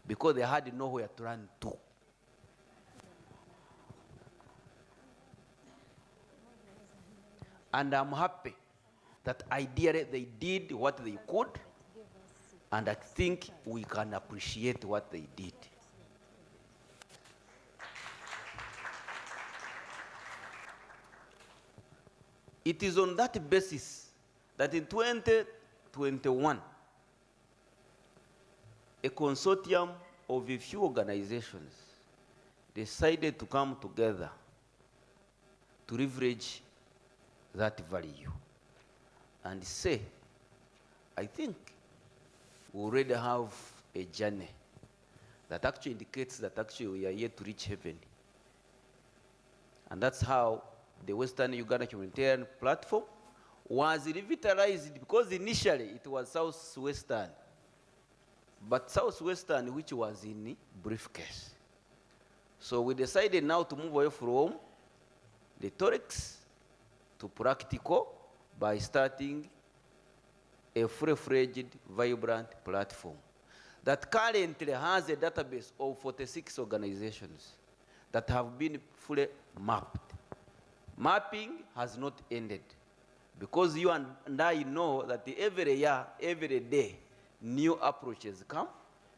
[SPEAKER 19] because they had nowhere to run to. And I'm happy that ideally they did what they could, and I think we can appreciate what they did. It is on that basis that in 2021, a consortium of a few organizations decided to come together to leverage that value and say, I think we already have a journey that actually indicates that actually we are yet to reach heaven. And that's how the Western Uganda Humanitarian Platform was revitalized, because initially it was Southwestern, but Southwestern which was in briefcase. So we decided now to move away from the theorics to practical by starting a fully-fledged, vibrant platform that currently has a database of 46 organizations that have been fully mapped. Mapping has not ended, because you and I know that every year, every day, new approaches come,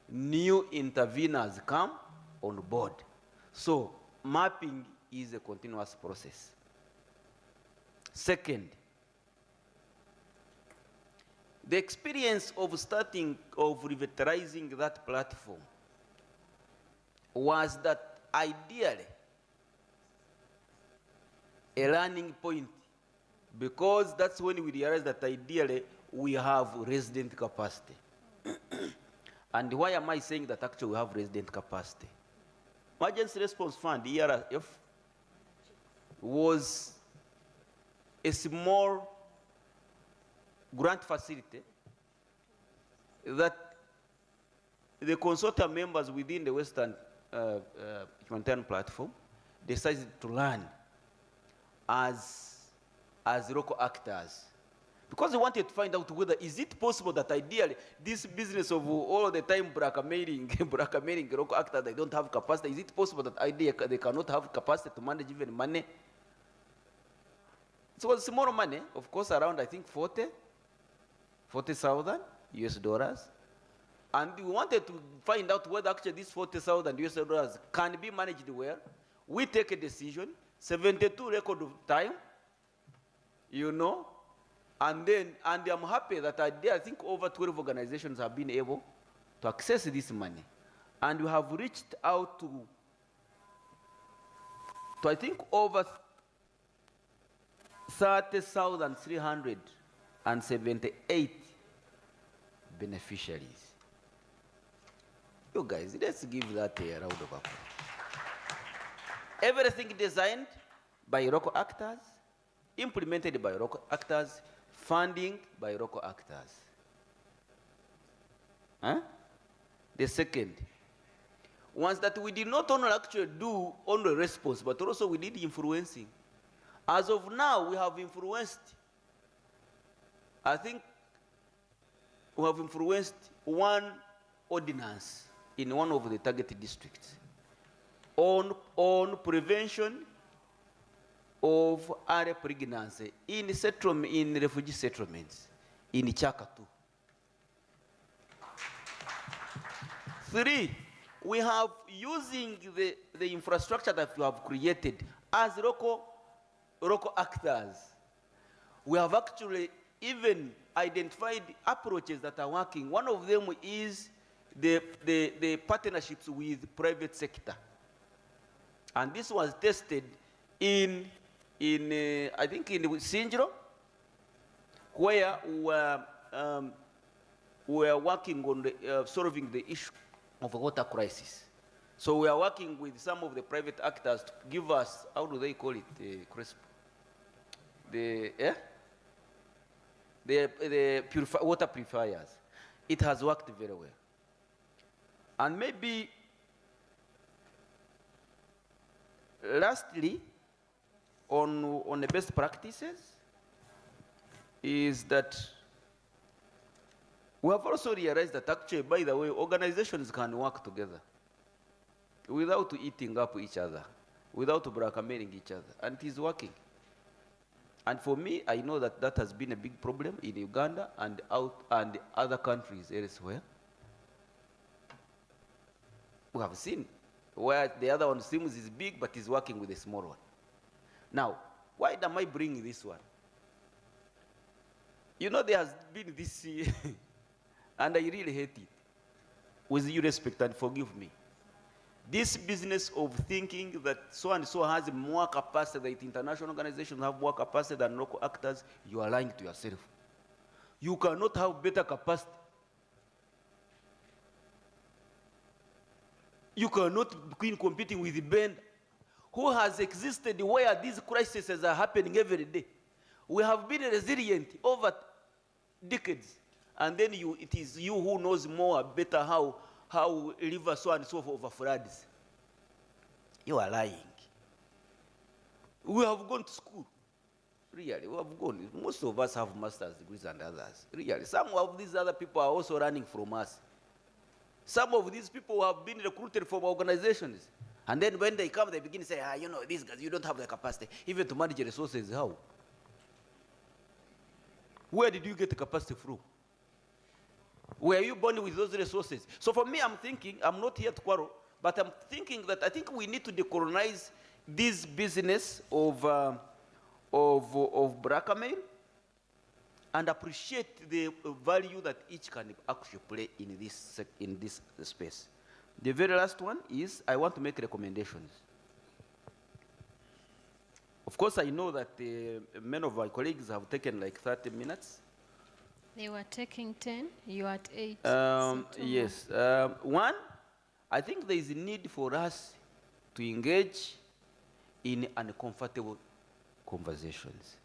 [SPEAKER 19] new interveners come on board. So mapping is a continuous process. Second, the experience of revitalizing that platform was that ideally a learning point, because that's when we realized that ideally we have resident capacity. And why am I saying that actually we have resident capacity? Emergency Response Fund, ERF, was a small grant facility that the consortium members within the Western Humanitarian Platform decided to learn as local actors, because they wanted to find out whether is it possible that ideally this business of all the time blackmailing local actors, they don't have capacity. Is it possible that ideally they cannot have capacity to manage even money? It was small money, of course, around I think 40,000 US dollars. And we wanted to find out whether actually these 40,000 US dollars can be managed well. We take a decision, 72 record of time, you know, and I'm happy that I think over 12 organizations have been able to access this money. And we have reached out to I think over 30,378 beneficiaries. You guys, let's give that a round of applause. Everything designed by local actors, implemented by local actors, funding by local actors. Huh? The second, was that we did not only actually do only response, but also we did influencing. As of now, we have influenced, I think we have influenced one ordinance in one of the targeted districts on prevention of early pregnancy in refugee settlements in Chaka2. 3, we have using the infrastructure that we have created as local actors. We have actually even identified approaches that are working. One of them is the partnerships with private sector. And this was tested I think in Sinjiro, where we are working on solving the issue of a water crisis. So we are working with some of the private actors to give us, how do they call it, crisp? The water purifiers. It has worked very well. And maybe, lastly, on the best practices, is that We have also realized that actually, by the way, organizations can work together without eating up each other, without blackmailing each other, and it is working. And for me, I know that that has been a big problem in Uganda and other countries elsewhere. We have seen where the other one seems is big, but is working with a small one. Now, why am I bringing this one? You know, there has been this, and I really hate it. With due respect, and forgive me. This business of thinking that so and so has more capacity, that international organizations have more capacity than local actors, you are lying to yourself. You cannot have better capacity. You cannot be competing with the band who has existed where these crises are happening every day. We have been resilient over decades, and then it is you who knows more better how river so and so over floods. You are lying. We have gone to school. Really, we have gone. Most of us have master's degrees and others. Really, some of these other people are also running from us. Some of these people have been recruited from organizations. And then when they come, they begin to say, you know, these guys, you don't have the capacity, even to manage resources. How? Where did you get the capacity from? Were you born with those resources? So for me, I'm thinking, I'm not here to quarrel, but I'm thinking that I think we need to decolonize this business of blackmail and appreciate the value that each can actually play in this space. The very last one is I want to make recommendations. Of course, I know that many of my colleagues have taken like 30 minutes.
[SPEAKER 1] They were taking 10, you are at 8.
[SPEAKER 19] Yes. One, I think there is a need for us to engage in uncomfortable conversations.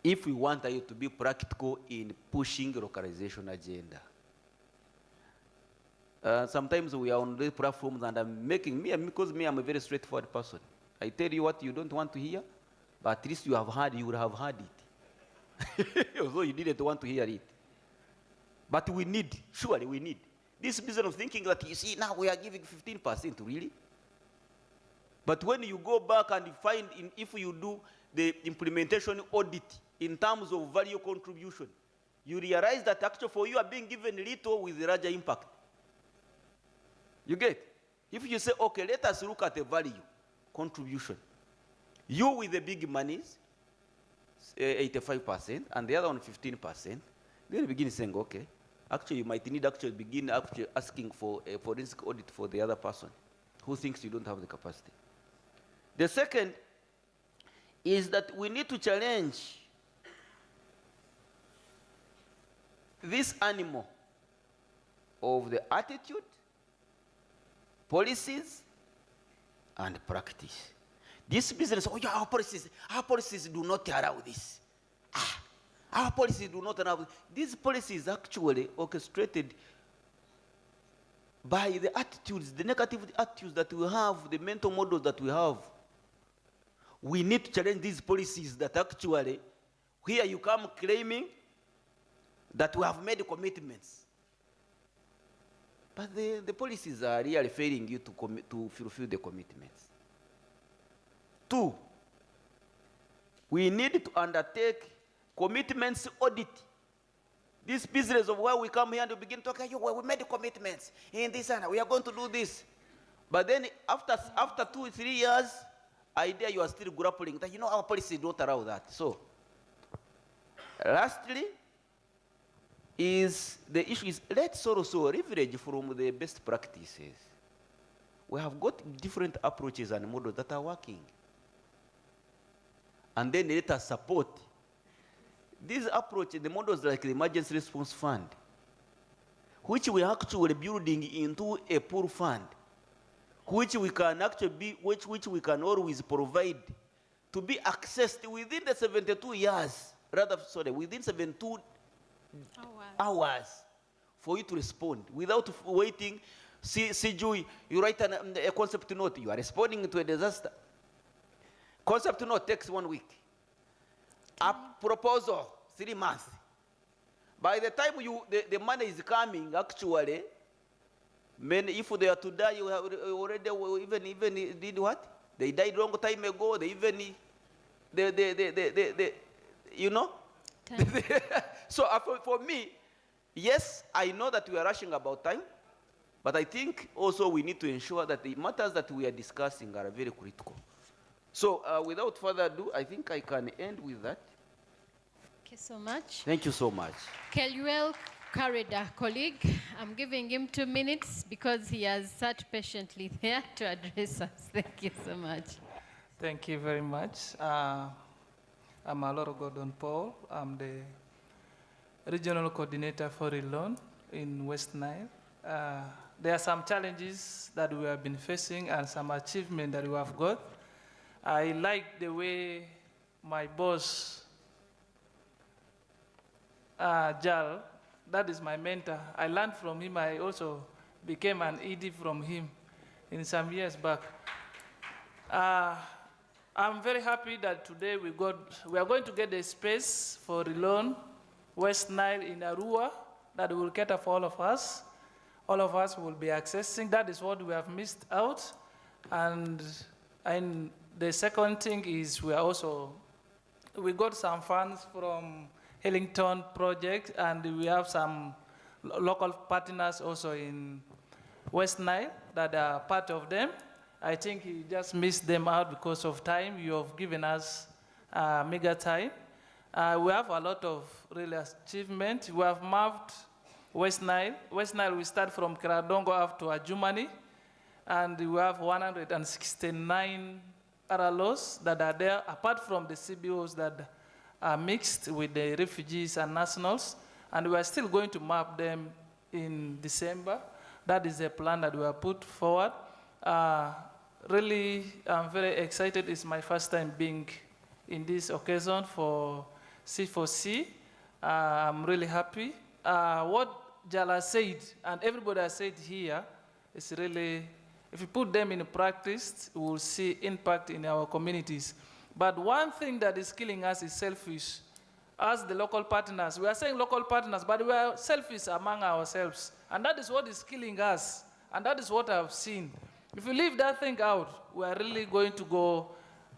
[SPEAKER 19] If we want you to be practical in pushing localization agenda. Sometimes we are on the platforms and I'm because I'm a very straightforward person. I tell you what you don't want to hear, but at least you would have heard it. Although you didn't want to hear it. But surely we need. This business of thinking that, you see, now we are giving 15%, really? But when you go back and find, if you do the implementation audit in terms of value contribution, you realize that actually for you are being given little with larger impact. You get? If you say, okay, let us look at the value contribution. You with the big monies, 85%, and the other one 15%, then you begin saying, okay, actually you might need begin asking for a forensic audit for the other person who thinks you don't have the capacity. The second is that we need to challenge this animal of the attitude, policies, and practice. This business, oh yeah, our policies do not allow this. Our policies do not allow this. These policies actually orchestrated by the attitudes, the negative attitudes that we have, the mental models that we have. We need to challenge these policies that actually, here you come claiming that we have made commitments. But the policies are really failing you to fulfill the commitments. 2, we need to undertake commitments audit. This business of where we come here and we begin talking, well, we made commitments in this and we are going to do this. But then after 2 or 3 years, idea you are still grappling that, our policy don't allow that. So, lastly, the issue is let's also leverage from the best practices. We have got different approaches and models that are working. And then let us support these approaches, the models like the Emergency Response Fund, which we are actually building into a pool fund, which we can always provide to be accessed within the 72 years, within 72 hours for you to respond without waiting. See, Joy, you write a concept note, you are responding to a disaster. Concept note takes 1 week. A proposal, 3 months. By the time the money is coming, actually, many, if they are to die, you have already even did what? They died long time ago. They even, you know? So for me, yes, I know that we are rushing about time, but I think also we need to ensure that the matters that we are discussing are very critical. So without further ado, I think I can end with that.
[SPEAKER 1] Thank you so much.
[SPEAKER 19] Thank you so much.
[SPEAKER 1] Keluel Kareda, colleague, I'm giving him 2 minutes because he has sat patiently there to address us. Thank you so much.
[SPEAKER 9] Thank you very much. I'm Aloro Gordon Paul. I'm the regional coordinator for Relon in West Nile. There are some challenges that we have been facing and some achievements that we have got. I like the way my boss, Jal, that is my mentor. I learned from him. I also became an ED from him in some years back. I'm very happy that today we are going to get a space for Relon West Nile in Arua that will cater for all of us. All of us will be accessing. That is what we have missed out. And the second thing is we got some funds from Hillington project, and we have some local partners also in West Nile that are part of them. I think you just missed them out because of time. You have given us mega time. We have a lot of real achievement. We have mapped West Nile. West Nile, we start from Kiradongo up to Ajumani, and we have 169 RLOs that are there, apart from the CBOs that are mixed with the refugees and nationals, and we are still going to map them in December. That is a plan that we have put forward. Really, I'm very excited. It's my first time being in this occasion for C4C. I'm really happy. What Jala said, and everybody has said here, is really, if we put them in practice, we will see impact in our communities. But one thing that is killing us is selfish. As the local partners, we are saying local partners, but we are selfish among ourselves. And that is what is killing us. And that is what I've seen. If we leave that thing out, we are really going to go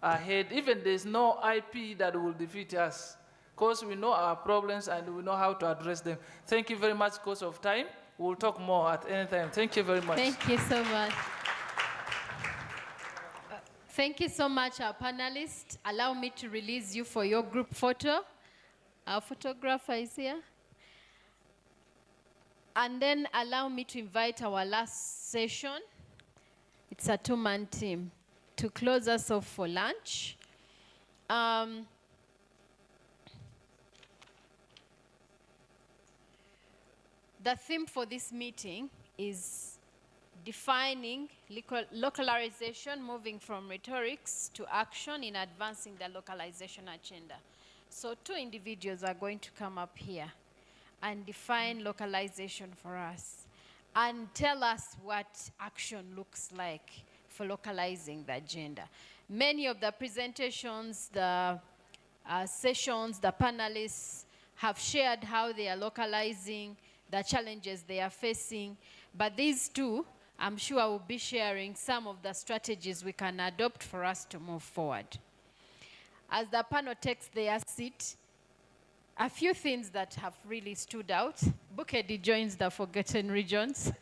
[SPEAKER 9] ahead. Even there's no IP that will defeat us, because we know our problems and we know how to address them. Thank you very much because of time. We'll talk more at any time. Thank you very much.
[SPEAKER 1] Thank you so much. Thank you so much, our panelists. Allow me to release you for your group photo. Our photographer is here. And then allow me to invite our last session. It's a 2-man team to close us off for lunch. The theme for this meeting is defining localization, moving from rhetorics to action in advancing the localization agenda. So 2 individuals are going to come up here and define localization for us and tell us what action looks like for localizing the agenda. Many of the presentations, the sessions, the panelists have shared how they are localizing, the challenges they are facing, but these 2, I'm sure, will be sharing some of the strategies we can adopt for us to move forward. As the panel takes their seat, a few things that have really stood out. Bukedi joins the forgotten regions.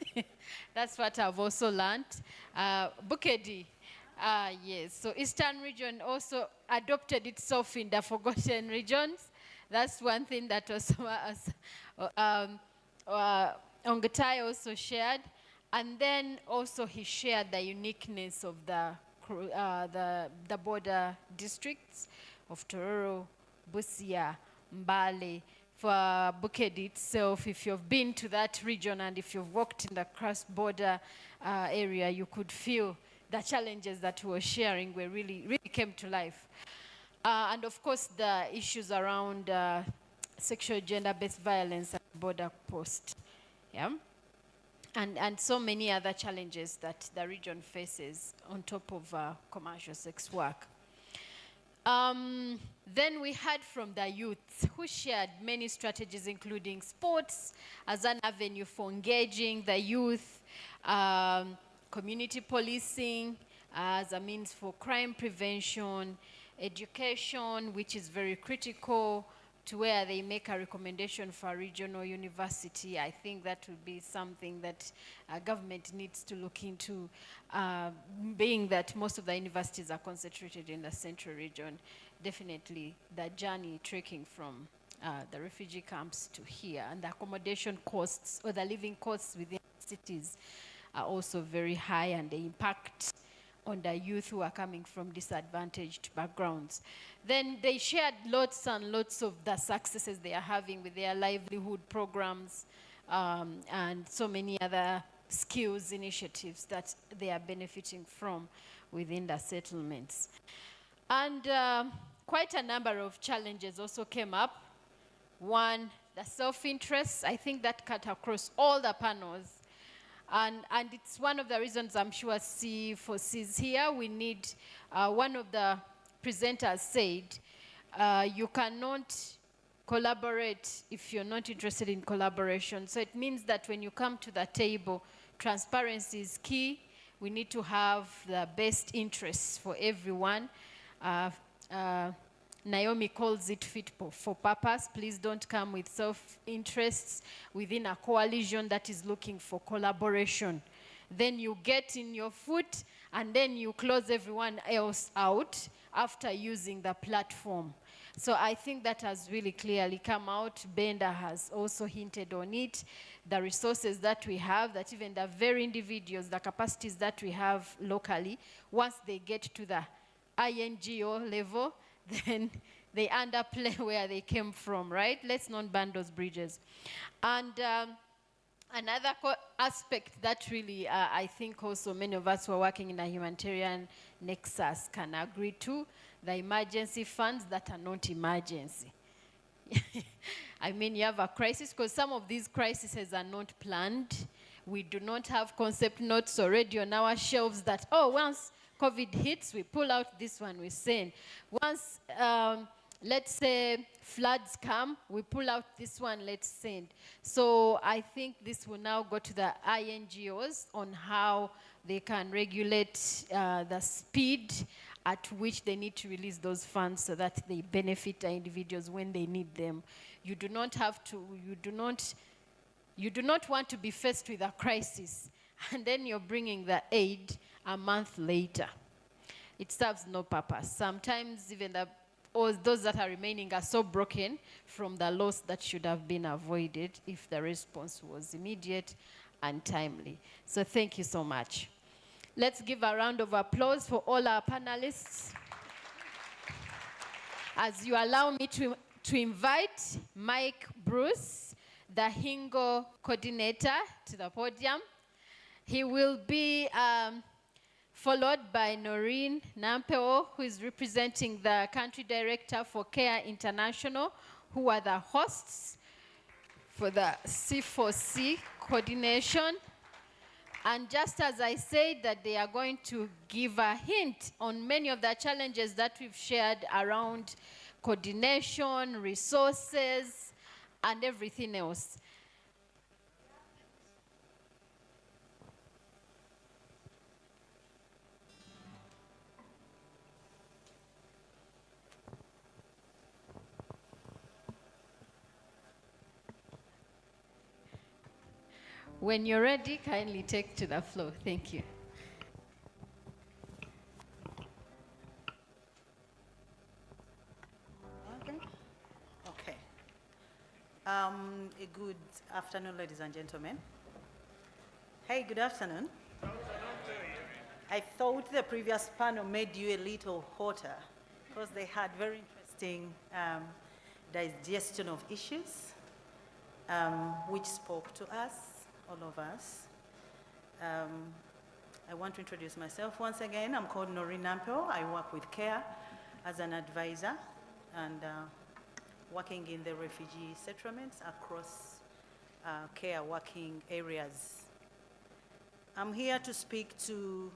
[SPEAKER 1] That's what I've also learned. Bukedi, yes, so Eastern region also adopted itself in the forgotten regions. That's one thing that also Ongetai also shared. And then also he shared the uniqueness of the border districts of Tororo, Busia, Mbale. For Bukedi itself, if you've been to that region and if you've walked in the cross-border area, you could feel the challenges that we were sharing were really came to life. And of course, the issues around sexual gender-based violence at border post. Yeah? And so many other challenges that the region faces on top of commercial sex work. Then we heard from the youth who shared many strategies, including sports as an avenue for engaging the youth, community policing as a means for crime prevention, education, which is very critical, to where they make a recommendation for a regional university. I think that would be something that government needs to look into, being that most of the universities are concentrated in the central region. Definitely the journey trekking from the refugee camps to here, and the accommodation costs or the living costs within cities are also very high, and the impact on the youth who are coming from disadvantaged backgrounds. Then they shared lots and lots of the successes they are having with their livelihood programs, and so many other skills initiatives that they are benefiting from within the settlements. And quite a number of challenges also came up. One, the self-interest. I think that cut across all the panels. And it's one of the reasons I'm sure C4C is here. We need, one of the presenters said, you cannot collaborate if you're not interested in collaboration. So it means that when you come to the table, transparency is key. We need to have the best interests for everyone. Naomi calls it fit for purpose. Please don't come with self-interests within a coalition that is looking for collaboration. Then you get in your foot and then you close everyone else out after using the platform. So I think that has really clearly come out. Benda has also hinted on it. The resources that we have, that even the very individuals, the capacities that we have locally, once they get to the INGO level, then they end up where they came from, right? Let's not burn those bridges. And another aspect that really I think also many of us who are working in a humanitarian nexus can agree to, the emergency funds that are not emergency. I mean, you have a crisis, because some of these crises are not planned. We do not have concept notes already on our shelves that, oh, once COVID hits, we pull out this one, we send. Once, let's say, floods come, we pull out this one, let's send. So I think this will now go to the INGOs on how they can regulate the speed at which they need to release those funds so that they benefit the individuals when they need them. You do not have to, you do not want to be faced with a crisis and then you're bringing the aid a month later. It serves no purpose. Sometimes even those that are remaining are so broken from the loss that should have been avoided if the response was immediate and timely. So thank you so much. Let's give a round of applause for all our panelists. As you allow me to invite Mike Bruce, the HINGO coordinator, to the podium. He will be followed by Noreen Nampeo, who is representing the country director for CARE International, who are the hosts for the C4C coordination. And just as I said that they are going to give a hint on many of the challenges that we've shared around coordination, resources, and everything else. When you're ready, kindly take to the floor. Thank you.
[SPEAKER 4] Okay. A good afternoon, ladies and gentlemen. Hey, good afternoon. I thought the previous panel made you a little hotter because they had very interesting digestion of issues, which spoke to us, all of us. I want to introduce myself once again. I'm called Noreen Nampeo. I work with CARE as an advisor and working in the refugee settlements across CARE working areas. I'm here to speak to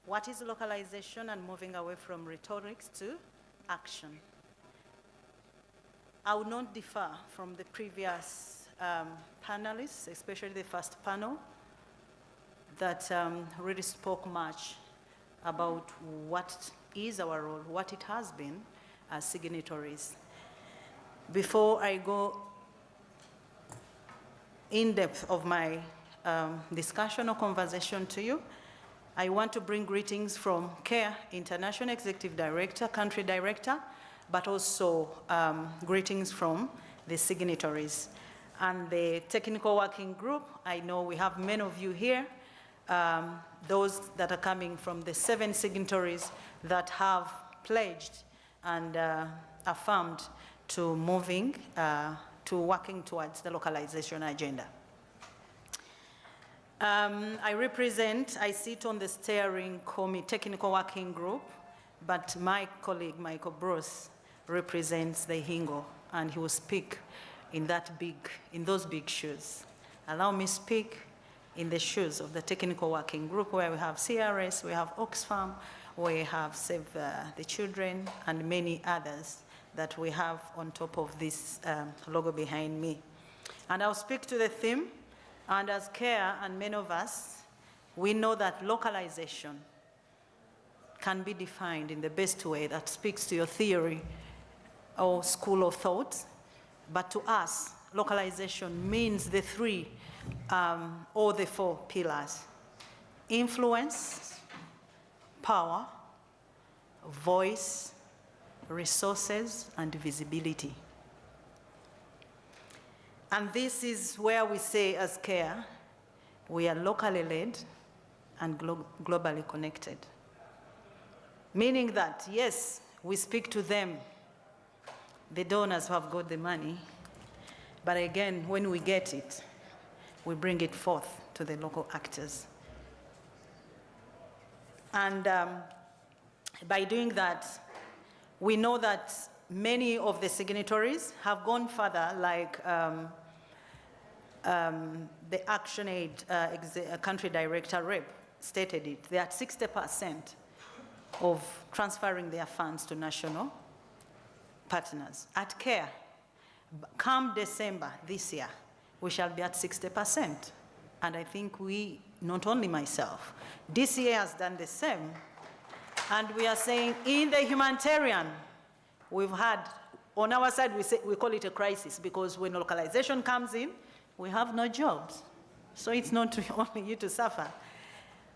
[SPEAKER 4] What is localization, and moving away from rhetoric to action. I would not differ from the previous panelists, especially the first panel, that really spoke much about what is our role, what it has been as signatories. Before I go in depth of my discussion or conversation to you, I want to bring greetings from CARE International Executive Director, Country Director, but also greetings from the signatories. And the Technical Working Group, I know we have many of you here, those that are coming from the 7 signatories that have pledged and affirmed to moving, to working towards the localization agenda. I sit on the steering committee, technical working group, but my colleague, Michael Bruce, represents the HINGO, and he will speak in those big shoes. Allow me speak in the shoes of the technical working group, where we have CRS, we have Oxfam, we have Save the Children, and many others that we have on top of this logo behind me. And I'll speak to the theme. And as CARE and many of us, we know that localization can be defined in the best way that speaks to your theory or school of thought. But to us, localization means the 3 or the 4 pillars: influence, power, voice, resources, and visibility. And this is where we say as CARE, we are locally led and globally connected. Meaning that, yes, we speak to them, the donors who have got the money, but again, when we get it, we bring it forth to the local actors. And by doing that, we know that many of the signatories have gone further, like the ActionAid country director rep stated it. They're at 60% of transferring their funds to national partners. At CARE, come December this year, we shall be at 60%. And I think we, not only myself, DCA has done the same. And we are saying in the humanitarian, we've had, on our side, we call it a crisis, because when localization comes in, we have no jobs. So it's not only you to suffer.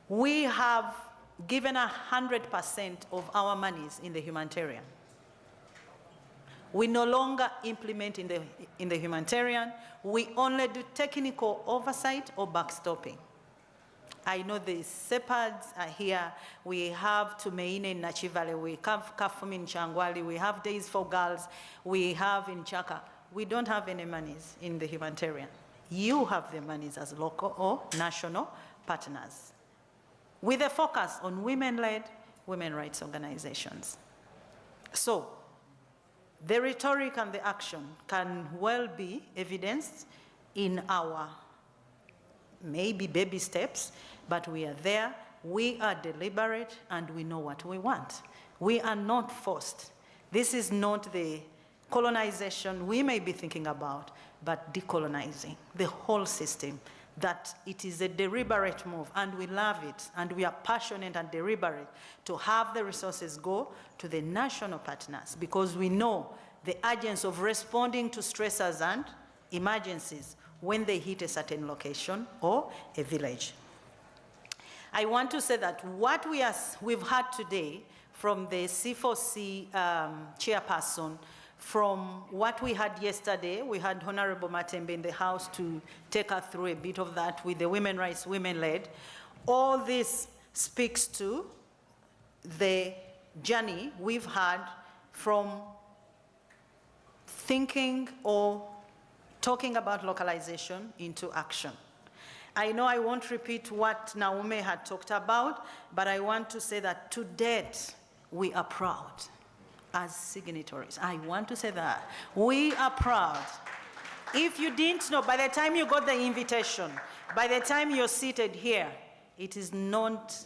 [SPEAKER 4] We have given 100% of our monies in the humanitarian. We no longer implement in the humanitarian. We only do technical oversight or backstopping. I know the shepherds are here. We have Tumeine in Nachi Valley. We have Kafumi in Changwali. We have Days for Girls. We have in Chaka. We don't have any monies in the humanitarian. You have the monies as local or national partners, with a focus on women-led women rights organizations. So the rhetoric and the action can well be evidenced in our maybe baby steps, but we are there, we are deliberate, and we know what we want. We are not forced. This is not the colonization we may be thinking about, but decolonizing the whole system, that it is a deliberate move, and we love it, and we are passionate and deliberate to have the resources go to the national partners, because we know the urgency of responding to stressors and emergencies when they hit a certain location or a village. I want to say that what we've had today from the C4C chairperson, from what we had yesterday, we had Honorable Matembe in the House to take us through a bit of that with the women rights, women-led. All this speaks to the journey we've had from thinking or talking about localization into action. I know I won't repeat what Naomi had talked about, but I want to say that to date, we are proud as signatories. I want to say that. We are proud. If you didn't know, by the time you got the invitation, by the time you're seated here, it is not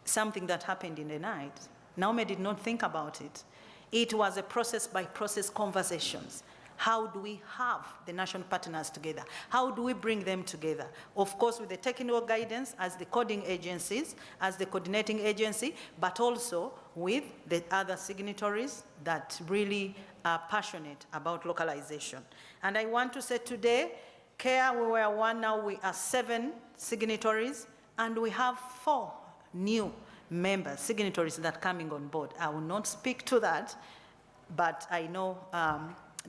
[SPEAKER 4] something that happened in the night. Naomi did not think about it. It was a process-by-process conversations. How do we have the national partners together? How do we bring them together? Of course, with the technical guidance as the coding agencies, as the coordinating agency, but also with the other signatories that really are passionate about localization. And I want to say today, CARE, we were 1, now we are 7 signatories, and we have 4 new members, signatories that are coming on board. I will not speak to that, but I know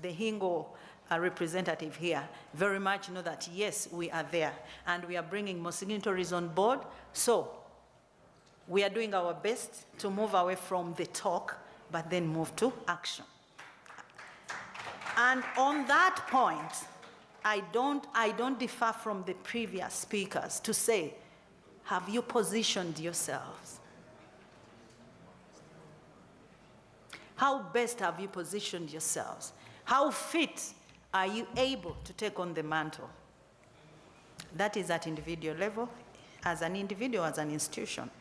[SPEAKER 4] the Hingo representative here very much know that, yes, we are there, and we are bringing more signatories on board. So we are doing our best to move away from the talk, but then move to action. And on that point, I don't differ from the previous speakers to say, have you positioned yourselves? How best have you positioned yourselves? How fit are you able to take on the mantle? That is at individual level, as an individual, as an institution.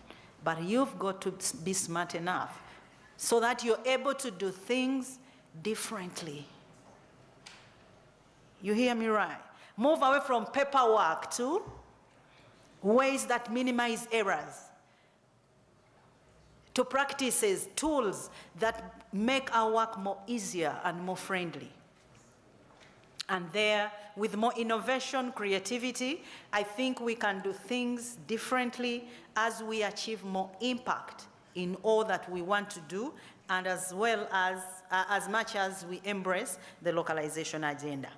[SPEAKER 4] But you've got to be smart enough so that you're able to do things differently. You hear me right? Move away from paperwork to ways that minimize errors, to practices, tools that make our work more easier and more friendly. And there, with more innovation, creativity, I think we can do things differently as we achieve more impact in all that we want to do, and as well as much as we embrace the localization agenda.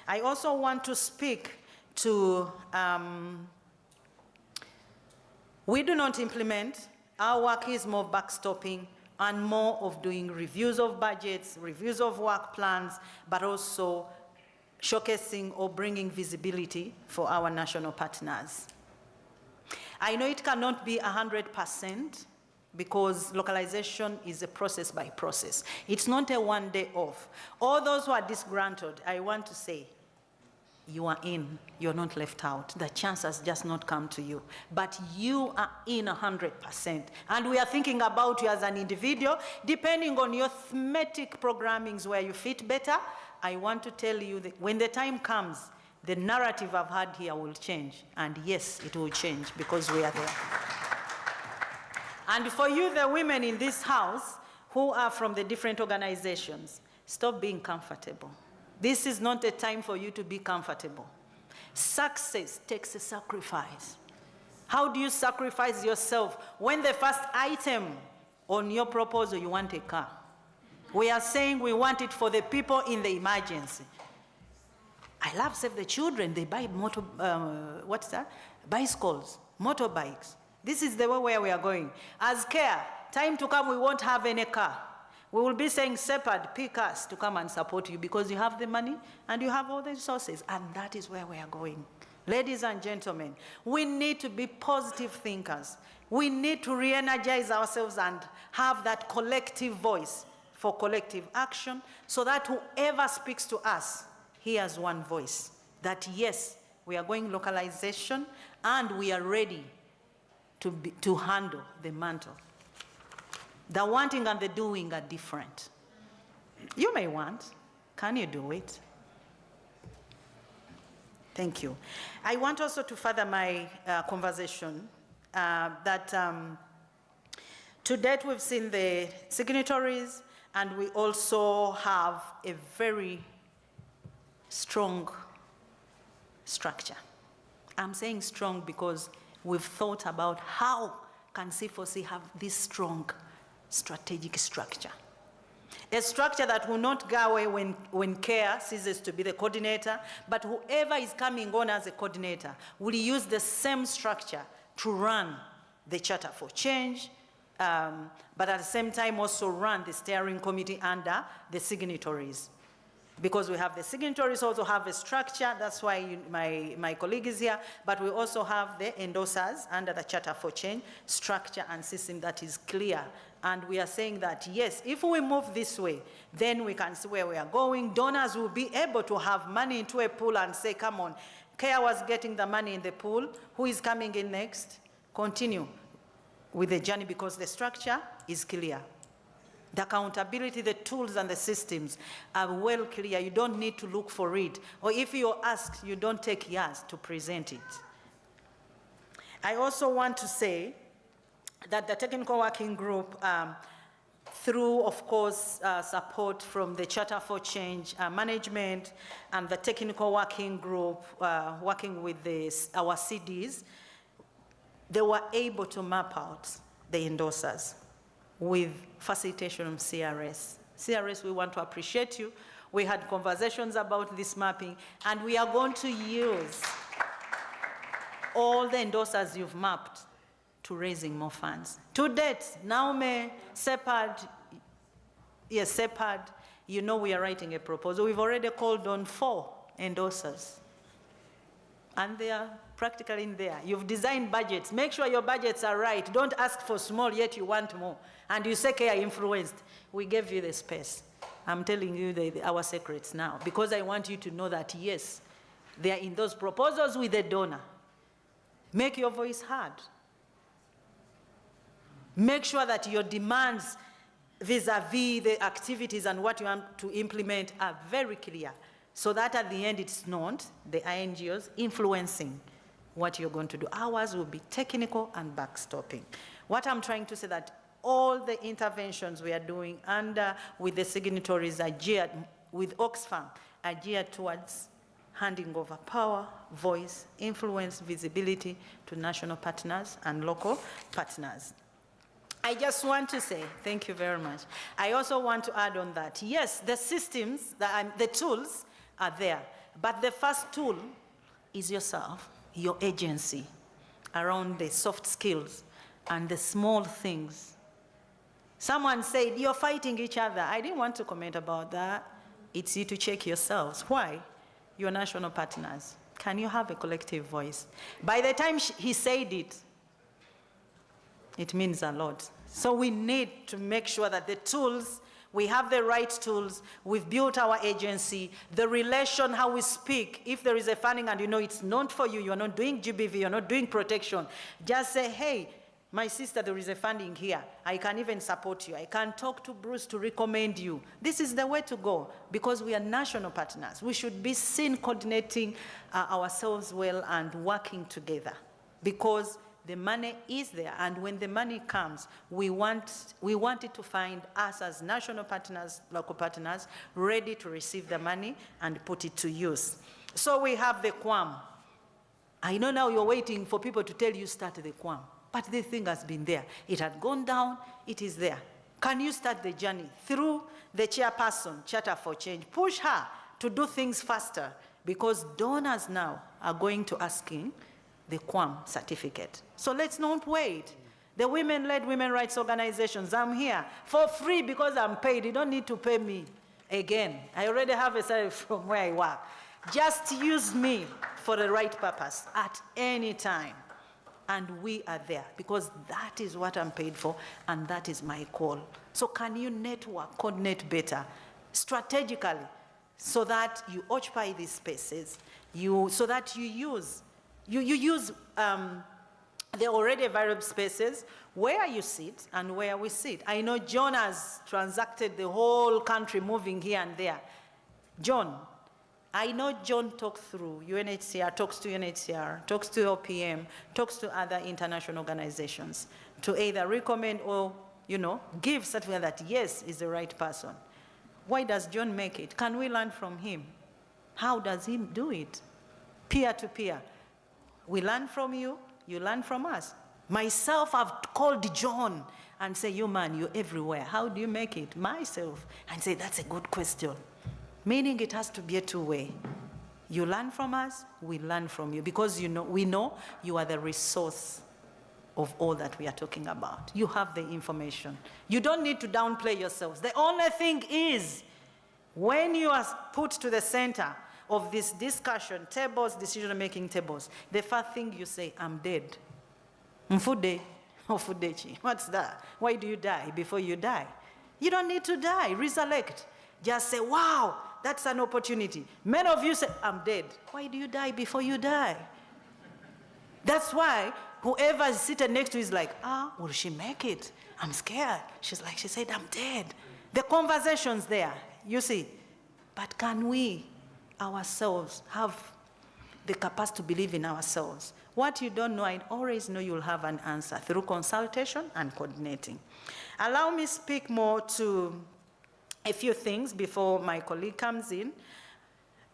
[SPEAKER 4] I also want to speak to, we do not implement. Our work is more backstopping and more of doing reviews of budgets, reviews of work plans, but also showcasing or bringing visibility for our national partners. I know it cannot be 100% because localization is a process by process. It's not a one day off. All those who are disgruntled, I want to say, you are in, you're not left out. The chance has just not come to you. But you are in 100%. And we are thinking about you as an individual, depending on your thematic programmings where you fit better. I want to tell you that when the time comes, the narrative I've had here will change. And yes, it will change because we are there. And for you, the women in this house who are from the different organizations, stop being comfortable. This is not a time for you to be comfortable. Success takes a sacrifice. How do you sacrifice yourself when the first item on your proposal, you want a car? We are saying we want it for the people in the emergency. I love Save the Children. They buy bicycles, motorbikes. This is the way where we are going. As CARE, time to come, we won't have any car. We will be saying, SEPAD, pick us to come and support you because you have the money and you have all the resources. And that is where we are going. Ladies and gentlemen, we need to be positive thinkers. We need to re-energize ourselves and have that collective voice for collective action so that whoever speaks to us hears one voice. That yes, we are going localization and we are ready to handle the mantle. The wanting and the doing are different. You may want. Can you do it? Thank you. I want also to further my conversation that to date we've seen the signatories and we also have a very strong structure. I'm saying strong because we've thought about how can C4C have this strong strategic structure. A structure that will not go away when CARE ceases to be the coordinator, but whoever is coming on as a coordinator will use the same structure to run the Charter for Change, but at the same time also run the steering committee under the signatories. Because we have the signatories also have a structure, that's why my colleague is here, but we also have the endorsers under the Charter for Change structure and system that is clear. And we are saying that, yes, if we move this way, then we can see where we are going. Donors will be able to have money into a pool and say, come on, CARE was getting the money in the pool. Who is coming in next? Continue. with the journey because the structure is clear. The accountability, the tools and the systems are well clear. You don't need to look for it. Or if you're asked, you don't take years to present it. I also want to say that the technical working group, through, of course, support from the Charter4Change management and the technical working group working with our CDs, they were able to map out the endorsers with facilitation of CRS. CRS, we want to appreciate you. We had conversations about this mapping, and we are going to use all the endorsers you've mapped to raising more funds. To date, Naume, SEPAD, yes, SEPAD, you know we are writing a proposal. We've already called on 4 endorsers, and they are practically in there. You've designed budgets. Make sure your budgets are right. Don't ask for small, yet you want more. And you say, okay, I influenced. We gave you the space. I'm telling you our secrets now, because I want you to know that, yes, they are in those proposals with the donor. Make your voice heard. Make sure that your demands vis-a-vis the activities and what you want to implement are very clear, so that at the end it's not the INGOs influencing what you're going to do. Ours will be technical and backstopping. What I'm trying to say that all the interventions we are doing under with the signatories are geared, with Oxfam, are geared towards handing over power, voice, influence, visibility to national partners and local partners. I just want to say, thank you very much. I also want to add on that, yes, the systems, the tools are there, but the first tool is yourself, your agency, around the soft skills and the small things. Someone said, you're fighting each other. I didn't want to comment about that. It's you to check yourselves. Why? You're national partners. Can you have a collective voice? By the time he said it, it means a lot. So we need to make sure that the tools, we have the right tools, we've built our agency, the relation, how we speak. If there is a funding and you know it's not for you, you're not doing GBV, you're not doing protection, just say, hey, my sister, there is a funding here. I can even support you. I can talk to Bruce to recommend you. This is the way to go, because we are national partners. We should be seen coordinating ourselves well and working together, because the money is there, and when the money comes, we want it to find us as national partners, local partners, ready to receive the money and put it to use. So we have the QAM. I know now you're waiting for people to tell you start the QAM, but the thing has been there. It had gone down, it is there. Can you start the journey through the chairperson, Charter4Change? Push her to do things faster, because donors now are going to asking the QAM certificate. So let's not wait. The women-led women rights organizations, I'm here for free because I'm paid. You don't need to pay me again. I already have a salary from where I work. Just use me for the right purpose at any time. And we are there, because that is what I'm paid for, and that is my call. So can you network, coordinate better, strategically, so that you occupy these spaces, so that you use the already available spaces where you sit and where we sit. I know John has transacted the whole country, moving here and there. John, I know John talks through UNHCR, talks to UNHCR, talks to OPM, talks to other international organizations to either recommend or, give certificate that, yes, is the right person. Why does John make it? Can we learn from him? How does he do it? Peer to peer. We learn from you, you learn from us. Myself, I've called John and say, you man, you're everywhere. How do you make it? Myself, and say, that's a good question. Meaning it has to be a two-way. You learn from us, we learn from you, because we know you are the resource of all that we are talking about. You have the information. You don't need to downplay yourselves. The only thing is, when you are put to the center of this discussion tables, decision-making tables, the first thing you say, I'm dead. Mfude, Fudechi. What's that? Why do you die before you die? You don't need to die. Resurrect. Just say, wow, that's an opportunity. Many of you say, I'm dead. Why do you die before you die? That's why Whoever is seated next to you is like, will she make it? I'm scared. She said, I'm dead. The conversation's there, you see. But can we ourselves have the capacity to believe in ourselves? What you don't know, I always know you'll have an answer through consultation and coordinating. Allow me speak more to a few things before my colleague comes in.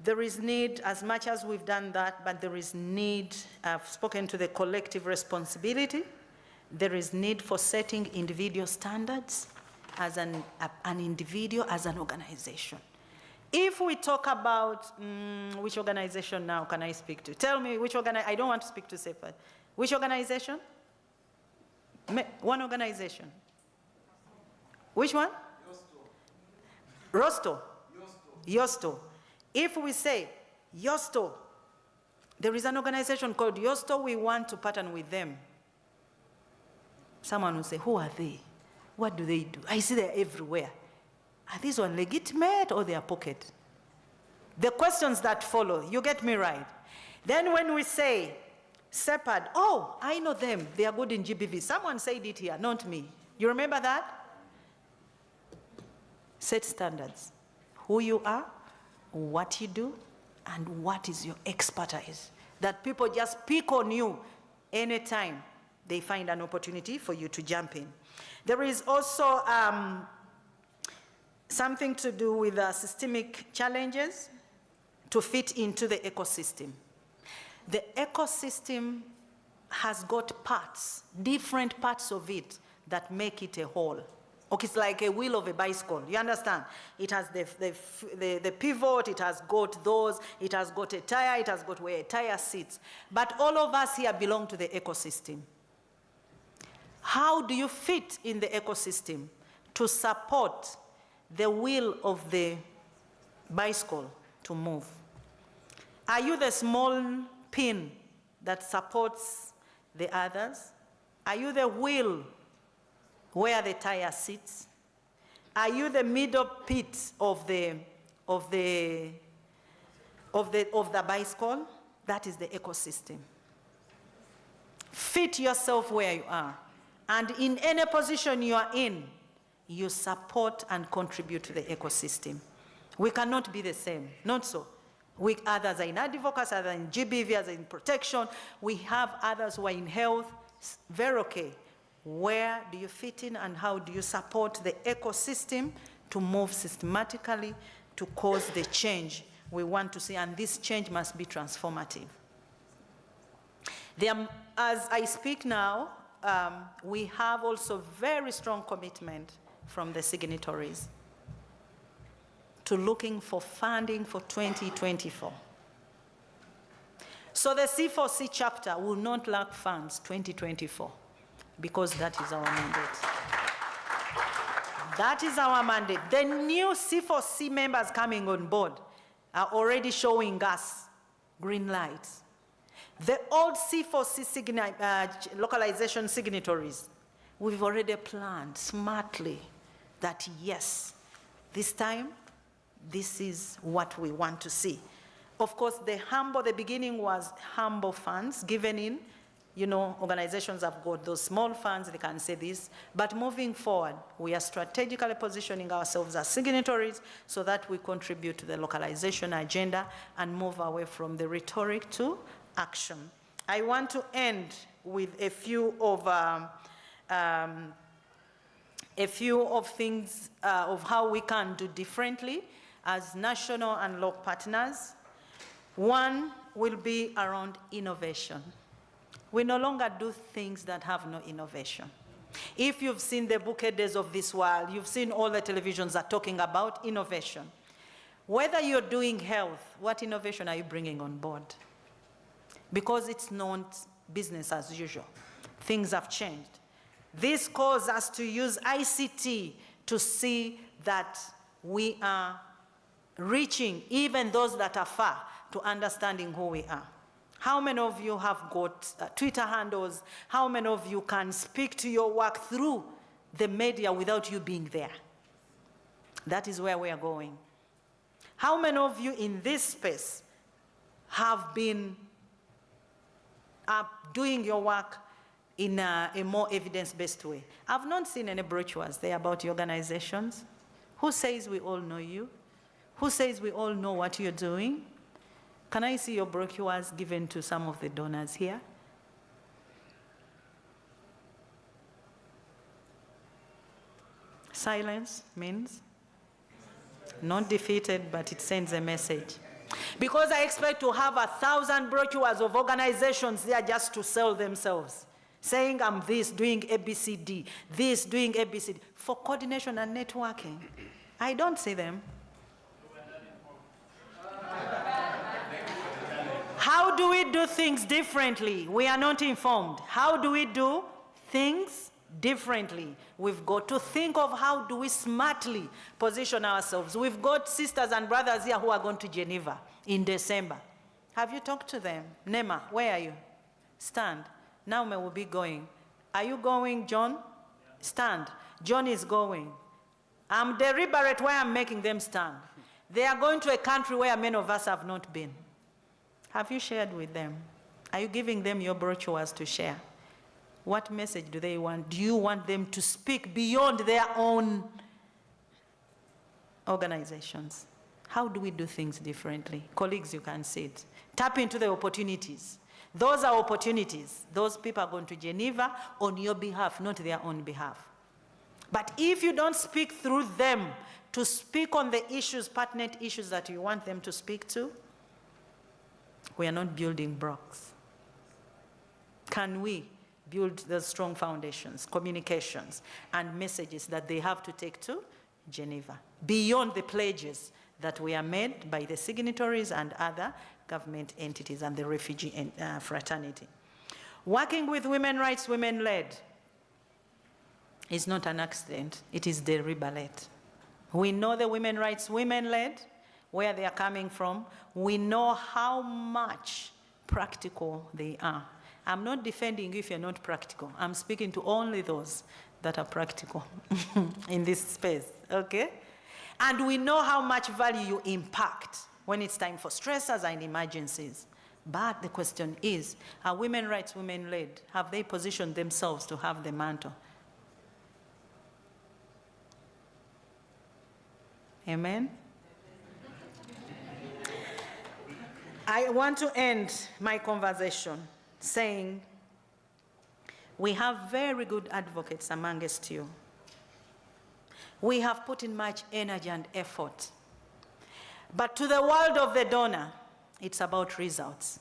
[SPEAKER 4] There is need, as much as we've done that, but there is need, I've spoken to the collective responsibility. There is need for setting individual standards as an individual, as an organization. If we talk about, which organization now can I speak to? Tell me which organization, I don't want to speak to separate. Which organization? One organization. Which one? Rosto. Yosto. If we say Yosto, there is an organization called Yosto, we want to partner with them. Someone will say, who are they? What do they do? I see they're everywhere. Are these one legitimate or they are pocket? The questions that follow, you get me right. Then when we say SEPAD, oh, I know them, they are good in GBV. Someone said it here, not me. You remember that? Set standards. Who you are, what you do, and what is your expertise. That people just pick on you anytime they find an opportunity for you to jump in. There is also something to do with systemic challenges to fit into the ecosystem. The ecosystem has got parts, different parts of it that make it a whole. Okay, it's like a wheel of a bicycle, you understand? It has the pivot, it has got those, it has got a tire, it has got where a tire sits. But all of us here belong to the ecosystem. How do you fit in the ecosystem to support the wheel of the bicycle to move? Are you the small pin that supports the others? Are you the wheel where the tire sits? Are you the middle pit of the bicycle? That is the ecosystem. Fit yourself where you are. And in any position you are in, you support and contribute to the ecosystem. We cannot be the same, not so. Others are in advocacy, others are in GBV, others are in protection. We have others who are in health. Very okay. Where do you fit in and how do you support the ecosystem to move systematically to cause the change we want to see? And this change must be transformative. As I speak now, we have also very strong commitment from the signatories to looking for funding for 2024. So the C4C chapter will not lack funds 2024 because that is our mandate. That is our mandate. The new C4C members coming on board are already showing us green lights. The old C4C localization signatories, we've already planned smartly that yes, this time, this is what we want to see. Of course, the beginning was humble funds given in, organizations have got those small funds, they can say this, but moving forward, we are strategically positioning ourselves as signatories so that we contribute to the localization agenda and move away from the rhetoric to action. I want to end with a few of things of how we can do differently as national and local partners. One will be around innovation. We no longer do things that have no innovation. If you've seen the bouquet days of this world, you've seen all the televisions are talking about innovation. Whether you're doing health, what innovation are you bringing on board? Because it's not business as usual. Things have changed. This calls us to use ICT to see that we are reaching even those that are far to understanding who we are. How many of you have got Twitter handles? How many of you can speak to your work through the media without you being there? That is where we are going. How many of you in this space have been doing your work in a more evidence-based way. I've not seen any brochures there about your organizations. Who says we all know you? Who says we all know what you're doing? Can I see your brochures given to some of the donors here? Silence means not defeated, but it sends a message. Because I expect to have 1,000 brochures of organizations there just to sell themselves, saying I'm this, doing ABCD, this, doing ABCD, for coordination and networking. I don't see them. How do we do things differently? We are not informed. How do we do things differently? We've got to think of how do we smartly position ourselves. We've got sisters and brothers here who are going to Geneva in December. Have you talked to them? Nema, where are you? Stand. Naume will be going. Are you going, John? Stand. John is going. I'm deliberate why I'm making them stand. They are going to a country where many of us have not been. Have you shared with them? Are you giving them your brochures to share? What message do they want? Do you want them to speak beyond their own organizations? How do we do things differently? Colleagues, you can see it. Tap into the opportunities. Those are opportunities. Those people are going to Geneva on your behalf, not their own behalf. But if you don't speak through them to speak on the issues, pertinent issues that you want them to speak to, we are not building blocks. Can we build the strong foundations, communications, and messages that they have to take to Geneva, beyond the pledges that were made by the signatories and other government entities and the refugee fraternity? Working with women rights, women-led is not an accident, it is deliberate. We know the women rights, women-led, where they are coming from. We know how much practical they are. I'm not defending you if you're not practical. I'm speaking to only those that are practical in this space, okay? And we know how much value you impact when it's time for stressors and emergencies. But the question is, are women rights women-led? Have they positioned themselves to have the mantle? Amen? I want to end my conversation saying we have very good advocates amongst you. We have put in much energy and effort. But to the world of the donor, it's about results.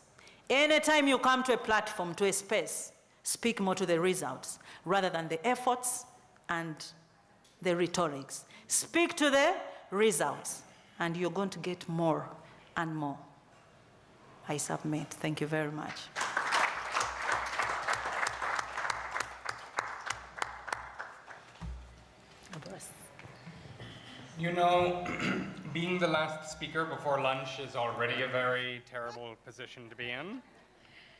[SPEAKER 4] Anytime you come to a platform, to a space, speak more to the results rather than the efforts and the rhetorics. Speak to the results, and you're going to get more and more. I submit. Thank you very much.
[SPEAKER 5] You know, being the last speaker before lunch is already a very terrible position to be in.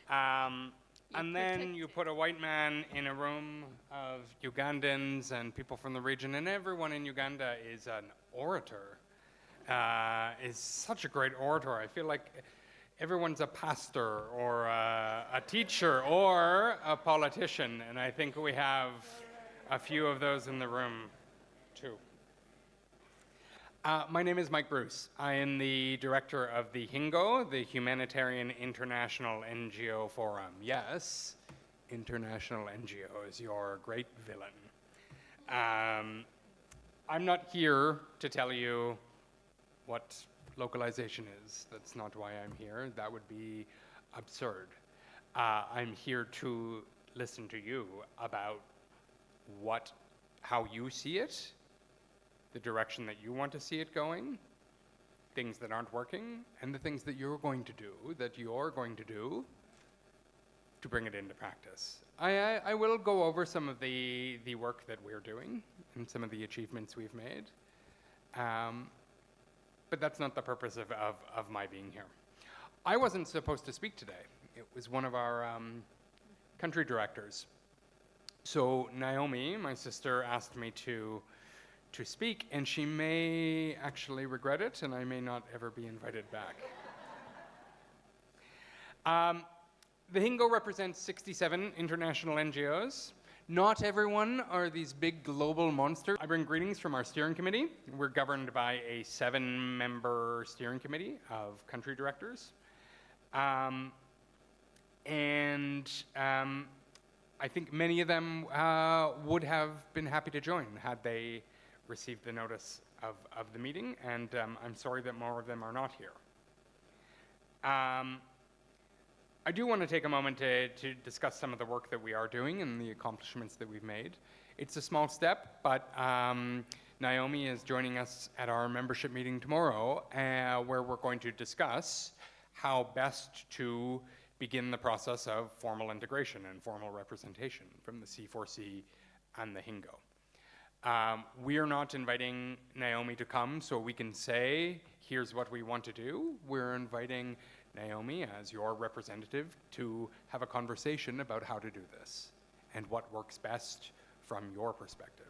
[SPEAKER 5] And then you put a white man in a room of Ugandans and people from the region, and everyone in Uganda is an orator, is such a great orator. I feel like everyone's a pastor or a teacher or a politician, and I think we have a few of those in the room, too. My name is Mike Bruce. I am the director of the HINGO, the Humanitarian International NGO Forum. Yes, international NGOs, your great villain. I'm not here to tell you what localization is. That's not why I'm here. That would be absurd. I'm here to listen to you about how you see it, the direction that you want to see it going, things that aren't working, and the things that you're going to do to bring it into practice. I will go over some of the work that we're doing and some of the achievements we've made, but that's not the purpose of my being here. I wasn't supposed to speak today. It was one of our country directors. So Naomi, my sister, asked me to speak, and she may actually regret it, and I may not ever be invited back. The HINGO represents 67 international NGOs. Not everyone are these big global monsters. I bring greetings from our steering committee. We're governed by a 7-member steering committee of country directors. I think many of them would have been happy to join had they received the notice of the meeting, and I'm sorry that more of them are not here. I do want to take a moment to discuss some of the work that we are doing and the accomplishments that we've made. It's a small step, but Naomi is joining us at our membership meeting tomorrow, where we're going to discuss how best to begin the process of formal integration and formal representation from the C4C and the HINGO. We are not inviting Naomi to come so we can say, here's what we want to do. We're inviting Naomi, as your representative, to have a conversation about how to do this and what works best from your perspective.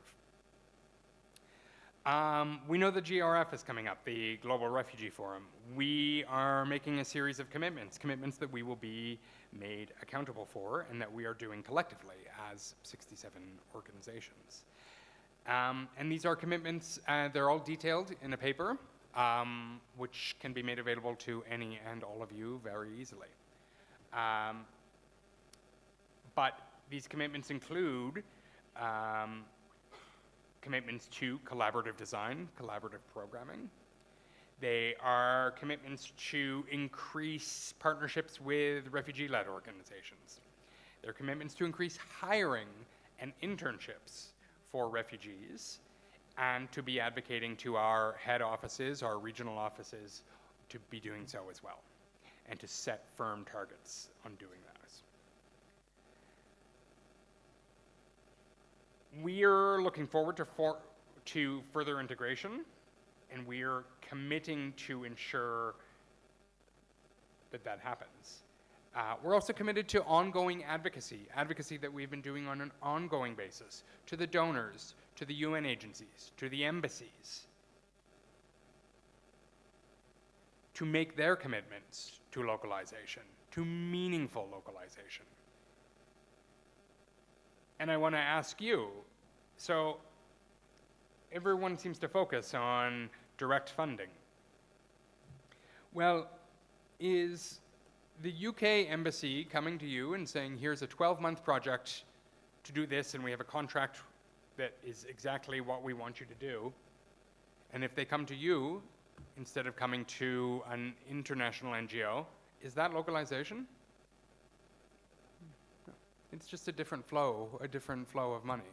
[SPEAKER 5] We know the GRF is coming up, the Global Refugee Forum. We are making a series of commitments that we will be made accountable for and that we are doing collectively as 67 organizations. And these are commitments, they're all detailed in a paper, which can be made available to any and all of you very easily. But these commitments include commitments to collaborative design, collaborative programming. They are commitments to increase partnerships with refugee-led organizations. They're commitments to increase hiring and internships for refugees, and to be advocating to our head offices, our regional offices, to be doing so as well, and to set firm targets on doing that. We are looking forward to further integration, and we are committing to ensure that that happens. We're also committed to ongoing advocacy that we've been doing on an ongoing basis, to the donors, to the UN agencies, to the embassies, to make their commitments to localization, to meaningful localization. And I want to ask you, so everyone seems to focus on direct funding. Well, is the UK embassy coming to you and saying, here's a 12-month project to do this, and we have a contract that is exactly what we want you to do? And if they come to you, instead of coming to an international NGO, is that localization? No. It's just a different flow of money.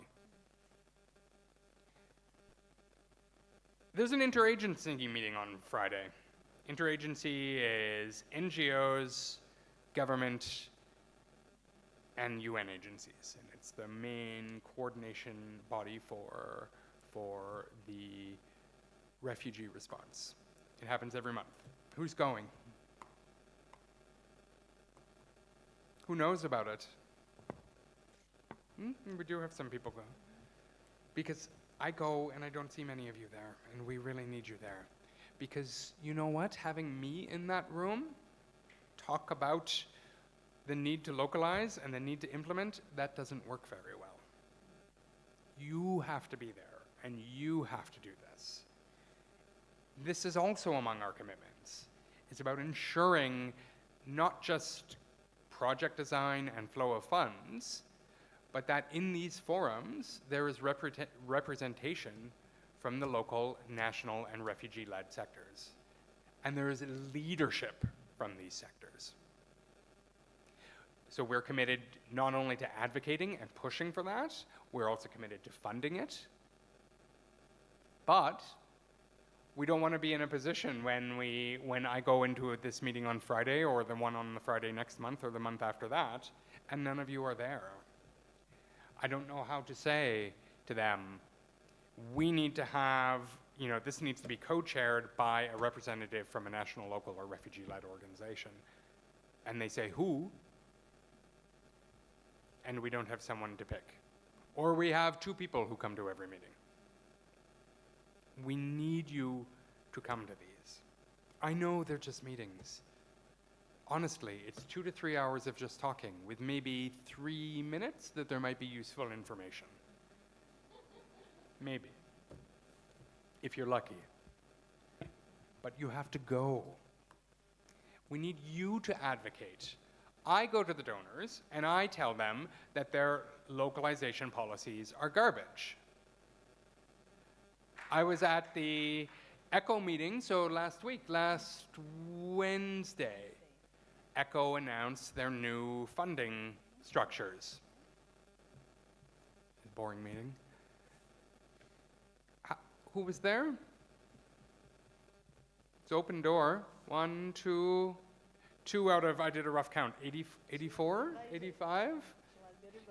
[SPEAKER 5] There's an interagency meeting on Friday. Interagency is NGOs, government, and UN agencies, and it's the main coordination body for the refugee response. It happens every month. Who's going? Who knows about it? We do have some people go. Because I go and I don't see many of you there, and we really need you there. Because you know what? Having me in that room talk about the need to localize and the need to implement, that doesn't work very well. You have to be there, and you have to do this. This is also among our commitments. It's about ensuring not just project design and flow of funds, but that in these forums, there is representation from the local, national, and refugee-led sectors. And there is leadership from these sectors. So we're committed not only to advocating and pushing for that, we're also committed to funding it. But we don't want to be in a position when I go into this meeting on Friday, or the one on the Friday next month, or the month after that, and none of you are there. I don't know how to say to them, we need to have, this needs to be co-chaired by a representative from a national, local, or refugee-led organization. And they say, who? And we don't have someone to pick. Or we have 2 people who come to every meeting. We need you to come to these. I know they're just meetings. honestly, it's 2 to 3 hours of just talking with maybe 3 minutes that there might be useful information. Maybe. If you're lucky. But you have to go. We need you to advocate. I go to the donors and I tell them that their localization policies are garbage. I was at the ECHO meeting, so last Wednesday, ECHO announced their new funding structures. Boring meeting. Who was there? It's open door. 1, 2, 2 out of, I did a rough count, 84, 85?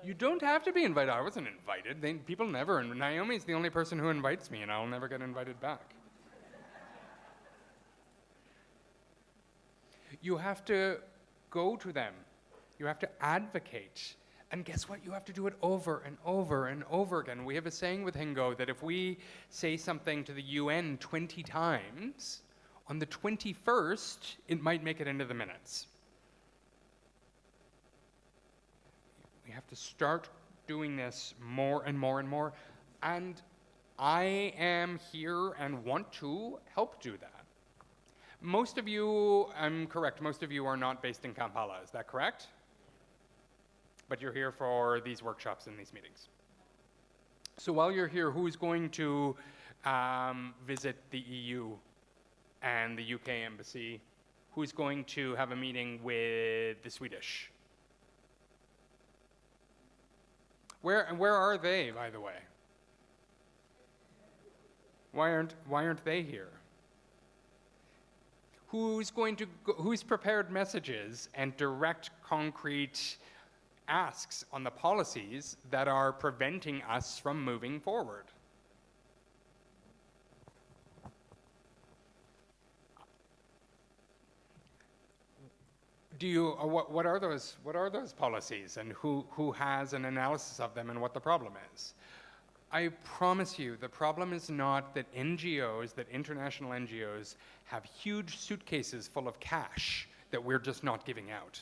[SPEAKER 5] You don't have to be invited. I wasn't invited. People never, and Naomi's the only person who invites me, and I'll never get invited back. You have to go to them. You have to advocate. And guess what? You have to do it over and over and over again. We have a saying with Hingo that if we say something to the UN 20 times, on the 21st, it might make it into the minutes. We have to start doing this more and more and more. And I am here and want to help do that. Most of you, I'm correct, most of you are not based in Kampala, is that correct? But you're here for these workshops and these meetings. So while you're here, who's going to visit the EU and the UK embassy? Who's going to have a meeting with the Swedish? Where are they, by the way? Why aren't they here? Who's prepared messages and direct, concrete asks on the policies that are preventing us from moving forward? What are those policies, and who has an analysis of them and what the problem is? I promise you, the problem is not that NGOs, that international NGOs, have huge suitcases full of cash that we're just not giving out.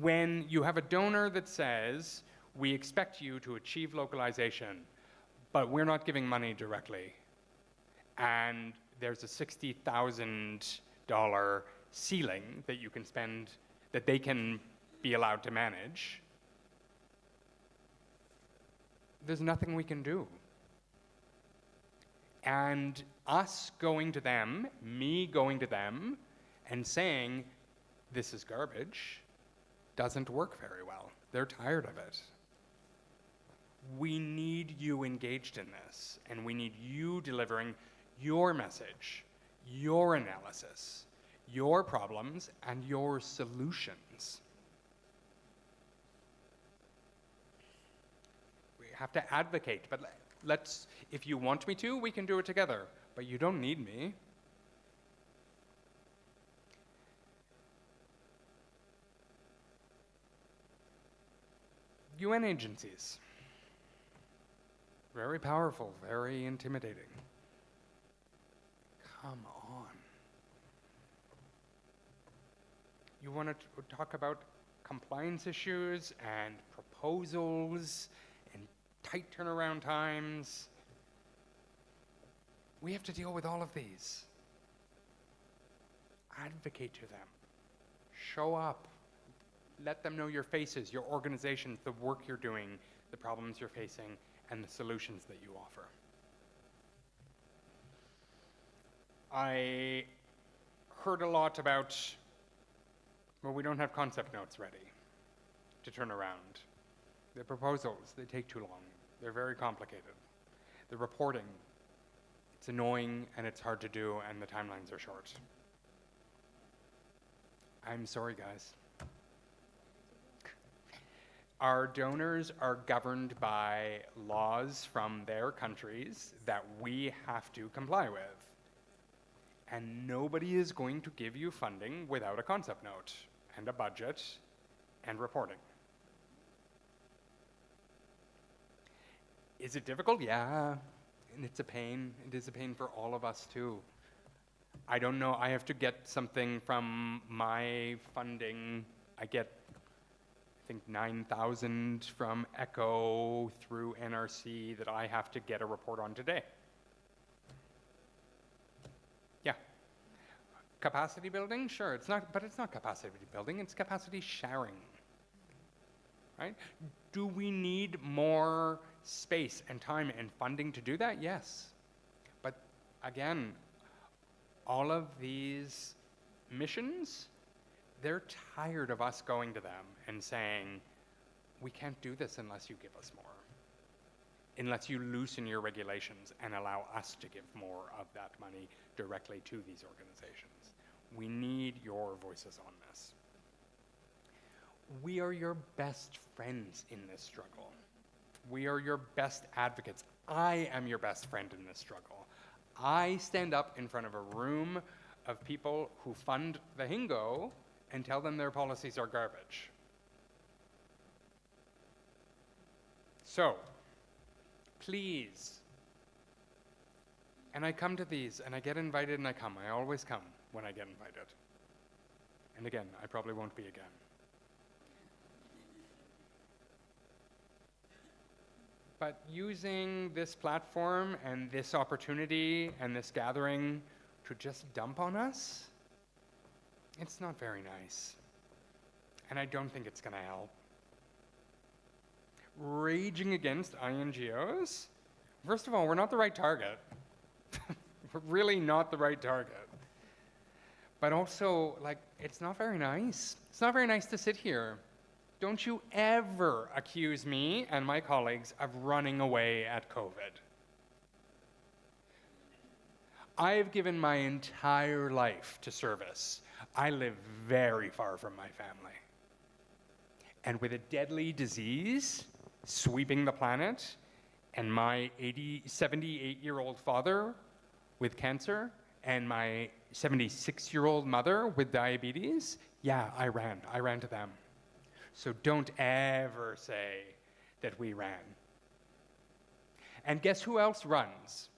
[SPEAKER 5] When you have a donor that says, we expect you to achieve localization, but we're not giving money directly, and there's a $60,000 ceiling that you can spend, that they can be allowed to manage, there's nothing we can do. And us going to them, me going to them, and saying, this is garbage, doesn't work very well. They're tired of it. We need you engaged in this, and we need you delivering your message, your analysis, your problems, and your solutions. We have to advocate, but if you want me to, we can do it together, but you don't need me. UN agencies. Very powerful, very intimidating. Come on. You want to talk about compliance issues and proposals and tight turnaround times? We have to deal with all of these. Advocate to them. Show up. Let them know your faces, your organizations, the work you're doing, the problems you're facing, and the solutions that you offer. I heard a lot about, well, we don't have concept notes ready to turn around. The proposals, they take too long. They're very complicated. The reporting, it's annoying and it's hard to do and the timelines are short. I'm sorry, guys. Our donors are governed by laws from their countries that we have to comply with. And nobody is going to give you funding without a concept note and a budget and reporting. Is it difficult? Yeah, and it's a pain. It is a pain for all of us too. I don't know, I have to get something from my funding. I get, I think, 9,000 from ECHO through NRC that I have to get a report on today. Yeah. Capacity building? Sure, but it's not capacity building, it's capacity sharing. Right? Do we need more space and time and funding to do that? Yes. But again, all of these missions, they're tired of us going to them and saying, we can't do this unless you give us more, unless you loosen your regulations and allow us to give more of that money directly to these organizations. We need your voices on this. We are your best friends in this struggle. We are your best advocates. I am your best friend in this struggle. I stand up in front of a room of people who fund the Hingo and tell them their policies are garbage. So, please, and I come to these and I get invited and I come. I always come when I get invited. And again, I probably won't be again. But using this platform and this opportunity and this gathering to just dump on us, it's not very nice. And I don't think it's going to help. Raging against INGOs? First of all, we're not the right target. We're really not the right target. But also, like, it's not very nice. It's not very nice to sit here. Don't you ever accuse me and my colleagues of running away at COVID. I've given my entire life to service. I live very far from my family. And with a deadly disease sweeping the planet, and my 78-year-old father with cancer, and my 76-year-old mother with diabetes, yeah, I ran to them. So don't ever say that we ran. And guess who else runs?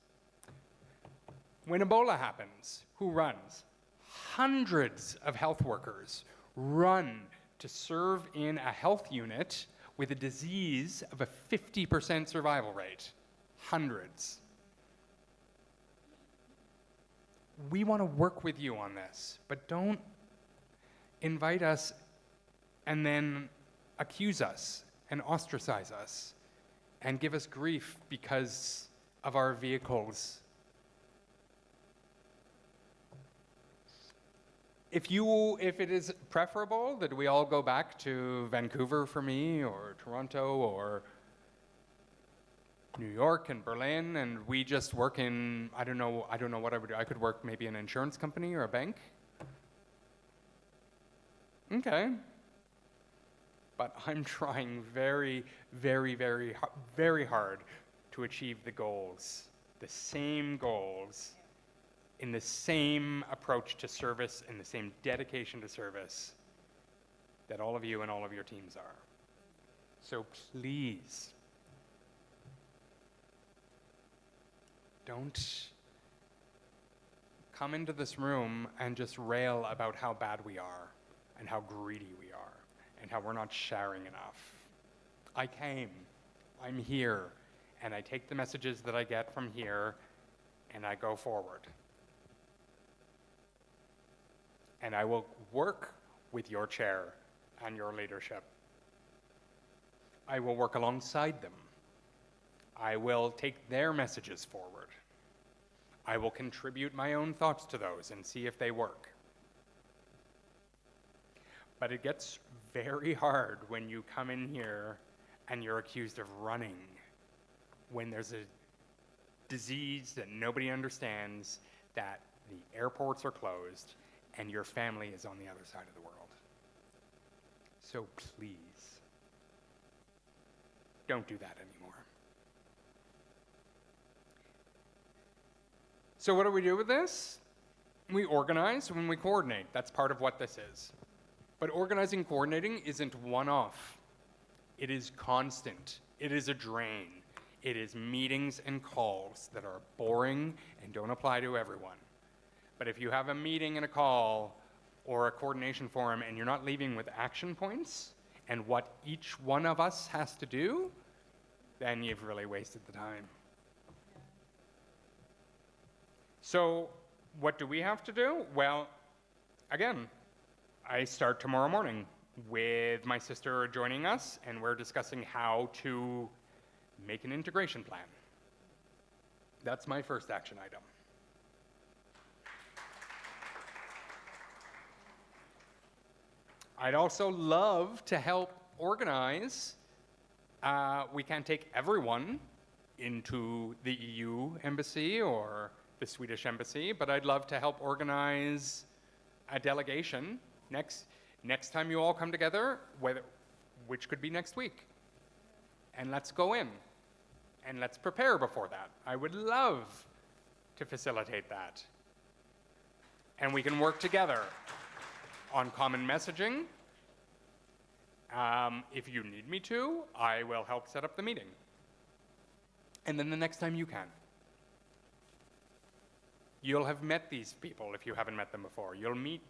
[SPEAKER 5] When Ebola happens, who runs? Hundreds of health workers run to serve in a health unit with a disease of a 50% survival rate. Hundreds. We want to work with you on this, but don't invite us and then accuse us and ostracize us and give us grief because of our vehicles. If it is preferable that we all go back to Vancouver for me, or Toronto, or New York and Berlin, and we just work in, I don't know what I would do. I could work maybe in an insurance company or a bank. Okay. But I'm trying very, very, very, very hard to achieve the goals, the same goals, in the same approach to service, in the same dedication to service that all of you and all of your teams are. So please, don't come into this room and just rail about how bad we are and how greedy we are and how we're not sharing enough. I came, I'm here, and I take the messages that I get from here and I go forward. And I will work with your chair and your leadership. I will work alongside them. I will take their messages forward. I will contribute my own thoughts to those and see if they work. But it gets very hard when you come in here and you're accused of running, when there's a disease that nobody understands, that the airports are closed, and your family is on the other side of the world. So please, don't do that anymore. So what do we do with this? We organize and we coordinate. That's part of what this is. But organizing and coordinating isn't one-off. It is constant. It is a drain. It is meetings and calls that are boring and don't apply to everyone. But if you have a meeting and a call or a coordination forum and you're not leaving with action points and what each one of us has to do, then you've really wasted the time. So what do we have to do? Well, again, I start tomorrow morning with my sister joining us, and we're discussing how to make an integration plan. That's my first action item. I'd also love to help organize. We can't take everyone into the EU embassy or the Swedish embassy, but I'd love to help organize a delegation next time you all come together, which could be next week. And let's go in and let's prepare before that. I would love to facilitate that. And we can work together on common messaging. If you need me to, I will help set up the meeting. And then the next time you can. You'll have met these people if you haven't met them before. You'll meet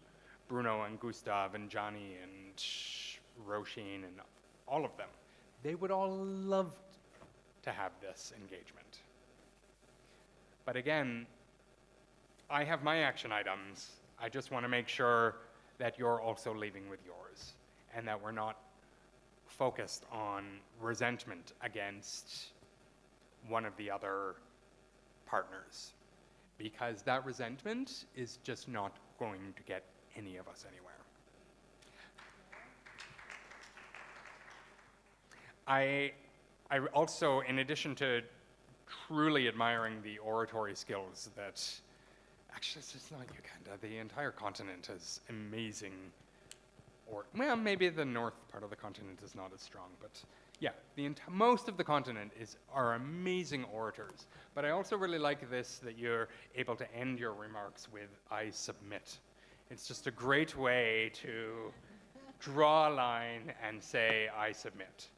[SPEAKER 5] Bruno and Gustav and Johnny and Roisin and all of them. They would all love to have this engagement. But again, I have my action items. I just want to make sure that you're also leaving with yours and that we're not focused on resentment against one of the other partners, because that resentment is just not going to get any of us anywhere. I also, in addition to truly admiring the oratory skills that, actually it's just not Uganda, the entire continent has amazing, well, maybe the north part of the continent is not as strong, but yeah, most of the continent are amazing orators. But I also really like this, that you're able to end your remarks with, "I submit." It's just a great way to draw a line and say, "I submit."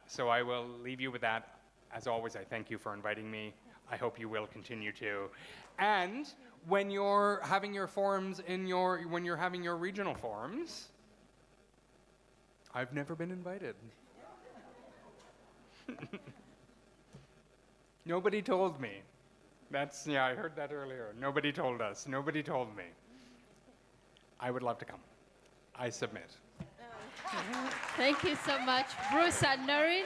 [SPEAKER 5] So I will leave you with that. As always, I thank you for inviting me. I hope you will continue to. And when you're having your forums when you're having your regional forums, I've never been invited. Nobody told me. Yeah, I heard that earlier. Nobody told us. Nobody told me. I would love to come. I submit.
[SPEAKER 1] Thank you so much, Bruce and Noreen.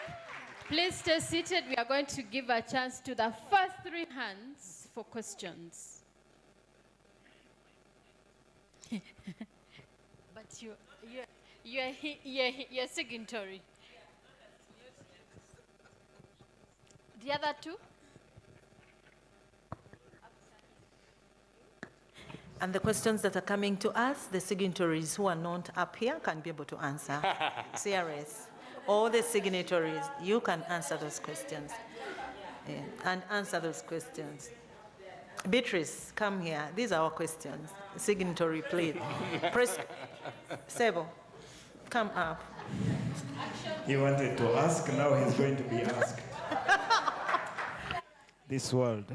[SPEAKER 1] Please stay seated. We are going to give a chance to the first 3 hands for questions. But you're signatory. The other 2?
[SPEAKER 4] And the questions that are coming to us, the signatories who are not up here can be able to answer. CRS. All the signatories, you can answer those questions. Yeah, and answer those questions. Beatrice, come here. These are our questions. Signatory, please. Sebo, come up.
[SPEAKER 16] He wanted to ask, now he's going to be asked. This world.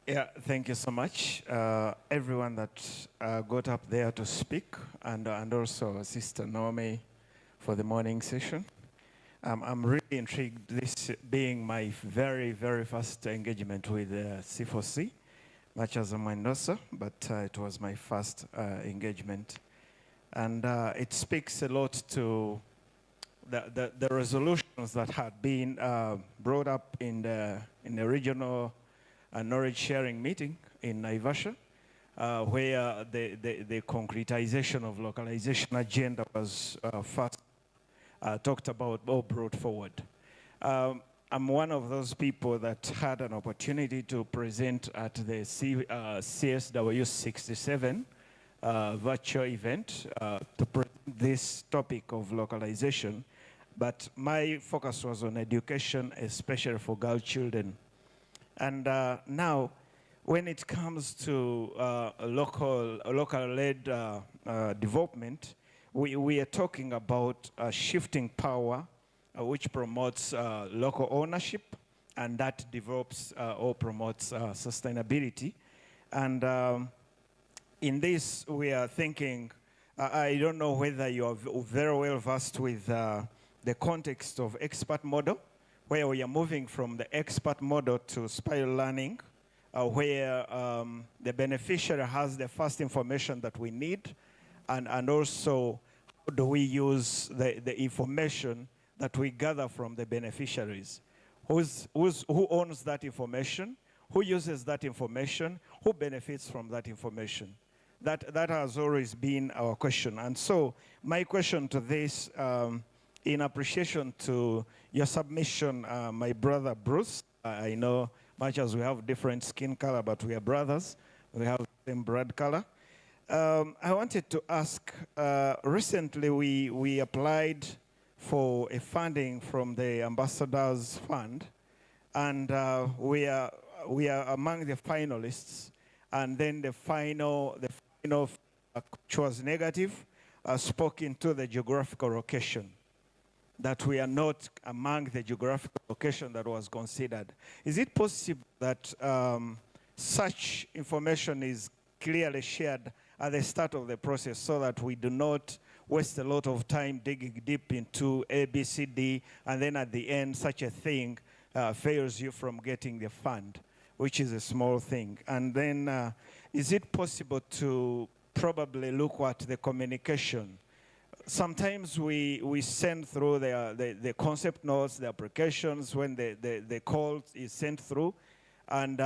[SPEAKER 16] Yeah, thank you so much. Everyone that got up there to speak, and also Sister Naomi for the morning session. I'm really intrigued, this being my very, very first engagement with C4C, much as I'm an endorser, but it was my first engagement. And it speaks a lot to the resolutions that had been brought up in the regional knowledge sharing meeting in Naivasha, where the concretization of localization agenda was first talked about or brought forward. I'm one of those people that had an opportunity to present at the CSW 67 virtual event to present this topic of localization, but my focus was on education, especially for girl children. And now, when it comes to local-led development, we are talking about shifting power which promotes local ownership, and that develops or promotes sustainability. And in this, we are thinking, I don't know whether you are very well versed with the context of expert model, where we are moving from the expert model to spiral learning, where the beneficiary has the first information that we need, and also how do we use the information that we gather from the beneficiaries. Who owns that information? Who uses that information? Who benefits from that information? That has always been our question. And so my question to this, in appreciation to your submission, my brother Bruce, I know much as we have different skin color, but we are brothers. We have the same blood color. I wanted to ask, recently we applied for a funding from the Ambassadors Fund, and we are among the finalists, and then the final which was negative, spoke into the geographical location, that we are not among the geographical location that was considered. Is it possible that such information is clearly shared at the start of the process so that we do not waste a lot of time digging deep into A, B, C, D, and then at the end such a thing fails you from getting the fund, which is a small thing? And then is it possible to probably look at the communication? Sometimes we send through the concept notes, the applications, when the call is sent through, and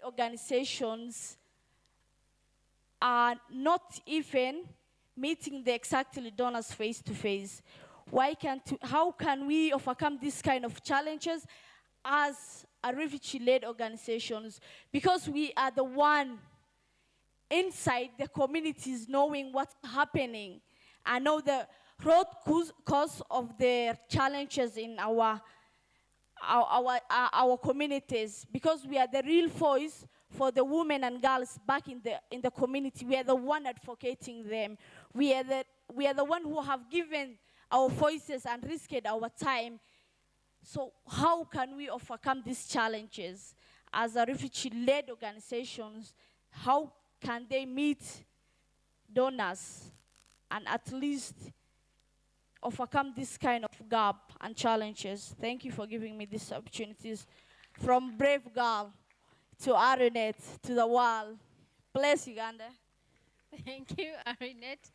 [SPEAKER 6] organizations are not even meeting the exactly donors face to face. How can we overcome this kind of challenges as a refugee-led organizations? Because we are the one inside the communities knowing what's happening and know the root cause of the challenges in our communities, because we are the real voice for the women and girls back in the community. We are the one advocating them. We are the one who have given our voices and risked our time. So how can we overcome these challenges? as a refugee-led organizations, how can they meet donors and at least overcome this kind of gap and challenges? Thank you for giving me these opportunities. From brave girl to Arinette to the world. Bless Uganda.
[SPEAKER 1] Thank you, Arinette.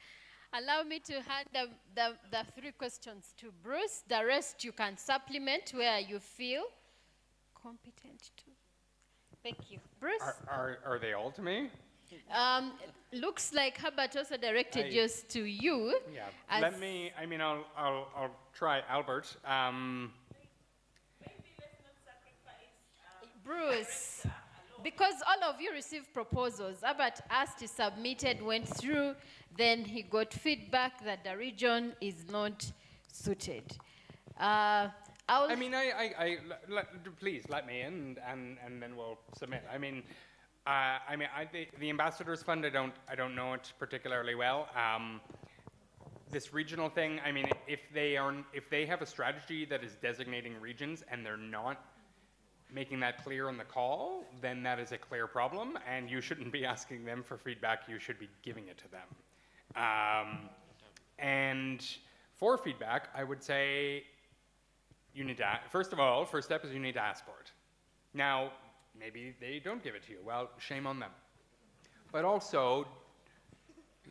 [SPEAKER 1] Allow me to hand the 3 questions to Bruce. The rest you can supplement where you feel competent to. Thank you. Bruce?
[SPEAKER 5] Are they all to me?
[SPEAKER 1] Looks like Herbert also directed yours to you.
[SPEAKER 5] Yeah. Let me, I mean, I'll try Albert.
[SPEAKER 1] Bruce, because all of you received proposals, Albert asked, he submitted, went through, then he got feedback that the region is not suited.
[SPEAKER 5] I mean, please let me in, and then we'll submit. I mean, the Ambassadors Fund, I don't know it particularly well. This regional thing, I mean, if they have a strategy that is designating regions and they're not making that clear on the call, then that is a clear problem, and you shouldn't be asking them for feedback, you should be giving it to them. And for feedback, I would say you need to, first of all, first step is you need to ask for it. Now, maybe they don't give it to you. Well, shame on them. But also,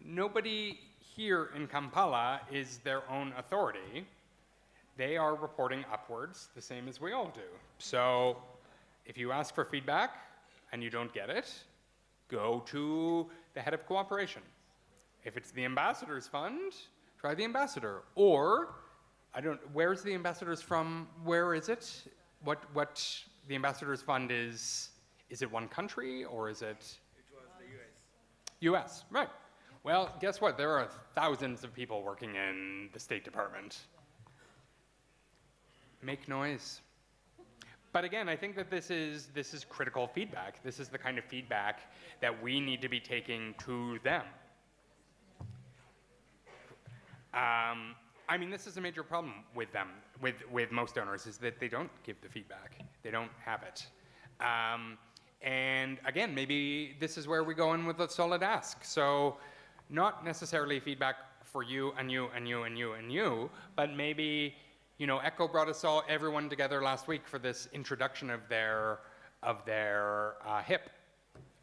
[SPEAKER 5] nobody here in Kampala is their own authority. They are reporting upwards, the same as we all do. So if you ask for feedback and you don't get it, go to the head of cooperation. If it's the Ambassadors Fund, try the ambassador. Or, where's the ambassadors from? Where is it? What the Ambassadors Fund is it one country or is it? It was the US. US, right. Well, guess what? There are thousands of people working in the State Department. Make noise. But again, I think that this is critical feedback. This is the kind of feedback that we need to be taking to them. I mean, this is a major problem with them, with most donors, is that they don't give the feedback. They don't have it. And again, maybe this is where we go in with a solid ask. So not necessarily feedback for you and you and you and you and you, but maybe, you know, ECHO brought us all, everyone together last week for this introduction of their HIP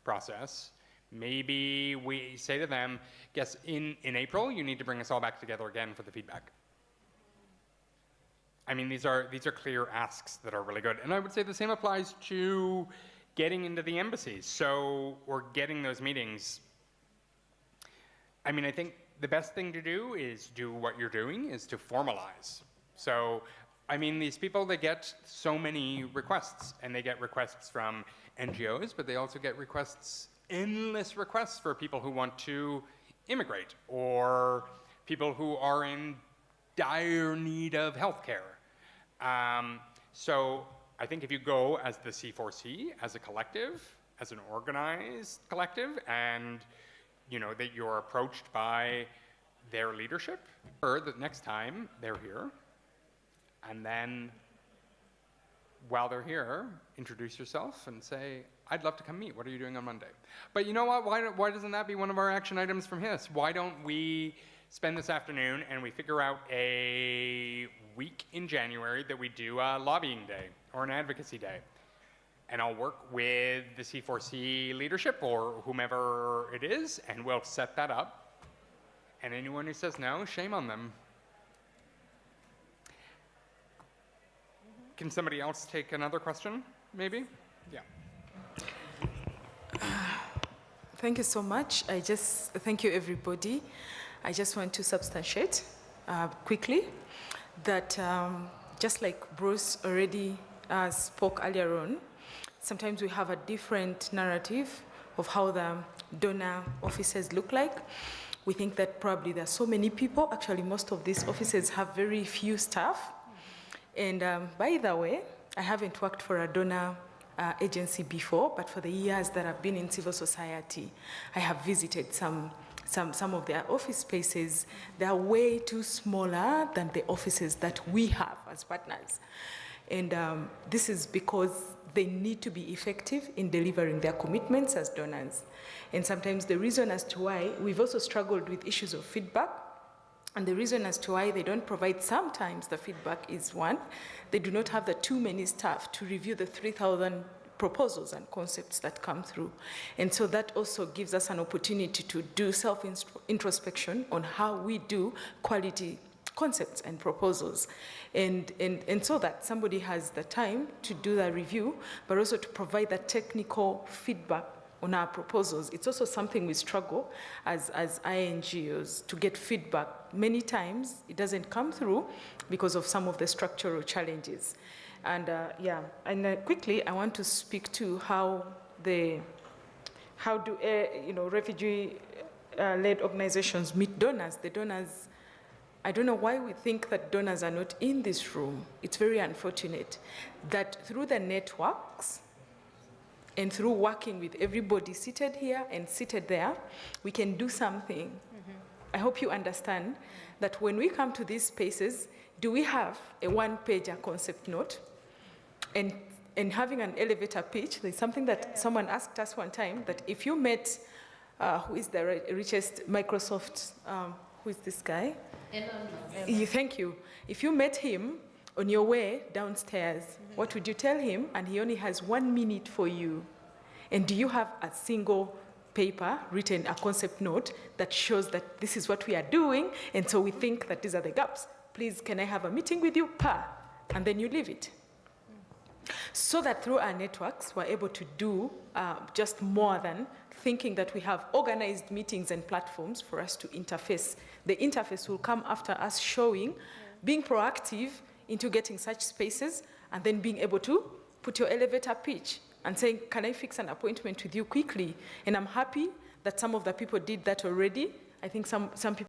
[SPEAKER 5] process. Maybe we say to them, guess in April, you need to bring us all back together again for the feedback. I mean, these are clear asks that are really good. And I would say the same applies to getting into the embassies. So, or getting those meetings. I mean, I think the best thing to do is do what you're doing, is to formalize. So, I mean, these people, they get so many requests, and they get requests from NGOs, but they also get requests, endless requests for people who want to immigrate, or people who are in dire need of healthcare. So I think if you go as the C4C, as a collective, as an organized collective, and you know that you're approached by their leadership, or the next time they're here, and then while they're here, introduce yourself and say, I'd love to come meet. What are you doing on Monday? But you know what? Why doesn't that be one of our action items from HIS? Why don't we spend this afternoon and we figure out a week in January that we do a lobbying day or an advocacy day? And I'll work with the C4C leadership or whomever it is, and we'll set that up. And anyone who says no, shame on them. Can somebody else take another question, maybe? Yeah.
[SPEAKER 7] Thank you so much. Thank you, everybody. I just want to substantiate quickly that just like Bruce already spoke earlier on, sometimes we have a different narrative of how the donor offices look like. We think that probably there are so many people. Actually, most of these offices have very few staff. And by the way, I haven't worked for a donor agency before, but for the years that I've been in civil society, I have visited some some of their office spaces, they are way too smaller than the offices that we have as partners. And this is because they need to be effective in delivering their commitments as donors. And sometimes the reason as to why we've also struggled with issues of feedback, and the reason as to why they don't provide sometimes the feedback is, one, they do not have the too many staff to review the 3,000 proposals and concepts that come through. And so that also gives us an opportunity to do self-introspection on how we do quality concepts and proposals. And so that somebody has the time to do the review, but also to provide the technical feedback on our proposals. It's also something we struggle as INGOs to get feedback. Many times it doesn't come through because of some of the structural challenges. And quickly I want to speak to how do refugee-led organizations meet donors. The donors, I don't know why we think that donors are not in this room. It's very unfortunate that through the networks and through working with everybody seated here and seated there, we can do something. I hope you understand that when we come to these spaces, do we have a one-pager concept note? And having an elevator pitch, there's something that someone asked us one time, that if you met, who is the richest Microsoft, who is this guy? Thank you. If you met him on your way downstairs, what would you tell him? And he only has 1 minute for you. And do you have a single paper written, a concept note that shows that this is what we are doing, and so we think that these are the gaps? Please, can I have a meeting with you? And then you leave it. So that through our networks, we're able to do just more than thinking that we have organized meetings and platforms for us to interface. The interface will come after us showing, being proactive into getting such spaces, and then being able to put your elevator pitch and saying, can I fix an appointment with you quickly? And I'm happy that some of the people did that already. I think some people